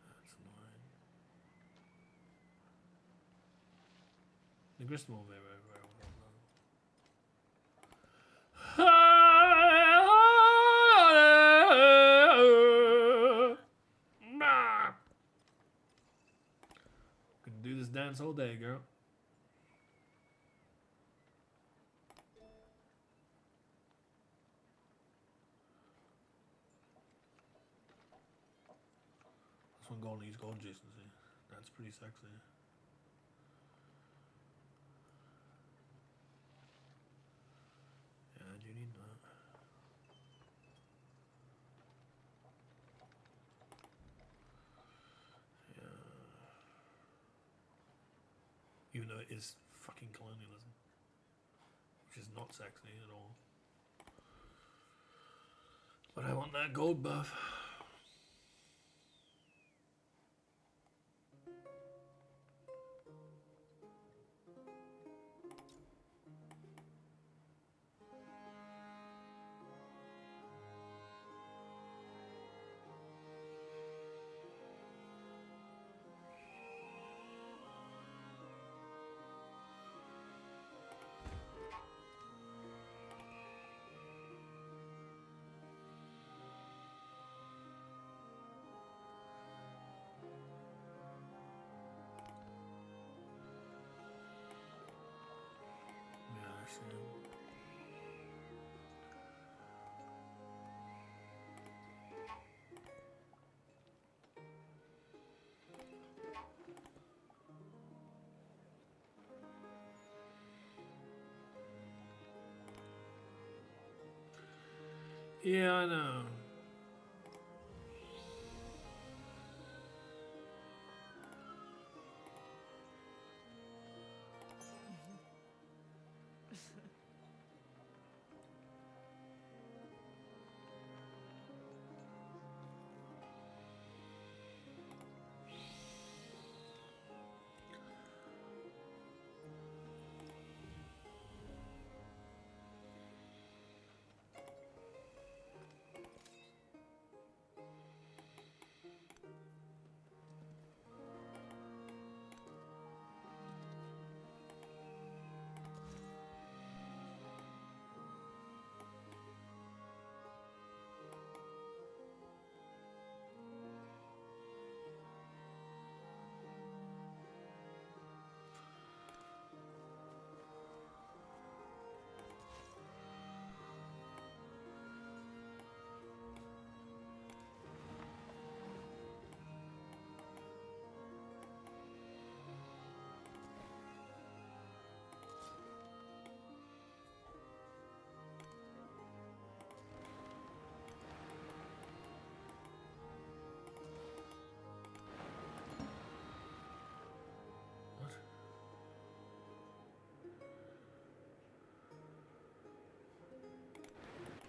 That's annoying. The Gristle will be very well. Could do this dance all day, girl. This one gold needs gold juice, see. That's pretty sexy. Yeah, I do need that. Even though it is fucking colonialism, which is not sexy at all. But I want that gold buff. Yeah, I know.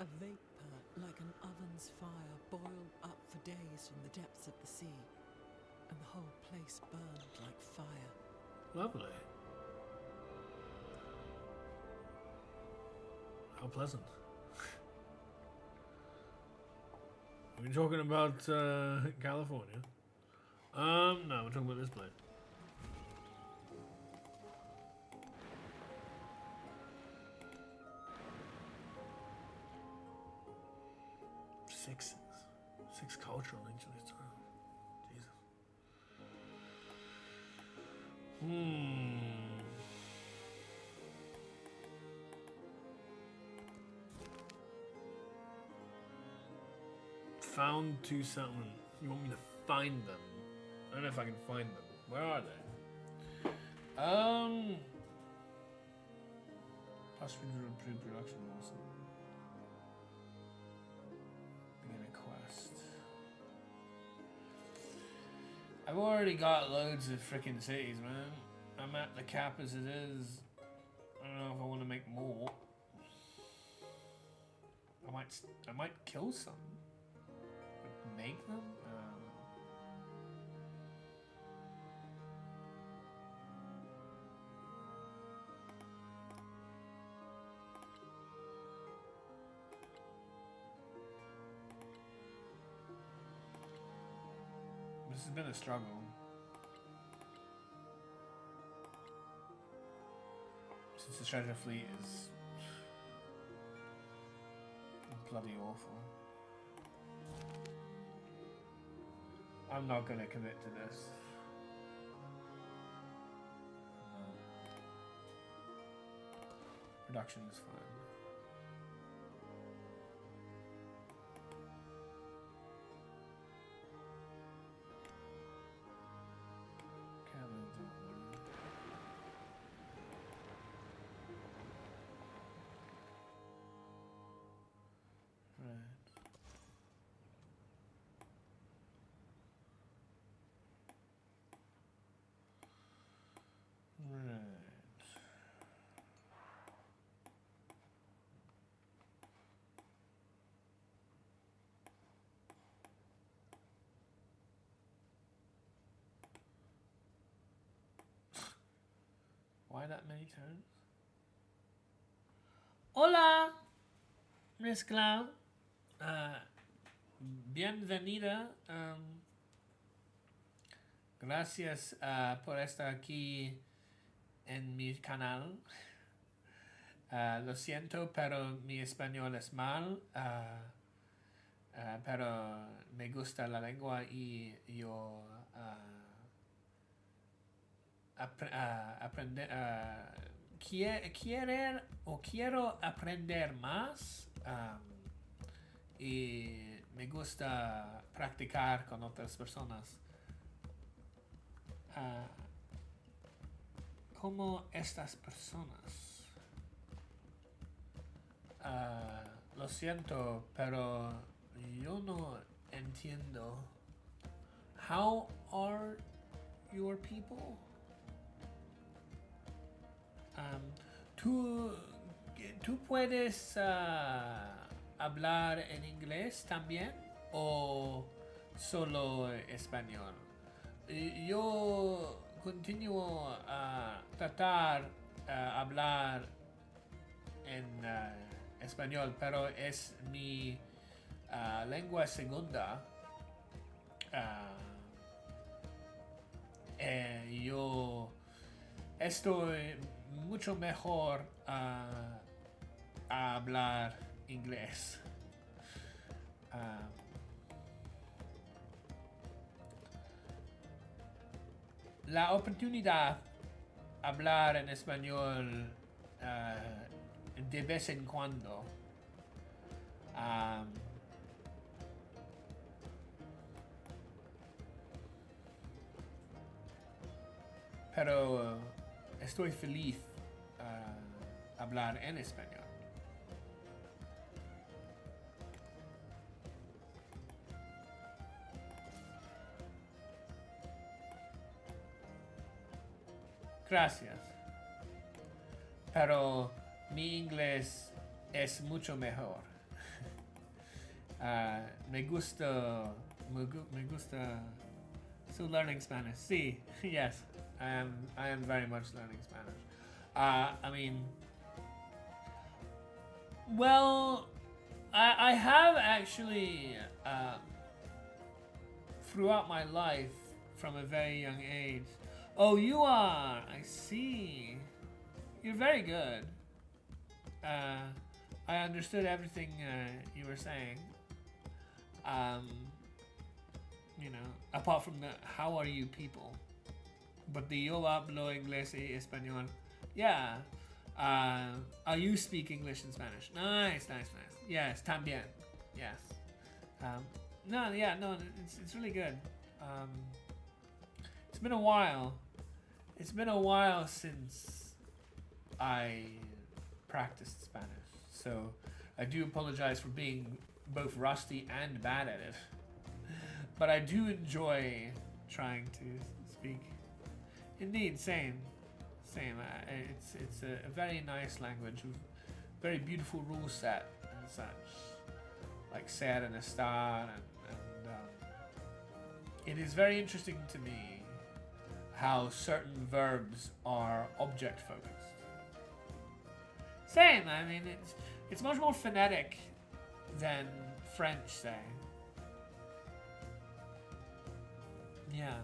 A vapour like an oven's fire boiled up for days from the depths of the sea, and the whole place burned like fire. Lovely. How pleasant. Are we talking about California? No, we're talking about this place. Six cultural injuries. Jesus. Found two settlement. You want me to find them? I don't know if I can find them. Where are they? Plus we do pre-production also. Begin a quest. I've already got loads of freaking cities, man. I'm at the cap as it is. I don't know if I want to make more. I might kill some. But make them? This has been a struggle. Since the treasure fleet is bloody awful. I'm not gonna commit to this. No. Production is fine. Why that many turns? Hola, Miss Cloud. Bienvenida. Gracias por estar aquí en mi canal. Lo siento, pero mi español es mal. Pero me gusta la lengua y yo aprender, quiero aprender más y me gusta practicar con otras personas. Como estas personas. lo siento, pero yo no entiendo. How are your people? ¿Tú, tú puedes hablar en inglés también o solo español? Yo continúo a tratar hablar en español, pero es mi lengua segunda. Yo estoy mucho mejor a hablar inglés. La oportunidad hablar en español de vez en cuando. Pero estoy feliz hablar en español. Gracias. Pero mi inglés es mucho mejor. Me gusta. So learning Spanish. Sí, yes. I am very much learning Spanish. I mean, well, I have actually, throughout my life, from a very young age. Oh, you are. I see. You're very good. I understood everything you were saying. You know, apart from the how are you people. But the yo hablo inglés y español. Yeah. You speak English and Spanish. Nice. Yes, también. Yes. No, it's really good. It's been a while. It's been a while since I practiced Spanish. So I do apologize for being both rusty and bad at it. But I do enjoy trying to speak. Indeed, same. It's a very nice language with very beautiful rule set and such, like ser and estar, and it is very interesting to me how certain verbs are object focused. Same. I mean, it's much more phonetic than French, say. Yeah.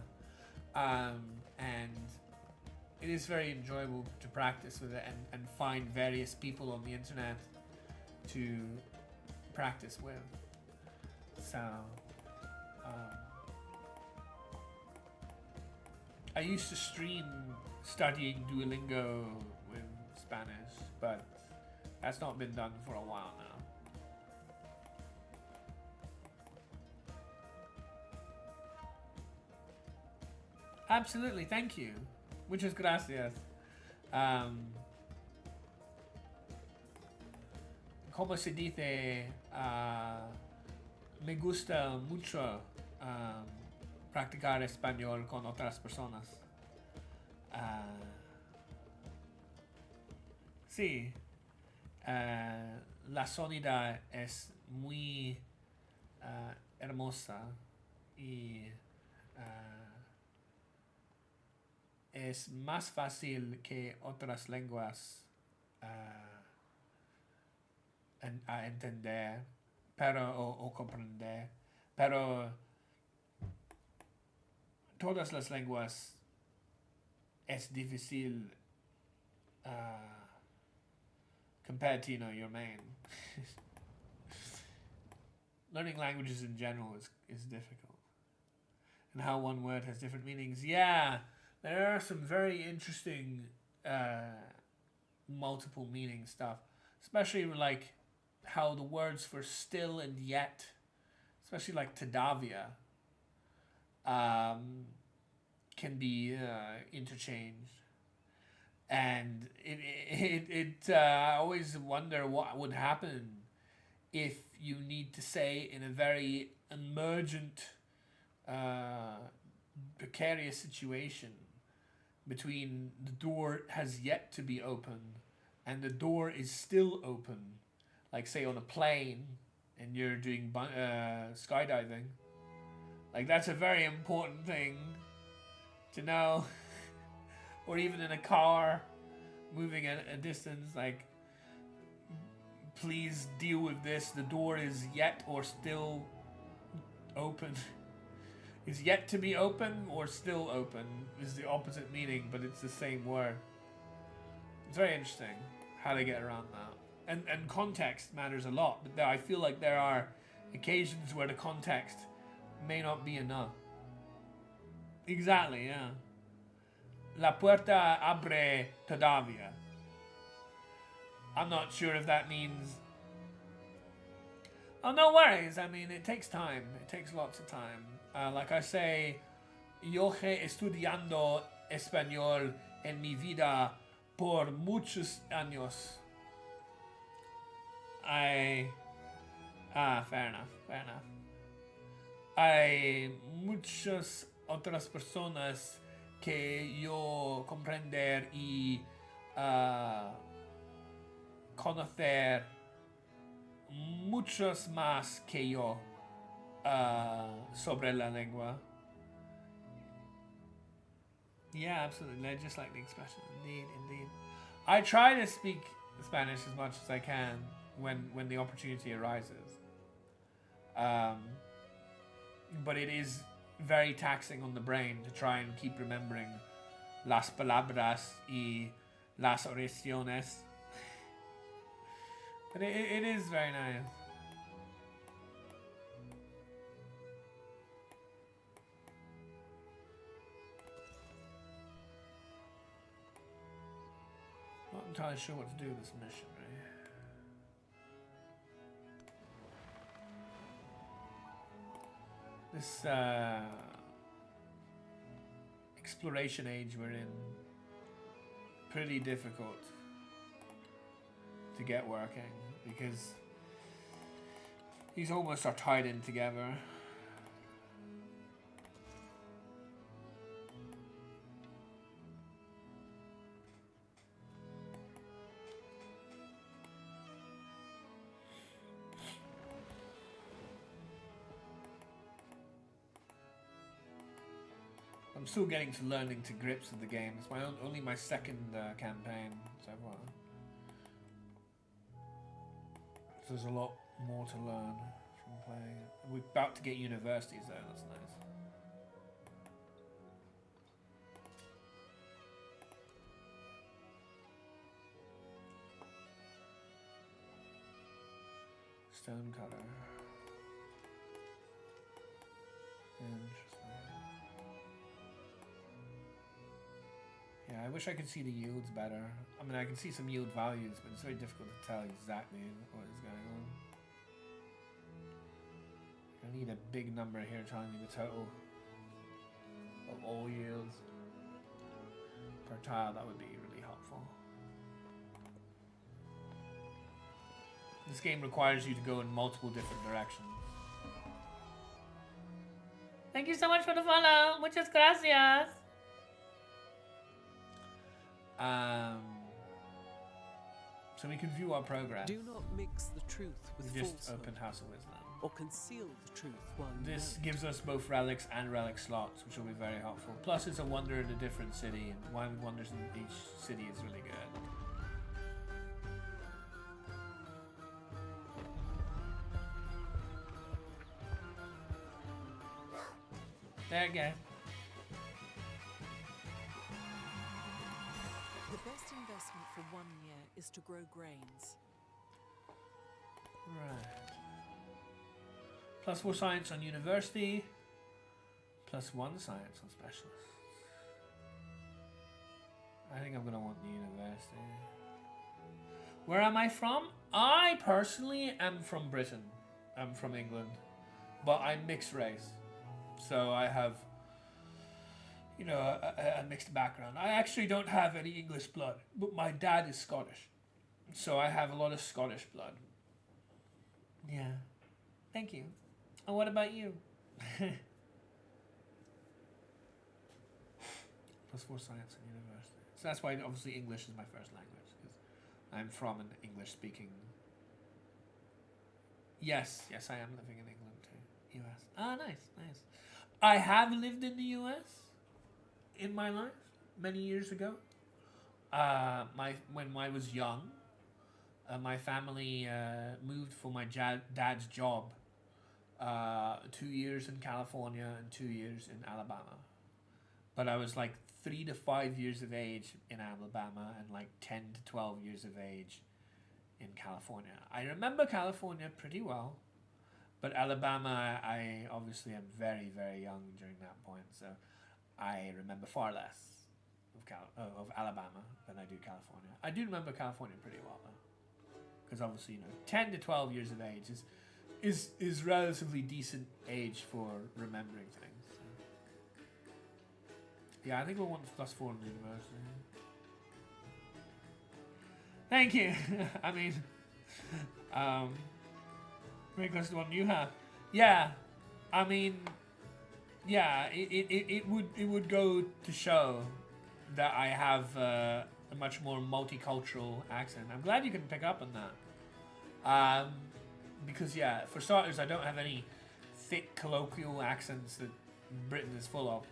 And it is very enjoyable to practice with it and find various people on the internet to practice with. So, I used to stream studying Duolingo with Spanish, but that's not been done for a while now. Absolutely, thank you. Muchas gracias. Como se dice, me gusta mucho practicar español con otras personas. Sí, la sonida es muy hermosa y es más fácil que otras lenguas a entender o comprender, pero todas las lenguas es difícil compared to, your main. Learning languages in general is difficult, and how one word has different meanings. Yeah, there are some very interesting multiple meaning stuff, especially like how the words for still and yet, especially like todavia, can be interchanged. And I always wonder what would happen if you need to say in a very emergent, precarious situation between the door has yet to be opened and the door is still open, like say on a plane and you're doing skydiving, like that's a very important thing to know. Or even in a car moving at a distance, like, please deal with this, the door is yet or still open. Is yet to be open or still open is the opposite meaning, but it's the same word. It's very interesting how they get around that. And context matters a lot, but I feel like there are occasions where the context may not be enough. Exactly, yeah. La puerta abre todavía. I'm not sure if that means... Oh, no worries. I mean, it takes time. It takes lots of time. Like I say, yo he estudiando español en mi vida por muchos años. Fair enough, fair enough. Hay muchas otras personas que yo comprender y conocer muchos más que yo sobre la lengua. Yeah, absolutely. I just like the expression. Indeed, indeed. I try to speak Spanish as much as I can when the opportunity arises. But it is very taxing on the brain to try and keep remembering las palabras y las oraciones. But it is very nice. Not entirely sure what to do with this mission, right? This exploration age we're in, pretty difficult to get working because these almost are tied in together. I'm still getting to learning to grips with the game. It's only my second campaign so far. So there's a lot more to learn from playing it. We're about to get universities though, that's nice. Stonecutter. Interesting. Yeah, I wish I could see the yields better. I mean, I can see some yield values, but it's very difficult to tell exactly what is going on. I need a big number here telling me the total of all yields per tile. That would be really helpful. This game requires you to go in multiple different directions. Thank you so much for the follow. Muchas gracias. So we can view our progress. Do not mix the truth with We just falsehood, opened House of Wisdom. or conceal the truth while you This know it. gives us both relics and relic slots, which will be very helpful. Plus, it's a wonder in a different city, and one wonders in each city is really good. There you go. The best investment for 1 year is to grow grains. Right. +4 science on university. +1 science on specialists. I think I'm gonna want the university. Where am I from? I personally am from Britain. I'm from England. But I'm mixed race. So I have, you know, a mixed background. I actually don't have any English blood, but my dad is Scottish. So I have a lot of Scottish blood. Yeah. Thank you. And what about you? +4 science and university. So that's why obviously English is my first language, because I'm from an English-speaking. Yes, I am living in England too. US. Ah, nice. I have lived in the US in my life many years ago. When I was young, my family moved for my dad's job. 2 years in California and 2 years in Alabama. But I was like 3 to 5 years of age in Alabama and like 10 to 12 years of age in California. I remember California pretty well, but Alabama, I obviously am very, very young during that point, so I remember far less of Alabama than I do California. I do remember California pretty well though, because obviously 10 to 12 years of age is relatively decent age for remembering things. So. Yeah, I think we'll want +4 in the university. Thank you. I mean, very close to the one you have. Yeah, I mean, yeah, it would go to show that I have a much more multicultural accent. I'm glad you can pick up on that. Because yeah, for starters, I don't have any thick colloquial accents that Britain is full of.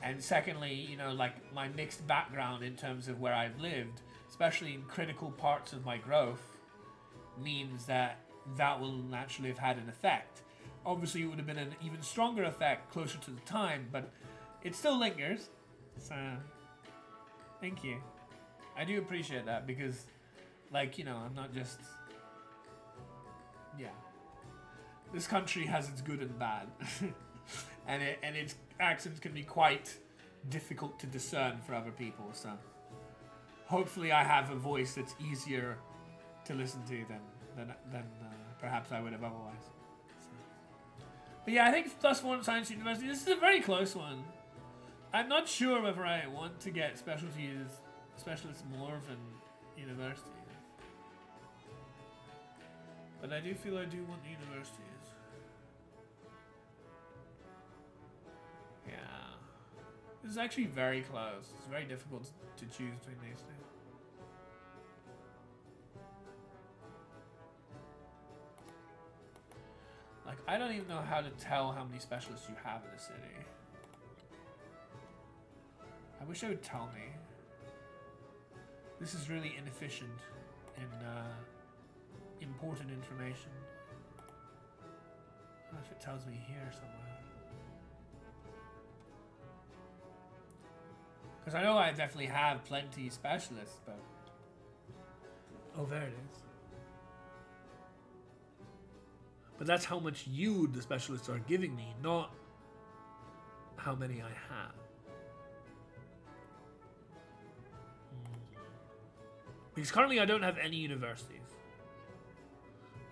And secondly, like my mixed background in terms of where I've lived, especially in critical parts of my growth, means that will naturally have had an effect. Obviously, it would have been an even stronger effect closer to the time, but it still lingers. So, thank you. I do appreciate that because, I'm not just... Yeah. This country has its good and bad. and its accents can be quite difficult to discern for other people, so hopefully I have a voice that's easier to listen to than perhaps I would have otherwise. So. But yeah, I think +1 at Science University, this is a very close one. I'm not sure whether I want to get specialists more than universities. But I do feel I do want universities. Yeah. This is actually very close. It's very difficult to choose between these two. I don't even know how to tell how many specialists you have in a city. I wish it would tell me. This is really inefficient in important information. I don't know if it tells me here somewhere. Because I know I definitely have plenty specialists, but... Oh, there it is. But that's how much the specialists, are giving me, not how many I have. Because currently I don't have any universities.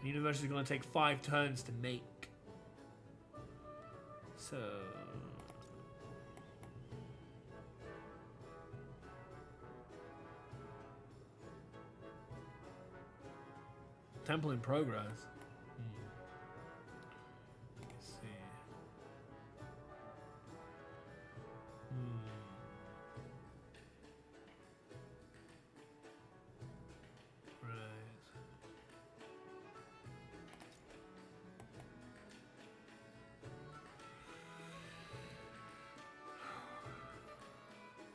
The university is going to take 5 turns to make. So... Temple in progress. Let's see. Right.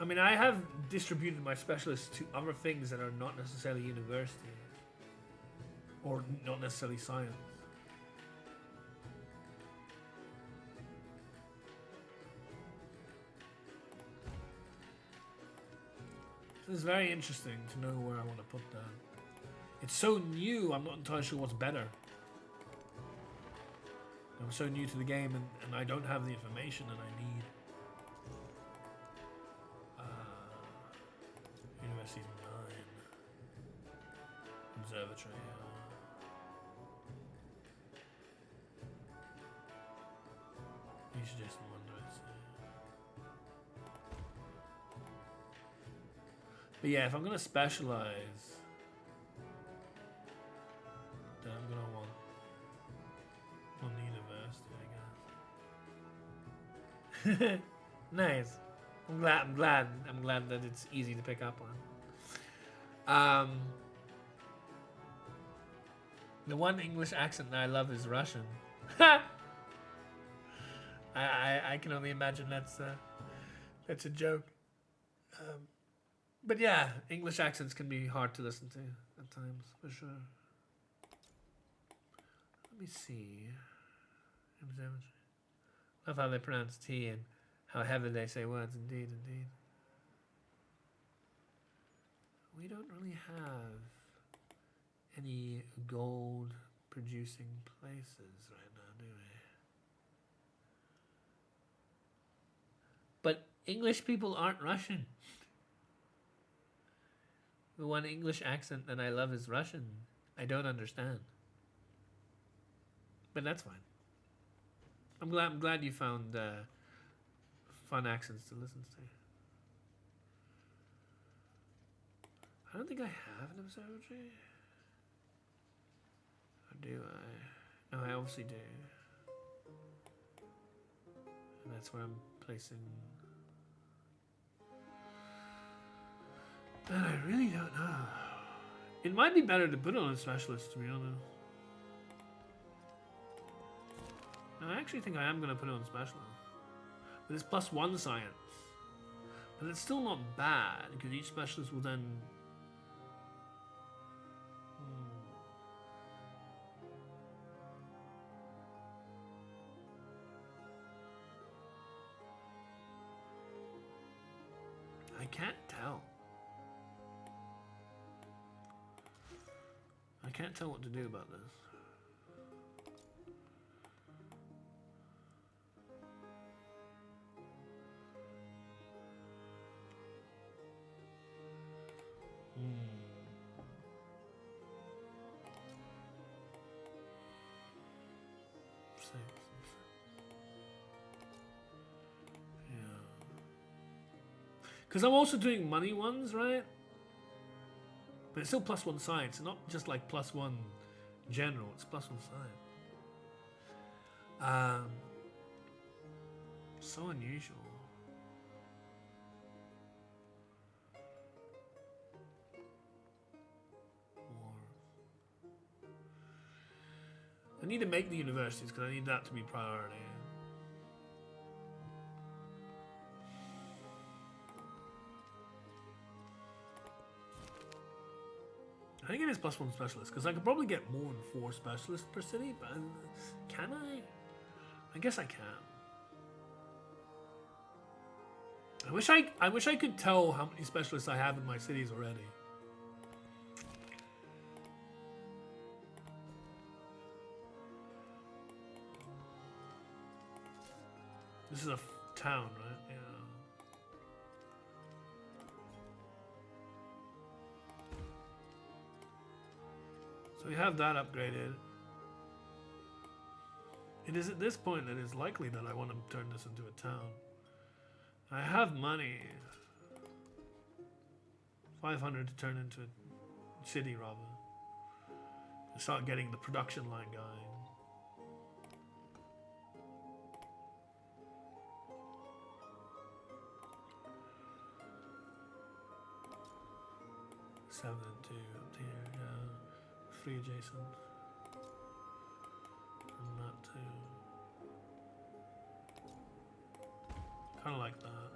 I mean, I have distributed my specialists to other things that are not necessarily university. Or not necessarily science. This is very interesting to know where I want to put that. It's so new, I'm not entirely sure what's better. I'm so new to the game and I don't have the information that I need. University 9. Observatory. You should just wonder it. But yeah, if I'm gonna specialize, then I'm gonna want Nice. I'm glad that it's easy to pick up on. The one English accent that I love is Russian. I can only imagine that's a joke. But yeah, English accents can be hard to listen to at times, for sure. Let me see. Love how they pronounce T and how heavily they say words. Indeed, indeed. We don't really have any gold producing places right now, do we? But English people aren't Russian. The one English accent that I love is Russian. I don't understand. But that's fine. I'm glad you found fun accents to listen to. I don't think I have an observatory. Or do I? No, I obviously do. And that's where I'm placing. And I really don't know. It might be better to put on a specialist, to be honest. No, I actually think I am going to put it on specialist. But it's +1 science. But it's still not bad, because each specialist will then... I can't tell. I can't tell what to do about this. Because I'm also doing money ones, right? But it's still +1 science, not just like +1 general, it's +1 science. So unusual. I need to make the universities because I need that to be priority. I think it is +1 specialist because I could probably get more than 4 specialists per city, but can I? I guess I can. I wish I could tell how many specialists I have in my cities already. This is a town, right? Yeah. So we have that upgraded. It is at this point that it's likely that I want to turn this into a town. I have money. 500 to turn into a city, rather. And start getting the production line going. Seven and 2 up here, yeah. 3 adjacent. And that too. Kinda like that.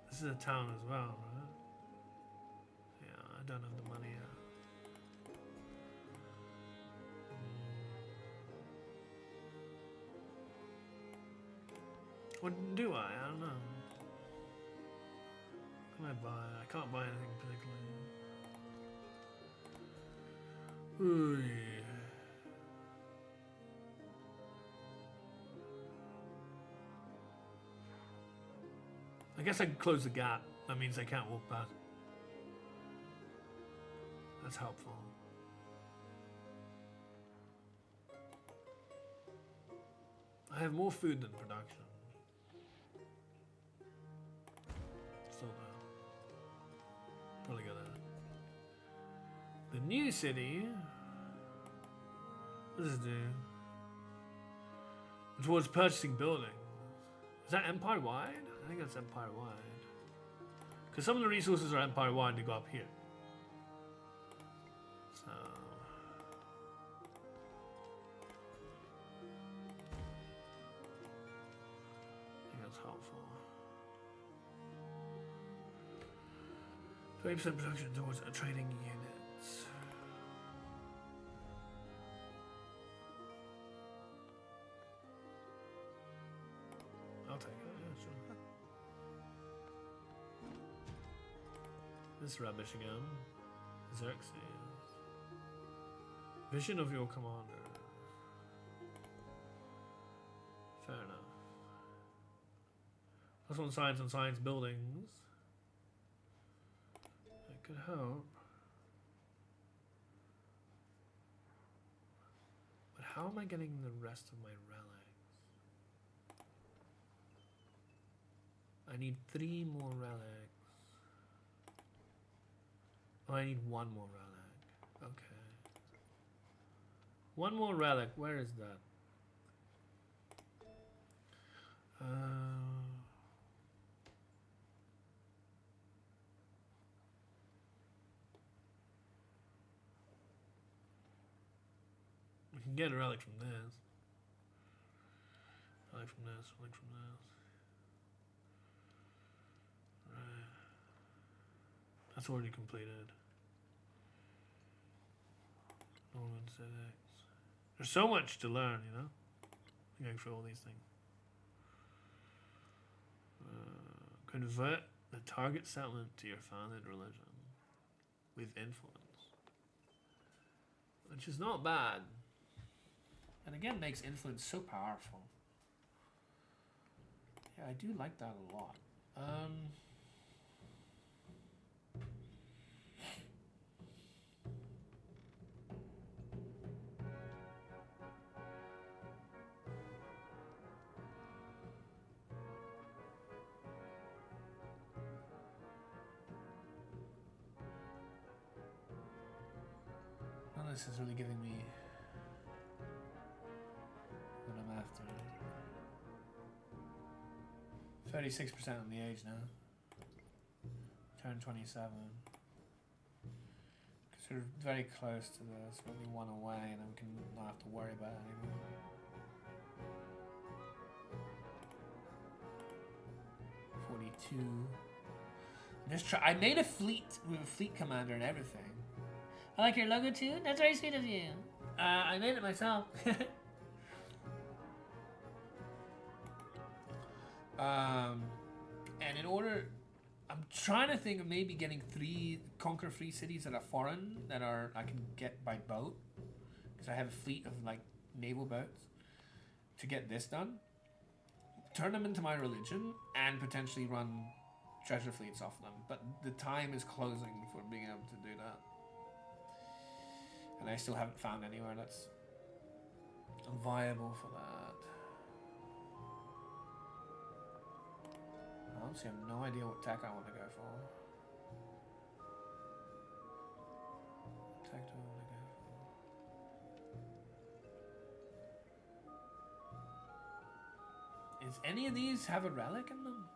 This is a town as well, right? Yeah, I don't have the money yet. What do I? I don't know. What can I buy? I can't buy anything particularly. Ooh. I guess I can close the gap. That means I can't walk past. That's helpful. I have more food than production. Still there. Probably got that. The new city. What does it do? Towards purchasing buildings. Is that empire-wide? I think that's empire-wide. Because some of the resources are empire-wide, they go up here. So... I think that's helpful. 20% production towards trading units. I'll take it, yeah, sure. This rubbish again. Xerxes. Vision of your commander. Fair enough. Plus one science and science buildings. That could help. But how am I getting the rest of my relics? I need 3 more relics. Oh, I need 1 more relic. Okay. 1 more relic. Where is that? We can get a relic from this. Relic from this. Relic from this. Right. That's already completed. Norman Civ VI. There's so much to learn, you know? Going through all these things. Convert the target settlement to your founded religion with influence. Which is not bad. And again, makes influence so powerful. Yeah, I do like that a lot. None of this is really giving me what I'm after. 36% on the age now. Turn 27. Because we're very close to this. We're only 1 away and then we can not have to worry about it anymore. I made a fleet with a fleet commander and everything. I like your logo too. That's very sweet of you. I made it myself. And in order, I'm trying to think of maybe getting conquer 3 cities that are foreign that I can get by boat, because I have a fleet of like naval boats to get this done. Turn them into my religion and potentially run treasure fleets off them, but the time is closing for being able to do that, and I still haven't found anywhere that's viable for that. I honestly have no idea what tech I want to go for. What tech do I want to go for? Is any of these have a relic in them?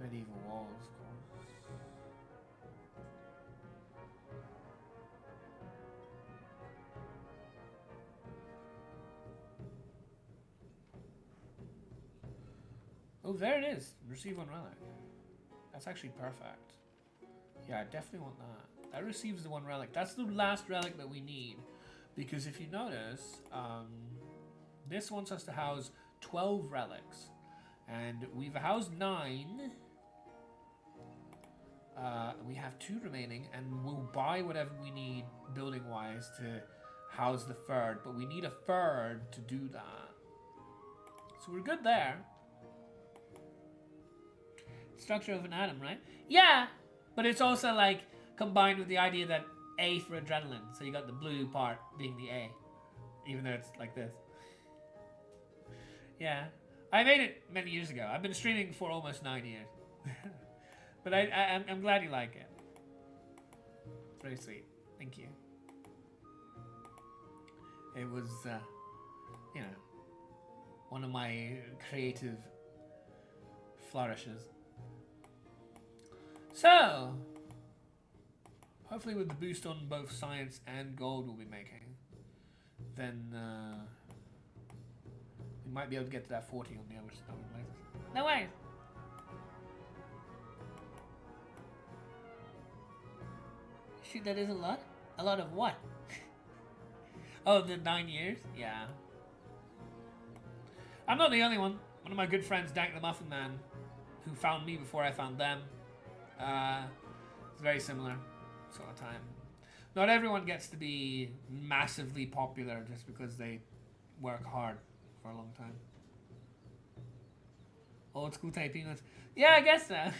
Medieval walls, of course. Oh, there it is. Receive 1 relic. That's actually perfect. Yeah, I definitely want that. That receives the 1 relic. That's the last relic that we need. Because if you notice, this wants us to house 12 relics. And we've housed 9. We have 2 remaining, and we'll buy whatever we need building-wise to house the 3rd. But we need a 3rd to do that. So we're good there. Structure of an atom, right? Yeah, but it's also like combined with the idea that A for adrenaline. So you got the blue part being the A, even though it's like this. Yeah. I made it many years ago. I've been streaming for almost 9 years. But I'm glad you like it. It's very sweet. Thank you. It was, you know, one of my creative flourishes. So, hopefully with the boost on both science and gold we'll be making, then we might be able to get to that 40 on the other places. No worries. Shoot, that is a lot? A lot of what? Oh, the 9 years? Yeah. I'm not the only one. One of my good friends, Dank the Muffin Man, who found me before I found them. It's very similar sort of time. Not everyone gets to be massively popular just because they work hard for a long time. Old school type peanuts. Yeah, I guess so.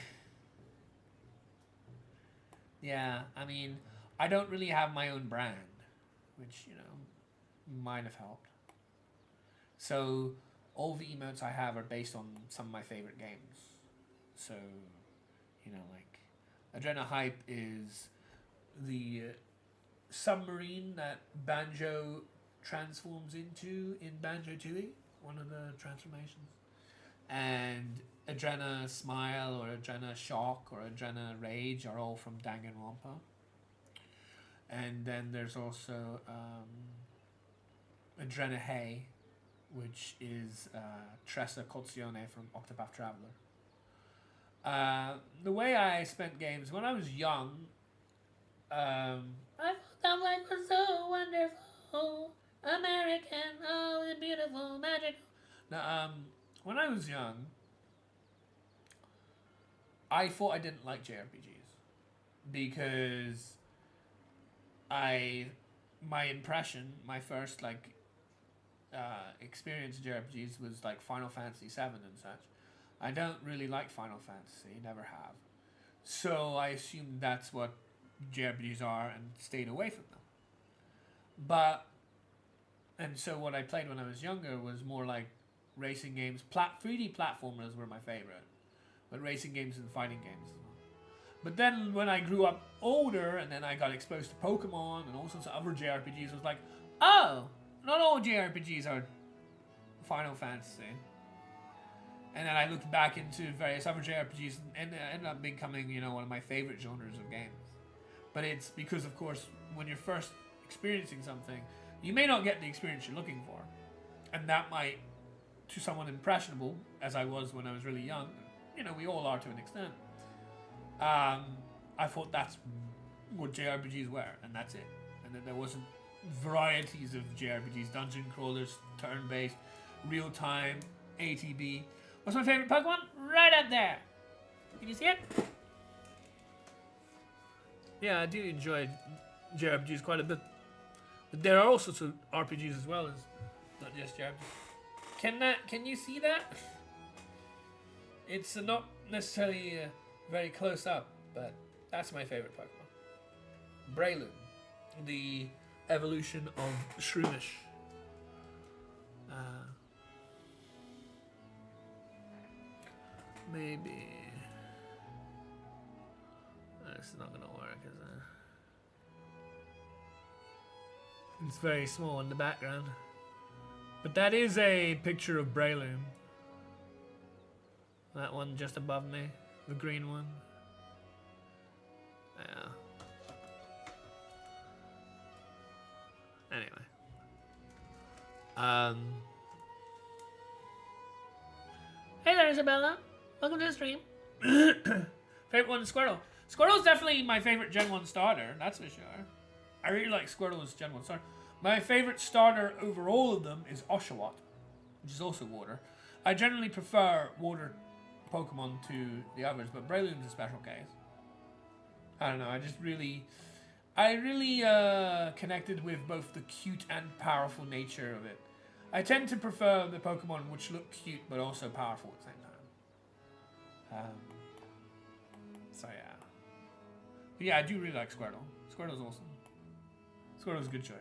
Yeah, I mean, I don't really have my own brand, which, you know, might have helped. So, all the emotes I have are based on some of my favorite games. So, you know, like, Adrena Hype is the submarine that Banjo transforms into in Banjo-Tooie, one of the transformations. And Adrena Smile or Adrena Shock or Adrena Rage are all from Danganronpa. And then there's also Adrena Hey, which is Tressa Cozione from Octopath Traveler. The way I spent games, when I was young, I thought that life was so wonderful, American, oh, the beautiful, magical. Now, when I was young, I thought I didn't like JRPGs because my impression, my first experience of JRPGs was like Final Fantasy VII and such. I don't really like Final Fantasy, never have. So I assumed that's what JRPGs are and stayed away from them. And so what I played when I was younger was more like racing games. 3D platformers were my favorite, but racing games and fighting games. But then when I grew up older and then I got exposed to Pokemon and all sorts of other JRPGs, I was like, oh, not all JRPGs are Final Fantasy. And then I looked back into various other JRPGs and it ended up becoming, you know, one of my favorite genres of games. But it's because, of course, when you're first experiencing something, you may not get the experience you're looking for. And that might, to someone impressionable, as I was when I was really young, you know, we all are to an extent, I thought that's what JRPGs were, and that's it. And then there wasn't varieties of JRPGs, dungeon crawlers, turn-based, real-time, ATB. What's my favorite Pokemon? Right up there. Can you see it? Yeah, I do enjoy JRPGs quite a bit. But there are all sorts of RPGs as well as not just JRPGs. Can you see that? It's not necessarily very close up, but that's my favorite Pokemon. Breloom, the evolution of Shroomish. Maybe it's not gonna work, is it? It's very small in the background, but that is a picture of Breloom. That one just above me, the green one. Yeah. Anyway. Hey there, Isabella. Welcome to the stream. Favorite one is Squirtle. Squirtle's definitely my favorite Gen 1 starter, that's for sure. I really like Squirtle as Gen 1 starter. My favorite starter over all of them is Oshawott, which is also water. I generally prefer water Pokemon to the others, but Breloom's a special case. I don't know, I really connected with both the cute and powerful nature of it. I tend to prefer the Pokemon which look cute but also powerful at the same time. So yeah. But yeah, I do really like Squirtle. Squirtle's awesome. Squirtle's a good choice.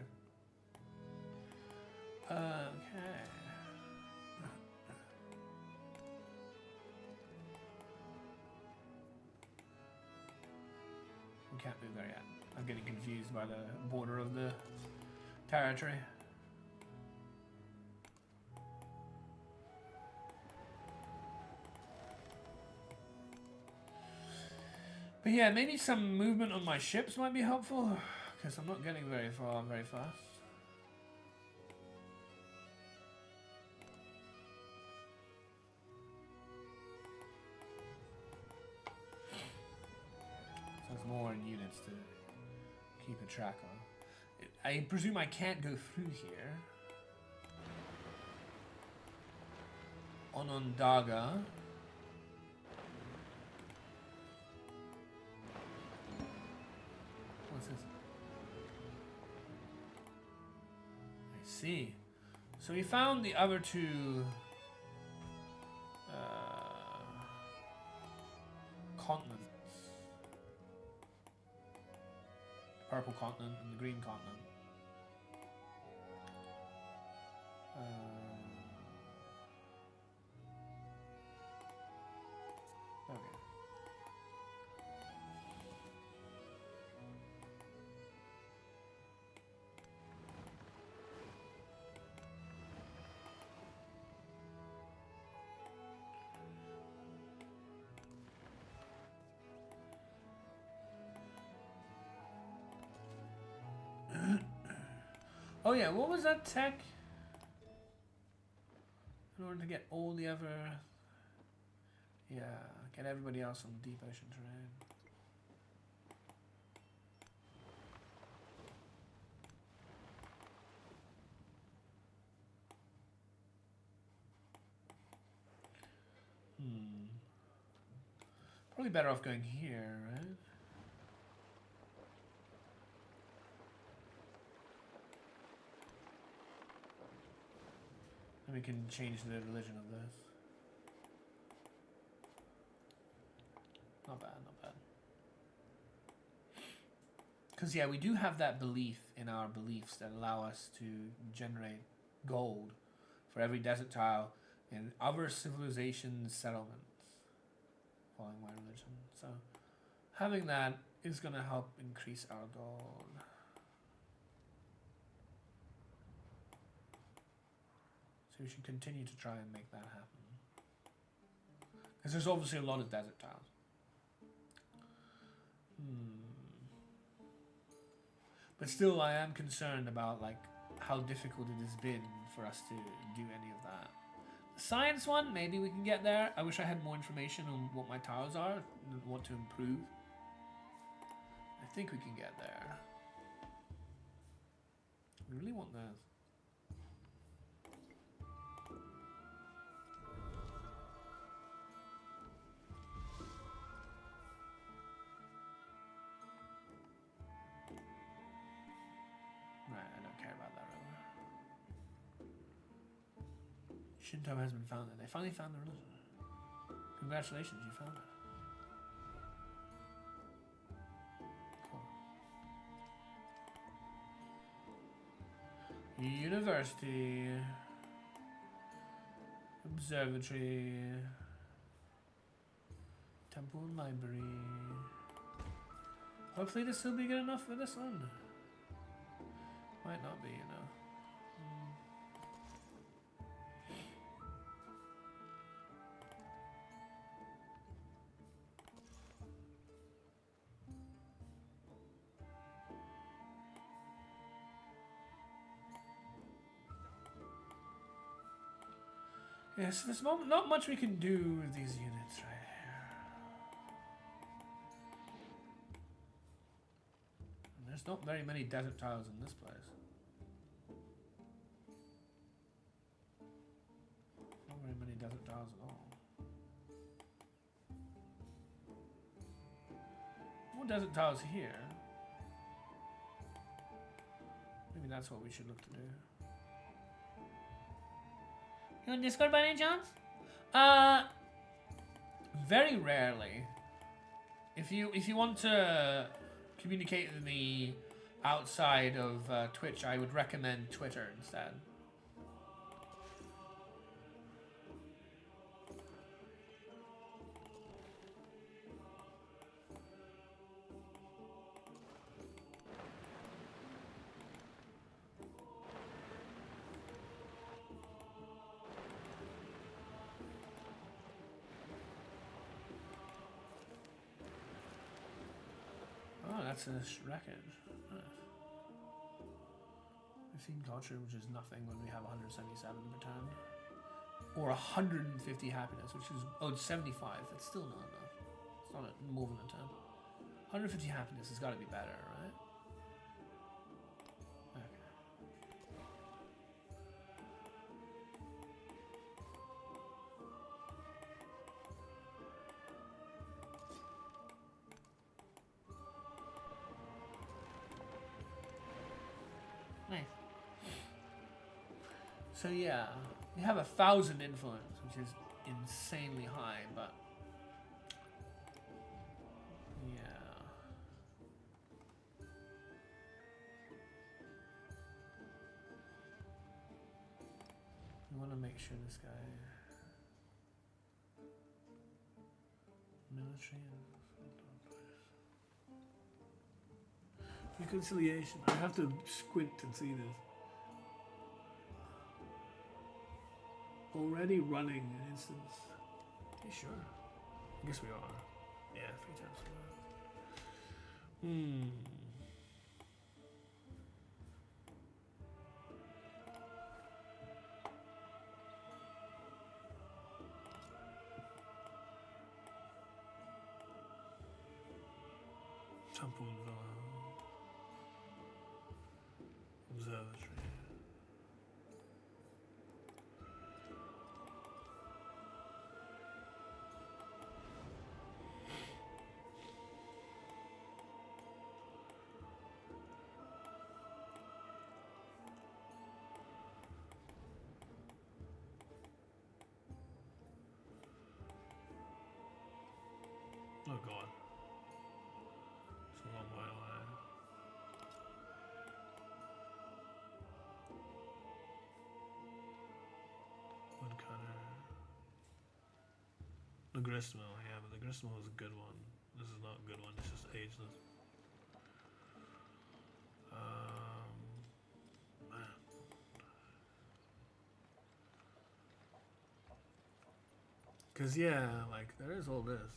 Okay. can't move there yet. I'm getting confused by the border of the territory. But yeah, maybe some movement on my ships might be helpful, because I'm not getting very far very fast. So there's more in units to keep a track of. I presume I can't go through here. Onondaga. What's this? I see. So we found the other two continents. The purple continent and the green continent. Okay. Oh yeah, what was that tech? In order to get all the other... Yeah, get everybody else on deep ocean terrain. Probably better off going here, right? And we can change the religion of this. Not bad, not bad. Because, yeah, we do have that belief in our beliefs that allow us to generate gold for every desert tile in other civilizations' settlements following my religion. So, having that is going to help increase our gold. So we should continue to try and make that happen. Because there's obviously a lot of desert tiles. But still, I am concerned about like how difficult it has been for us to do any of that. The science one, maybe we can get there. I wish I had more information on what my tiles are and what to improve. I think we can get there. We really want this. Shinto has been founded. They finally found the religion. Congratulations, you found it. Cool. University. Observatory. Temple and library. Hopefully this will be good enough for this one. Might not be, you know. Yes, there's not much we can do with these units right here. And there's not very many desert tiles in this place. Not very many desert tiles at all. More desert tiles here. Maybe that's what we should look to do. You on Discord by any chance? Very rarely. If you want to communicate with me outside of Twitch, I would recommend Twitter instead. That's a record. Nice. 15 culture, which is nothing when we have 177 per turn. Or 150 happiness, which is, oh, it's 75. That's still not enough. It's not more than a 10. 150 happiness has got to be better, right? Okay. Nice. So yeah, we have 1,000 influence, which is insanely high, but yeah. We want to make sure this guy military and Reconciliation. I have to squint and see this. Already running an instance. You sure? I guess we are. Yeah, 3 times. Temple Observatory. Oh god. It's a long way away. Woodcutter. The gristmill, yeah, but the gristmill is a good one. This is not a good one, it's just ageless. Man. Cause yeah, like there is all this.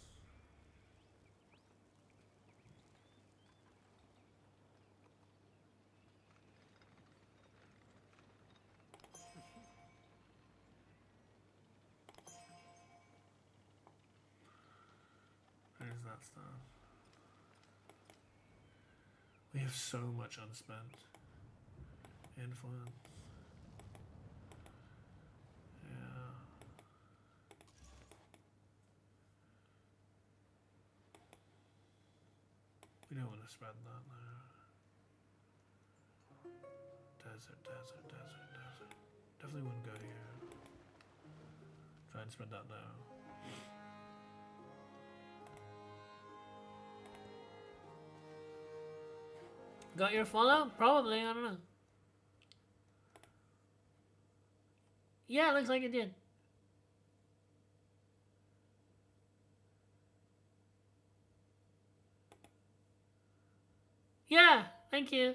There's that stuff. We have so much unspent influence. Yeah. We don't want to spread that now. Desert, desert, desert, desert. Definitely wouldn't go here. Try and spread that now. Got your follow? Probably, I don't know. Yeah, looks like it did. Yeah, thank you.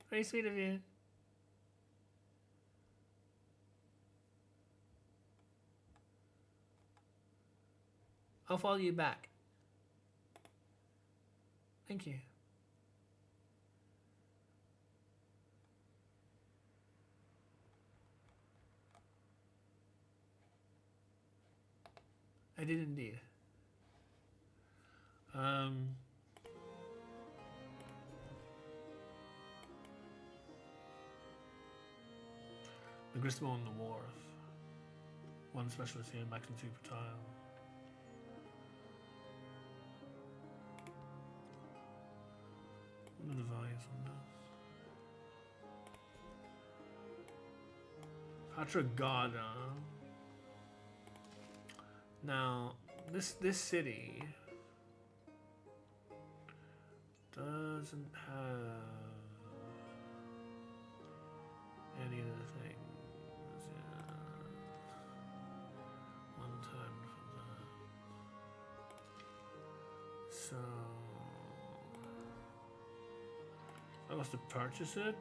Very sweet of you. I'll follow you back. Thank you. I did indeed. The gristmill on the wharf. One specialist here, maximum 2 per tile. What are the values on this? Patragada. Now, this city doesn't have any of the things. Yeah. 1 turn for that. So I must have purchased it.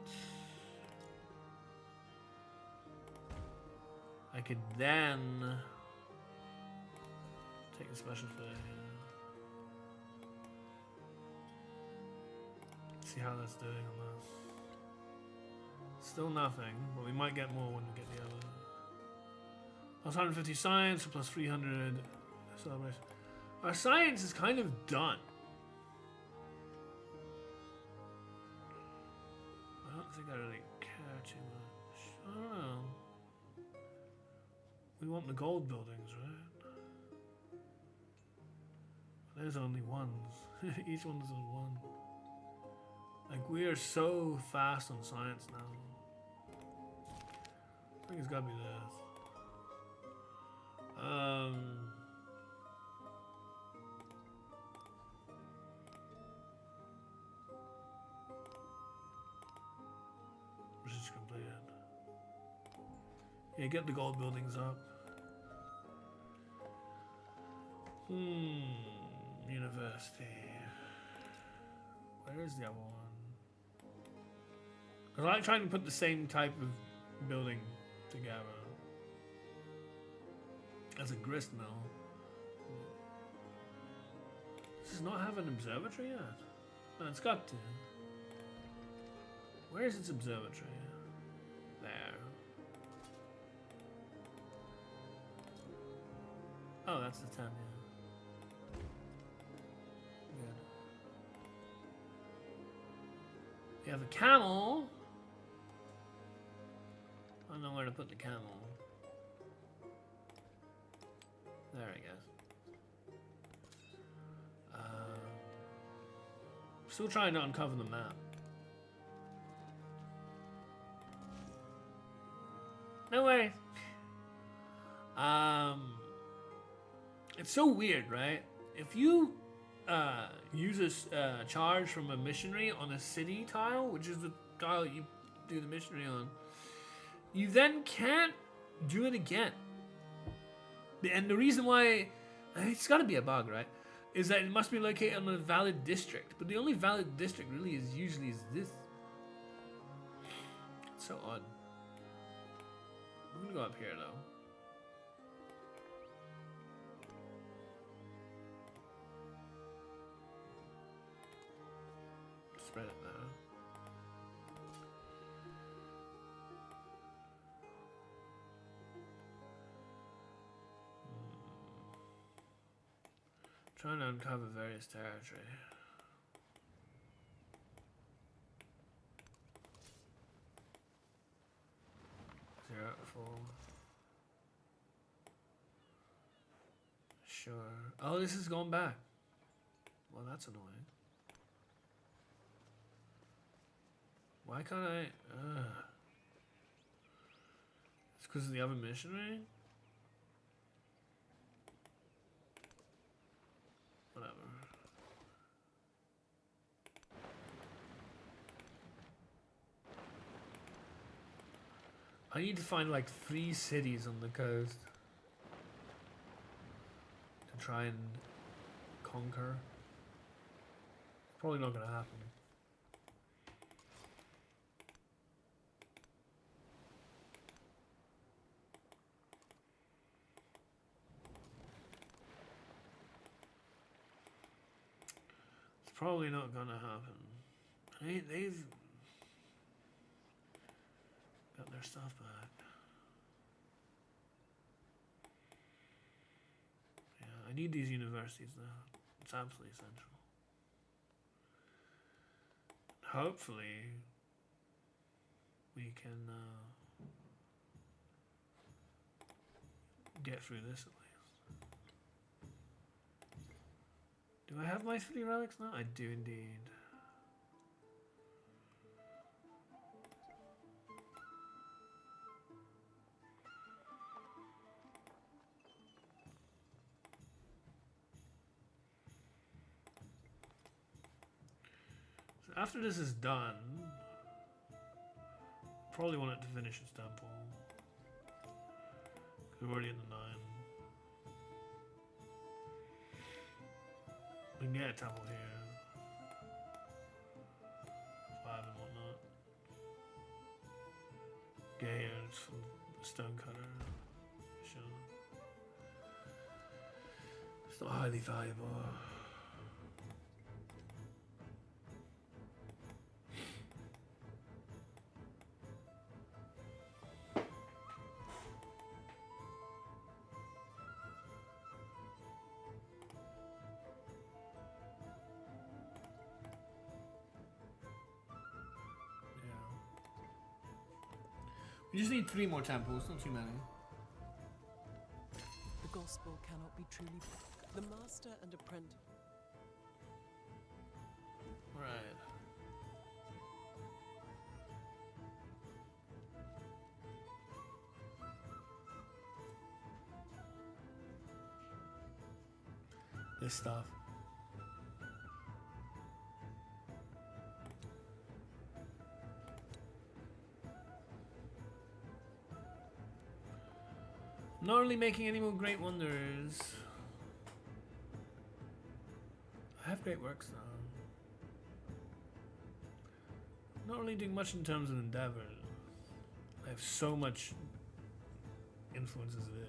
I could then take a special thing. see how that's doing on this. Still nothing, but we might get more when we get the other. Plus 150 science, plus 300 celebration. Our science is kind of done. I don't think I really care too much. I don't know. We want the gold buildings, right? There's only ones. Each one is on one. Like, we are so fast on science now. I think it's gotta be this. Which is completed. Yeah, get the gold buildings up. University. Where is the other one? I like trying to put the same type of building together. As a grist mill. Does it not have an observatory yet? No, it's got to. Where is its observatory? There. Oh, that's the 10, yeah. Good. We have a camel. I don't know where to put the camel. There, I guess. Still trying to uncover the map. No way. It's so weird, right? If you use a charge from a missionary on a city tile, which is the tile you do the missionary on, you then can't do it again. And the reason why, it's got to be a bug, right? Is that it must be located on a valid district. But the only valid district really is usually this. It's so odd. I'm gonna go up here though. Spread it there. Trying to uncover various territory. Zero out of 4. Sure. Oh, this is going back. Well, that's annoying. Why can't I? It's because of the other missionary? Whatever. I need to find like 3 cities on the coast to try and conquer. Probably not gonna happen. Probably not gonna happen. They've got their stuff back. Yeah, I need these universities now. It's absolutely essential. Hopefully, we can get through this at least. Do I have my 3 relics now? I do indeed. So after this is done, probably want it to finish its temple. We're already in the 9. We can get a temple here. 5 and whatnot. Get here, it's from the stonecutter. Sure. It's not highly valuable. We just need 3 more temples, not too many. The gospel cannot be truly. The master and apprentice. Right. This stuff. Not really making any more great wonders. I have great works though. Not really doing much in terms of endeavour. I have so much influence as it is.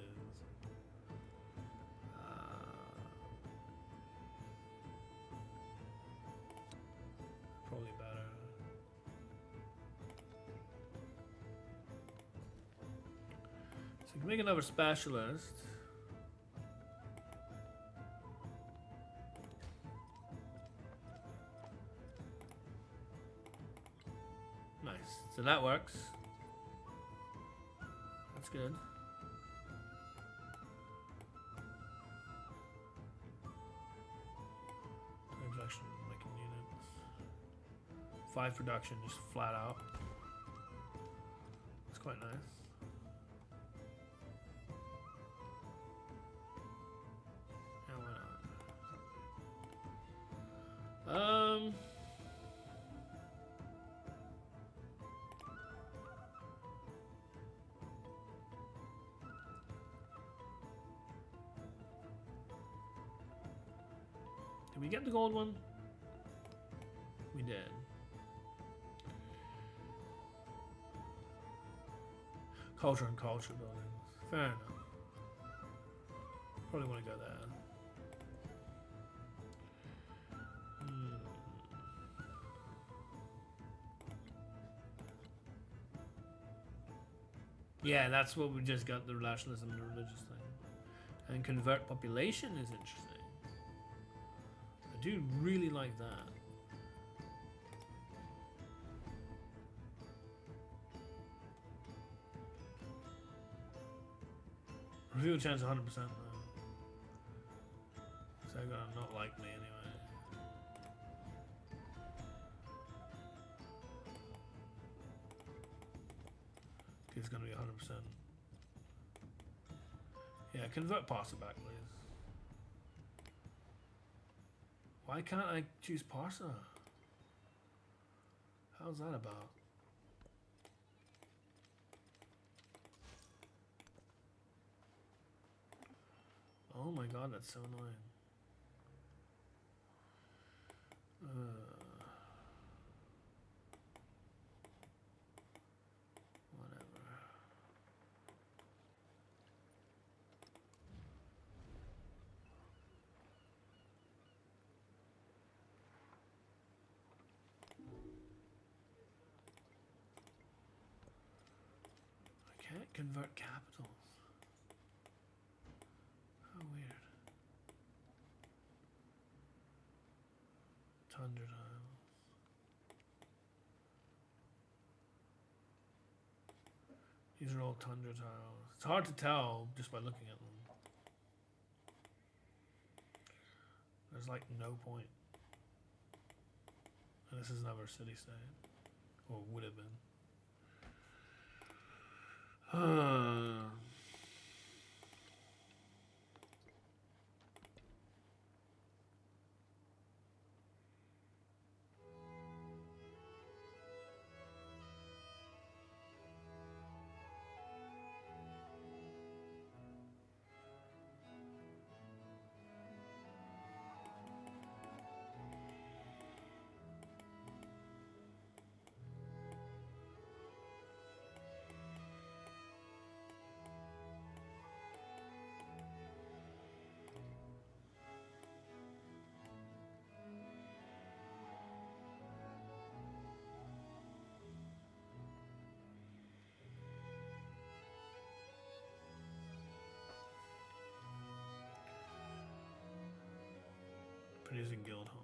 Probably better. So we can make another specialist. Nice. So that works. That's good. Transaction making units. 5 production, just flat out. It's quite nice. Yeah, why not? Did we get the gold one? We did. Culture and culture buildings. Fair enough. Probably want to go there. Yeah, that's what we just got, the rationalism and the religious thing. And convert population is interesting. I do really like that. Reveal chance 100% though. So they're gonna not like me anyway. It's gonna be 100%. Yeah, convert parser back, please. Why can't I choose parser? How's that about? Oh my god, that's so annoying. Whatever. I can't convert capitals. How weird. Tundra tiles. These are all tundra tiles. It's hard to tell just by looking at them. There's like no point. And this is another city state. Or would have been. Producing guild hall.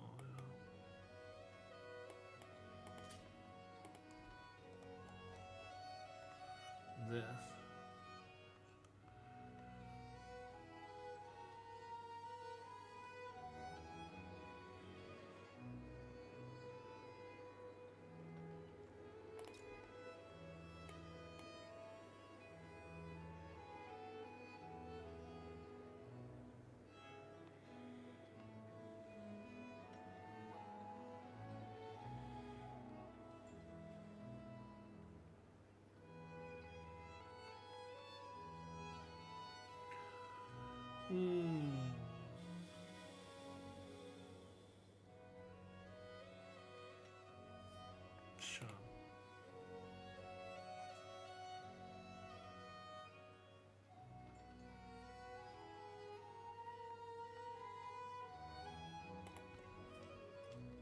Sure.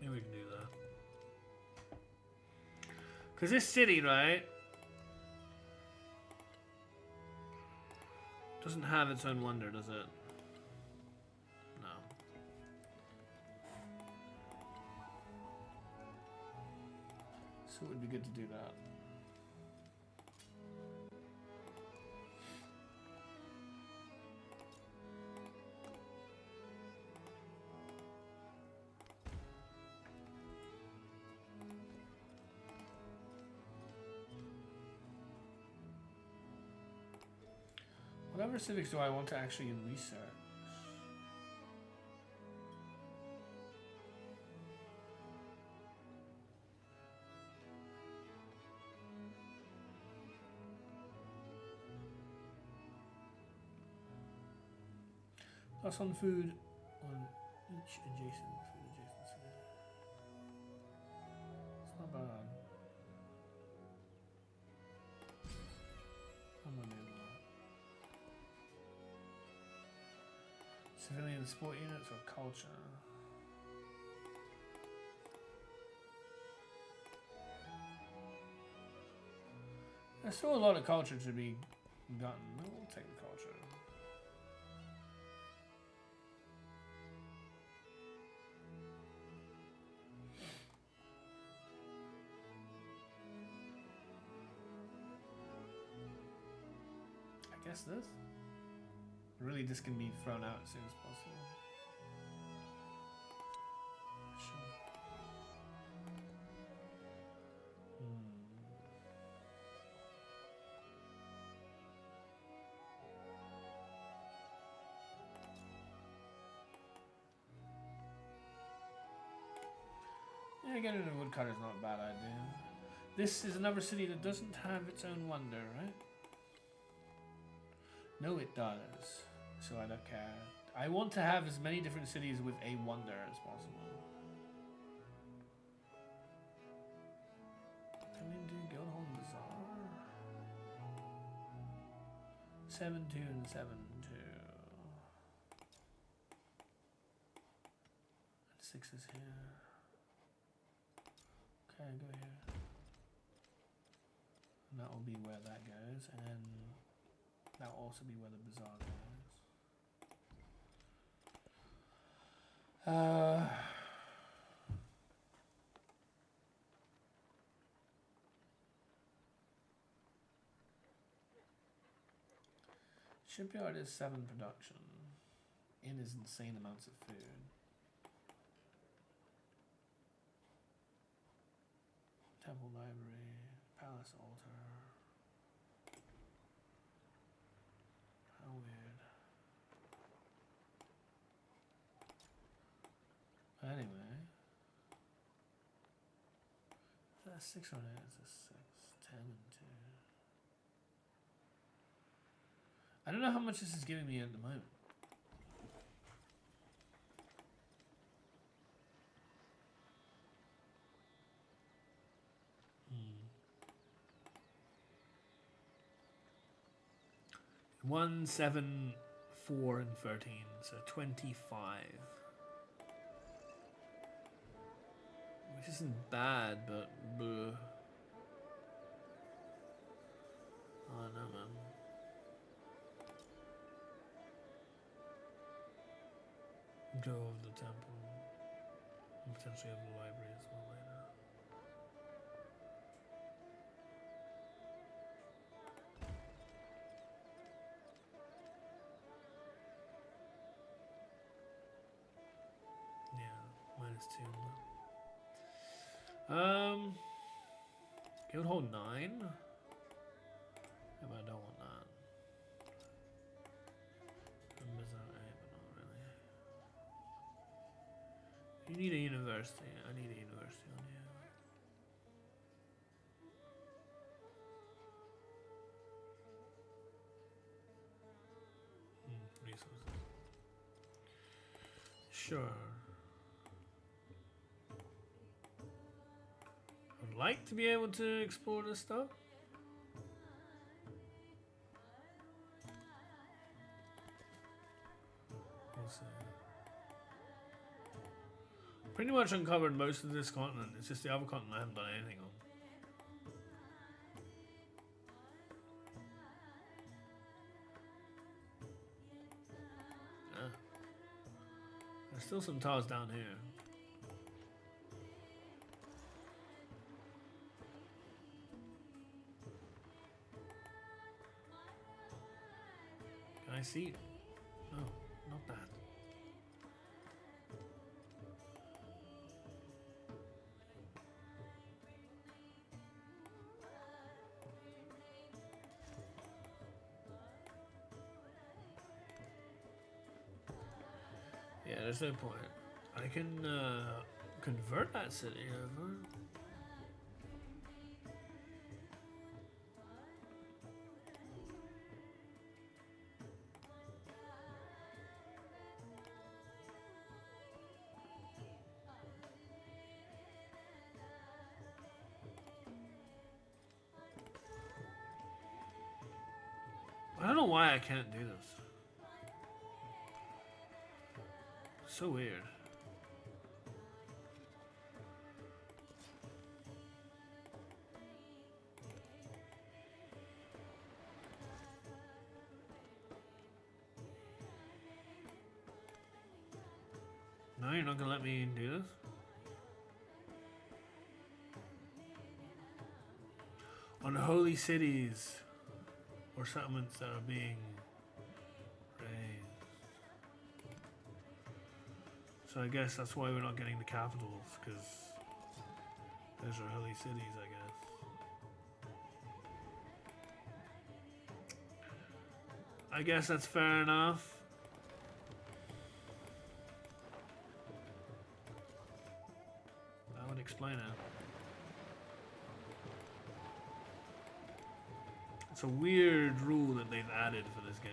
Maybe we can do that. Because this city, right, doesn't have its own wonder, does it? No. So it would be good to do that. What other civics do I want to actually research? Plus on food on each adjacent city. It's not bad. I'm gonna do that. Civilian sport units or culture? There's still a lot of culture to be gotten. We'll take the culture. I guess this. Really, this can be thrown out as soon as possible. Sure. Yeah, getting a woodcutter is not a bad idea. This is another city that doesn't have its own wonder, right? No, it does. So I don't care. I want to have as many different cities with a wonder as possible. Can we do Guildhall Bazaar? 7-2 and 7-2. And 6 is here. Okay, go here. And that will be where that goes, and then that will also be where the bazaar goes. Shipyard is 7 production. Inn is insane amounts of food. Temple library, palace altar. How weird. Anyway. That's 6 on it, it's a 6. 10 and 2. I don't know how much this is giving me at the moment. Hmm. 1, 7, 4, and 13, so 25. Which isn't bad, but bleh. I don't know, man. Go of the temple. And potentially have the library as well later. Yeah, -2 on that. Guildhall 9? Yeah, but I don't want that. And Bazaar 8, but not really. You need a university. I need a university on here. Resources. Sure. I'd like to be able to explore this stuff. We'll see. Pretty much uncovered most of this continent. It's just the other continent I haven't done anything on. Ah. There's still some tiles down here. Can I see it? No, not that. Yeah, there's no point. I can convert that city over. I don't know why I can't do this. So weird. No, you're not gonna let me do this? On holy cities or settlements that are being raised. So I guess that's why we're not getting the capitals, because those are holy cities, I guess. I guess that's fair enough. That would explain it. It's a weird rule that they've added for this game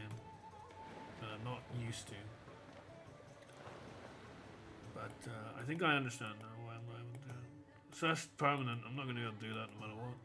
that I'm not used to. But I think I understand now why I'm not able to do it. So that's permanent. I'm not going to be able to do that no matter what.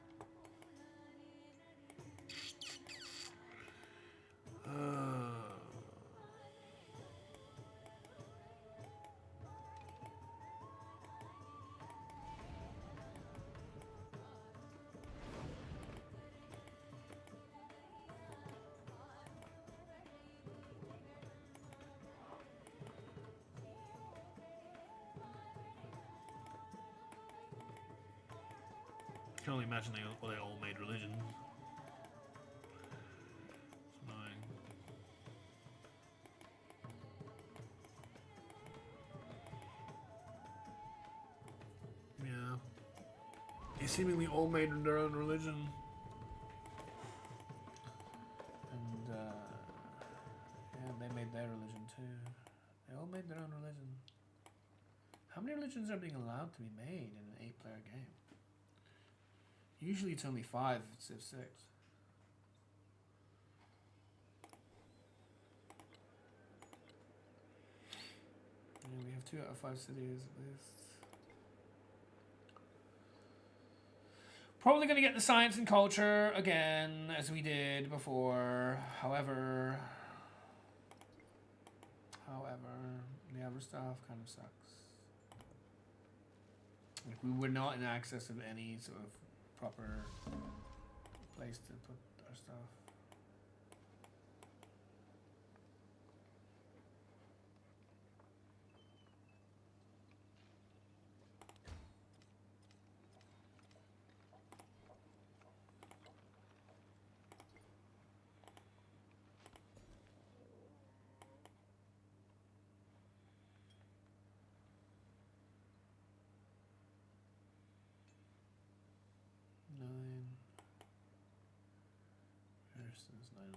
I can only imagine they all made religions. It's annoying. Yeah. They seemingly all made their own religion. And, yeah, they made their religion too. They all made their own religion. How many religions are being allowed to be made in an 8-player game? Usually it's only 5 if it's Civ 6. Yeah, we have 2 out of 5 cities at least. Probably going to get the science and culture again, as we did before. However, the other stuff kind of sucks. Like, we were not in access of any sort of proper place to put our stuff. Versus 9.5.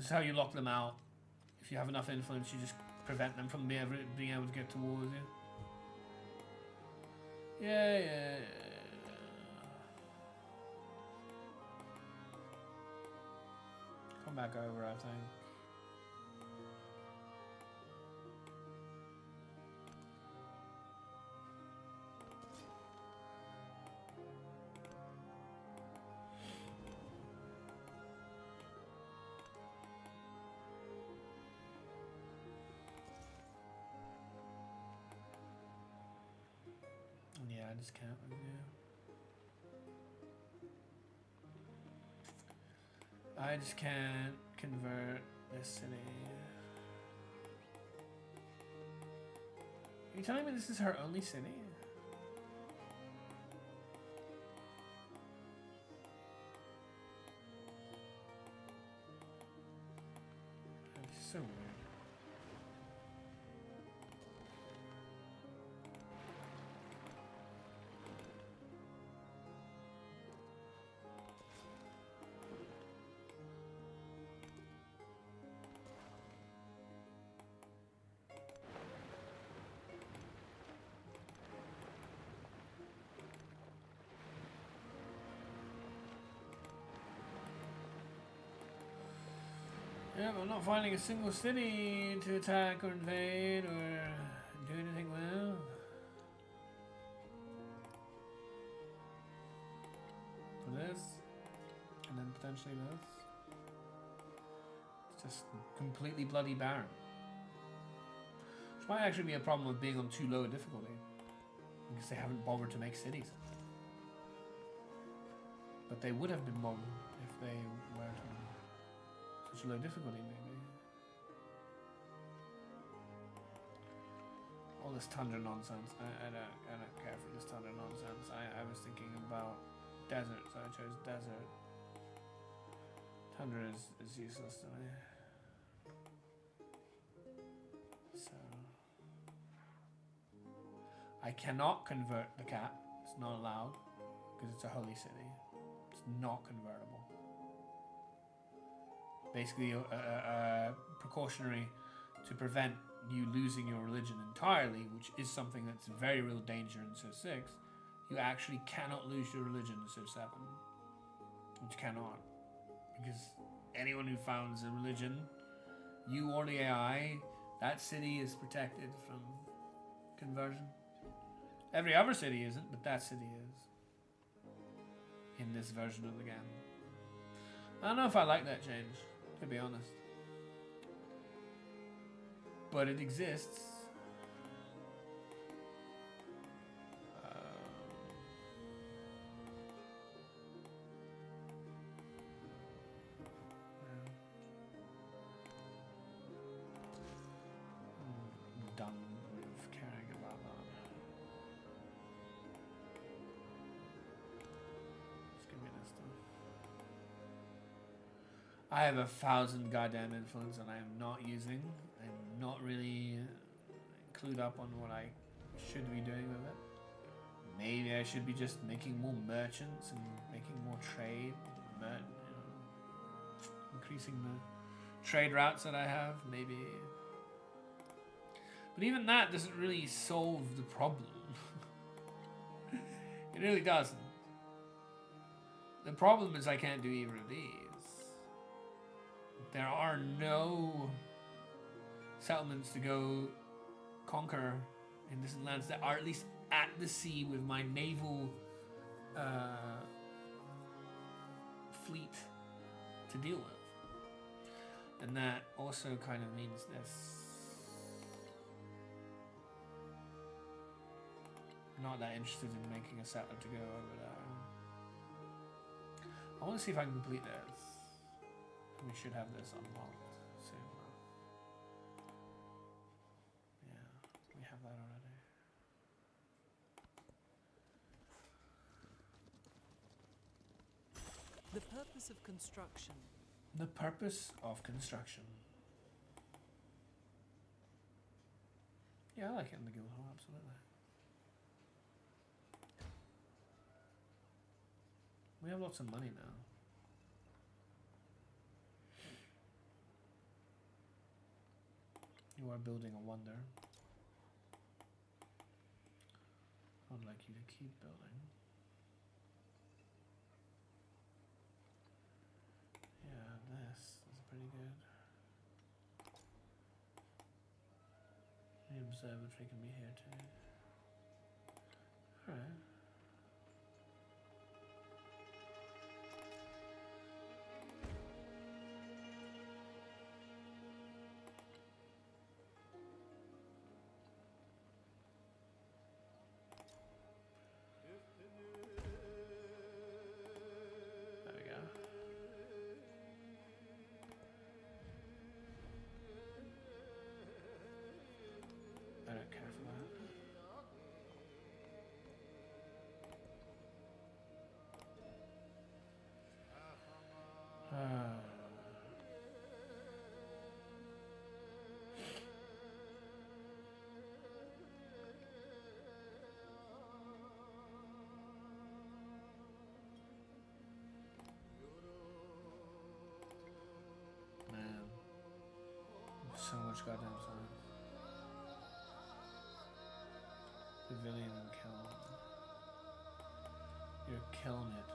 This is how you lock them out. If you have enough influence, you just prevent them from being able to get towards you. Yeah. Come back over, I think. Yeah, I just can't. Yeah. I just can't convert this city. Are you telling me this is her only city? That's so weird. Yeah, I'm not finding a single city to attack or invade or do anything well. For this, and then potentially this. It's just completely bloody barren. Which might actually be a problem with being on too low a difficulty. Because they haven't bothered to make cities. But they would have been bothered if they were to. Such a low difficulty, maybe. All this tundra nonsense. I don't care for this tundra nonsense. I was thinking about desert, so I chose desert. Tundra is useless to me. So I cannot convert the cat. It's not allowed because it's a holy city. It's not convertible. Basically, precautionary to prevent you losing your religion entirely, which is something that's a very real danger in Civ 6. You actually cannot lose your religion in Civ 7. Which cannot. Because anyone who founds a religion, you or the AI, that city is protected from conversion. Every other city isn't, but that city is. In this version of the game. I don't know if I like that change. To be honest. But it exists. I'm done with caring about that. Just give me this stuff. I have 1,000 goddamn influence and I am not using. I'm not really clued up on what I should be doing with it. Maybe I should be just making more merchants and making more trade. Increasing the trade routes that I have, maybe. But even that doesn't really solve the problem. It really doesn't. The problem is I can't do either of these. There are no settlements to go conquer in distant lands that are at least at the sea with my naval fleet to deal with. And that also kind of means this. I'm not that interested in making a settler to go over there. I want to see if I can complete this. We should have this unlocked soon. Yeah, we have that already. The purpose of construction. The purpose of construction. Yeah, I like it in the Guildhall, absolutely. We have lots of money now. are building a wonder. I'd like you to keep building. Yeah, this is pretty good. The observatory can be here too. Alright. There we go. I don't care for that. Man, so much goddamn science. Pavilion and kiln. You're killing it.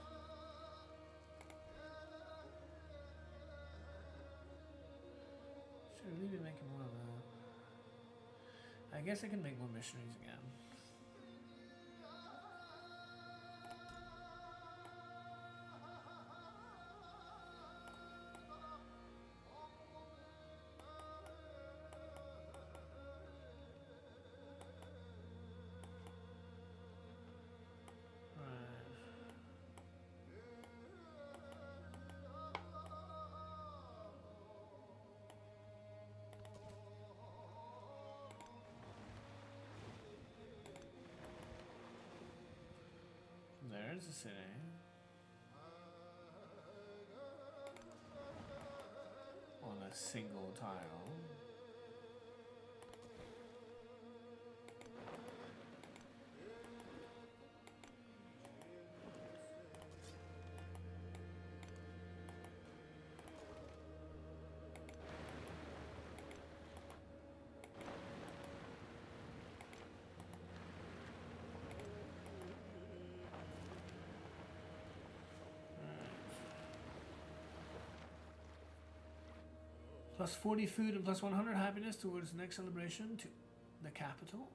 Should really be making more of that. I guess I can make more missionaries again. There's the city. On a single tile. Plus 40 food and plus 100 happiness towards the next celebration to the capital.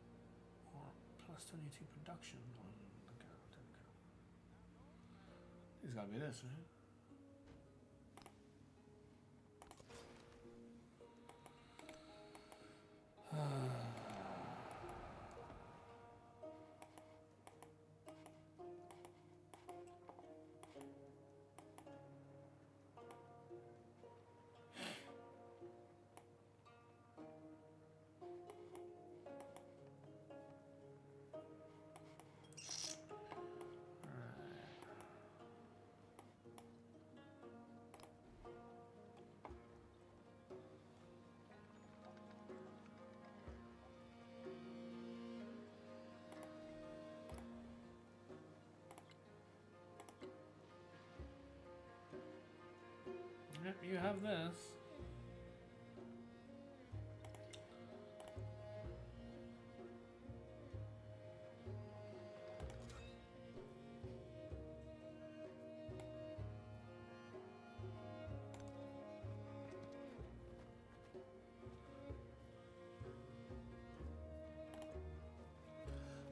Or plus 22 production on the capital. It's gotta be this, right? Yep, you have this.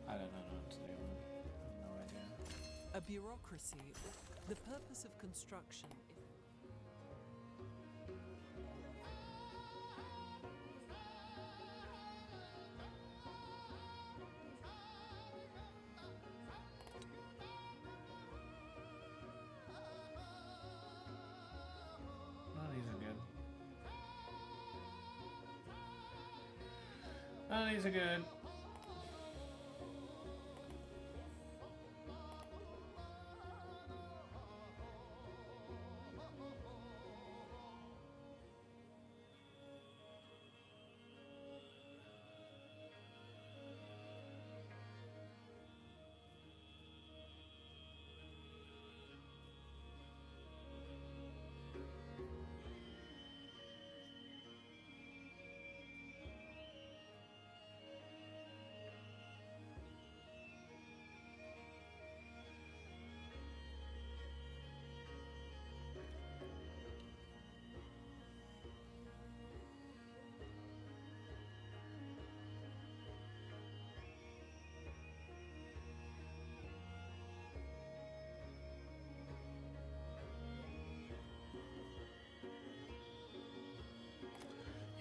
I don't know what to do. I have no idea. A bureaucracy, the purpose of construction is Oh, these are good. Oh, these are good.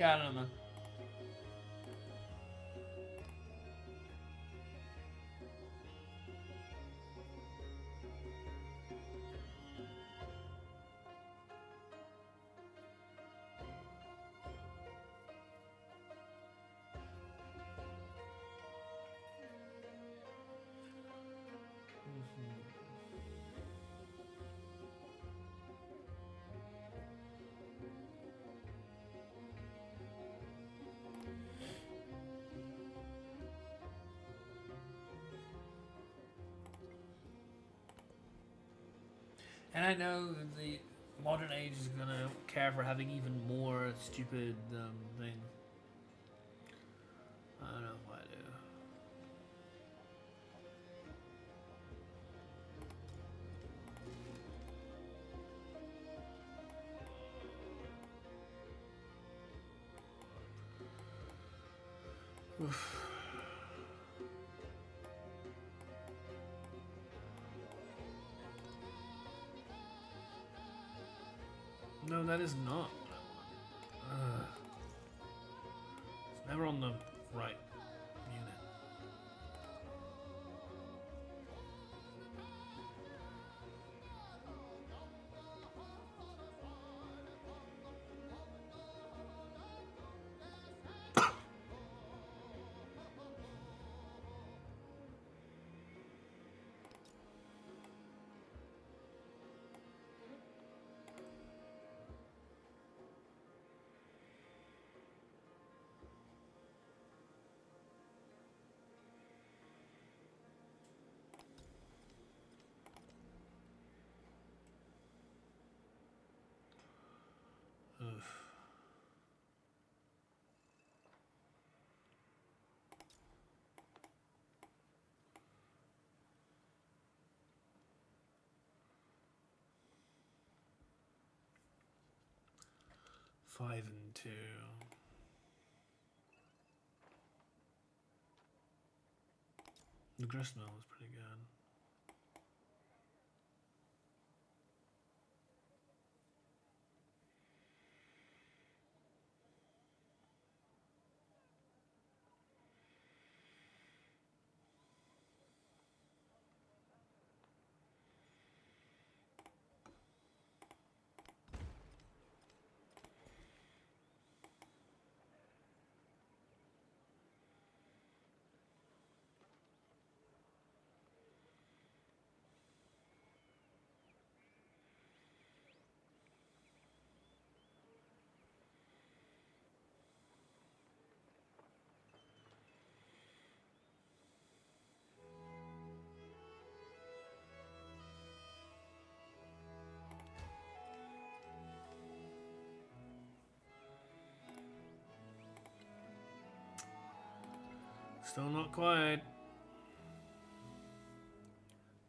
Yeah, I don't know, man. And I know that the modern age is gonna care for having even more stupid things. I don't know if I do. Oof. No, that is not what I want. It's never on the right unit. Ugh. Five and 2. The gristmill was pretty good. Still not quite.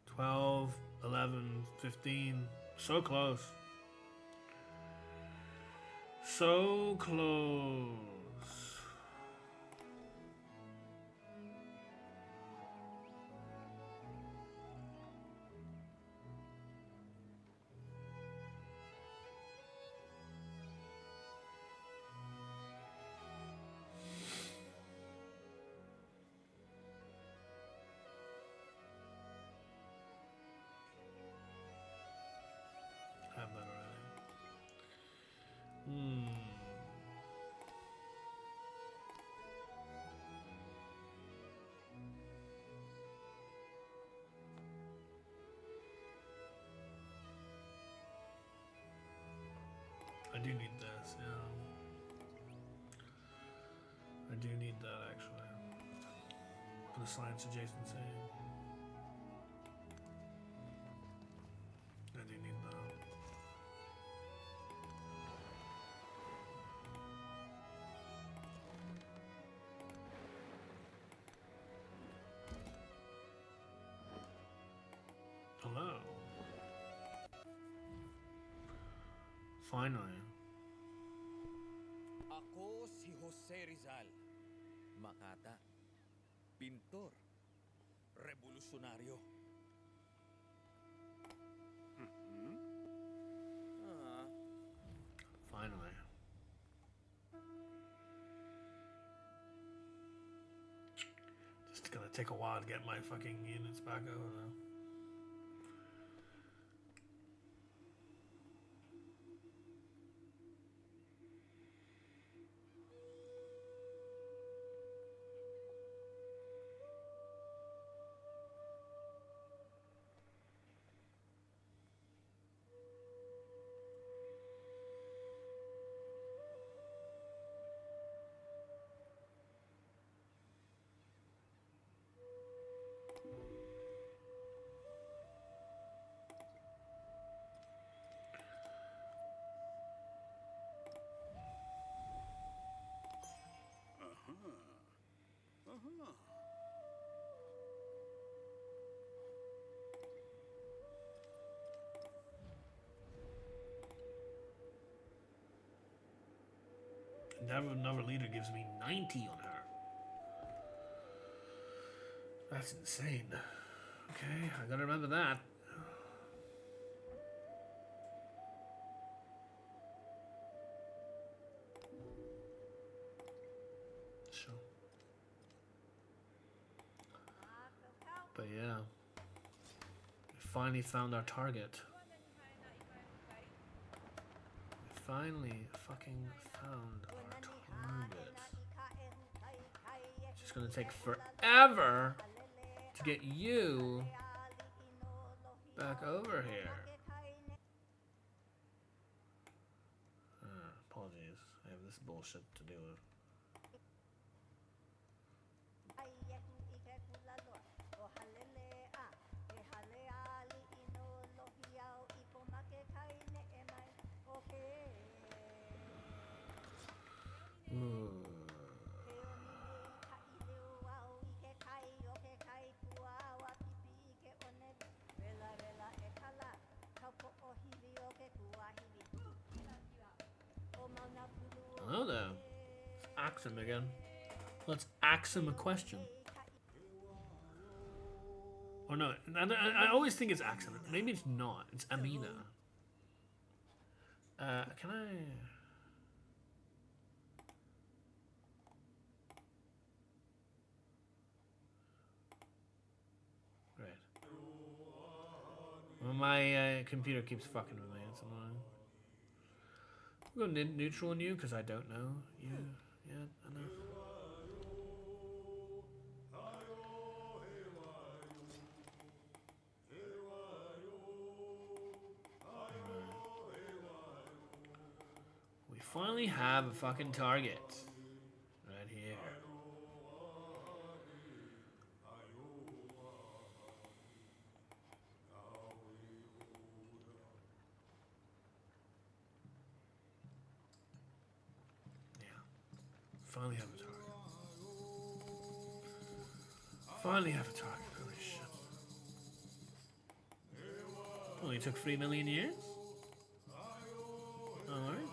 12, 11, 15. So close. So close. Have that already. I do need this, yeah. I do need that actually. For the science adjacency. I do need that. Hello. Finally. Ako si Jose Rizal. Makata. Pintor. Revolusyonaryo. Finally. take a while to get my fucking units back over though. Another leader gives me 90 on her. That's insane. Okay, I gotta remember that. Sure. But yeah. We finally found our target. We finally fucking found our target. It's just gonna take forever to get you back over here. Apologies, I have this bullshit to deal with. Hello there. Let's axe him again. Let's axe him a question. Oh no, I always think it's axe him. Maybe it's not. It's Amina. Can I... Great. Well, my computer keeps fucking with me. It's annoying. We'll go neutral on you because I don't know you yet enough. We finally have a fucking target right here. Finally have a target. Finally have a target. Holy shit. Only took 3 million years? Alright.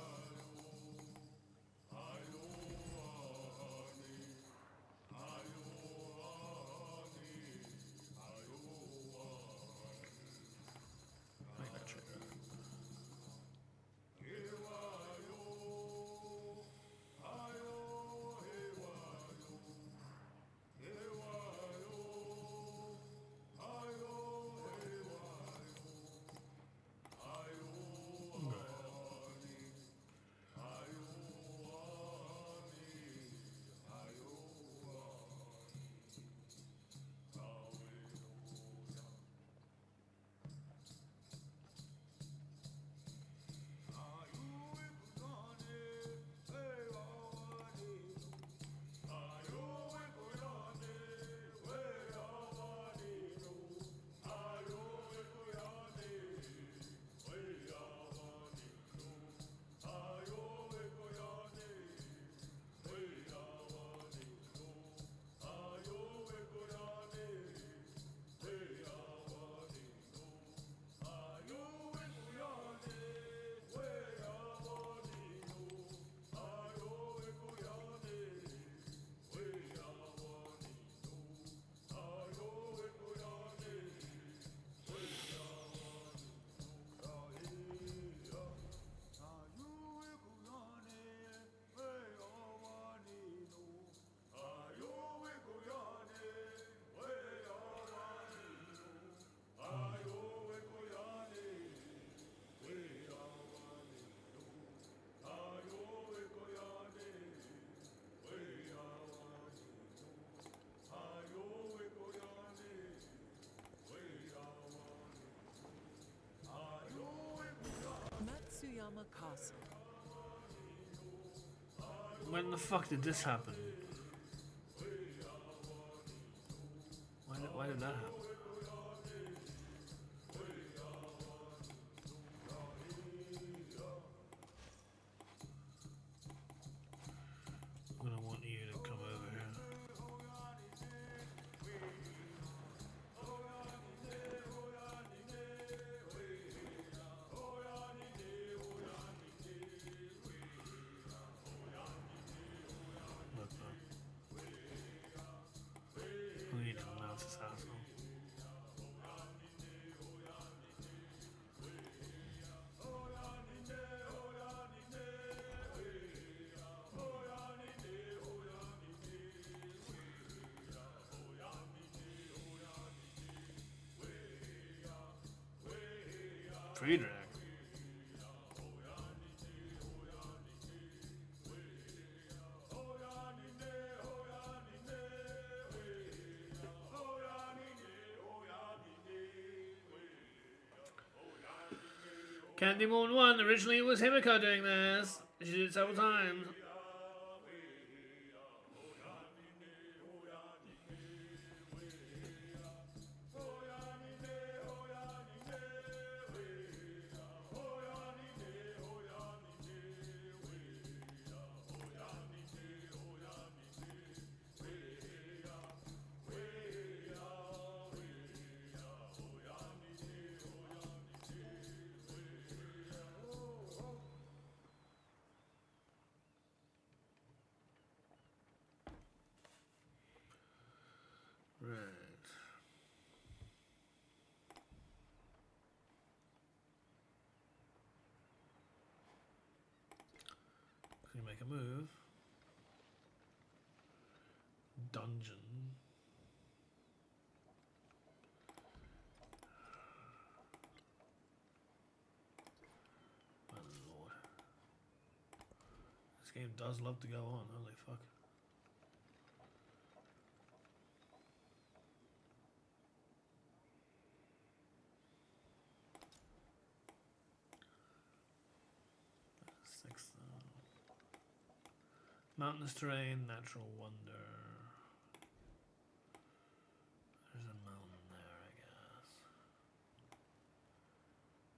castle. When the fuck did this happen? Why did that happen? I'm gonna want you to come over here. Look, we need to announce this asshole. Friedrich. Can't do more than one. Originally it was Himiko doing this. She did it several times. Right. So you make a move. Dungeon. My lord. This game does love to go on, holy fuck. Sixth. Mountainous terrain, natural wonder. There's a mountain there, I guess.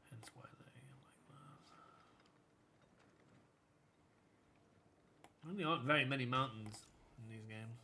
Hence why they like that. There really aren't very many mountains in these games.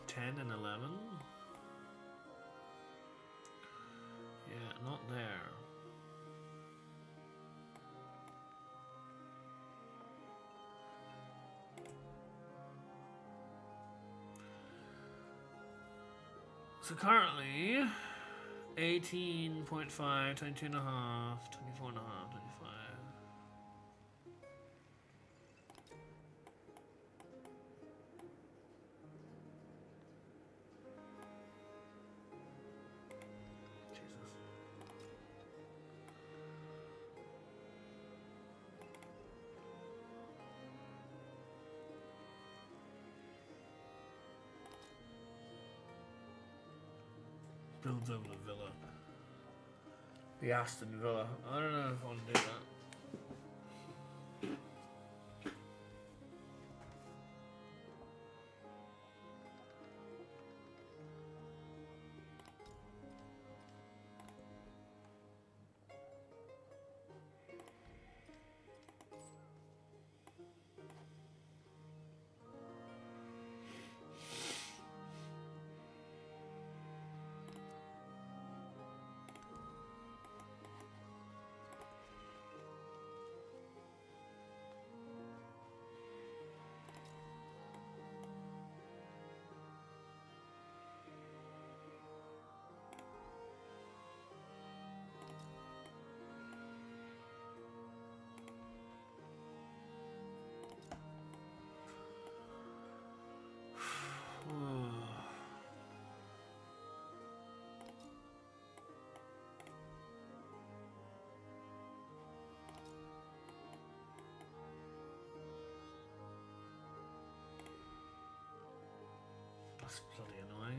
Ten and 11? Yeah, not there. So currently, 18.5, 22 and a half, 24 and a half, 25. Jesus. Builds over the villa. The Aston Villa. I don't know if I want to do that.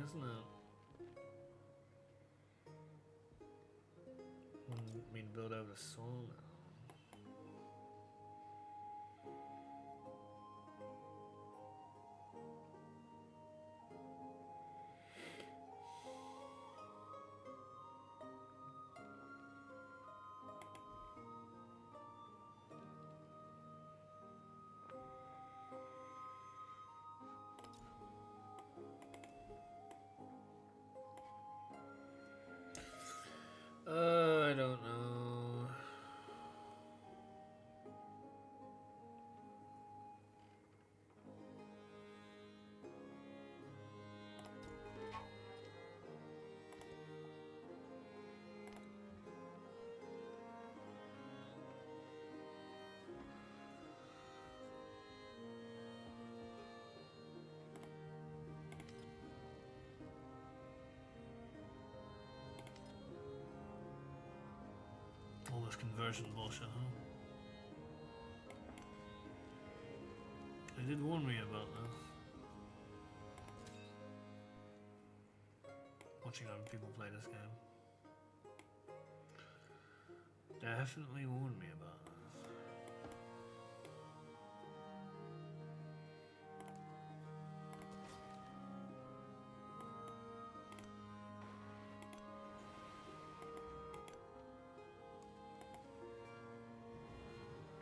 isn't it? Wouldn't mean build out a sawmill. I don't know. All this conversion bullshit, huh? They did warn me about this. Watching other people play this game. Definitely warned me about this.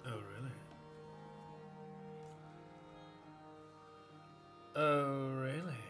Oh, really? Oh, really?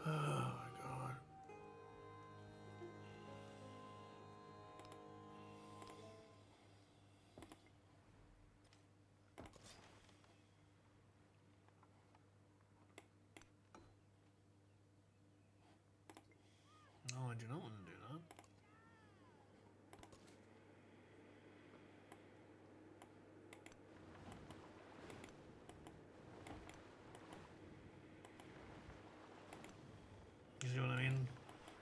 Oh my god. No, I do not want to do that. You see what I mean?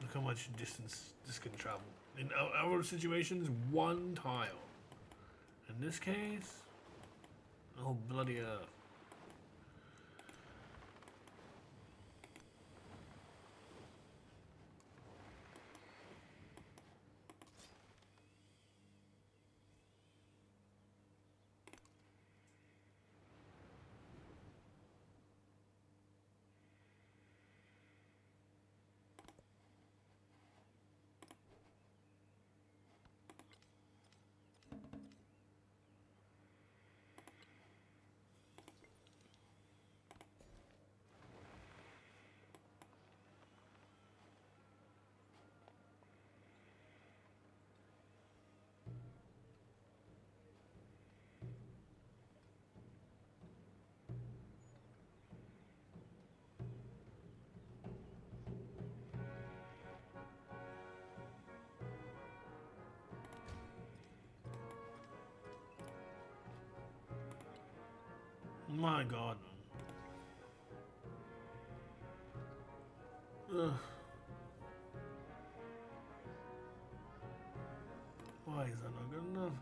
Look how much distance this can travel. In our situations, one tile. In this case, oh bloody earth. My god, man. Ugh. Why is that not good enough?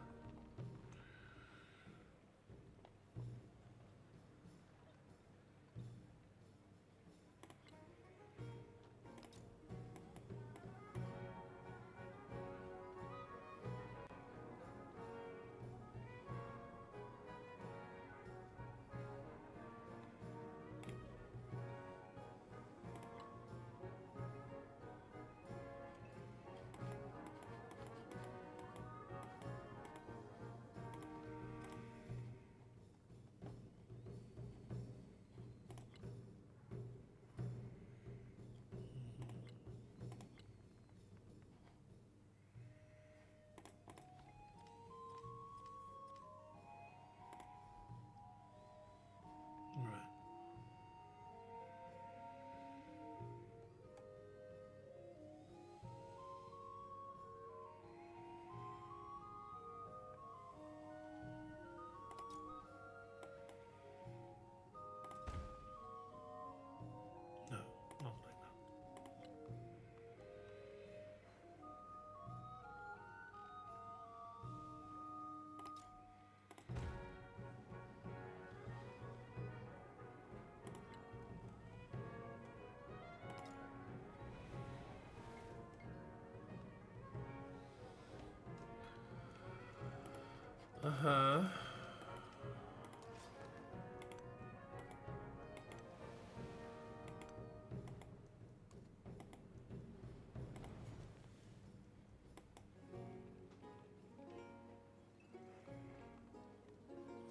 Uh-huh.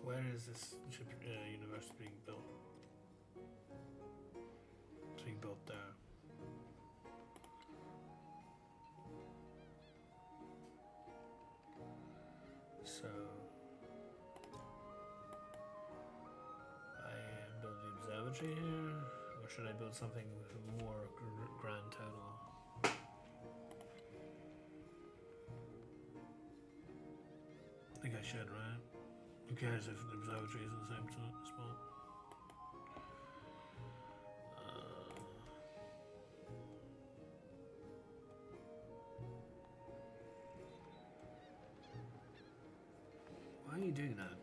Where is this universe being built? It's being built there. So I build the observatory here, or should I build something with a more grand total? I think I should, right? Who cares if the observatory is in the same spot? Why are you doing that?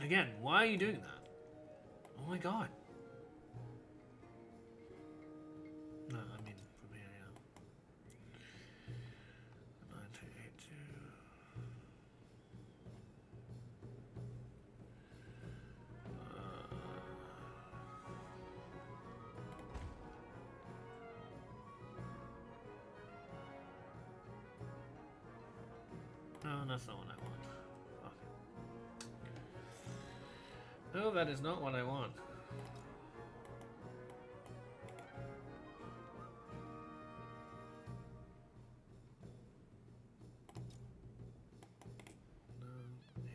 Again, why are you doing that? Oh my god. No, I mean from here, yeah. 9282. No, that's not what I want. Fuck. No, that is not what I want. No, 8.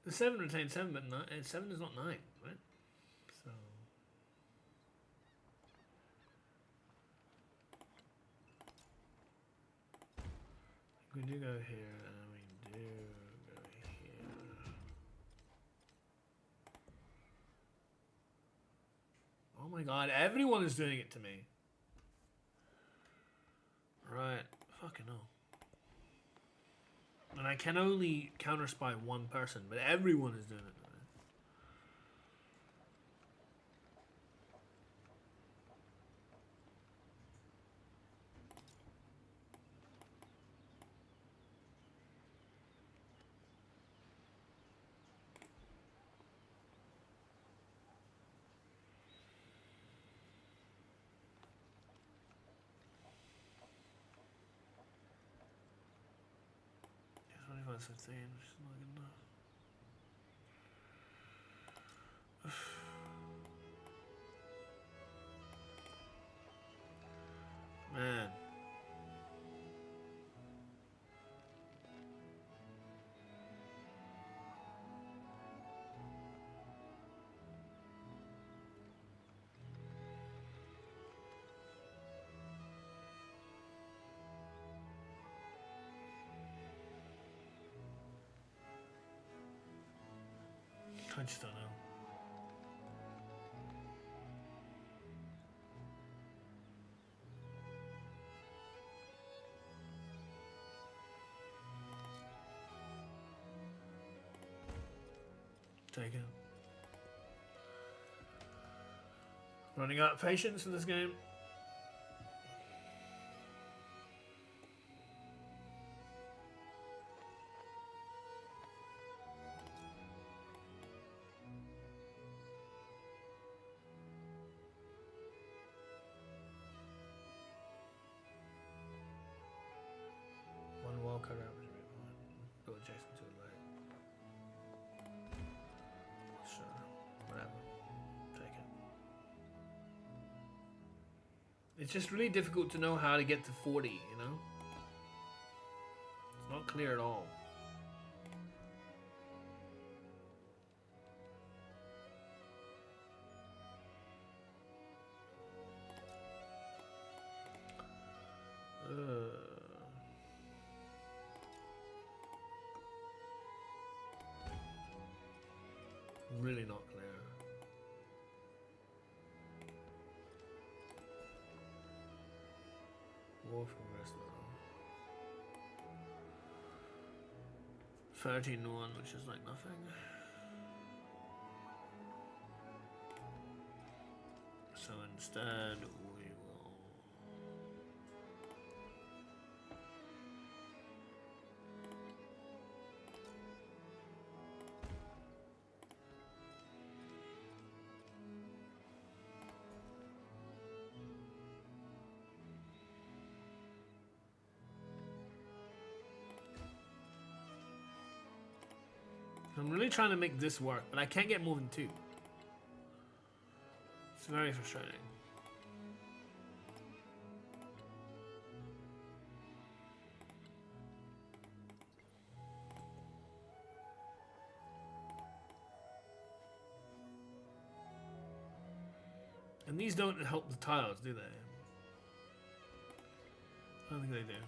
9, The 7 retains 7, but 7 is not 9, right? So we do go here, and we do go here. Oh my god, everyone is doing it to me. Right, fucking hell. And I can only counter-spy one person, but everyone is doing it. Yeah, 25, 15, which is not good enough. Man. I just don't know. Take it. Running out of patience in this game. One wall cut out. Go adjacent to the light. Sure. Whatever. Take it. It's just really difficult to know how to get to 40, you know? It's not clear at all. Really not clear. War from wrestler. 13 to 1, which is like nothing. So instead, we will. I'm really trying to make this work, but I can't get more than 2. It's very frustrating. And these don't help the tiles, do they? I don't think they do.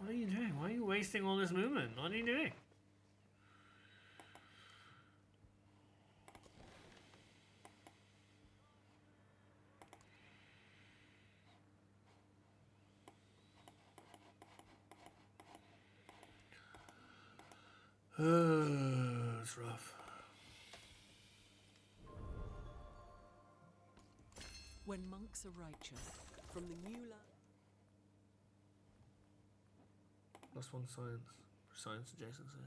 What are you doing? Why are you wasting all this movement? What are you doing? It's rough. When monks are righteous, from the new land. +1 science for science adjacency.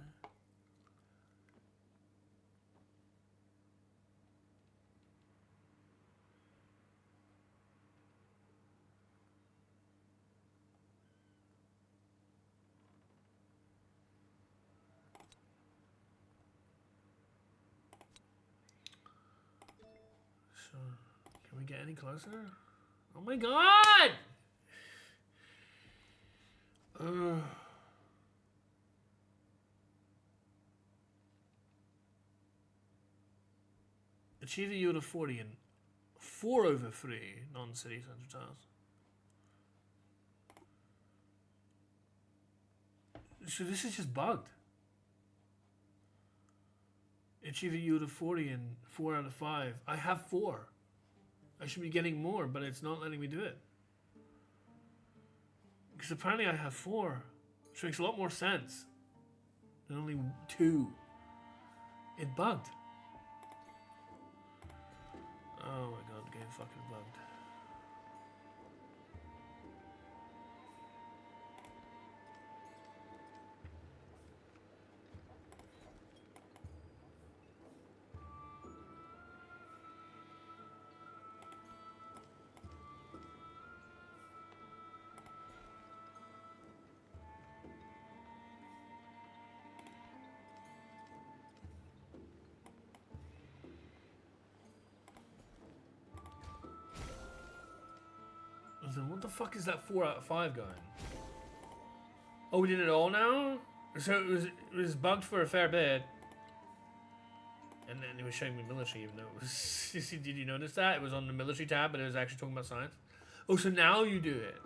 Sure. Can we get any closer? Oh my god! Achieve a yield of 40 and 4/3 non-city center tiles. So this is just bugged. Achieve a yield of 40 and 4 out of 5. I have 4. I should be getting more, but it's not letting me do it. Because apparently I have 4. Which makes a lot more sense than only 2. It bugged. Oh my god, the game fucking bugged. What the fuck is that 4 out of 5 going? Oh, we did it all now? So it was bugged for a fair bit. And then it was showing me military, even though it was... Did you notice that? It was on the military tab, but it was actually talking about science. Oh, so now you do it.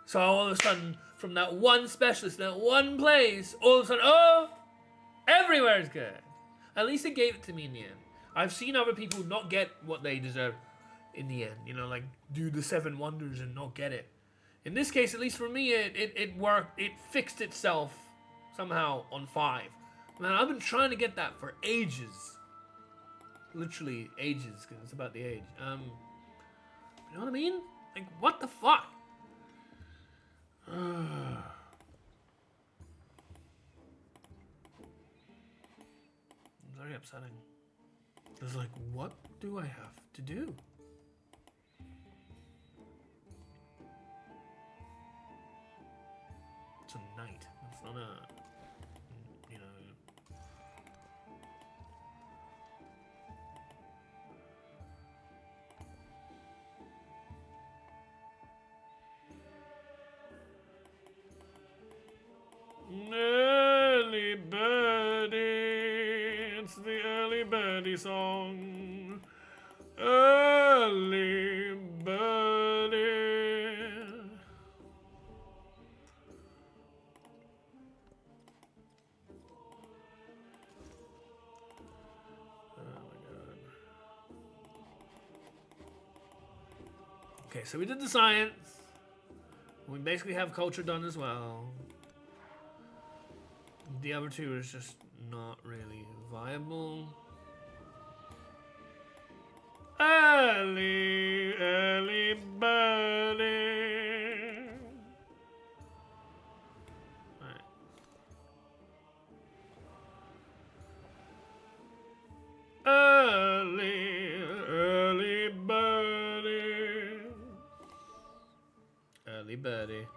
So all of a sudden, from that one specialist, that one place, all of a sudden, oh! Everywhere is good. At least it gave it to me in the end. I've seen other people not get what they deserve in the end, you know, like do the 7 wonders and not get it. In this case, at least for me, it worked. It fixed itself somehow on 5. Man, I've been trying to get that for ages. Literally ages, because it's about the age. You know what I mean? Like, what the fuck? It's very upsetting. It's like, what do I have to do? It's a knight. It's not a, you know. Early birdie, it's the early birdie song. Early birdie. Oh my god. Okay, so we did the science. We basically have culture done as well. The other two is just not really viable. Early, early birdie. Alright. Early, early birdie. Early birdie.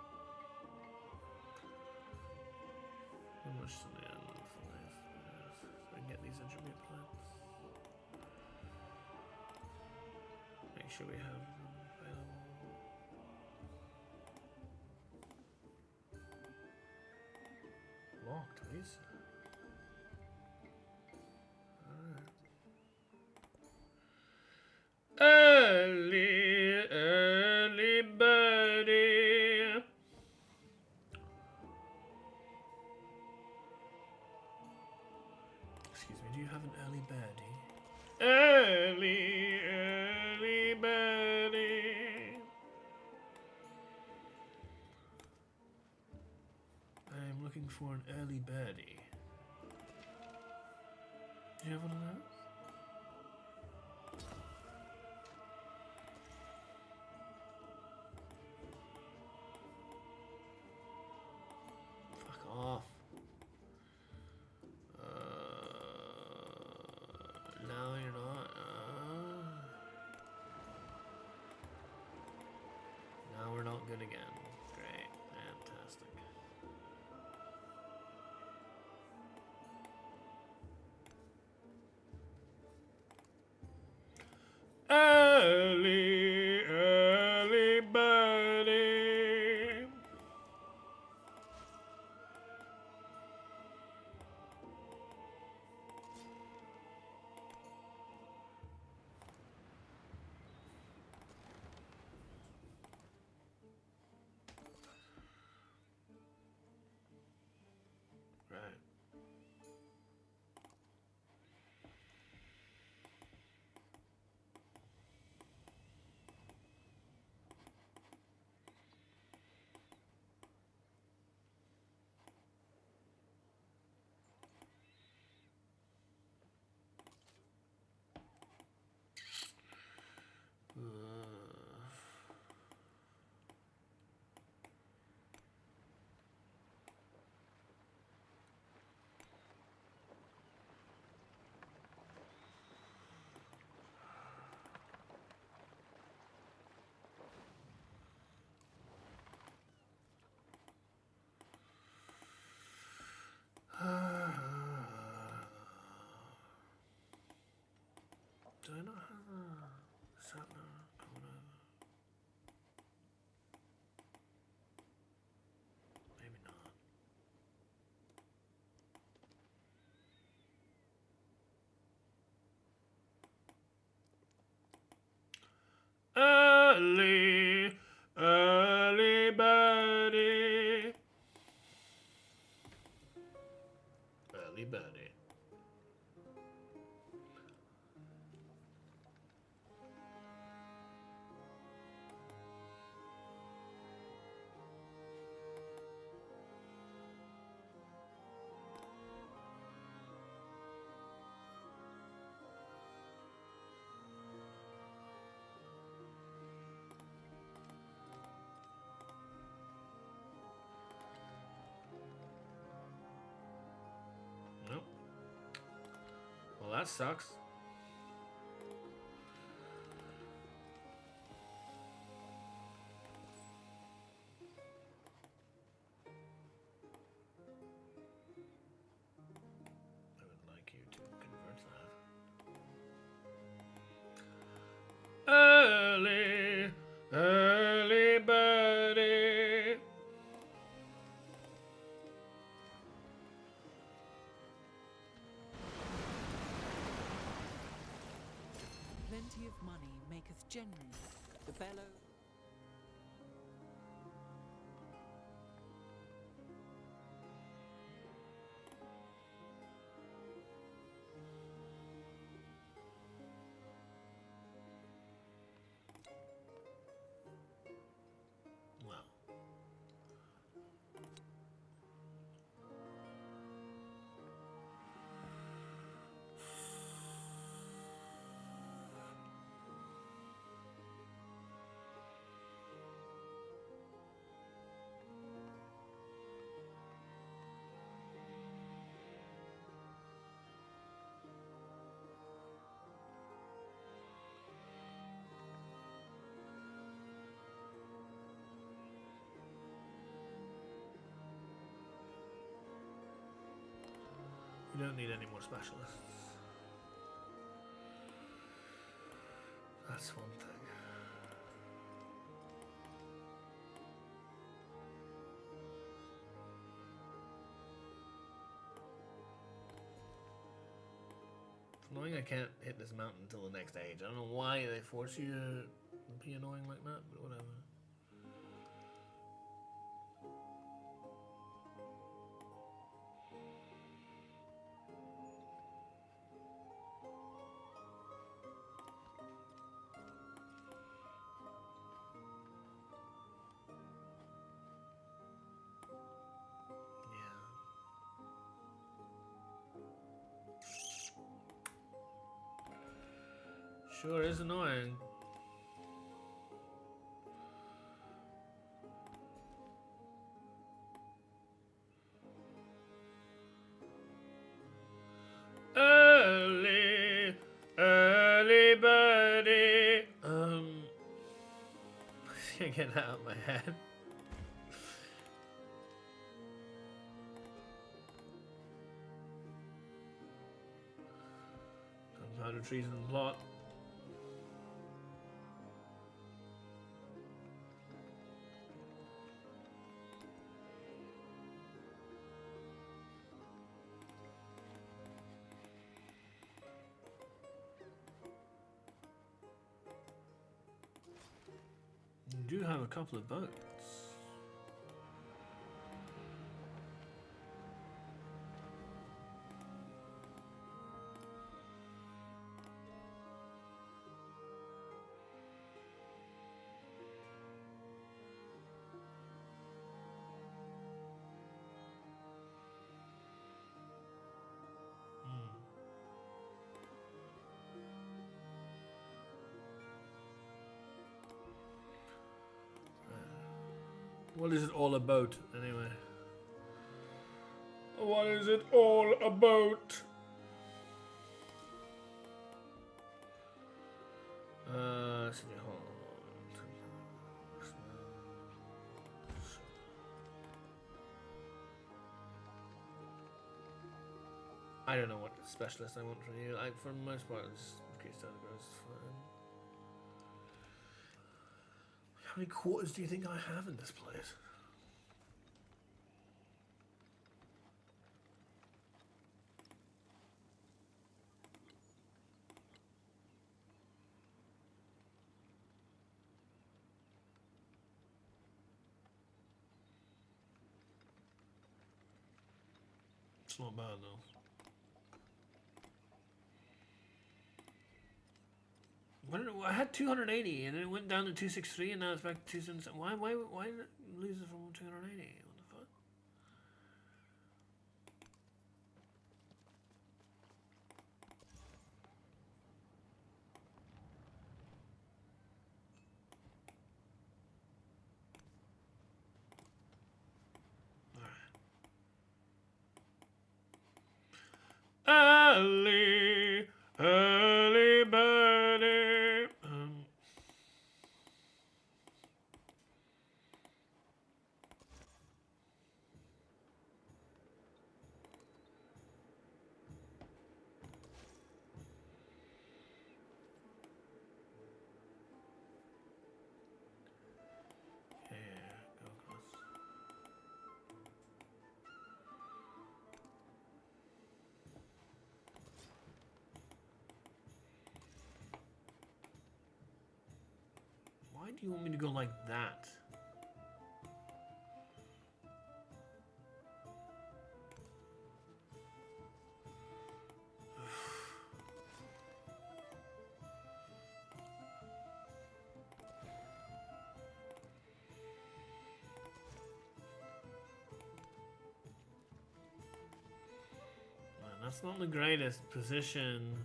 How much to the end? So I can get these attribute points. Make sure we have them available. Locked, please. Alright. Early, early birdie. Excuse me, do you have an early birdie? Early, early birdie. I'm looking for an early birdie. Do you have one of those? Fuck off. No, you're not. Now we're not good again. Great. Fantastic. Early, early birdie. Right. Do I not have a sat-nav coming over? Maybe not. Early, early birdie. Early birdie. that sucks. I would like you to convert that. Early, early birdie. Plenty of money maketh generally the bellow. Well. We don't need any more specialists. That's one thing. It's annoying I can't hit this mountain until the next age. I don't know why they force you to be annoying like that, but whatever. Sure is annoying. Early, early birdie. I can't get that out of my head. Gunpowder treason plot. You do have a couple of boats. What is it all about, anyway? What is it all about? City Hall. I don't know what specialist I want from you. Like, for the most part, it's Keystone goes fine. How many quarters do you think I have in this place? It's not bad though. I had 280 and then it went down to 263 and now it's back to 277. Why did it lose it from 280? What the fuck? Alright. Early, do you want me to go like that? That's not the greatest position.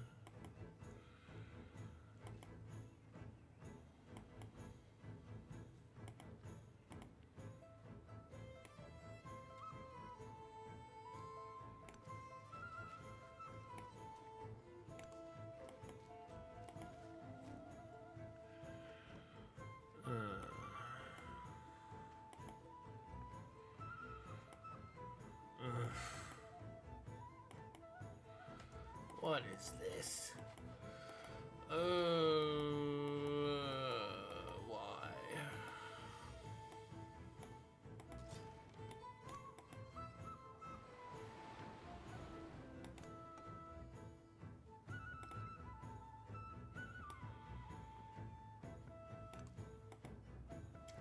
What is this? Why?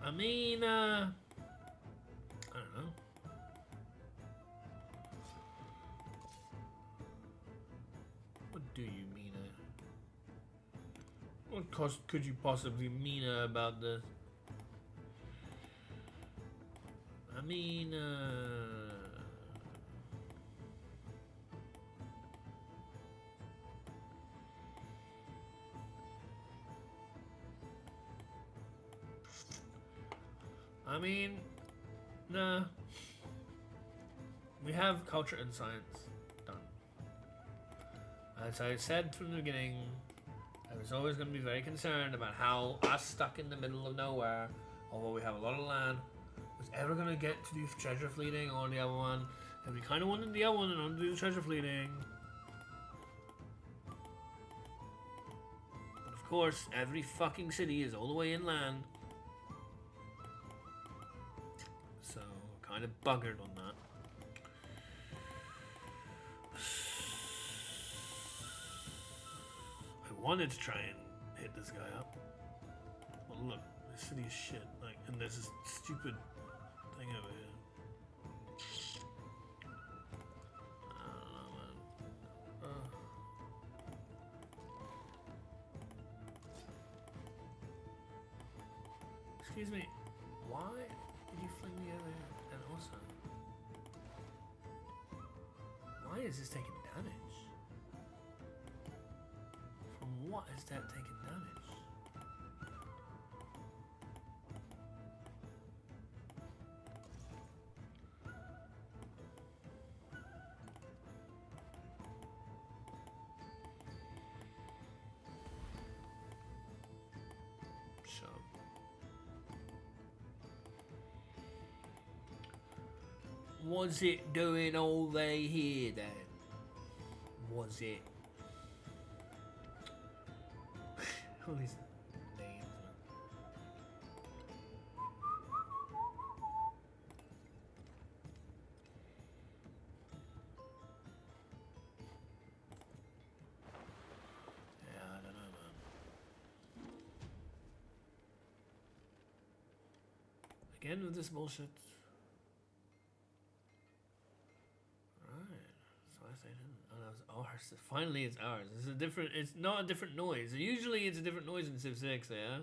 I mean, I don't know. What do you mean? What could you possibly mean about this? I mean, nah. We have culture and science done. As I said from the beginning, I was always going to be very concerned about how us stuck in the middle of nowhere, although we have a lot of land, was ever going to get to do treasure fleeting or the other one. And we kind of wanted the other one and wanted to do the treasure fleeting. But of course, every fucking city is all the way inland. So, kind of buggered on that. I wanted to try and hit this guy up. Well, look, this city is shit. Like, and there's this stupid thing over here. I don't know, man. Excuse me. Why did you fling me over here? And also, why is this taking damage? From what is that taking damage? So, was it doing all they here then? Was it? All these names, man. Yeah, I don't know, man. Again with this bullshit. So I say, oh, that was ours. Finally, it's ours. It's a different. It's not a different noise. Usually, it's a different noise in Civ 6. Yeah.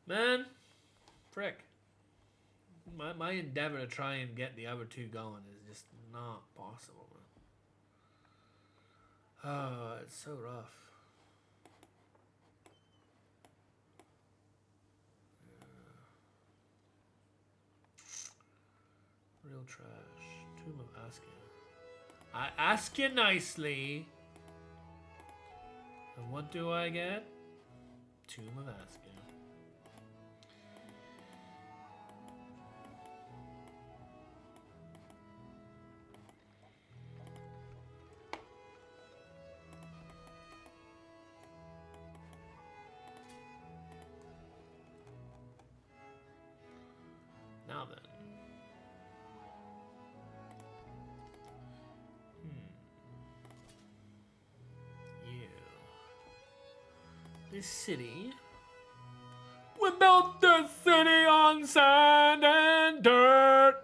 Man, frick. My endeavor to try and get the other two going is just not possible, man. Oh, it's so rough. Yeah. Real trash. Tomb of Askia. I ask you nicely. And what do I get? Tomb of Askia. this city. We built the city on sand and dirt.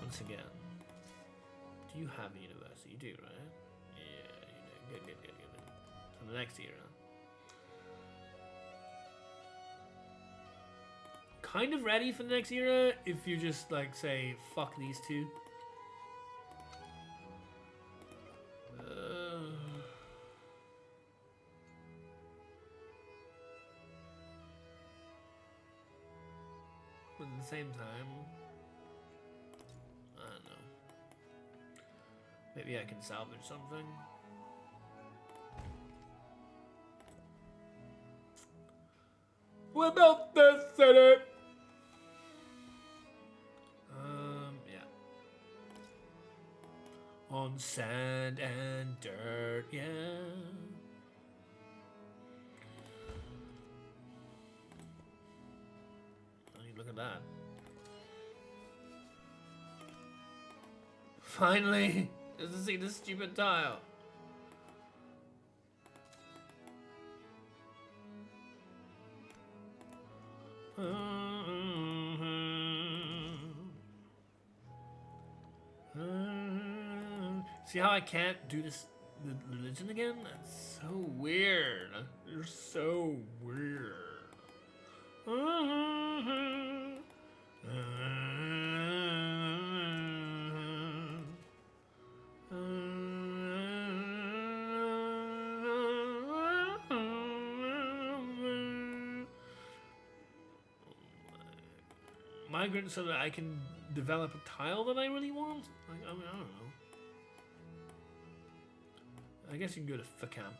Once again, do you have a university? You do, right? Yeah, you do. Good. So the next era. Kind of ready for the next era if you just like say fuck these two. But at the same time, I don't know. Maybe I can salvage something. We built this city. Yeah. On sand and dirt, yeah. I mean, look at that. Finally, just to see this stupid tile. See how I can't do this the religion again? That's so weird. You're so weird. Migrant so that I can develop a tile that I really want? I mean, I don't know. I guess you can go to the camp.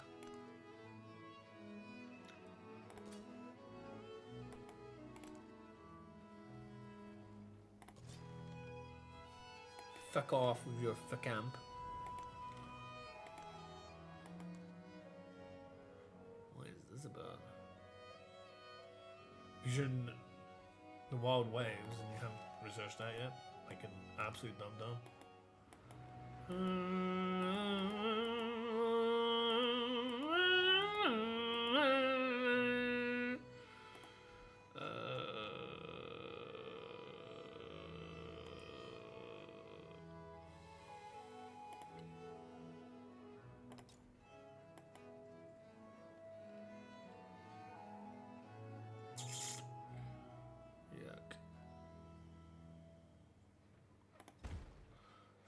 Fuck off with your camp. What is this about? You're in the wild waves and you haven't researched that yet? Like an absolute dum-dum.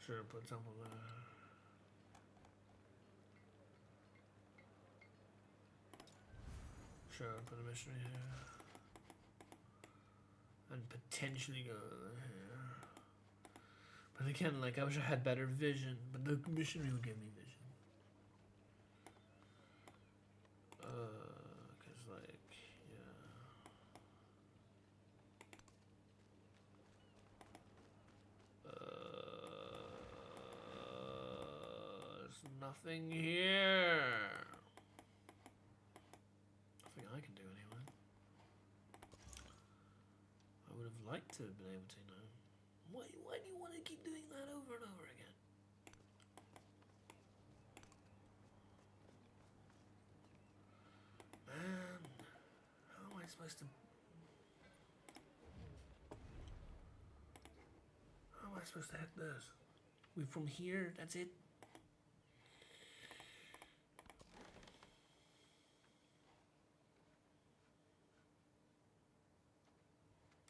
Sure, put something there. Sure, put a missionary here. And potentially go here. But again, like, I wish I had better vision. But the missionary will give me vision. Cause like, yeah. There's nothing here. Nothing I can do anyway. I would have liked to have been able to, you know. Why do you want to keep doing that over and over again? Man, how am I supposed to... How am I supposed to hit this? We from here, that's it?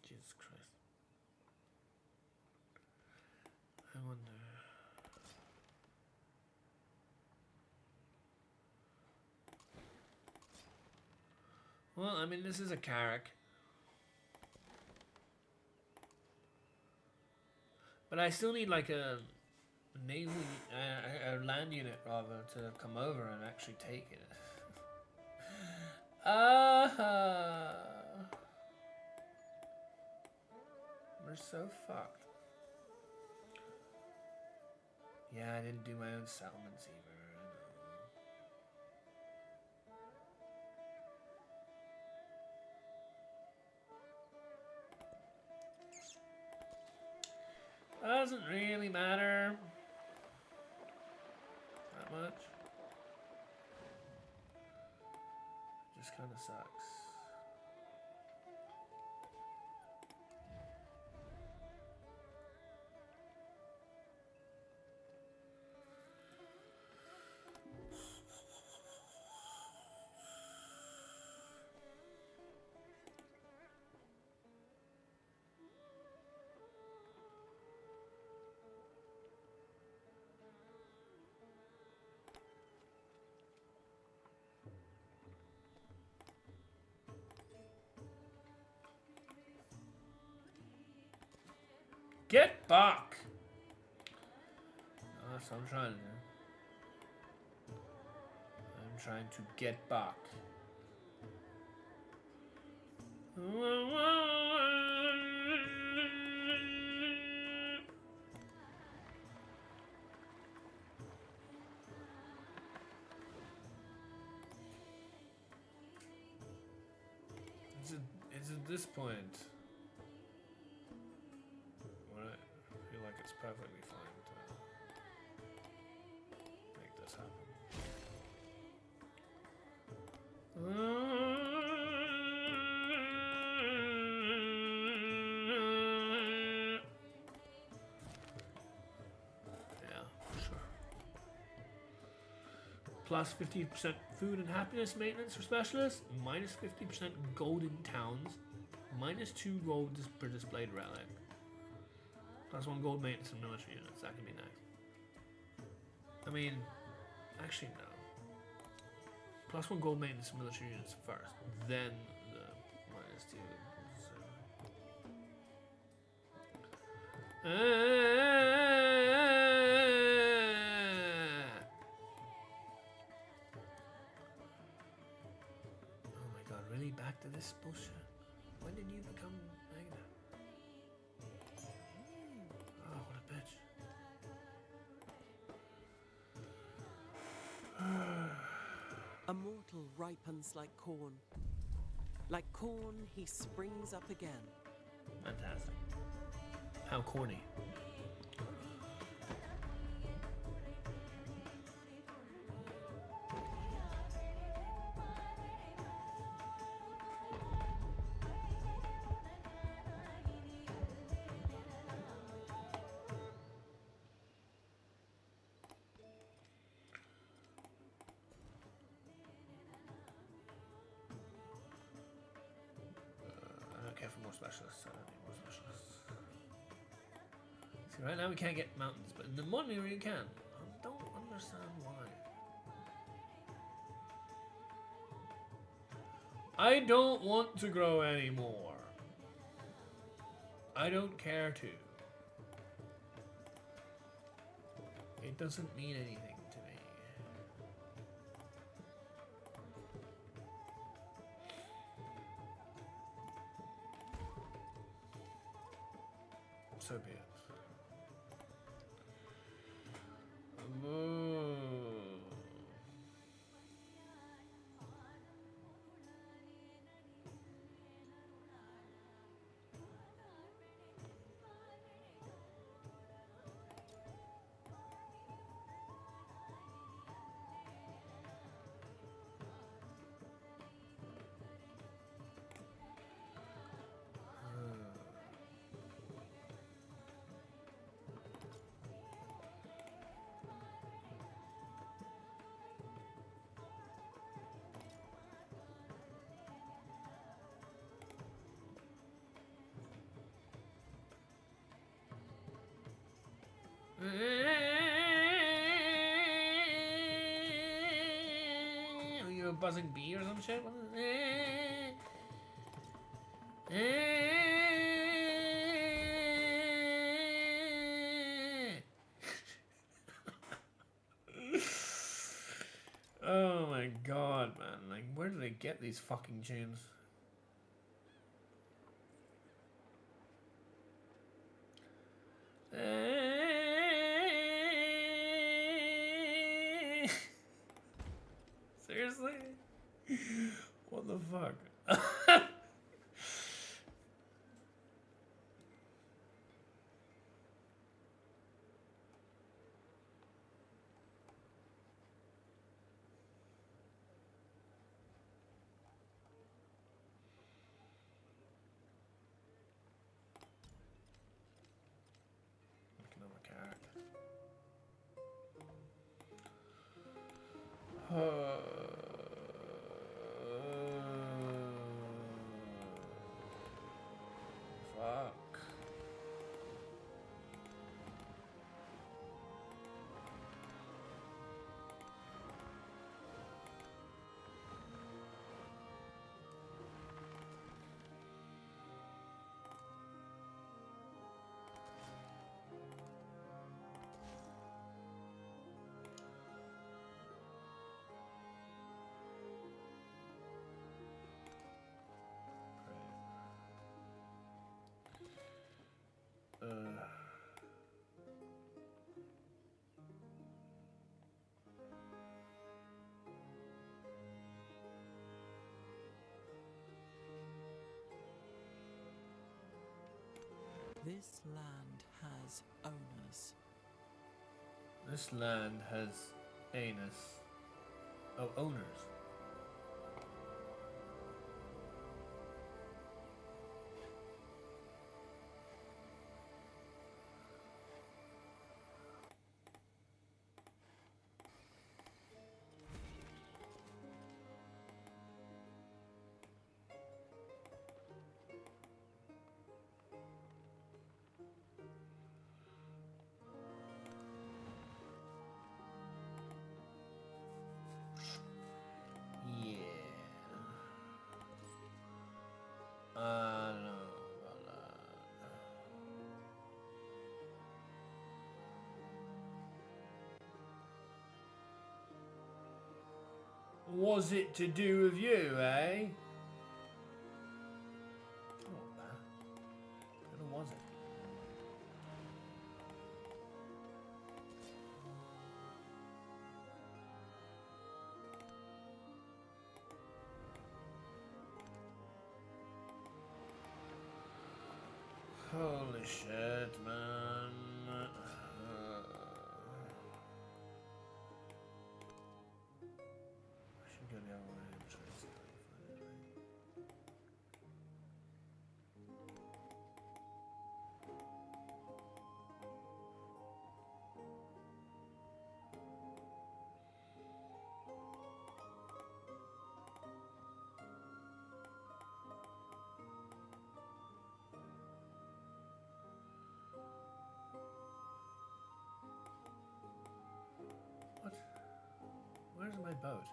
Jesus Christ. I wonder... Well, I mean, this is a carrack. But I still need like a naval, a land unit rather, to come over and actually take it. We're so fucked. Yeah, I didn't do my own settlements either. Doesn't really matter that much. Just kind of sucks. Get back! That's what I'm trying to do. I'm trying to get back. It's at this point when I feel like it's perfectly fine to make this happen. Yeah, sure. Plus 50% food and happiness maintenance for specialists, minus 50% golden towns, minus 2 gold per displayed relic, plus 1 gold maintenance and military units. That can be nice. I mean, actually no. Plus 1 gold maintenance and military units first, then the minus 2. Oh my god, really? Back to this bullshit? When did you become Magna? Oh, what a bitch. A mortal ripens like corn. Like corn, he springs up again. Fantastic. How corny. I don't care for more specialists. I don't need more specialists. See, right now we can't get mountains, but in the modern era you can. I don't understand why. I don't want to grow anymore. I don't care to. It doesn't mean anything to me. So be it. Are you a buzzing bee or some shit? What is get these fucking tunes. Seriously? What the fuck? Looking at my character. Fuck. This land has owners. This land has anus. Oh, owners. I don't know about that. Was it to do with you, eh? Not that. Or was it? Holy shit, man. I should go the other way and try to see if I can find it, right? What? Where's my boat?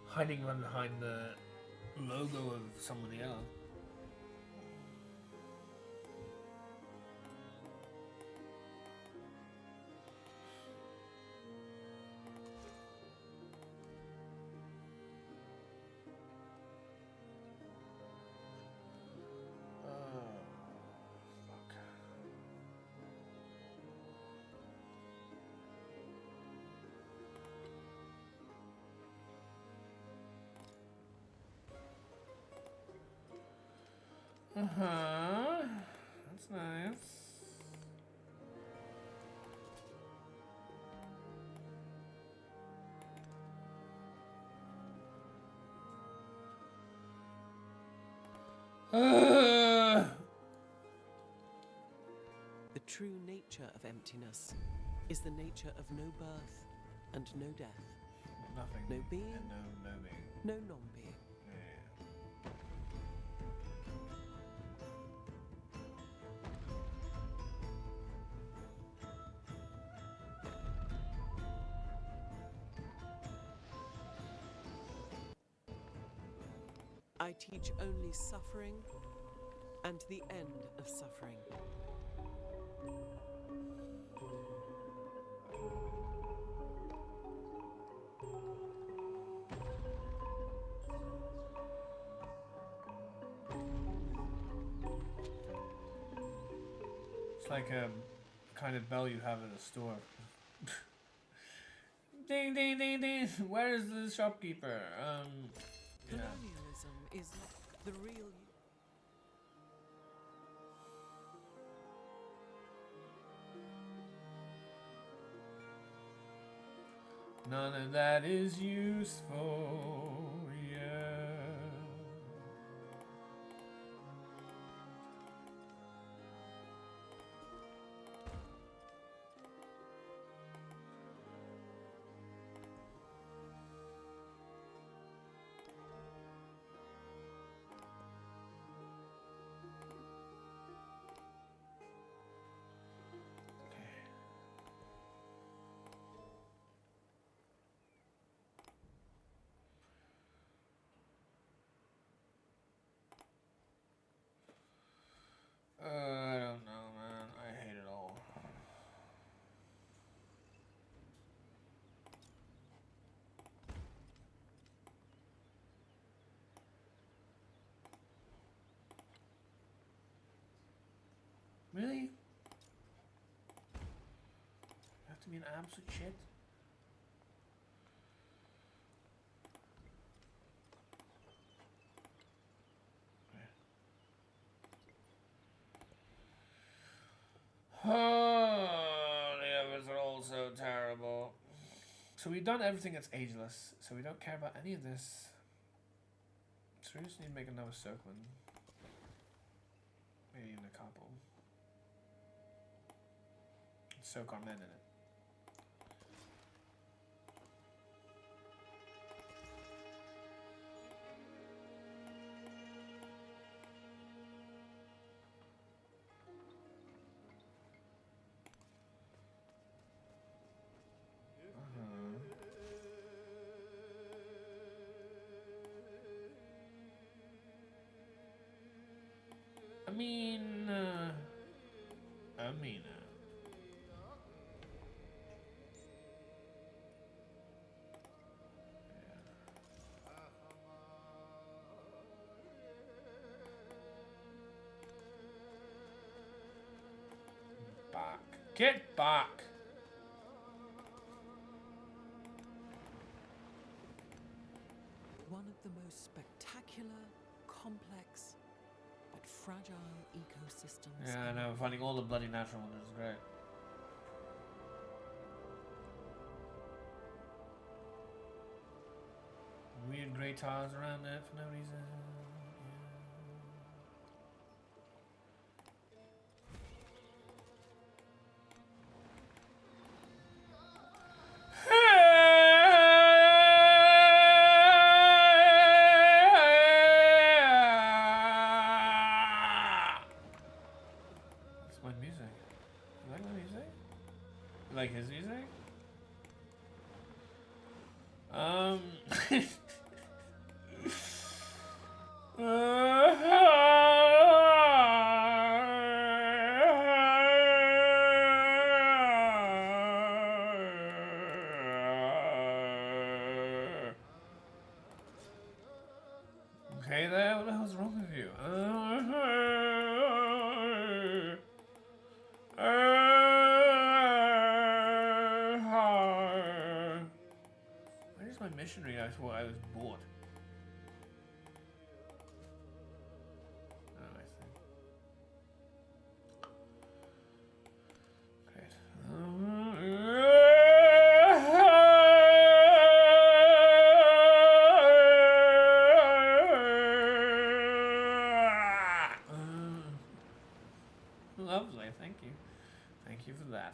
Hiding behind the logo of somebody else. Uh-huh. That's nice. The true nature of emptiness is the nature of no birth and no death, Nothing. no being, And no being. no non-being. Yeah. I teach only suffering and the end of suffering. It's like a kind of bell you have in a store. Ding, ding, ding, ding. Where is the shopkeeper? Yeah. Colonialism is the real. None of that is useful. Yeah. I don't know, man. I hate it all. Really? You have to be an absolute shit? Oh, the others are all so terrible. So we've done everything that's ageless, so we don't care about any of this. So we just need to make another circling. Maybe even a couple. Soak our men in it. Amina. Back. Get back. One of the most spectacular, complex, but fragile ecosystems. Yeah, I know. Finding all the bloody natural wonders is great. Weird grey tiles around there for no reason. That's my music. You like my music? You like his music? Okay there, what the hell's wrong with you? Where's my missionary? I thought I was bored. Oh, I see. Great. Lovely, thank you. Thank you for that.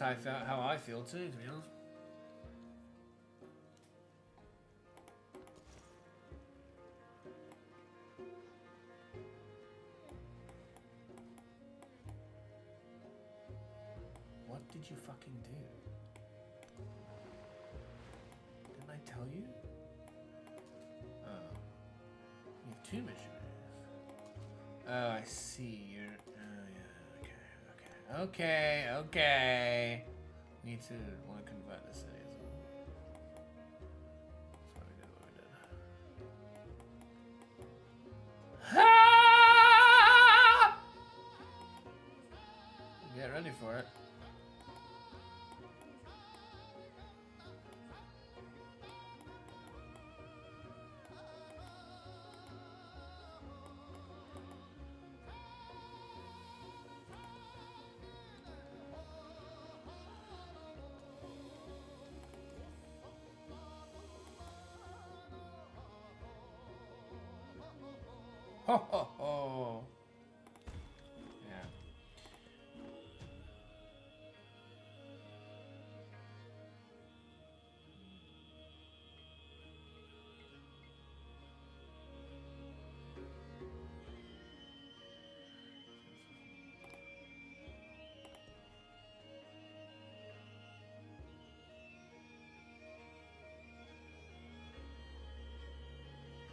how I feel too, to be honest. What did you fucking do? Didn't I tell you? Oh. You have 2 missionaries. Oh, I see. You're... Oh, yeah. Okay. Need to want to convert the city as well. That's why we did what we did. Get ready for it. Ho ho ho! Yeah.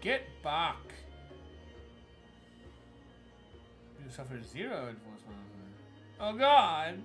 Get back! You suffer 0 enforcement. Oh god!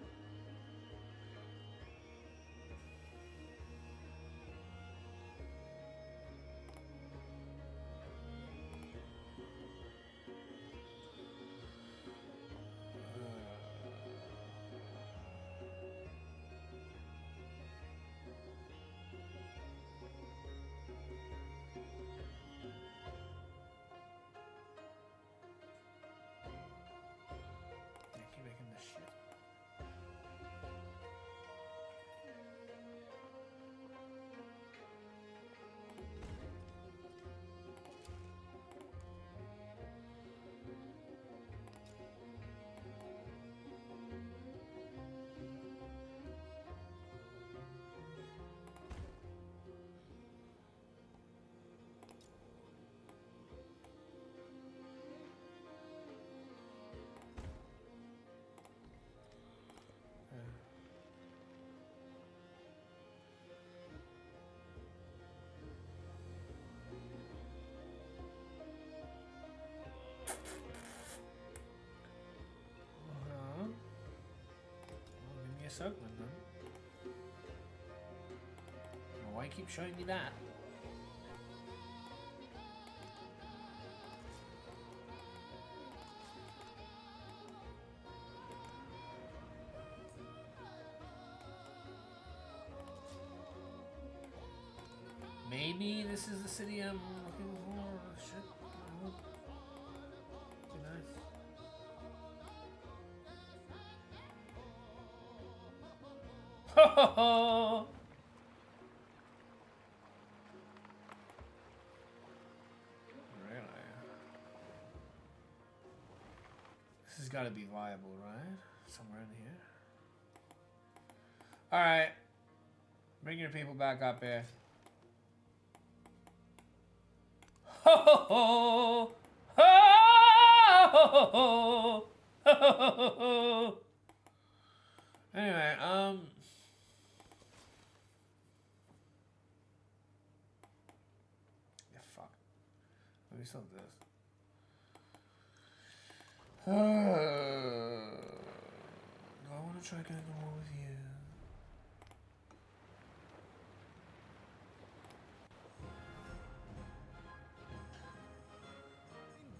Oakland, then. Well, why keep showing me that? Maybe this is the city I'm looking for. Shit. I hope. Be nice. Ho ho ho! Really? This has got to be viable, right? Somewhere in here. Alright. Bring your people back up here. Ho ho ho! Ho ho ho! Ho ho ho! Anyway, yeah, fuck. Let me solve this. Do I want to try getting a war with you?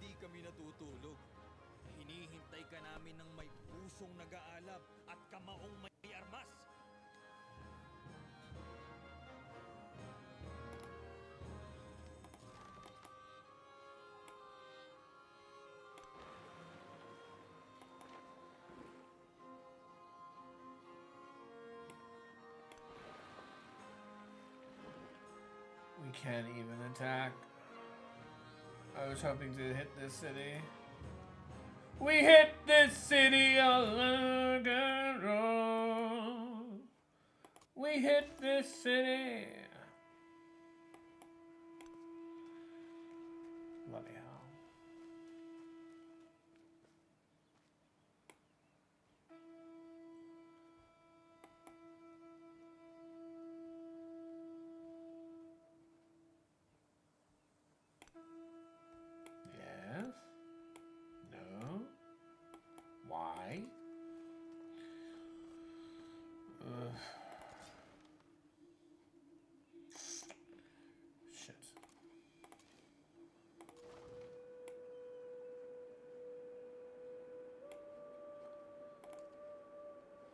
Hindi kami natutulog. Hinihintay ka namin ng may pusong nag-aalab at kamaong may armas. We can't even attack. I was hoping to hit this city. We hit this city all again wrong. We hit this city. Bloody hell. Yes. No. Why? Shit.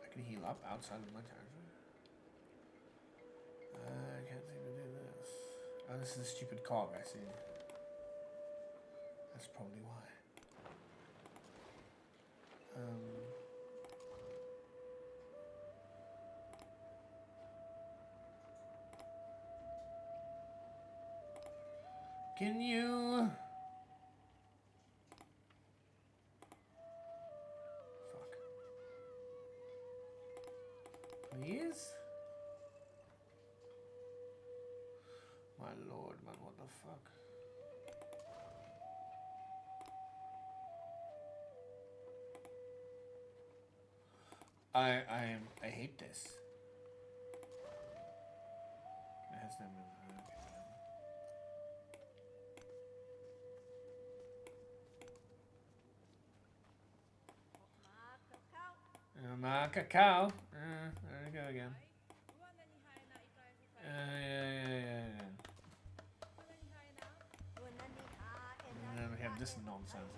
I can heal up outside of my territory. I can't seem to do this. Oh, this is a stupid cog, I see. That's probably why. Can you... Fuck. Please? My lord, man, what the fuck? I hate this. It has them in my cacao. There we go again. Yeah. And then we have this nonsense.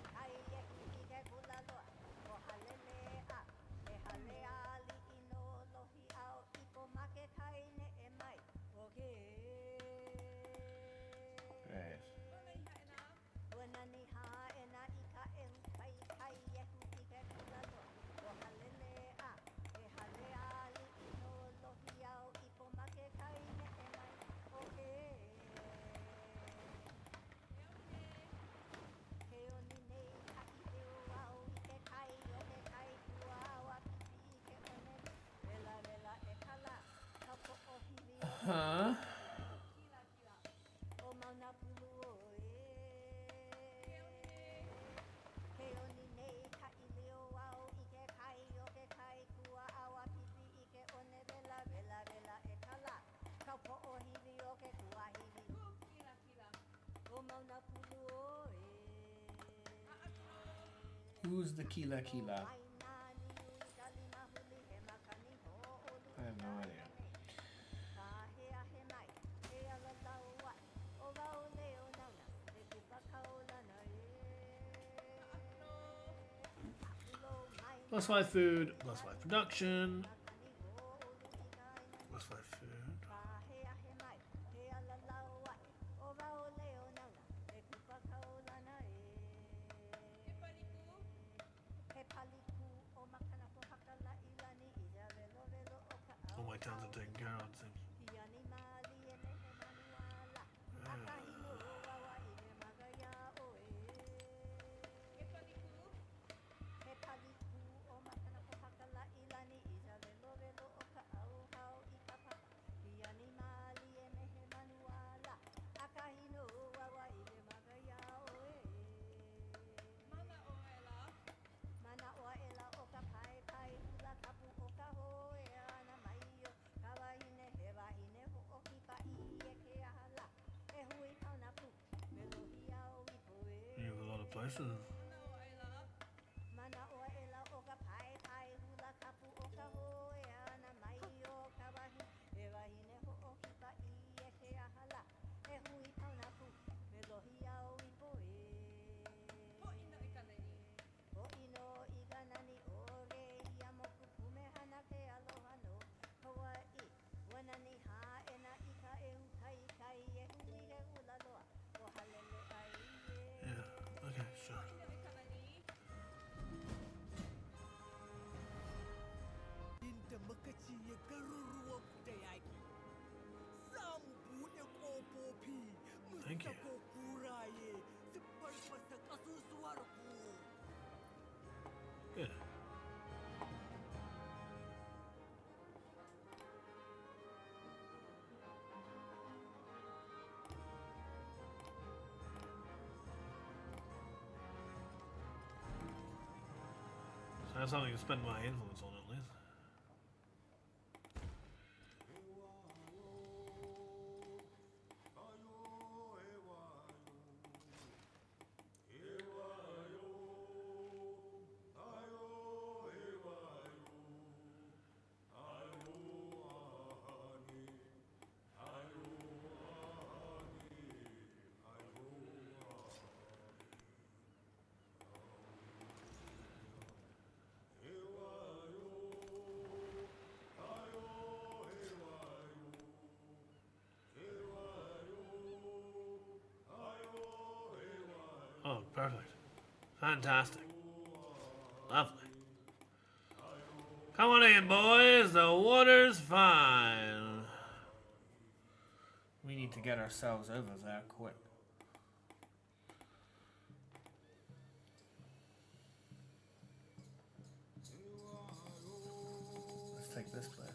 Huh? Who's the Kila Kila? I have no idea. +5 food, +5 production, +5 food. All my towns are taken care of, it seems. You have a lot of places. Yeah, okay, sure. Inda muka ciye garuruwan da yaƙi. Za mu buɗe ƙofofi, mu Thank you. sako kuraye, su farfasa ƙasusuwar ku. Good. That's something to spend my influence on at least. Oh, perfect. Fantastic. Lovely. Come on in, boys. The water's fine. We need to get ourselves over there quick. Let's take this place.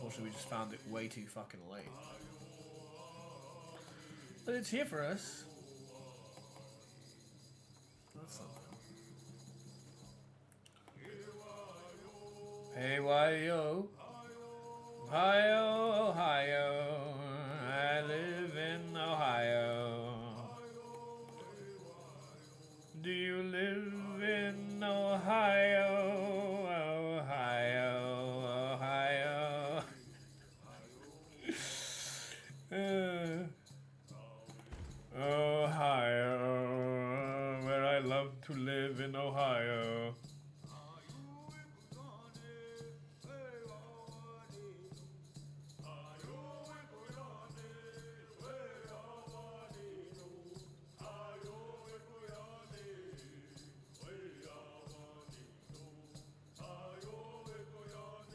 Unfortunately, we just found it way too fucking late. But it's here for us. That's something. Hey, why-yo. Ohio, Ohio. I live in Ohio. Do you live in Ohio? Ohio, Ohio. Ohio, where I love to live in Ohio.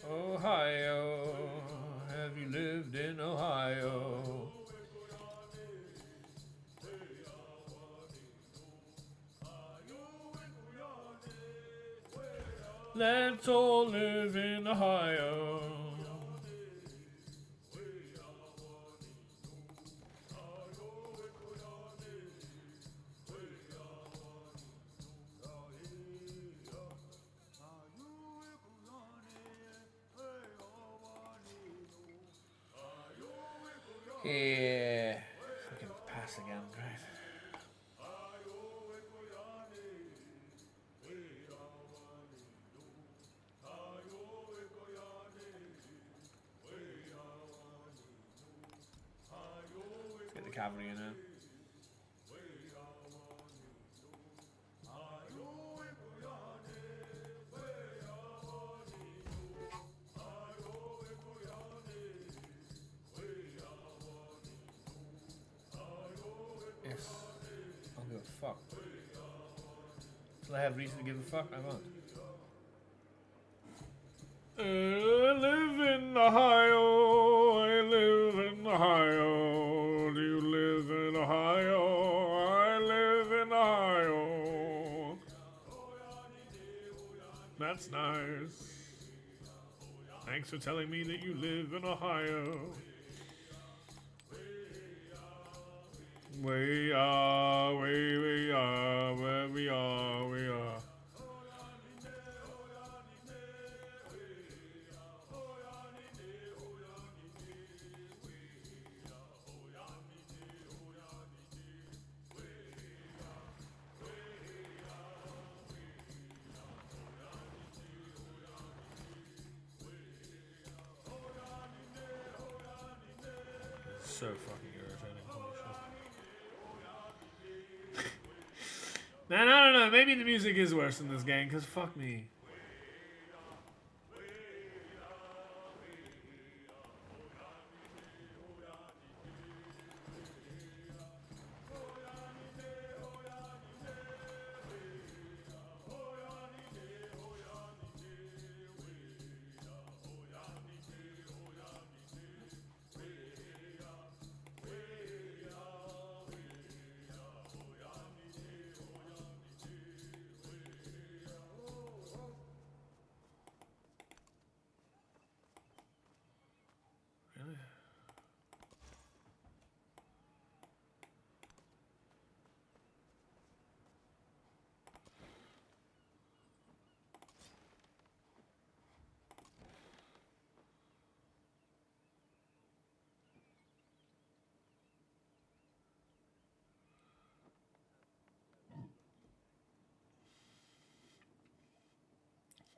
Ohio, have you lived in Ohio? Let's all live in Ohio. Yeah. Fucking pass again, great. Let's get the cavalry in now. Yes. I don't give a fuck. Till I have reason to give a fuck, I won't. I live in Ohio. I live in Ohio. Do you live in Ohio? I live in Ohio. That's nice. Thanks for telling me that you live in Ohio. We are, we are, where we are, we are. So fucking irritating. Holy shit. Man, I don't know. Maybe the music is worse in this game, because fuck me.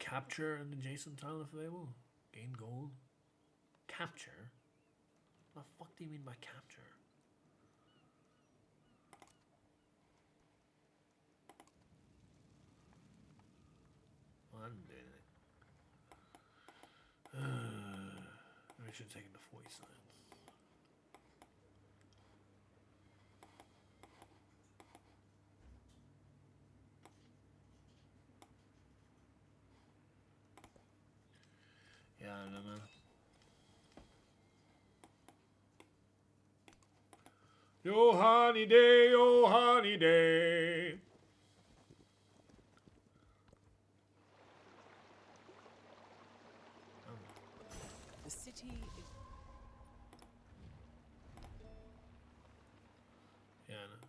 Capture an adjacent tile if available. Gain gold. Capture? What the fuck do you mean by capture? Well, I'm doing it. Maybe I should take it to 40 signs. Yeah, I don't know. Yo, honey day, yo, honey day. The city is... Yeah, I know.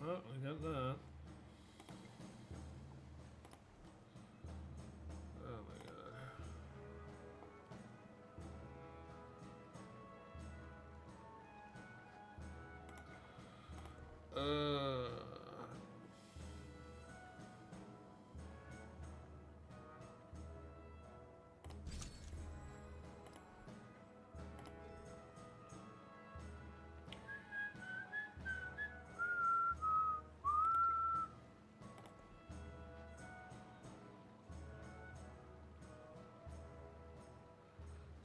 Well, we got that. Oh my god.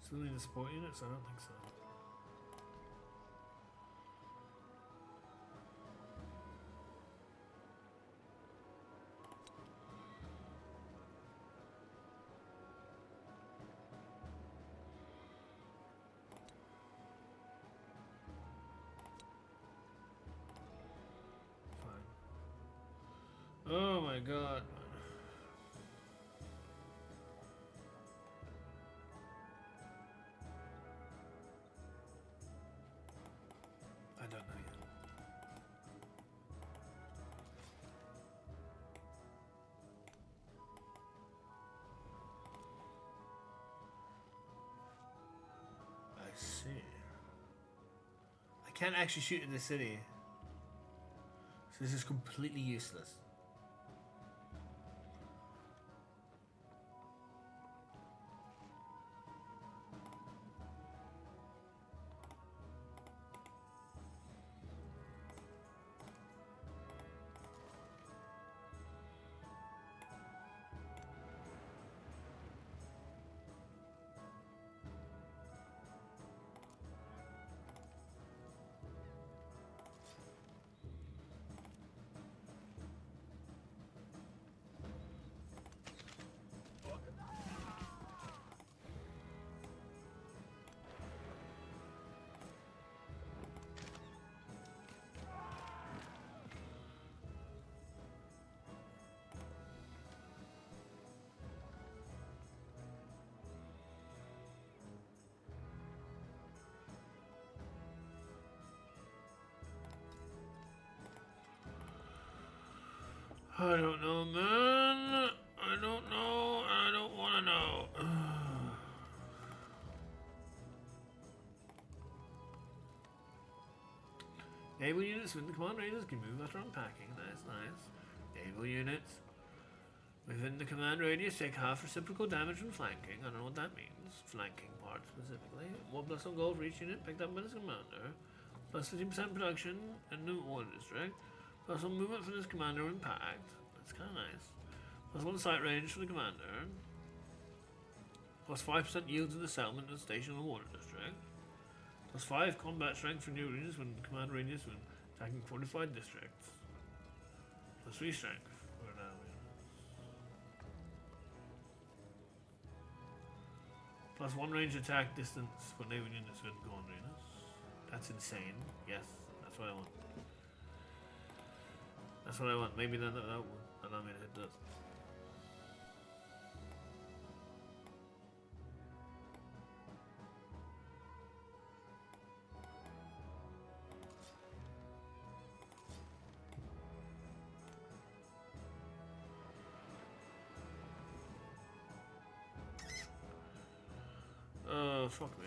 Still need a support units? I don't think so. Fine. Oh my god. I don't know yet. I see. I can't actually shoot in the city. So this is completely useless. I don't know, man. I don't know. I don't want to know. Naval units within the command radius can move after unpacking. That's nice. Naval units within the command radius take half reciprocal damage from flanking. I don't know what that means. Flanking part specifically. 1+ on gold for each unit picked up by this commander. Plus 15% production in the water district. Plus 1 movement for this commander when packed. That's kind of nice. Plus 1 sight range for the commander. Plus 5% yield to the settlement and station in the water district. Plus 5 combat strength for new units when command radius when attacking fortified districts. Plus 3 strength for now. Plus 1 range attack distance for naval units with Gov'nor. That's insane. Yes, that's what I want. That's what I want. Maybe that will allow me to hit this. Oh, fuck me.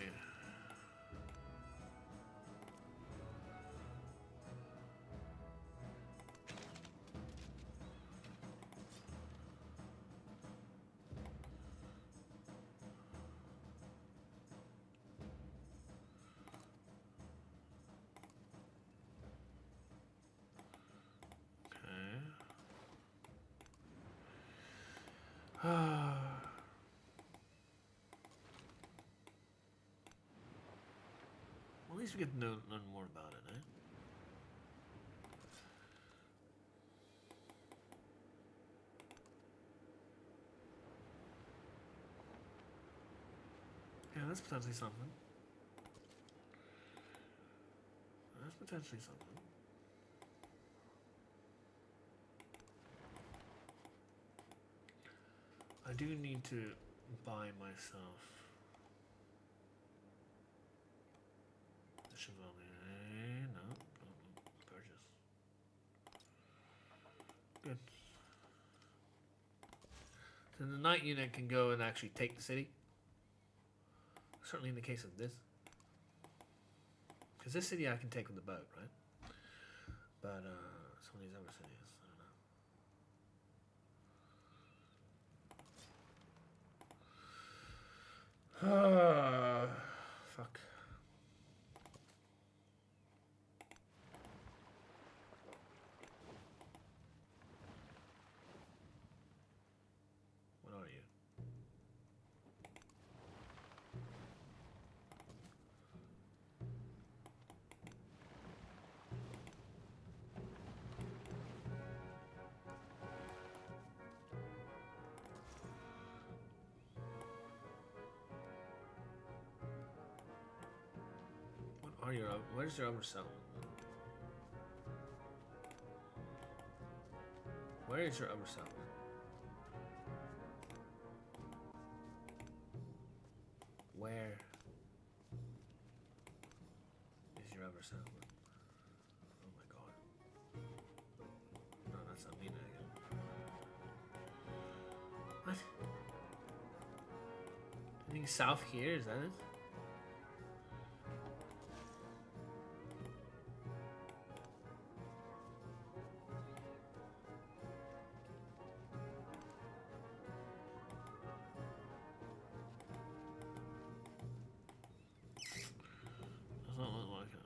least we get to learn more about it, eh? Yeah, that's potentially something. That's potentially something. I do need to buy myself the Chevalier. No, purchase. Good. So the knight unit can go and actually take the city. Certainly in the case of this. Because this city I can take with the boat, right? But some of these other cities, I don't know. Fuck. What are you? What are your? Where's your other settlement? Where is your other settlement? Where is your other settlement? Oh my god. No, that's not Mina again. What? Anything south here? Is that it? Does not look like it.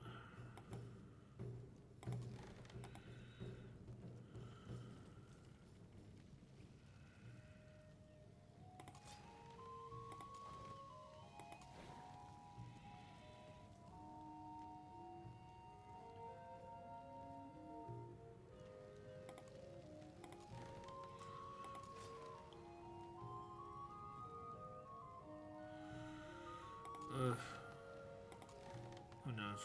Who knows?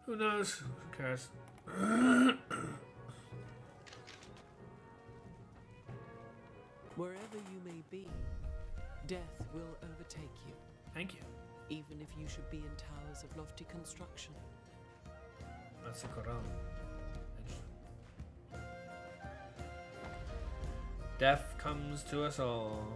Who knows? Who cares? Wherever you may be, death will overtake you, Thank you. even if you should be in towers of lofty construction. That's the Quran. Death comes to us all.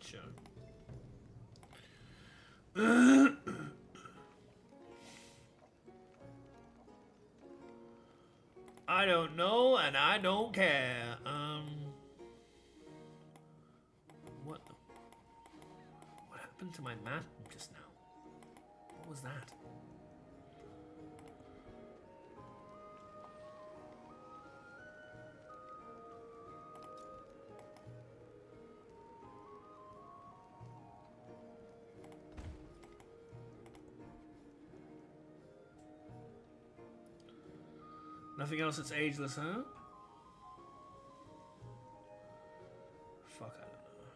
Sure. I don't know, and I don't care. What happened to my map just now? What was that? Nothing else that's ageless, huh? Fuck, I don't know.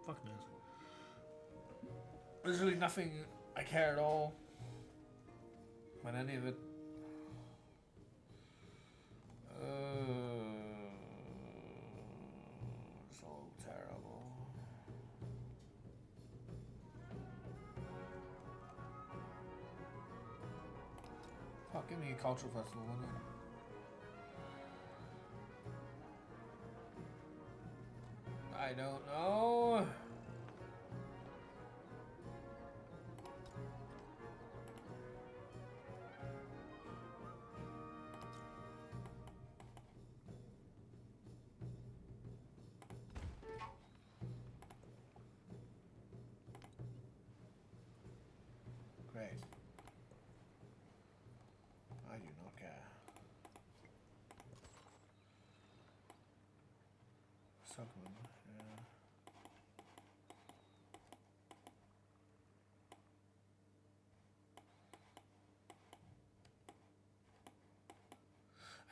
Fuck knows. There's really nothing I care at all about any of it. So terrible. Give me a cultural festival one. I don't know. Great. I do not care. Suckman, yeah.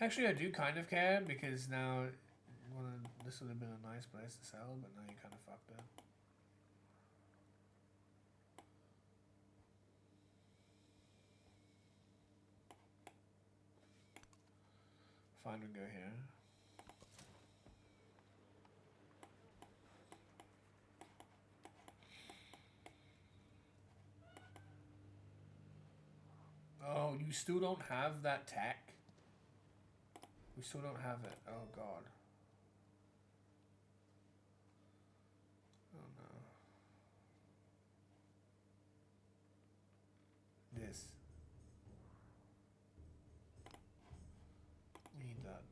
Actually, I do kind of care because now this would have been a nice place to sell, but now you kind of fucked it. Fine, we go here. Oh, you still don't have that tech? We still don't have it. Oh god. Oh no. This. We need that.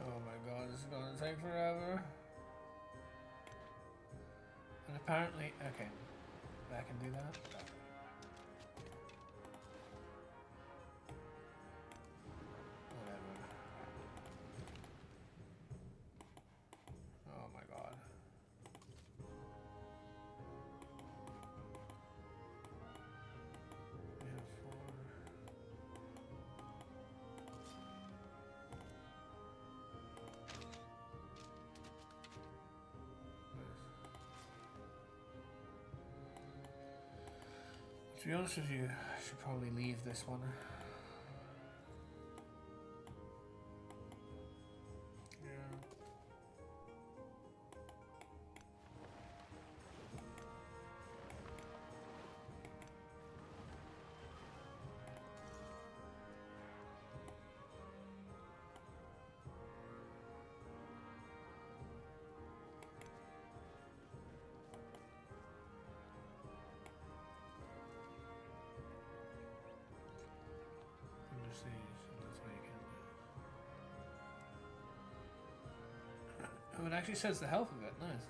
Oh my god, this is gonna take forever. And apparently, okay, I can do that. Whatever. Oh my god. We have 4. To be honest with you, I should probably leave this one. Yeah. That's how you can do it. Oh, it actually says the health of it. Nice.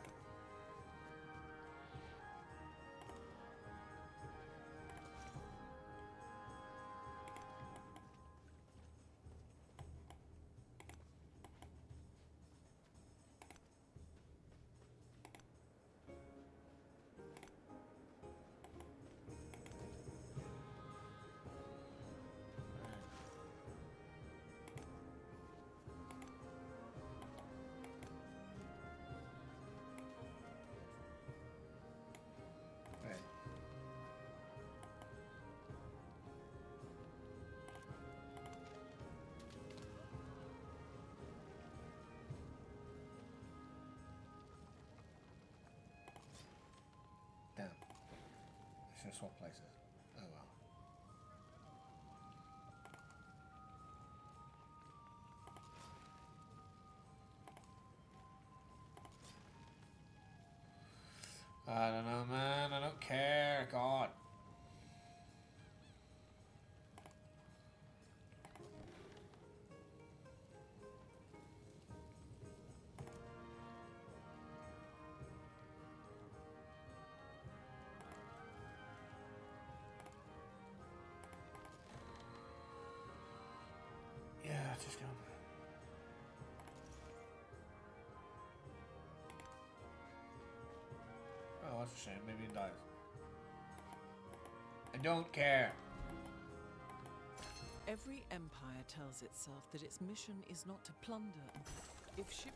Right. Damn. I should have swapped places. Oh well. I don't know, man. I don't care. God. Yeah, just go. Oh, that's a shame. Maybe it dies. I don't care. Every empire tells itself that its mission is not to plunder. If ship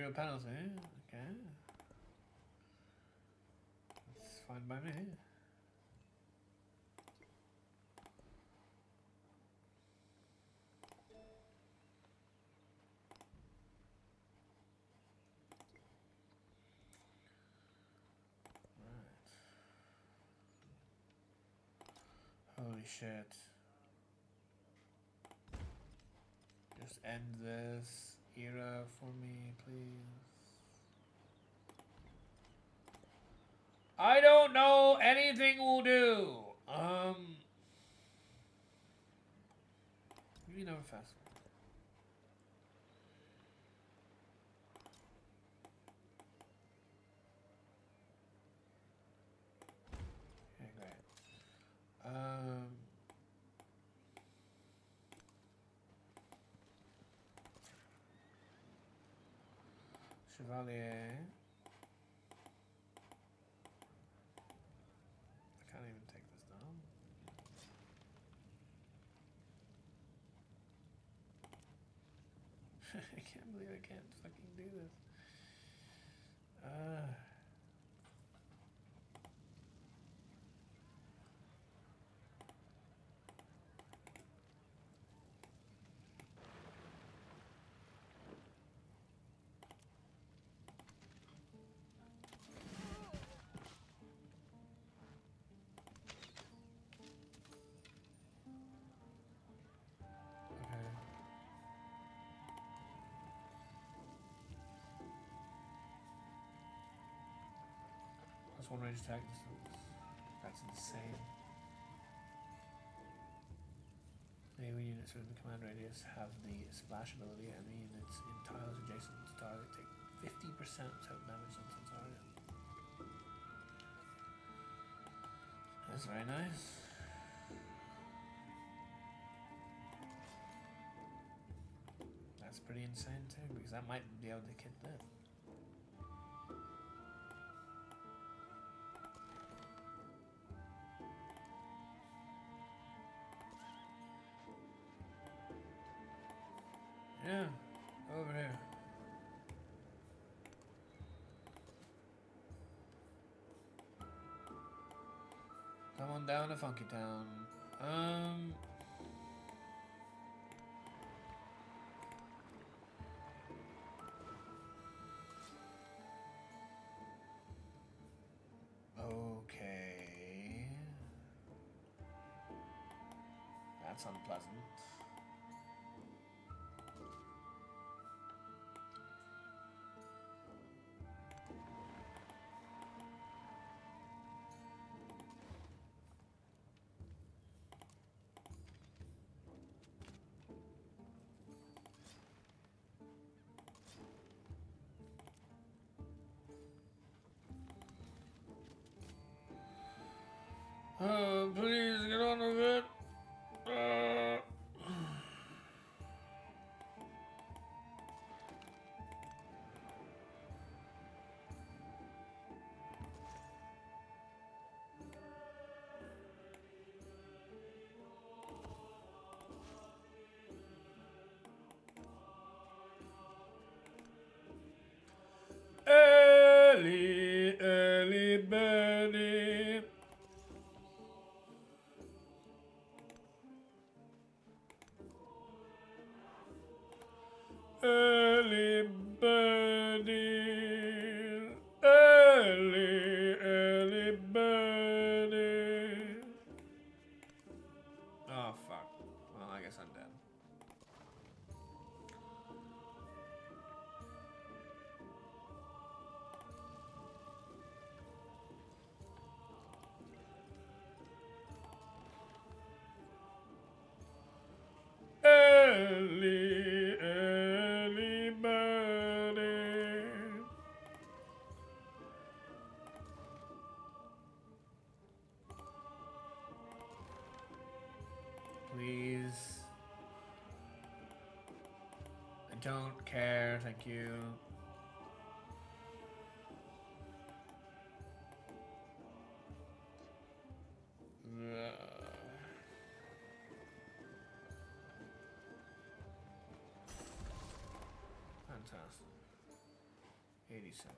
0 penalty. Okay. That's fine by me. Holy shit. Just end this era for me, please. I don't know. Anything will do. Maybe never fast. Okay, great. Chevalier. I can't even take this down. I can't believe I can't fucking do this. Okay. Plus one range attack distance. That's insane. Melee units within the command radius have the splash ability. Enemy units in tiles adjacent to target take 50% total damage on some target. That's very nice. That's pretty insane too, because that might be able to kill them. Yeah, over here. Come on down to Funky Town. Okay. That's unpleasant. Oh, please get on with it. Ellie, Ellie, Benny. Ellie, Benny. Ellie, Ellie, Benny. Oh, fuck. Well, I guess I'm dead. Ellie, Ellie, Benny. Please. I don't care, thank you. Fantastic. 87.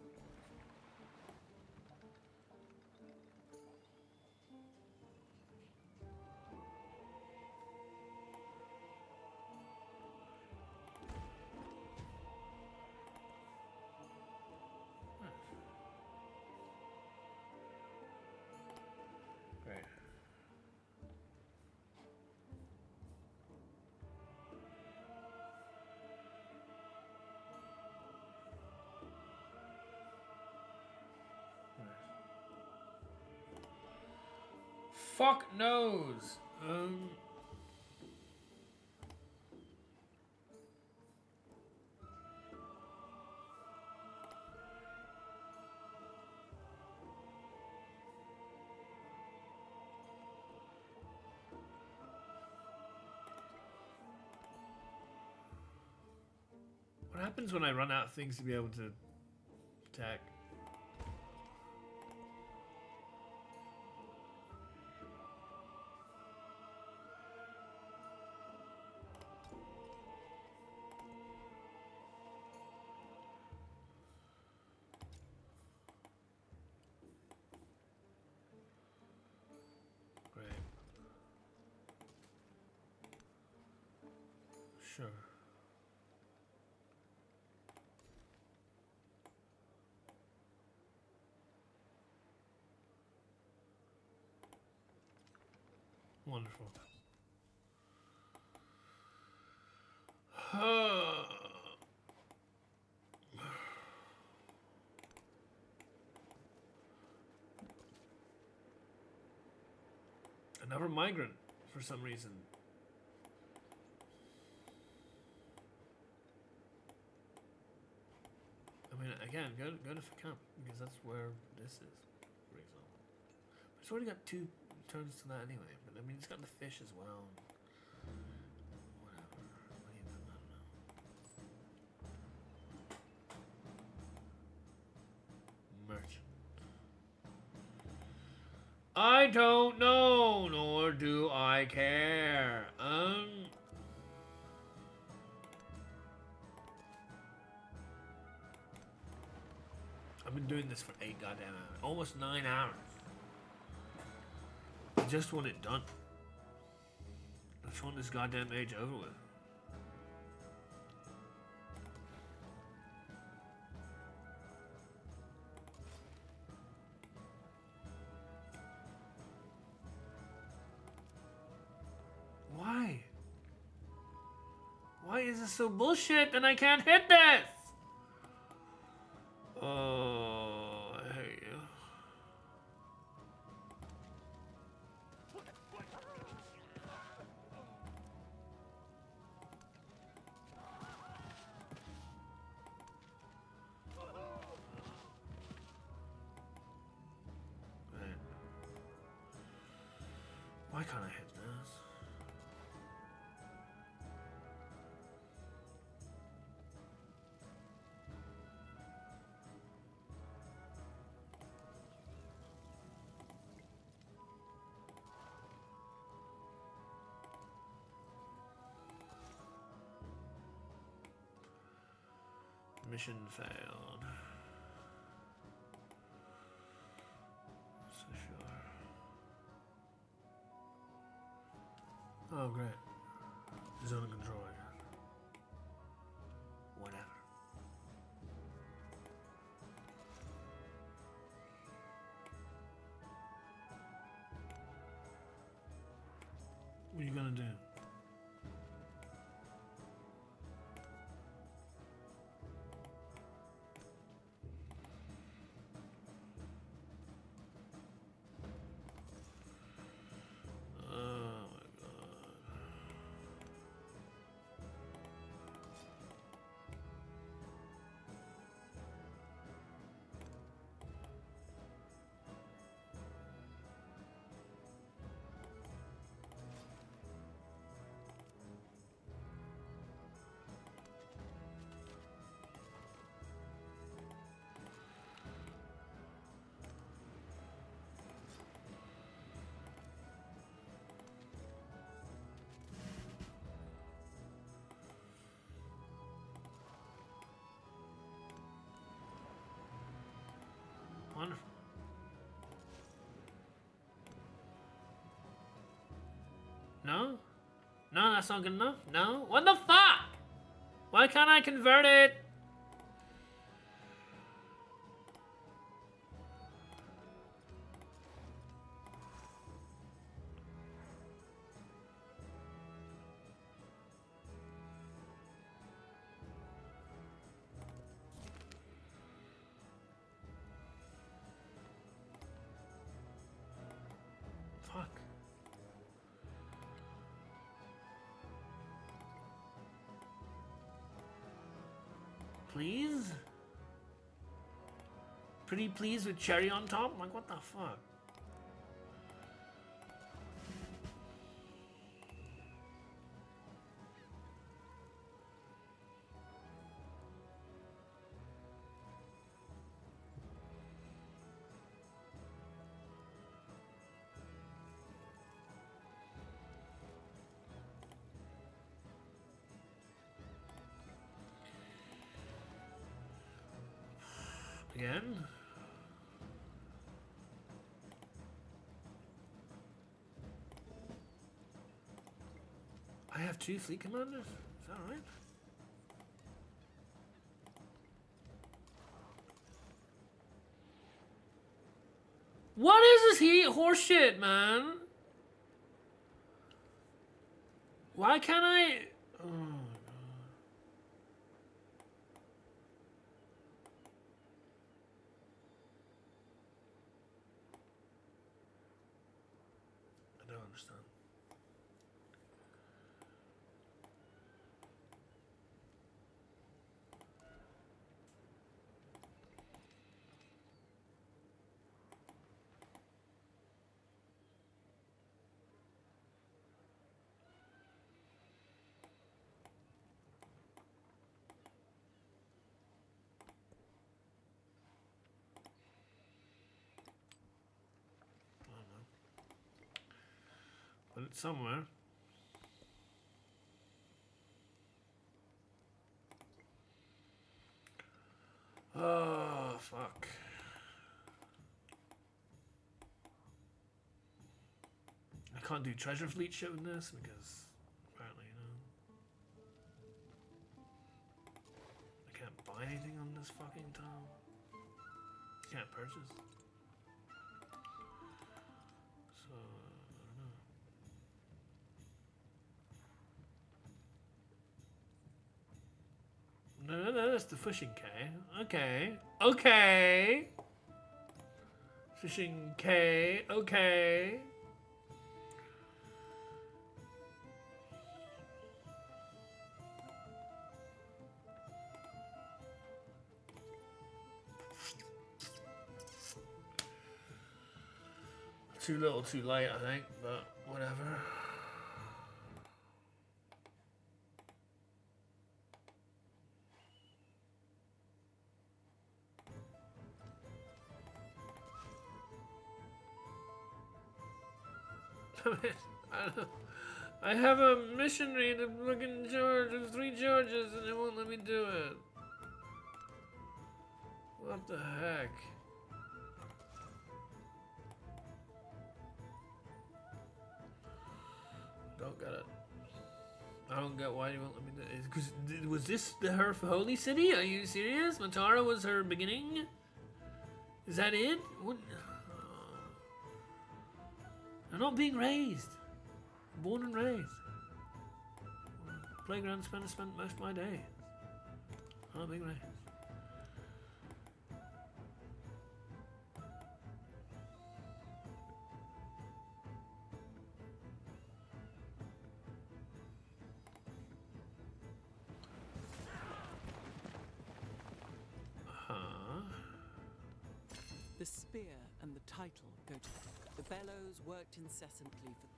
Great. Fuck knows. What happens when I run out of things to be able to attack? Great. Sure. Wonderful. Another migrant for some reason. I mean, again, go to camp because that's where this is, for example. But it's already got 2 turns to that anyway. But I mean, it's got the fish as well. Whatever. Leave it, I don't know. Merchant. I don't know, nor do I care. I've been doing this for 8 goddamn hours. Almost 9 hours. I just want it done. I just want this goddamn age over with. Why? Why is this so bullshit and I can't hit this? Oh, I hate you. Right. Why can't I hit this? Mission failed. So sure. Oh, great. Zone of control again. Whatever. What are you gonna do? Wonderful. No? No, that's not good enough? No? What the fuck? Why can't I convert it? Fuck. Please? Pretty please with cherry on top? Like, what the fuck? Again? I have 2 fleet commanders? Is that right? What is this heat horseshit, man? Why can't I... Oh. I don't understand. But it's somewhere. Oh, fuck. I can't do treasure fleet shit with this because apparently, you know, I can't buy anything on this fucking tile. Can't purchase. So, I don't know. No, that's the fishing K. Okay. Okay. Fishing K. Okay. Too little, too late, I think, but whatever. I have a missionary to fucking George of 3 Georges and it won't let me do it. What the heck? Don't get it. I don't get why you won't let me do it. Because was this her holy city? Are you serious? Matara was her beginning? Is that it? What? I'm not being raised. Born and raised. Playground spent most of my days. I'm not being raised. The spear and the title go together. The bellows worked incessantly for...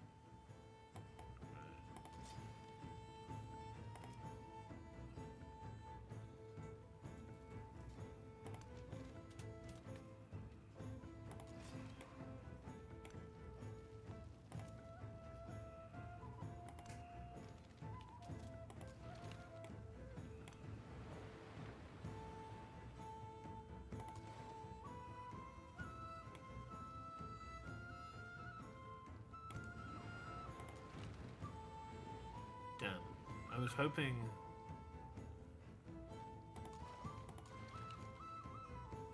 I was hoping.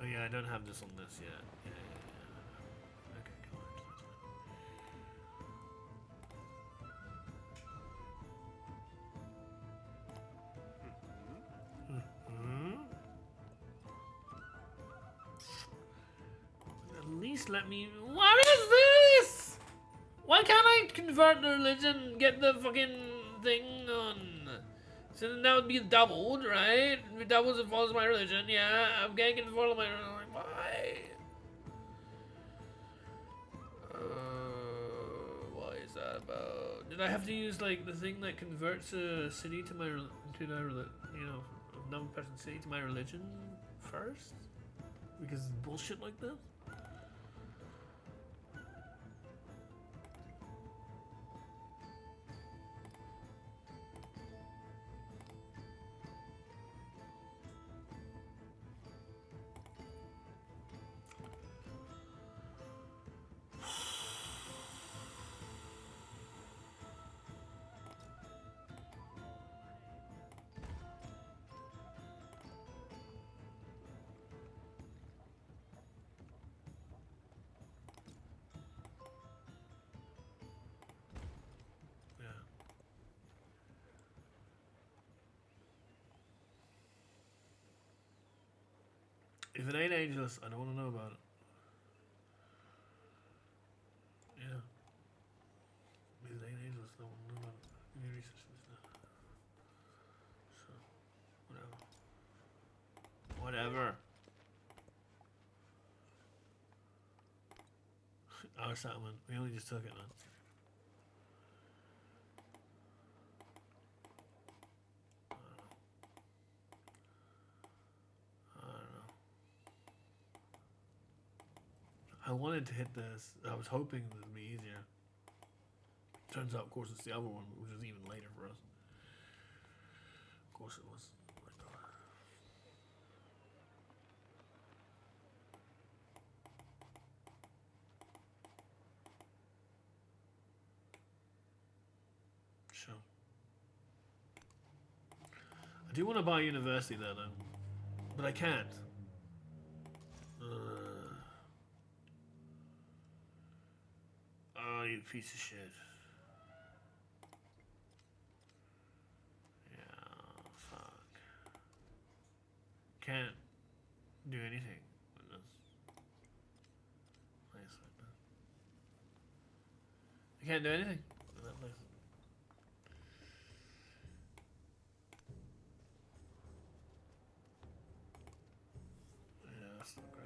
Oh yeah, I don't have this on this yet. Yeah. Okay, come on. At least let me. What is this? Why can't I convert the religion? Get the fucking thing on. So then that would be doubled, right? If it doubles, it follows my religion. Yeah, I'm getting to follow my religion. Why? What is that about? Did I have to use like the thing that converts a city to my another person city to my religion first? Because it's bullshit like this. If it ain't ageless, I don't want to know about it. Yeah. If it ain't ageless, I don't want to know about it. Give me research this stuff. So, whatever. Our settlement. We only just took it, man. I wanted to hit this. I was hoping it would be easier. Turns out, of course, it's the other one, which is even later for us. Of course it was. Sure. I do want to buy a university there, though. But I can't. Oh, you piece of shit. Yeah, fuck. Can't do anything with this place like that. I can't do anything with that place. Yeah, that's not great.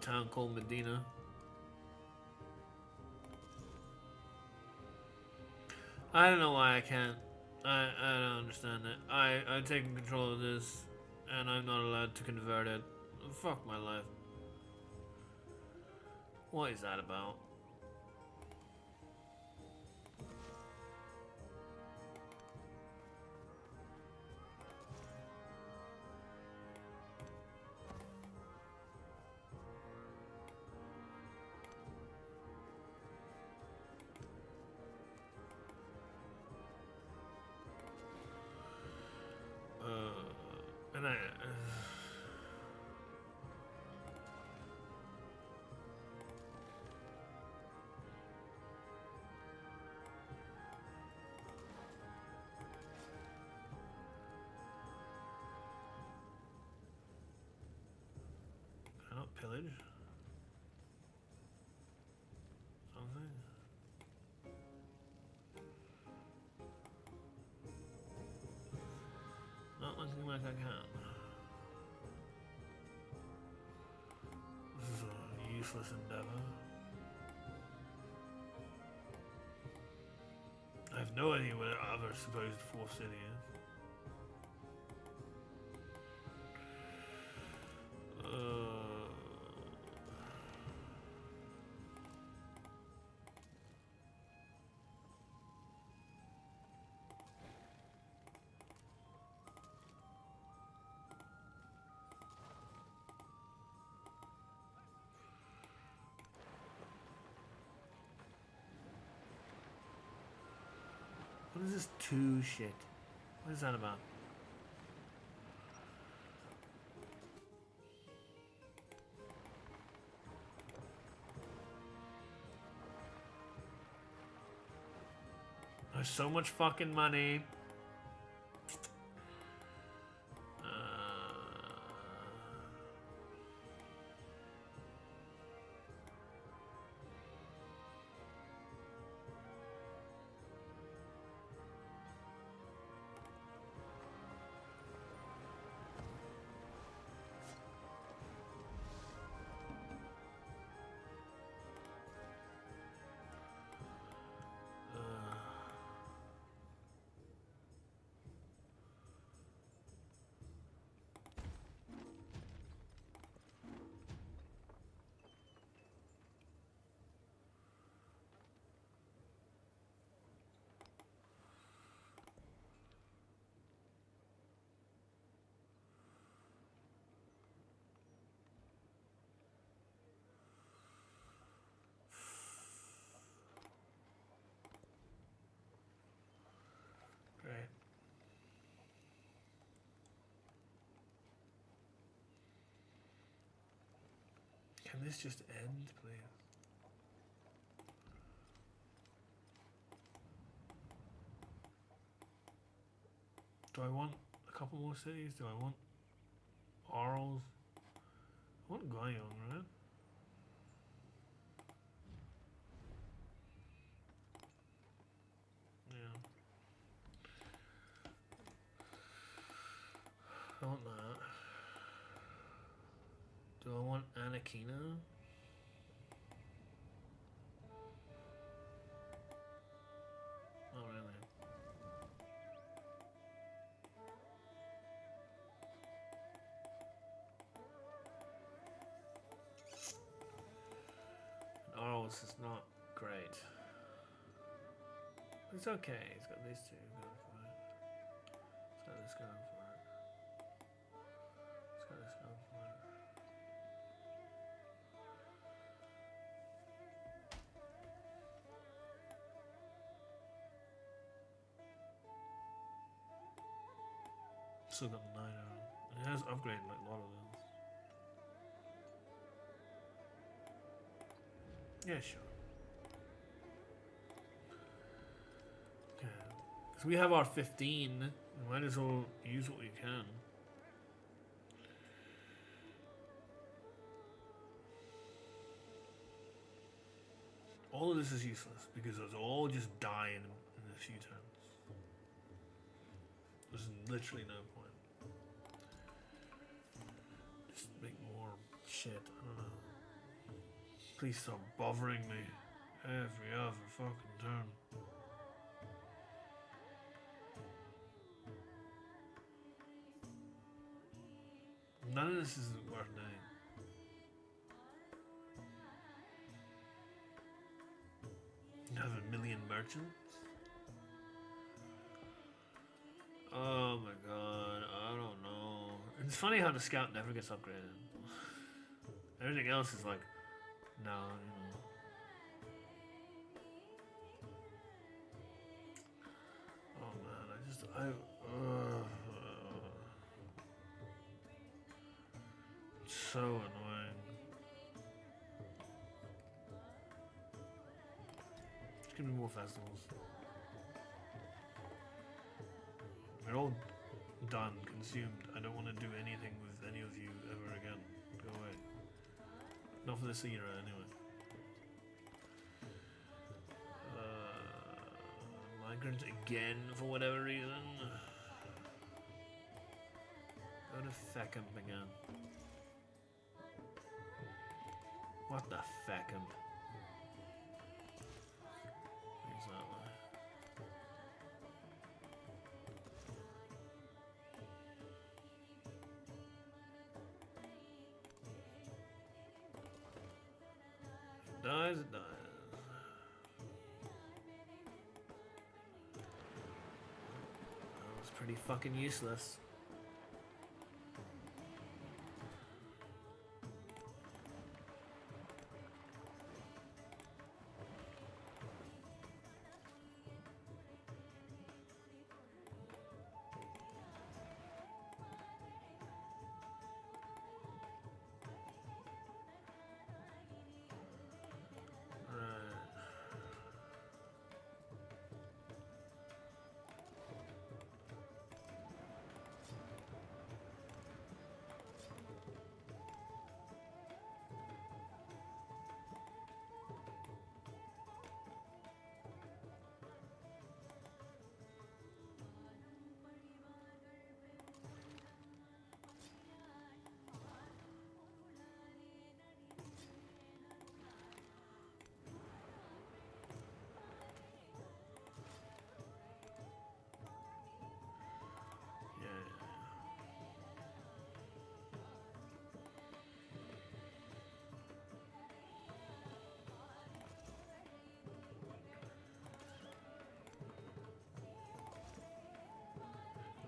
Town called Medina. I don't know why I can't. I don't understand it. I'm taking control of this, and I'm not allowed to convert it. Fuck my life. What is that about? And I cannot pillage something. useless endeavour. I have no idea where other supposed fourth city is. What is this two shit? What is that about? There's so much fucking money. Great. Can this just end, please? Do I want a couple more cities? Do I want Arles? I want Guyong, right? Yeah. I want that. Do I want Anakina? Not really. Arles is not great. It's okay. He's got these two going for it. He's got this going for it. He's got this going for it. Still got the 9 arrow. It has upgraded like a lot of those. Yeah, sure. Okay. Because we have our 15. We might as well use what we can. All of this is useless because it's all just die in a few turns. There's literally no point. Just make more shit. I don't know. Please stop bothering me every other fucking turn. None of this is worth doing. You have a million merchants? Oh my god, I don't know. It's funny how the scout never gets upgraded. Everything else is like, no, you know. Oh man, it's so annoying. Just give me more festivals. They're all done, consumed. I don't want to do anything with any of you ever again. Go away. Not for this era, anyway. Migrant again, for whatever reason. Go to Feckham again. What the feckin'? Where's that one? It dies, it dies. That was pretty fucking useless.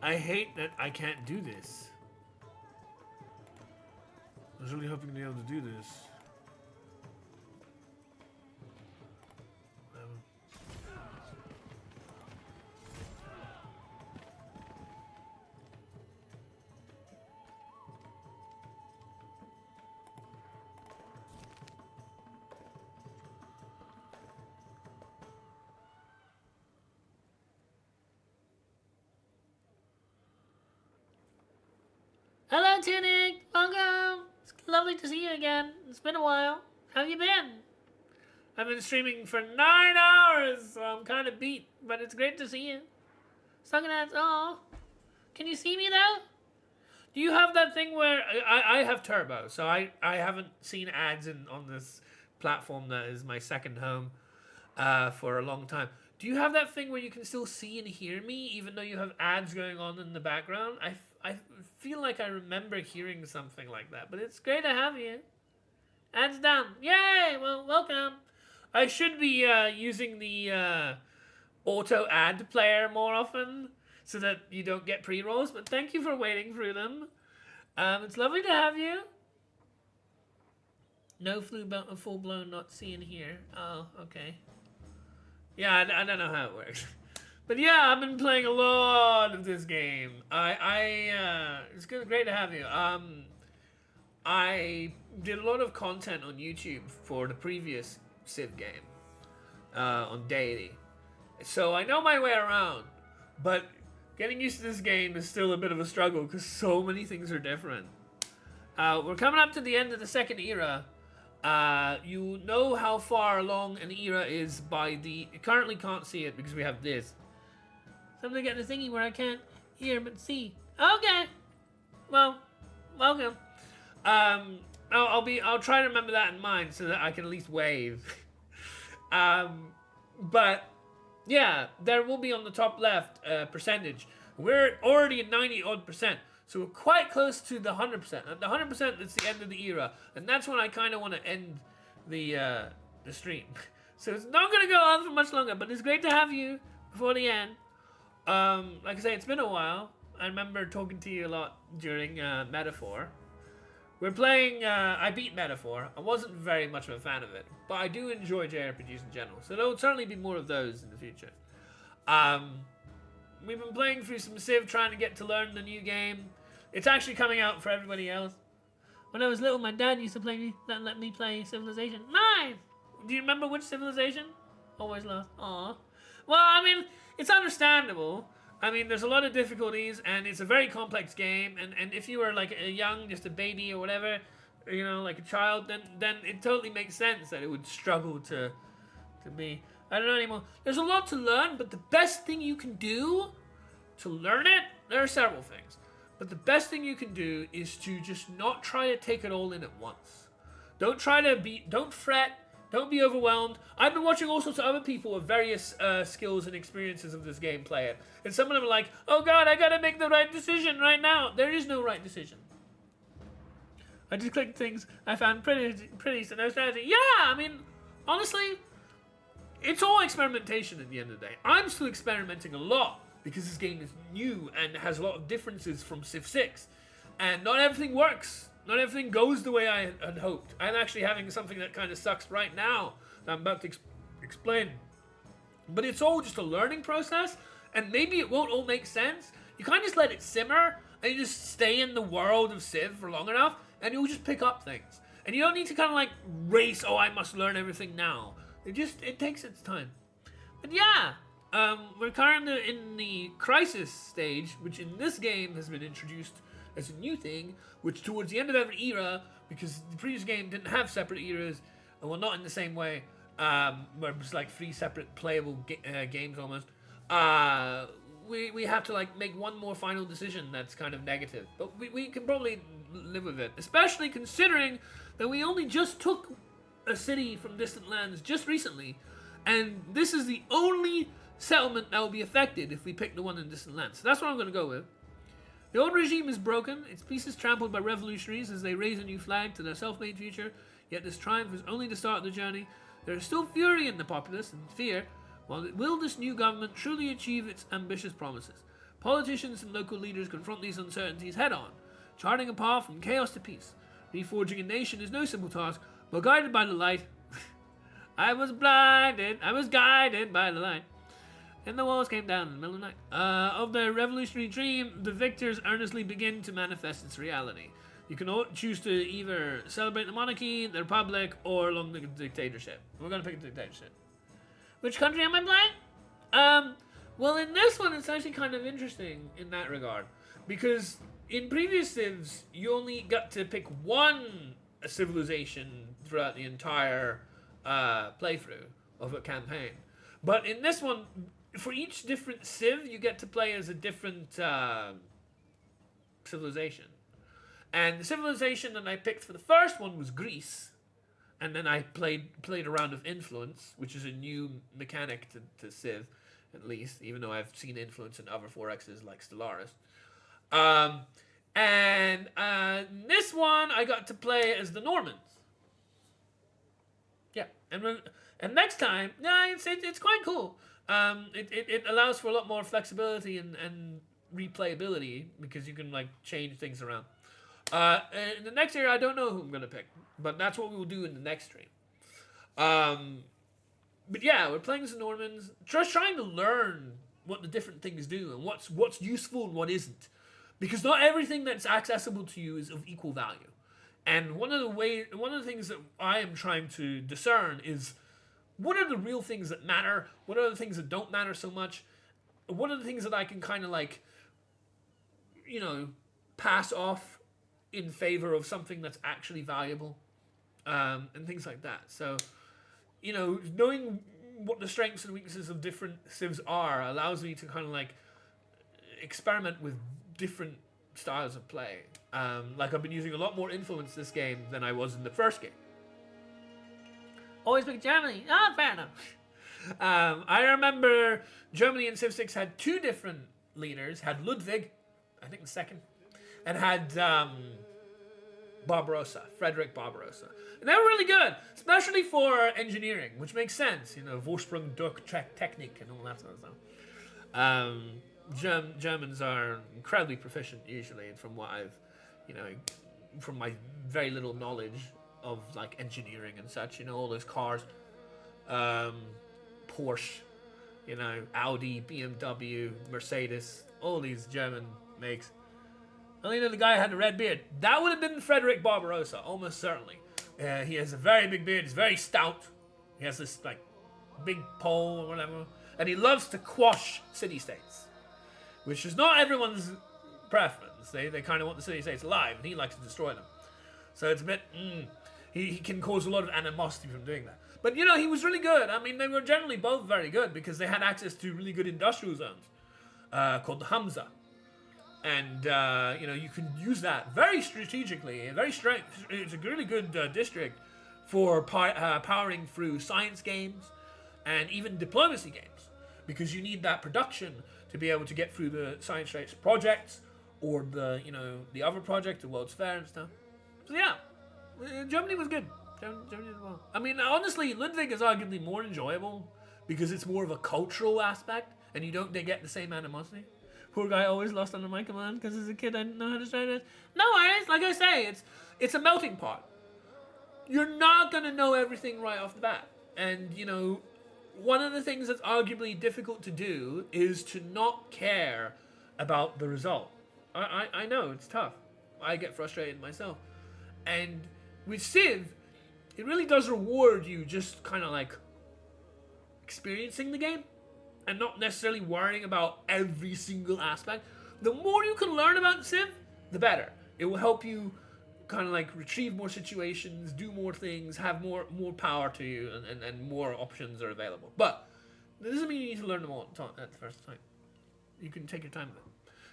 I hate that I can't do this. I was really hoping to be able to do this. Hello, Tunic! Welcome! It's lovely to see you again. It's been a while. How have you been? I've been streaming for 9 hours, so I'm kind of beat, but it's great to see you. Sucking ass. Oh. Can you see me, though? Do you have that thing where I have Turbo, so I haven't seen ads on this platform that is my second home for a long time. Do you have that thing where you can still see and hear me even though you have ads going on in the background? I feel like I remember hearing something like that, but it's great to have you. Ads done. Yay! Well, welcome. I should be using the auto ad player more often so that you don't get pre-rolls, but thank you for waiting through them. It's lovely to have you. No full-blown not seeing here. Oh, okay. Yeah, I don't know how it works. But yeah, I've been playing a lot of this game. It's great to have you. I did a lot of content on YouTube for the previous Civ game, on deity. So I know my way around, but getting used to this game is still a bit of a struggle because so many things are different. We're coming up to the end of the second era. You know how far along an era is by the... You currently can't see it because we have this. Something getting a thingy where I can't hear but see. Okay. Well, welcome. I'll try to remember that in mind so that I can at least wave. But yeah, there will be on the top left percentage. We're already at 90-odd%. So we're quite close to the 100%. At the 100%, it's the end of the era. And that's when I kind of want to end the stream. So it's not going to go on for much longer, but it's great to have you before the end. Like I say, it's been a while. I remember talking to you a lot during Metaphor. We're playing, I beat Metaphor. I wasn't very much of a fan of it, but I do enjoy JRPGs in general. So there will certainly be more of those in the future. We've been playing through some Civ, trying to get to learn the new game. It's actually coming out for everybody else. When I was little, my dad used to let me play Civilization. Nice! Do you remember which Civilization? Always lost. Aw. Well, I mean, it's understandable. I mean, there's a lot of difficulties, and it's a very complex game. And if you were like a young, just a baby or whatever, you know, like a child, then it totally makes sense that it would struggle to be. I don't know anymore. There's a lot to learn, but the best thing you can do to learn it, there are several things. But the best thing you can do is to just not try to take it all in at once. Don't fret. Don't be overwhelmed. I've been watching all sorts of other people with various skills and experiences of this game play it. And some of them are like, oh god, I gotta make the right decision right now. There is no right decision. I just clicked things I found pretty, so no strategy. Yeah, I mean, honestly, it's all experimentation at the end of the day. I'm still experimenting a lot because this game is new and has a lot of differences from Civ 6. And not everything works. Not everything goes the way I had hoped. I'm actually having something that kind of sucks right now that I'm about to explain. But it's all just a learning process, and maybe it won't all make sense. You kind of just let it simmer, and you just stay in the world of Civ for long enough, and you'll just pick up things. And you don't need to kind of like race, oh, I must learn everything now. It takes its time. But yeah, we're currently in the crisis stage, which in this game has been introduced as a new thing, which towards the end of every era, because the previous game didn't have separate eras, and well, not in the same way, where it was like 3 separate playable games almost, we have to like make one more final decision that's kind of negative. But we can probably live with it, especially considering that we only just took a city from distant lands just recently, and this is the only settlement that will be affected if we pick the one in distant lands. So that's what I'm going to go with. The old regime is broken, its pieces trampled by revolutionaries as they raise a new flag to their self-made future, yet this triumph is only the start of the journey. There is still fury in the populace and fear. Will this new government truly achieve its ambitious promises? Politicians and local leaders confront these uncertainties head-on, charting a path from chaos to peace. Reforging a nation is no simple task, but guided by the light. I was guided by the light. And the walls came down in the middle of the night. Of their revolutionary dream, the victors earnestly begin to manifest its reality. You can choose to either celebrate the monarchy, the republic, or along the dictatorship. We're going to pick the dictatorship. Which country am I playing? Well, in this one, it's actually kind of interesting in that regard. Because in previous civs, you only got to pick one civilization throughout the entire playthrough of a campaign. But in this one, for each different civ, you get to play as a different civilization. And the civilization that I picked for the first one was Greece. And then I played a round of Influence, which is a new mechanic to Civ, at least, even though I've seen Influence in other 4Xs like Stellaris. And this one, I got to play as the Normans. Yeah, and next time, it's quite cool. It allows for a lot more flexibility and replayability because you can like change things around. In the next area, I don't know who I'm gonna pick, but that's what we will do in the next stream. But yeah, we're playing as the Normans, just trying to learn what the different things do and what's useful and what isn't, because not everything that's accessible to you is of equal value. And one of the things that I am trying to discern is what are the real things that matter? What are the things that don't matter so much? What are the things that I can kind of like, pass off in favor of something that's actually valuable, and things like that. So, knowing what the strengths and weaknesses of different civs are allows me to kind of like experiment with different styles of play. Like I've been using a lot more Influence this game than I was in the first game. Always pick Germany. Fair enough. I remember Germany in Civ 6 had 2 different leaders. Had Ludwig, I think the second, and had Barbarossa, Frederick Barbarossa. And they were really good, especially for engineering, which makes sense. Vorsprung durch Technik and all that sort of stuff. Germans are incredibly proficient usually, and from what I've, from my very little knowledge of like engineering and such, all those cars, Porsche, Audi, BMW, Mercedes, all these German makes. I know the guy had a red beard. That would have been Frederick Barbarossa, almost certainly. He has a very big beard. He's very stout. He has this like big pole or whatever, and he loves to quash city-states, which is not everyone's preference. They kind of want the city-states alive, and he likes to destroy them. So it's a bit. He can cause a lot of animosity from doing that. But he was really good. I mean, they were generally both very good because they had access to really good industrial zones called the Hamza. And you can use that very strategically, it's a really good district for powering through science games and even diplomacy games, because you need that production to be able to get through the science race projects or the other project, the World's Fair and stuff. So yeah, Germany was good. Germany did well. I mean, honestly, Ludwig is arguably more enjoyable because it's more of a cultural aspect, and you don't get the same animosity. Poor guy always lost under my command because as a kid I didn't know how to start it. No worries, like I say, it's a melting pot. You're not gonna know everything right off the bat, and one of the things that's arguably difficult to do is to not care about the result. I know it's tough. I get frustrated myself, and with Civ, it really does reward you just kind of like experiencing the game and not necessarily worrying about every single aspect. The more you can learn about Civ, the better. It will help you kind of like retrieve more situations, do more things, have more power to you, and more options are available. But that doesn't mean you need to learn them all at the first time. You can take your time with it.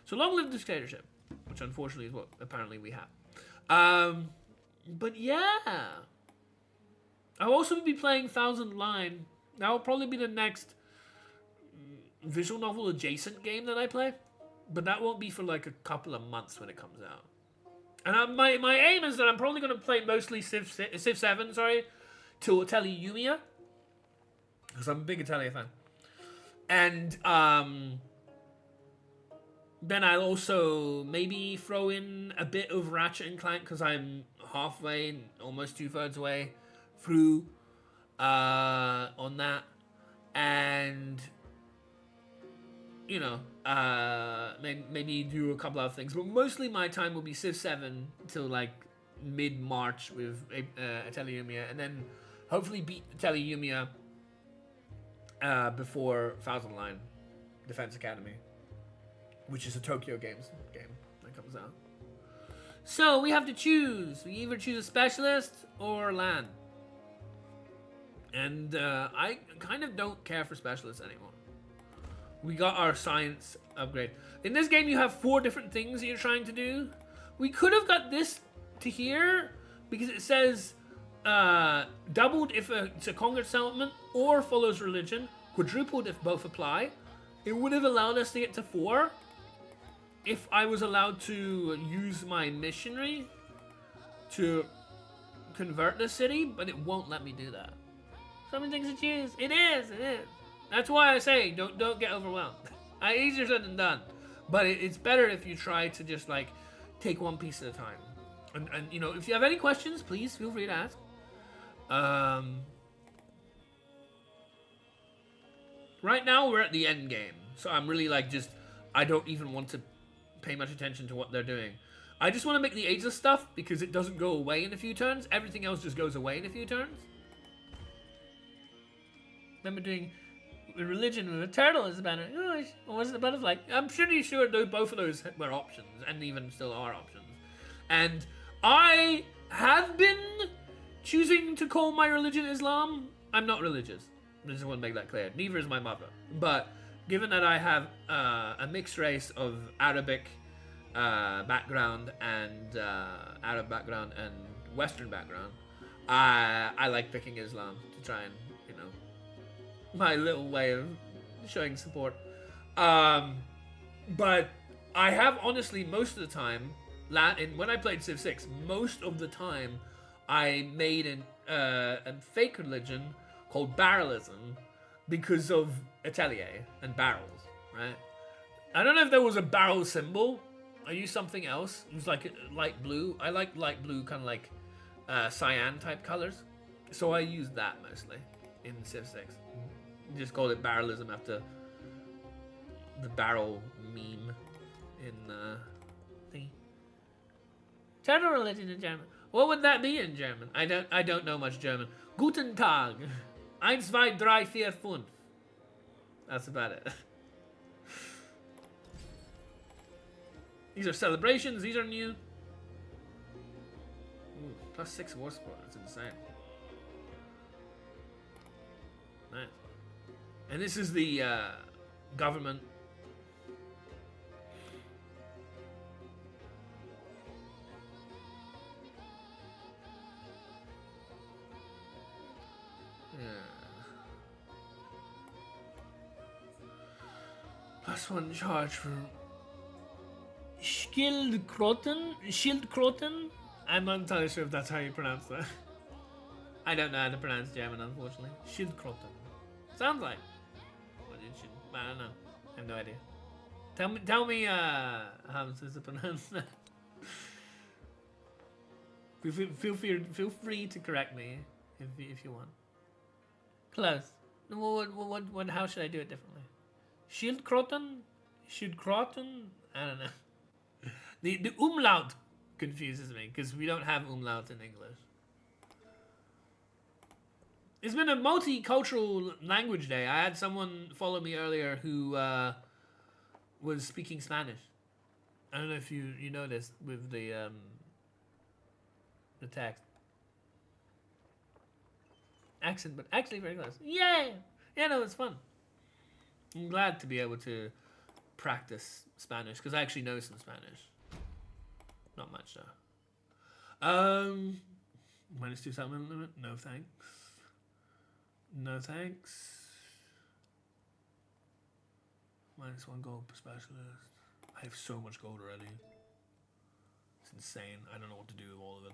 So long live dictatorship, which unfortunately is what apparently we have. But yeah, I'll also be playing Thousand Line. That will probably be the next visual novel adjacent game that I play, but that won't be for like a couple of months when it comes out. And my aim is that I'm probably going to play mostly Civ VII, till Atelier Yumia, because I'm a big Atelier fan. And then I'll also maybe throw in a bit of Ratchet and Clank, because I'm halfway, almost 2/3 away through on that. And maybe do a couple other things, but mostly my time will be Civ 7 till like mid-March with Atelier Yumia, and then hopefully beat Atelier Yumia before Thousand Line Defense Academy, which is a Tokyo Games game that comes out. So we have to choose. We either choose a specialist or land. And I kind of don't care for specialists anymore. We got our science upgrade. In this game, you have 4 different things that you're trying to do. We could have got this to here because it says doubled if it's a conquered settlement or follows religion, quadrupled if both apply. It would have allowed us to get to 4 if I was allowed to use my missionary to convert the city, but it won't let me do that. So many things to choose. It is. That's why I say don't get overwhelmed. Easier said than done, but it's better if you try to just like take one piece at a time. And if you have any questions, please feel free to ask. Right now we're at the end game, so I'm really like I don't even want to pay much attention to what they're doing. I just want to make the ageless stuff because it doesn't go away in a few turns. Everything else just goes away in a few turns. Remember doing religion with a turtle as a banner. Oh, or was it a butterfly? I'm pretty sure both of those were options, and even still are options. And I have been choosing to call my religion Islam. I'm not religious. I just want to make that clear. Neither is my mother. But given that I have a mixed race of Arabic background and Arab background and Western background, I like picking Islam to try and my little way of showing support. But I have honestly most of the time, when I played Civ 6, most of the time I made a fake religion called barrelism because of Atelier and barrels, right? I don't know if there was a barrel symbol. I used something else. It was like light blue. I like light blue, kind of like cyan type colors. So I used that mostly in Civ 6. Just called it barrelism after the barrel meme in the Turtle religion in German. What would that be in German? I don't know much German. Guten Tag. 1, 2, 3, 4, 5. That's about it. These are celebrations. These are new. Ooh, +6 war support. That's insane. Nice. And this is the government. +1 charge for Schildkröten? I'm not entirely sure if that's how you pronounce that. I don't know how to pronounce German, unfortunately. Schildkröten. Sounds like what it should. I don't know. I have no idea. Tell me how I'm supposed to pronounce that. Feel free to correct me if you want. Close. What? How should I do it differently? Schildkröten? Schildkröten? I don't know. The umlaut confuses me because we don't have umlaut in English. It's been a multicultural language day. I had someone follow me earlier who was speaking Spanish. I don't know if you noticed with the text. Accent, but actually very close. Yay! Yeah, no, it's fun. I'm glad to be able to practice Spanish because I actually know some Spanish. Not much though. -2 settlement limit? No thanks. No thanks. -1 gold per specialist. I have so much gold already. It's insane. I don't know what to do with all of it.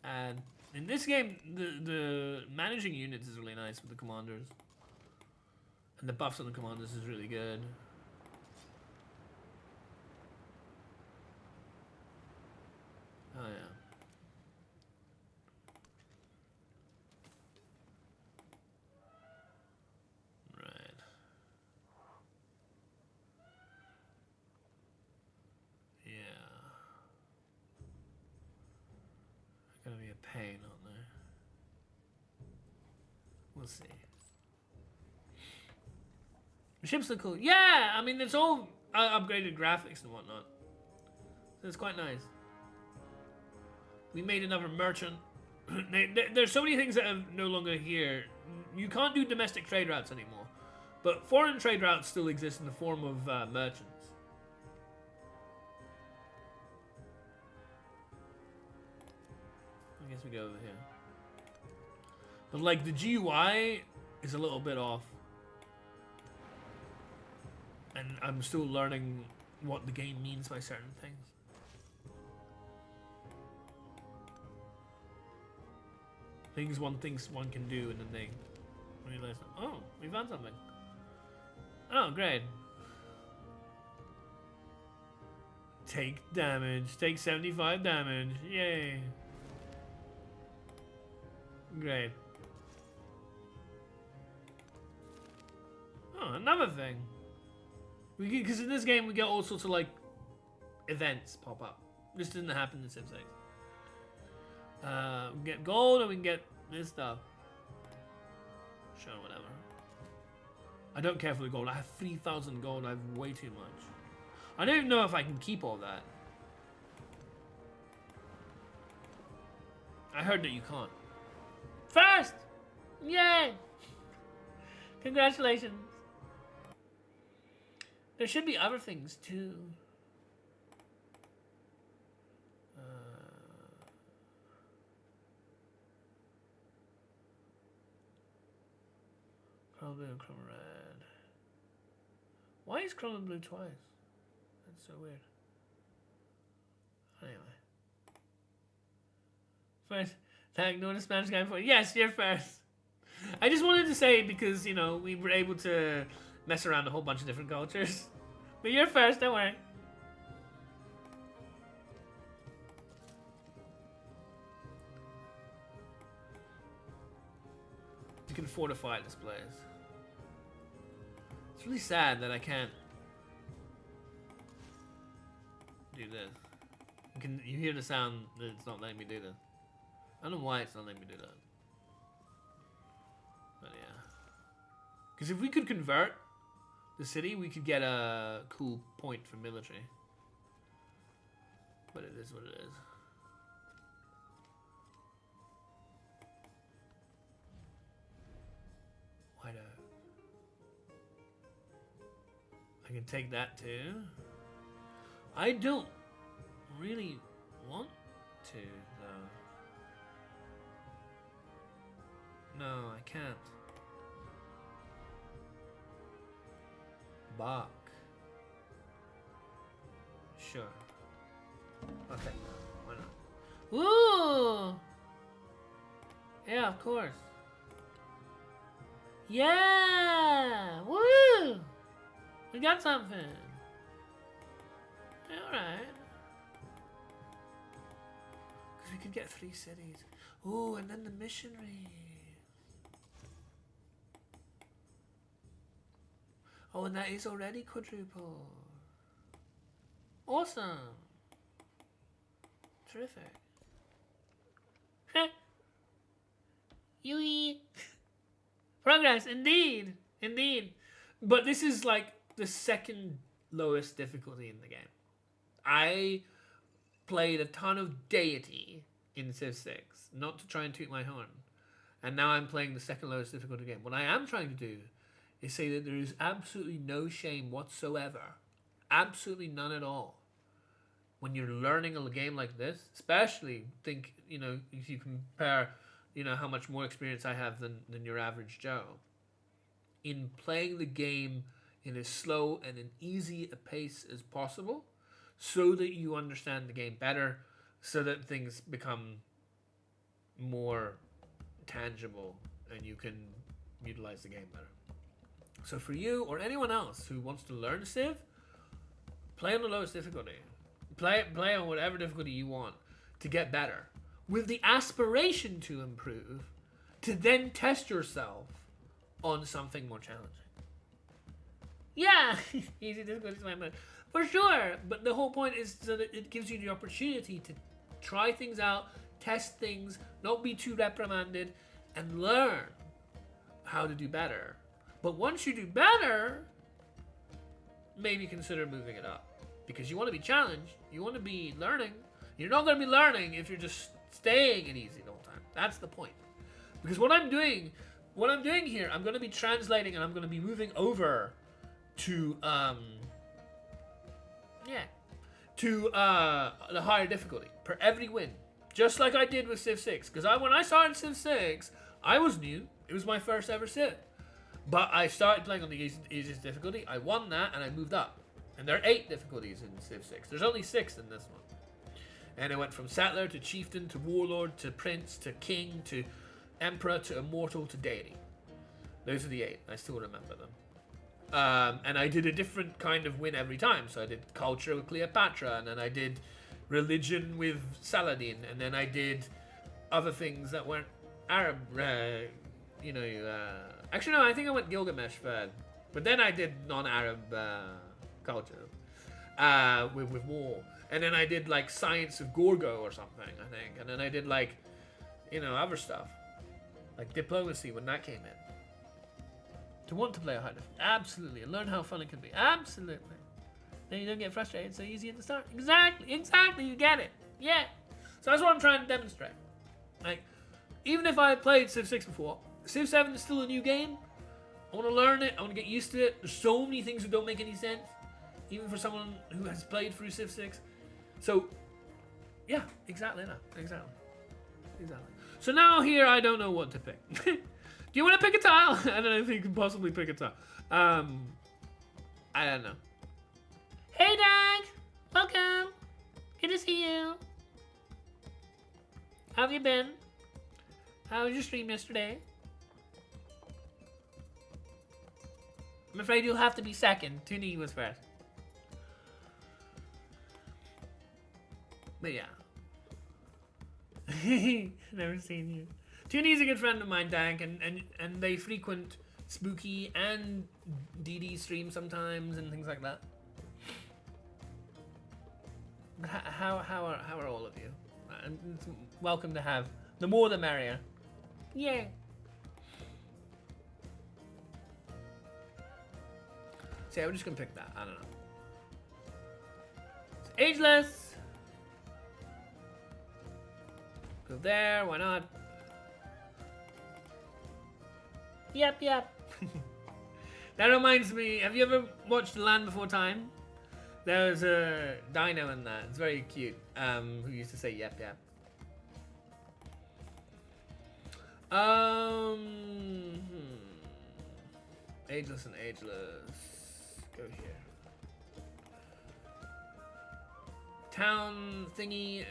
And in this game, the managing units is really nice with the commanders. And the buffs on the commanders is really good. Oh yeah. Right. Yeah. Gonna be a pain, aren't they? We'll see. The ships look cool. Yeah, I mean, it's all upgraded graphics and whatnot. So it's quite nice. We made another merchant. There's so many things that are no longer here. You can't do domestic trade routes anymore. But foreign trade routes still exist in the form of merchants. I guess we go over here. But like the GUI is a little bit off. And I'm still learning what the game means by certain things. Things one thinks one can do, and then they realize, oh, we found something. Oh, great. Take damage. Take 75 damage. Yay. Great. Oh, another thing. Because in this game we get all sorts of like events pop up. This didn't happen in Civ VI. We can get gold and we can get this stuff. Sure, whatever. I don't care for the gold. I have 3,000 gold. I have way too much. I don't even know if I can keep all that. I heard that you can't. First! Yay! Congratulations. There should be other things too. Chrome blue and chrome red. Why is chrome blue twice? That's so weird. Anyway. First, ignore the Spanish guy for yes, you're first. I just wanted to say because, you know, we were able to mess around a whole bunch of different cultures. But you're first, don't worry. You can fortify this place. It's really sad that I can't do this. You hear the sound that it's not letting me do this. I don't know why it's not letting me do that. But yeah. Because if we could convert the city, we could get a cool point for military. But it is what it is. White out. I can take that too. I don't really want to, though. No, I can't. Bach. Sure. I'll take that. Why not? Woo! Yeah, of course. Yeah! Woo! We got something. Alright. Because we could get 3 cities. Ooh, and then the missionaries. Oh, and that is already quadruple. Awesome. Terrific. Yui. Progress, indeed. Indeed. But this is like the second lowest difficulty in the game. I played a ton of deity in Civ 6, not to try and toot my horn. And now I'm playing the second lowest difficulty game. What I am trying to do is say that there is absolutely no shame whatsoever. Absolutely none at all. When you're learning a game like this, especially think, if you compare, how much more experience I have than your average Joe. In playing the game in as slow and an easy a pace as possible, so that you understand the game better, so that things become more tangible and you can utilize the game better. So for you or anyone else who wants to learn Civ, play on the lowest difficulty. Play on whatever difficulty you want to get better, with the aspiration to improve, to then test yourself on something more challenging. Yeah, easy difficulty is my mind. For sure, but the whole point is so that it gives you the opportunity to try things out, test things, not be too reprimanded, and learn how to do better. But once you do better, maybe consider moving it up. Because you want to be challenged, you want to be learning. You're not going to be learning if you're just staying in easy the whole time. That's the point. Because what I'm doing here, I'm going to be translating and I'm going to be moving over to the higher difficulty per every win, just like I did with Civ 6. Because when I started Civ 6, I was new. It was my first ever Civ, but I started playing on the easiest difficulty. I won that and I moved up. And there are 8 difficulties in Civ 6. There's only 6 in this one. And I went from settler to chieftain to warlord to prince to king to emperor to immortal to deity. Those are the 8. I still remember them. And I did a different kind of win every time. So I did culture with Cleopatra, and then I did religion with Saladin, and then I did other things that weren't Arab. Actually, no, I think I went Gilgamesh first. But then I did non-Arab culture with war. And then I did like science of Gorgo or something, I think. And then I did like, other stuff. Like diplomacy when that came in. To want to play a hard difficulty. Absolutely. And learn how fun it can be. Absolutely. Then you don't get frustrated so easy at the start. Exactly. You get it. Yeah. So that's what I'm trying to demonstrate. Like, even if I had played Civ 6 before, Civ 7 is still a new game. I want to learn it. I want to get used to it. There's so many things that don't make any sense. Even for someone who has played through Civ 6. So, yeah, exactly that. Exactly. So now here, I don't know what to pick. Do you want to pick a tile? I don't know if you can possibly pick a tile. I don't know. Hey, Doug! Welcome! Good to see you. How have you been? How was your stream yesterday? I'm afraid you'll have to be second. Tuni was first. But yeah. Never seen you. Tuni's a good friend of mine, Dank, and they frequent Spooky and DD stream sometimes and things like that. But how are all of you? It's welcome to have. The more the merrier. Yeah. See, we're just gonna pick that. I don't know. It's ageless. Go there. Why not? Yep. That reminds me. Have you ever watched The Land Before Time? There's a dino in that. It's very cute. Who used to say yep. Ageless and ageless. Go here. Town thingy.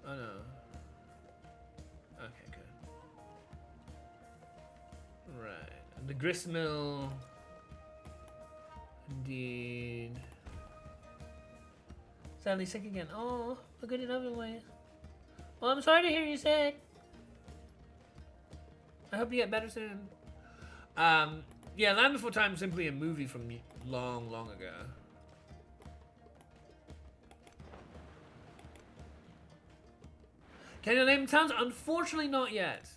Oh no. Okay, good. Right. And the gristmill. Indeed. Sadly sick again. Oh, look at it otherwise. Well, I'm sorry to hear you're sick. I hope you get better soon. Yeah, Land Before Time is simply a movie from long, long ago. Can you name towns? Unfortunately, not yet.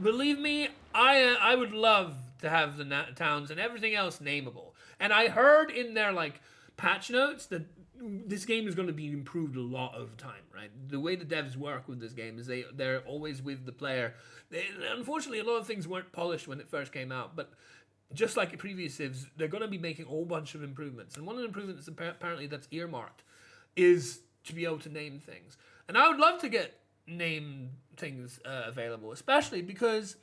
Believe me, I would love to have the towns and everything else nameable. And I heard in their like patch notes that this game is going to be improved a lot over time, right? The way the devs work with this game is they're always with the player. Unfortunately, a lot of things weren't polished when it first came out, but just like previous Civs, they're going to be making a whole bunch of improvements. And one of the improvements apparently that's earmarked is to be able to name things. And I would love to get name things available, especially because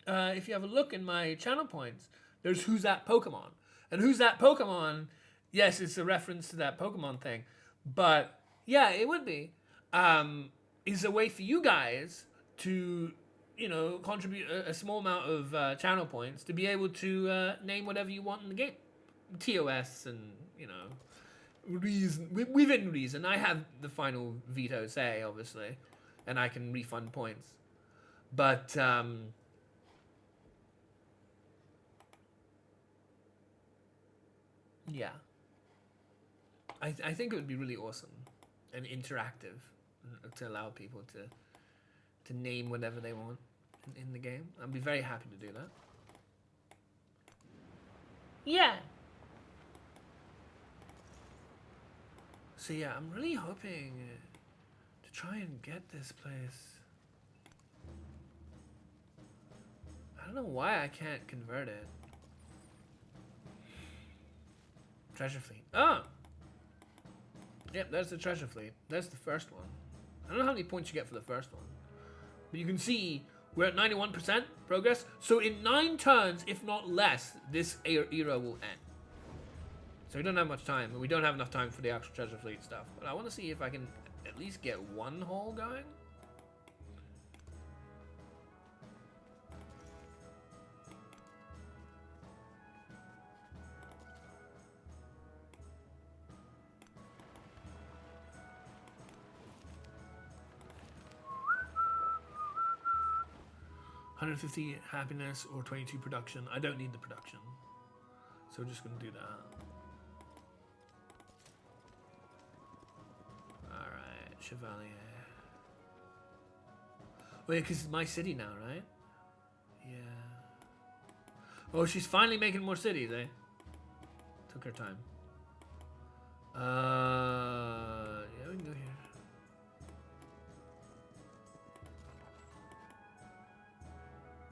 if you have a look in my channel points, there's Who's That Pokemon. And Who's That Pokemon, yes, it's a reference to that Pokemon thing, but yeah, it would be, is a way for you guys to, you know, contribute a small amount of channel points to be able to name whatever you want in the game. TOS and, you know, within reason. I have the final veto say, obviously, and I can refund points. But, yeah. I think it would be really awesome and interactive to allow people to name whatever they want in the game. I'd be very happy to do that. Yeah. So yeah, I'm really hoping to try and get this place. I don't know why I can't convert it. Treasure fleet. Oh! Yep, there's the treasure fleet. There's the first one. I don't know how many points you get for the first one. But you can see we're at 91% progress. So in 9 turns, if not less, this era will end. So we don't have much time. And we don't have enough time for the actual treasure fleet stuff. But I want to see if I can at least get one haul going. $150 happiness or 22 production. I don't need the production. So we're just going to do that. Alright, Chevalier. Oh yeah, because it's my city now, right? Yeah. Oh, she's finally making more cities, eh? Took her time. Yeah, we can go here.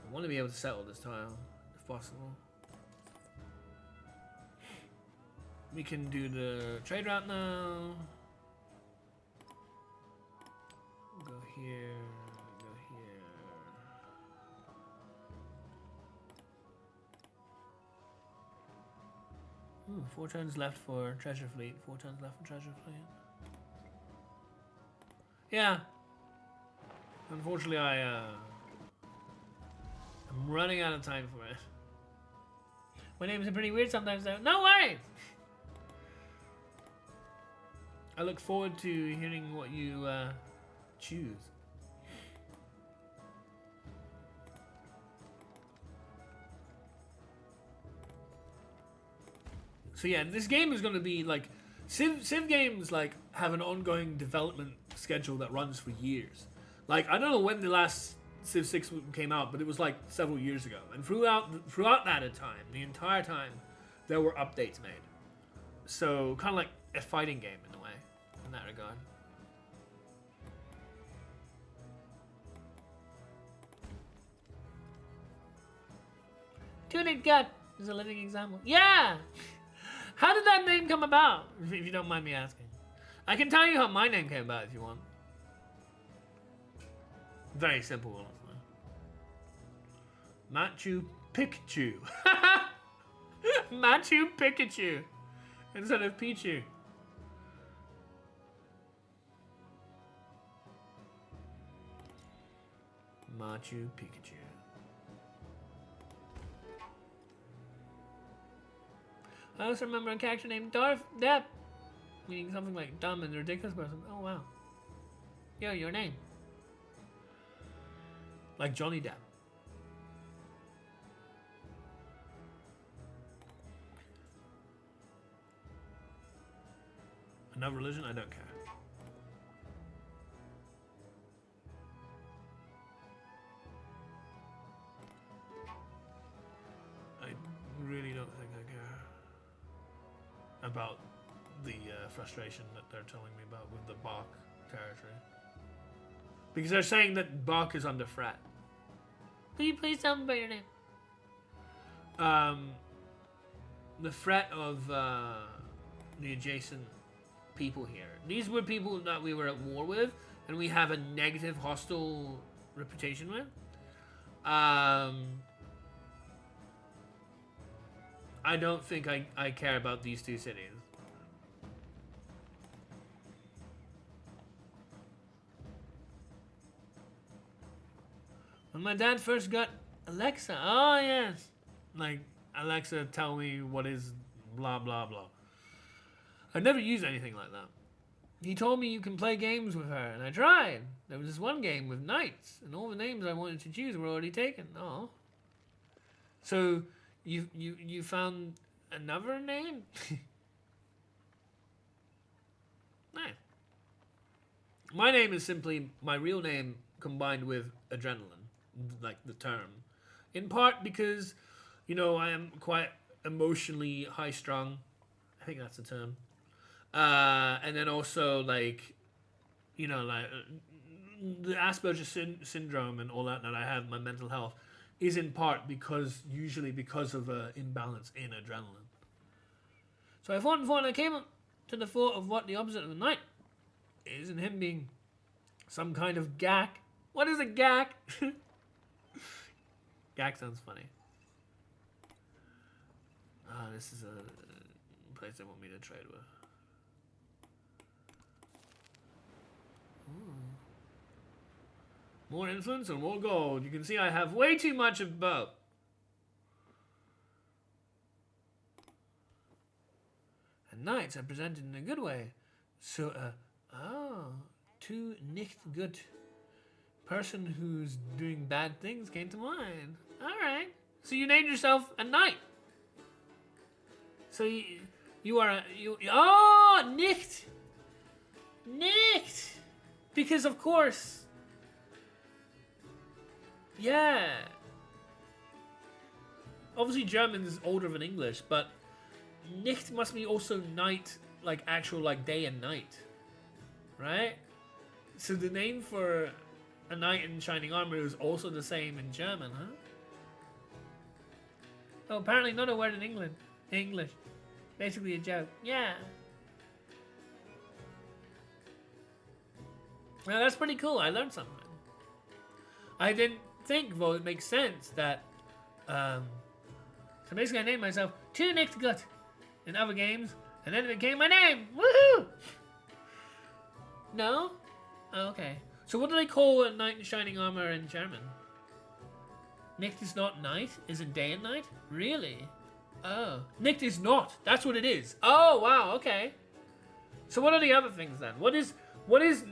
I want to be able to settle this tile, if possible. We can do the trade route now. Go here, go here. Ooh, 4 turns left for treasure fleet. 4 turns left for treasure fleet. Yeah. Unfortunately, I'm running out of time for it. My names are pretty weird sometimes, though. No worries! I look forward to hearing what you choose. So yeah, this game is going to be like... Civ games like have an ongoing development schedule that runs for years. Like, I don't know when the last Civ 6 came out, but it was like several years ago. And throughout that time, the entire time, there were updates made. So kind of like a fighting game in a way, in that regard. Tuned Gut is a living example. Yeah! How did that name come about, if you don't mind me asking? I can tell you how my name came about if you want. Very simple, honestly. Machu Picchu. Machu Pikachu instead of Pichu. Machu Pikachu. I also remember a character named Darth Depp, meaning something like dumb and ridiculous person. Oh wow. Yo, your name. Like Johnny Depp. Another religion? I don't care. I really don't think I care about the frustration that they're telling me about with the Bach territory. Because they're saying that Bach is under threat. Will you please tell me about your name? The threat of the adjacent people here. These were people that we were at war with, and we have a negative, hostile reputation with. I don't think I care about these two cities. When my dad first got Alexa, oh yes, like Alexa tell me what is blah blah blah. I never used anything like that. He told me you can play games with her, and I tried. There was this one game with knights, and all the names I wanted to choose were already taken. Oh, so you found another name? Nice. My name is simply my real name combined with adrenaline, like the term. In part because, you know, I am quite emotionally high-strung. I think that's the term. And then also, like, you know, like the Asperger's syndrome and all that I have, my mental health, is in part usually because of an imbalance in adrenaline. So I thought I came up to the thought of what the opposite of a knight is, and him being some kind of gack. What is a gack? Gack sounds funny. This is a place they want me to trade with. Ooh. More influence or more gold? You can see I have way too much of both. And knights are presented in a good way. So, too nicht gut. Person who's doing bad things came to mind. Alright. So you named yourself a knight. So you are nicht. Nicht. Because of course. Yeah. Obviously German is older than English, but nicht must be also night, like actual like day and night. Right? So the name for a knight in shining armor is also the same in German, huh? Oh, apparently not a word in English. Basically a joke. Yeah. Now that's pretty cool. I learned something. I didn't think, though, it makes sense that, so basically I named myself Too Nicht Gut in other games, and then it became my name. Woohoo! No? Oh, okay. So what do they call a knight in shining armor in German? Nicht is not night? Is it day and night? Really? Oh. Nicht is not. That's what it is. Oh, wow, okay. So what are the other things then? What is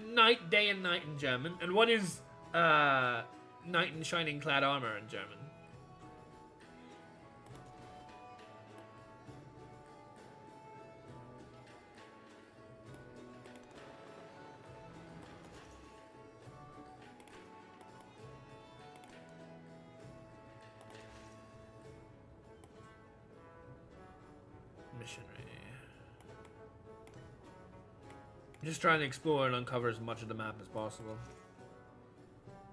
night, day and night in German? And what is knight in shining clad armor in German? Missionary. I'm just trying to explore and uncover as much of the map as possible.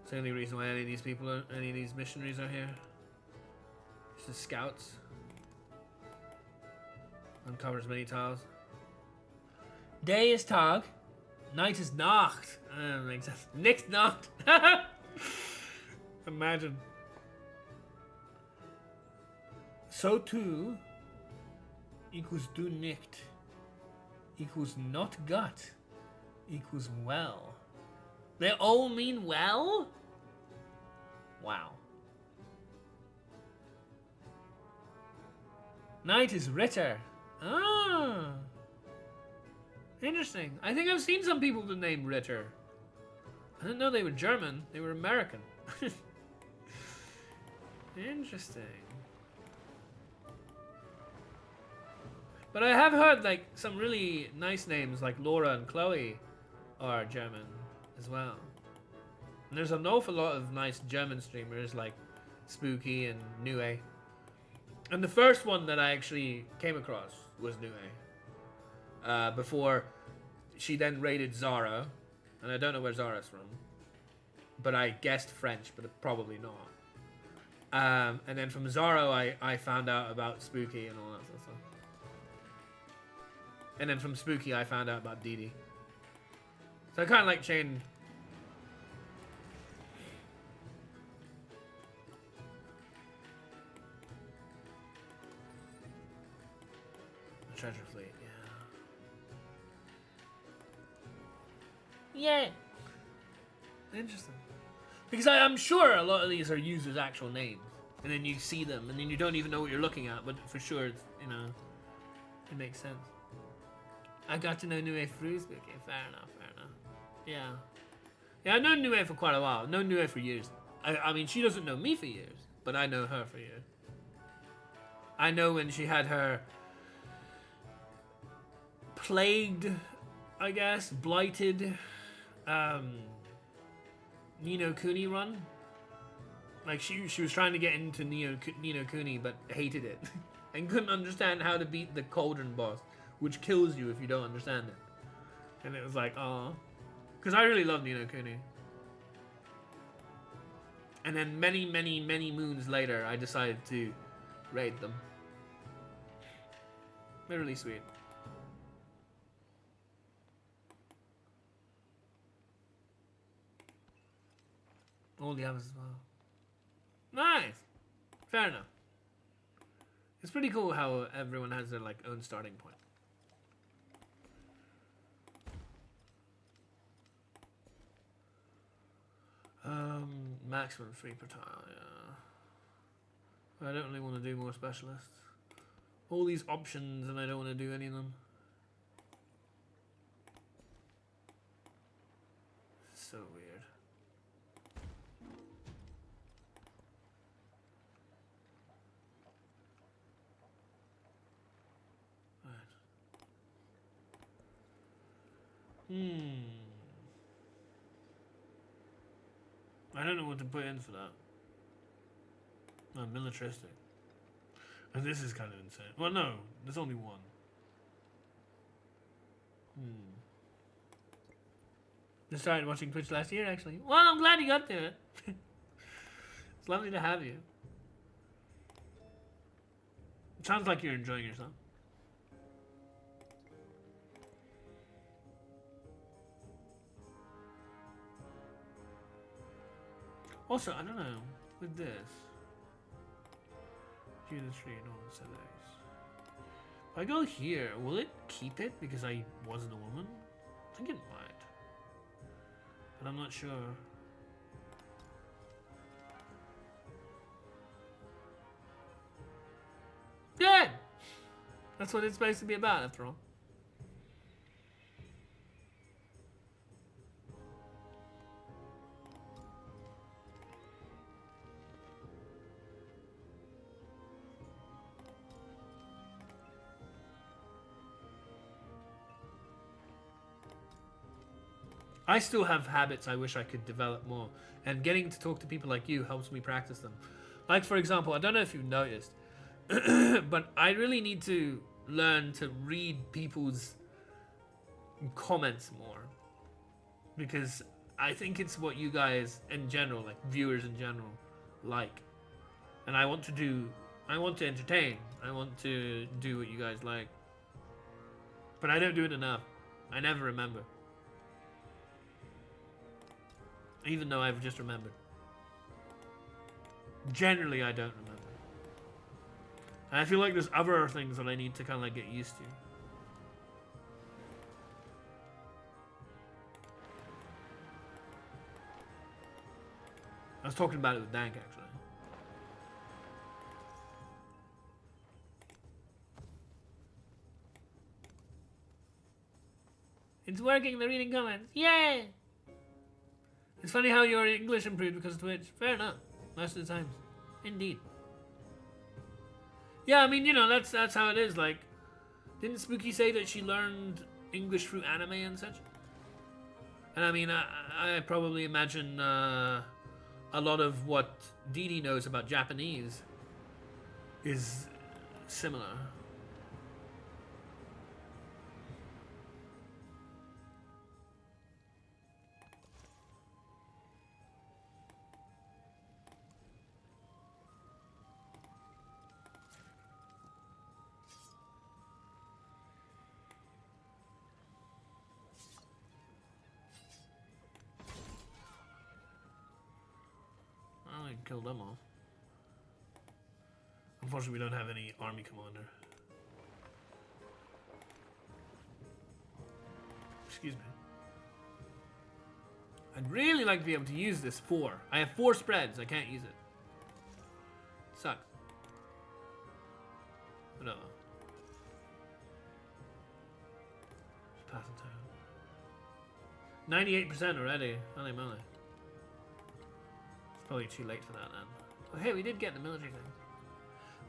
It's the only reason why any of these missionaries are here. It's the scouts. Uncover as many tiles. Day is Tag. Night is Nacht. Makes sense. Nicht Nacht. Imagine. So too equals du nicht equals not gut equals well. They all mean well? Wow. Knight is Ritter. Ah. Interesting. I think I've seen some people with the name Ritter. I didn't know they were German. They were American. Interesting. But I have heard like some really nice names like Laura and Chloe are German as well. And there's an awful lot of nice German streamers like Spooky and Nue. And the first one that I actually came across was Nue. Before she then raided Zara. And I don't know where Zara's from. But I guessed French, but probably not. And then from Zara, I found out about Spooky and all that sort of stuff. And then from Spooky, I found out about Dee Dee. So I kind of like chain. Treasure Fleet, yeah. Yeah. Interesting. Because I'm sure a lot of these are used as actual names. And then you see them, and then you don't even know what you're looking at, but for sure, it's, you know, it makes sense. I got to know Nue through Spooky. Fair enough, fair enough. Yeah. Yeah, I've known Nue for quite a while. I've known Nue for years. I mean, she doesn't know me for years, but I know her for years. I know when she had her plagued, I guess, blighted, Ni no Kuni run. Like, she was trying to get into Ni no Kuni, but hated it. And couldn't understand how to beat the Cauldron boss, which kills you if you don't understand it. And it was like, oh. Because I really love Ni no Kuni. And then many, many, many moons later, I decided to raid them. They're really sweet. All the others as well. Nice! Fair enough. It's pretty cool how everyone has their like own starting point. Maximum 3 per tile, yeah. I don't really want to do more specialists. All these options and I don't want to do any of them. So weird. Right. I don't know what to put in for that. No, militaristic. And this is kind of insane. Well, no, there's only one. I started watching Twitch last year, actually. Well, I'm glad you got to it. It's lovely to have you. It sounds like you're enjoying yourself. Also, I don't know, with this. Here the tree, no one said that. If I go here, will it keep it because I wasn't a woman? I think it might. But I'm not sure. Yeah! That's what it's supposed to be about, after all. I still have habits I wish I could develop more, and getting to talk to people like you helps me practice them. Like, for example, I don't know if you've noticed, but I really need to learn to read people's comments more, because I think it's what you guys in general, like viewers in general, like. And I want to entertain. I want to do what you guys like. But I don't do it enough. I never remember. Even though I've just remembered. Generally, I don't remember. And I feel like there's other things that I need to kind of like get used to. I was talking about it with Dank, actually. It's working, they're reading comments. Yay! It's funny how your English improved because of Twitch. Fair enough. Most of the times. Indeed. Yeah, I mean, you know, that's how it is. Like, didn't Spooky say that she learned English through anime and such? And I mean, I probably imagine a lot of what Didi knows about Japanese is similar. I killed them all. Unfortunately, we don't have any army commander. Excuse me. I'd really like to be able to use this 4. I have 4 spreads. I can't use it. Sucks. But no. Just passing time. 98% already. Holy moly. Probably too late for that then. Oh, hey, we did get the military thing.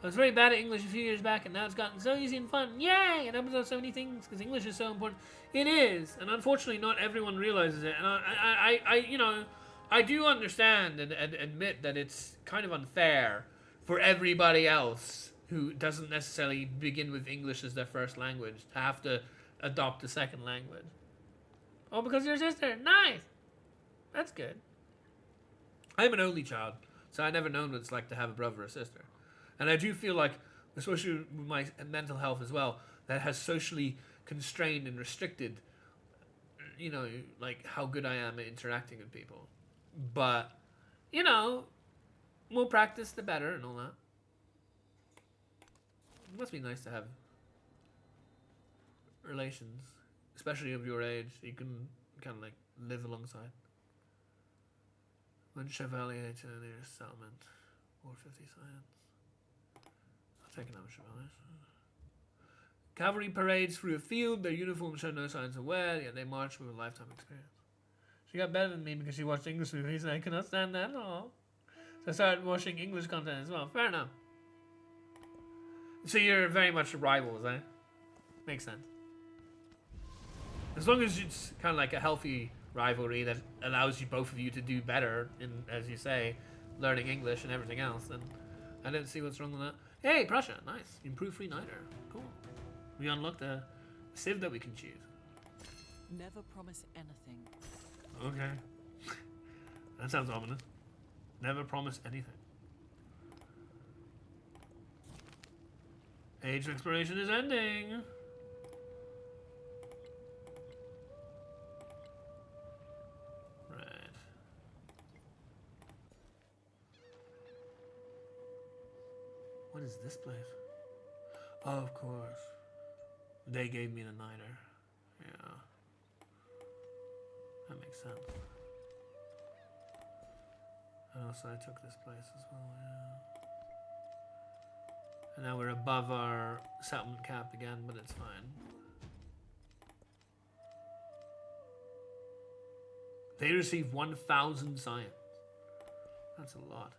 I was very bad at English a few years back, and now it's gotten so easy and fun. Yay! It opens up so many things because English is so important. It is, and unfortunately, not everyone realizes it. And you know, I do understand and admit that it's kind of unfair for everybody else who doesn't necessarily begin with English as their first language to have to adopt a second language. Oh, because you're a sister. Nice. That's good. I'm an only child, so I never known what it's like to have a brother or sister. And I do feel like, especially with my mental health as well, that has socially constrained and restricted, you know, like how good I am at interacting with people. But, you know, more practice, the better and all that. It must be nice to have relations, especially of your age, you can kind of like live alongside. One chevalier to the nearest settlement. 450 science. I'll take another chevalier. Cavalry parades through a field. Their uniforms show no signs of wear, yet they march with a lifetime experience. She got better than me because she watched English movies and I could not stand that at all. So I started watching English content as well. Fair enough. So you're very much rivals, eh? Makes sense. As long as it's kind of like a healthy rivalry that allows you both of you to do better in, as you say, learning English and everything else, then I don't see what's wrong with that. Hey, Prussia, nice. Improved free niter. Cool. We unlocked a civ that we can choose. Never promise anything. Okay. That sounds ominous. Never promise anything. Age of exploration is ending. What is this place? Oh, of course. They gave me the niter. Yeah. That makes sense. And also I took this place as well, yeah. And now we're above our settlement cap again, but it's fine. They receive 1,000 science. That's a lot.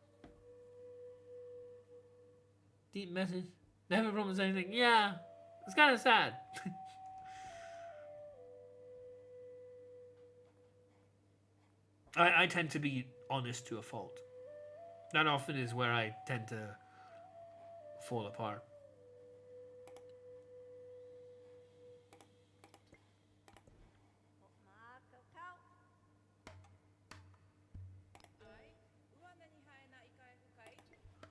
Deep message. Never promise anything. Yeah. It's kind of sad. I tend to be honest to a fault. That often is where I tend to fall apart.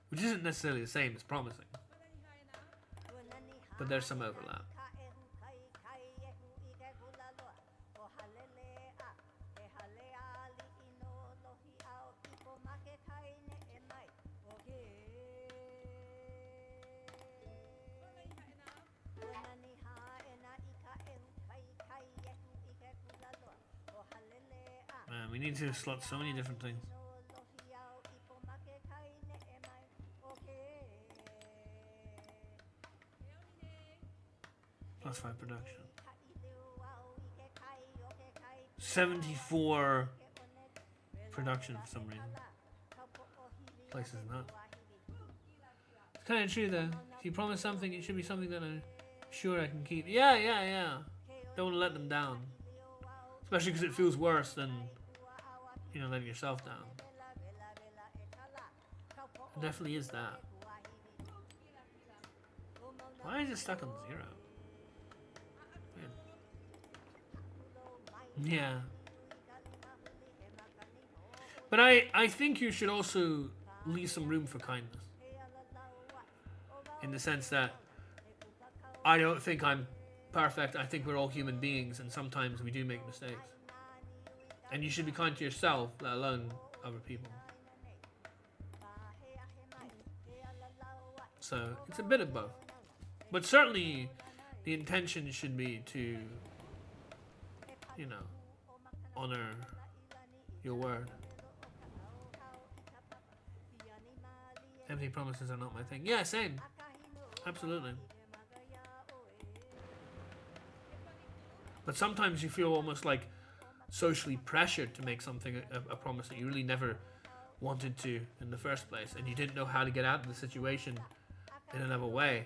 Which isn't necessarily the same as promising. But there's some overlap. need to slot so many different things. +5 production. 74 production for some reason. Place is not. It's kind of true though. If you promise something, it should be something that I'm sure I can keep. Yeah. Don't want to let them down. Especially because it feels worse than, you know, letting yourself down. It definitely is that. Why is it stuck on 0? Weird. Yeah. But I think you should also leave some room for kindness. In the sense that I don't think I'm perfect. I think we're all human beings, and sometimes we do make mistakes. And you should be kind to yourself, let alone other people. So it's a bit of both. But certainly the intention should be to, you know, honor your word. Empty promises are not my thing. Yeah, same. Absolutely. But sometimes you feel almost like socially pressured to make something a promise that you really never wanted to in the first place, and you didn't know how to get out of the situation in another way.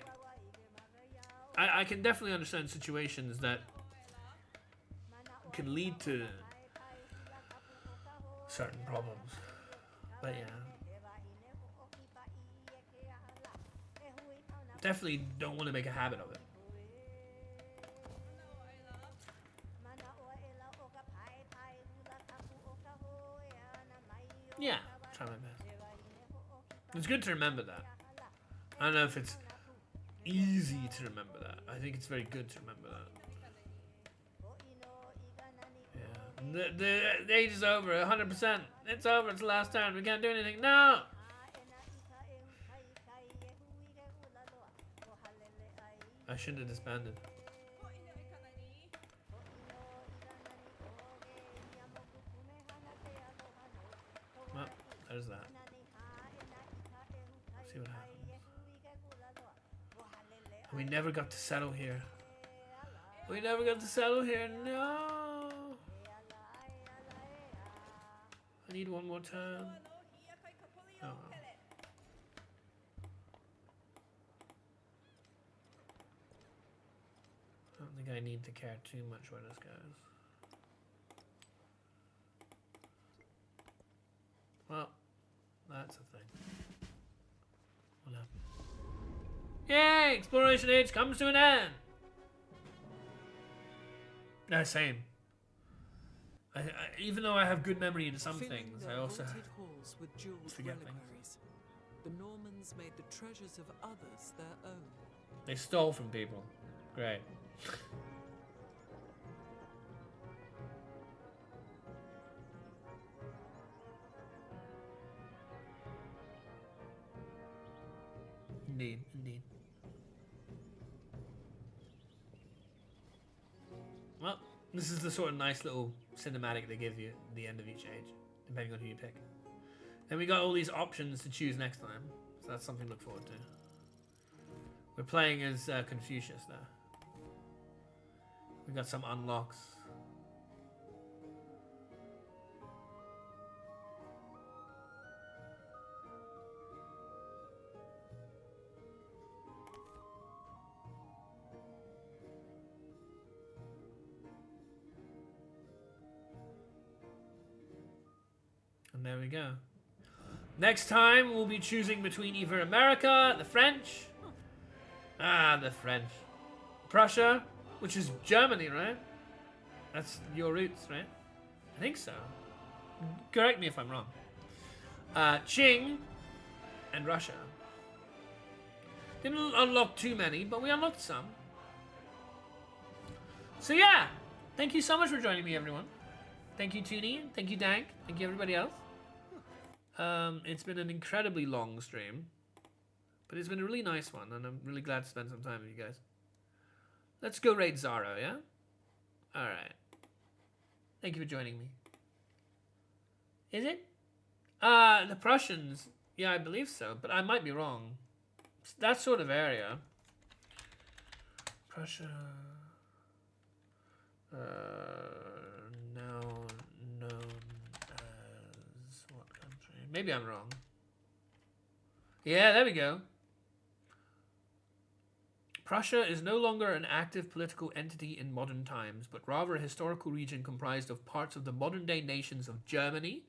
I can definitely understand situations that can lead to certain problems. But yeah. Definitely don't want to make a habit of it. Yeah, try my best. It's good to remember that. I don't know if it's easy to remember that. I think it's very good to remember that. Yeah. The age is over, 100%. It's over, it's the last turn. We can't do anything. No! I shouldn't have disbanded. Well, there's that. See what happens. We never got to settle here. We never got to settle here. No. I need one more turn. Oh well. I don't think I need to care too much where this goes. Well, that's a thing. What happened? Yay! Exploration age comes to an end! No, same. I even though I have good memory to some things, I also halls with jeweled forget things. reliquaries. The Normans made the treasures of others their own. They stole from people. Great. Indeed, indeed. Well, this is the sort of nice little cinematic they give you at the end of each age, depending on who you pick. And we got all these options to choose next time, so that's something to look forward to. We're playing as Confucius there. We got some unlocks. And there we go. Next time we'll be choosing between either America, the French. The French. Prussia, which is Germany, right? That's your roots, right? I think so. Correct me if I'm wrong. Qing and Russia. Didn't unlock too many, but we unlocked some. So yeah, thank you so much for joining me, everyone. Thank you, Toonie. Thank you, Dank. Thank you, everybody else. It's been an incredibly long stream, but it's been a really nice one, and I'm really glad to spend some time with you guys. Let's go raid Zaro, yeah? Alright. Thank you for joining me. Is it? The Prussians. Yeah, I believe so, but I might be wrong. It's that sort of area. Prussia. Now known as what country? Maybe I'm wrong. Yeah, there we go. Prussia is no longer an active political entity in modern times, but rather a historical region comprised of parts of the modern-day nations of Germany,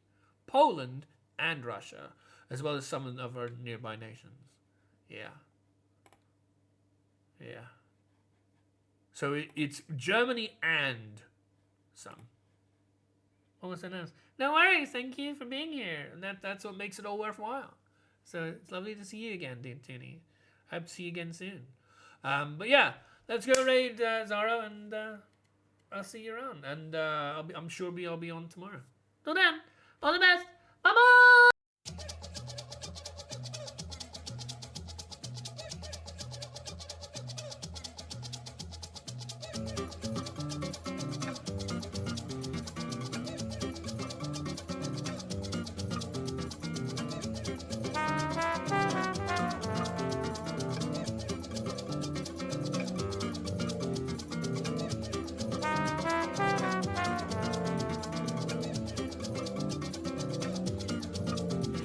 Poland, and Russia, as well as some of our nearby nations. Yeah. Yeah. So it's Germany and some. What was that else? No worries, thank you for being here. And that's what makes it all worthwhile. So it's lovely to see you again, Toonie. Hope to see you again soon. But yeah, let's go raid Zara, and I'll see you around. And I'm sure I'll be on tomorrow. Till then, all the best. Bye bye.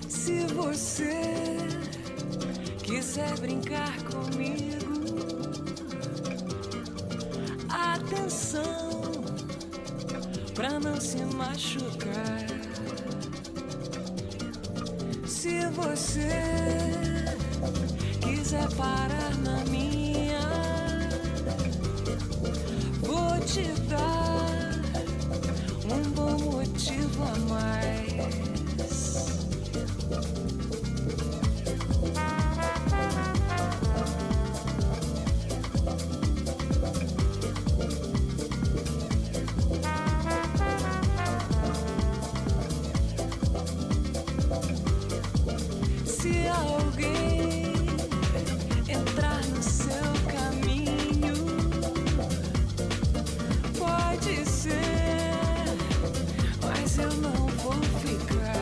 Se você quiser brincar comigo, atenção pra não se machucar. Se você quiser parar na minha, vou te dar um bom motivo a mais. Se alguém entrar no seu caminho, pode ser, mas eu não vou ficar.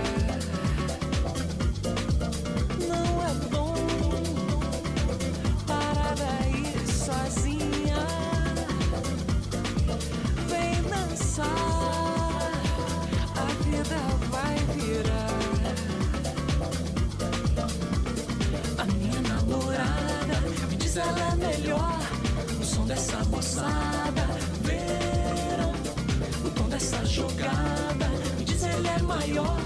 Não é bom parar daí sozinha. Vem dançar, a vida vai virar. A minha namorada me diz ela é melhor. O som dessa moçada, verão. O tom dessa jogada me diz ele é maior.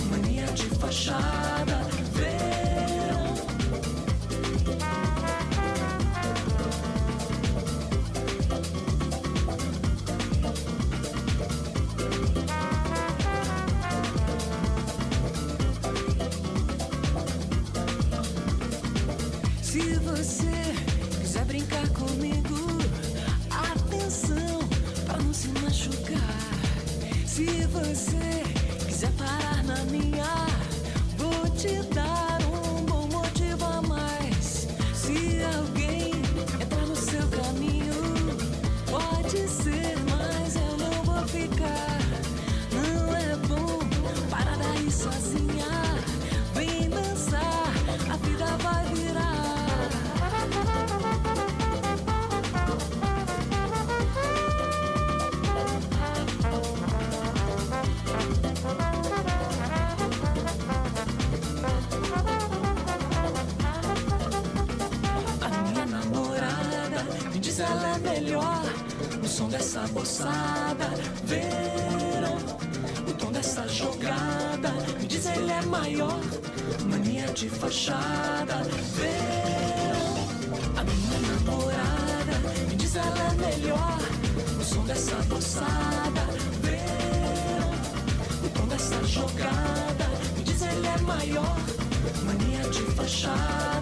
Mania de fachada, verão. Se você quiser brincar comigo, atenção pra não se machucar. Se você quiser parar na minha, vou te dar um bom motivo a mais. Se alguém entrar no seu caminho, pode ser, mas eu não vou ficar. Não é bom parar daí sozinha. Vem dançar, a vida vai virar. A minha namorada me diz ela é melhor. O som dessa moçada, verão. O tom dessa jogada me diz ele é maior. Mania de fachada, verão. A minha namorada me diz ela é melhor. O som dessa moçada, verão. O tom dessa jogada me diz ele é maior. Mania de fachada.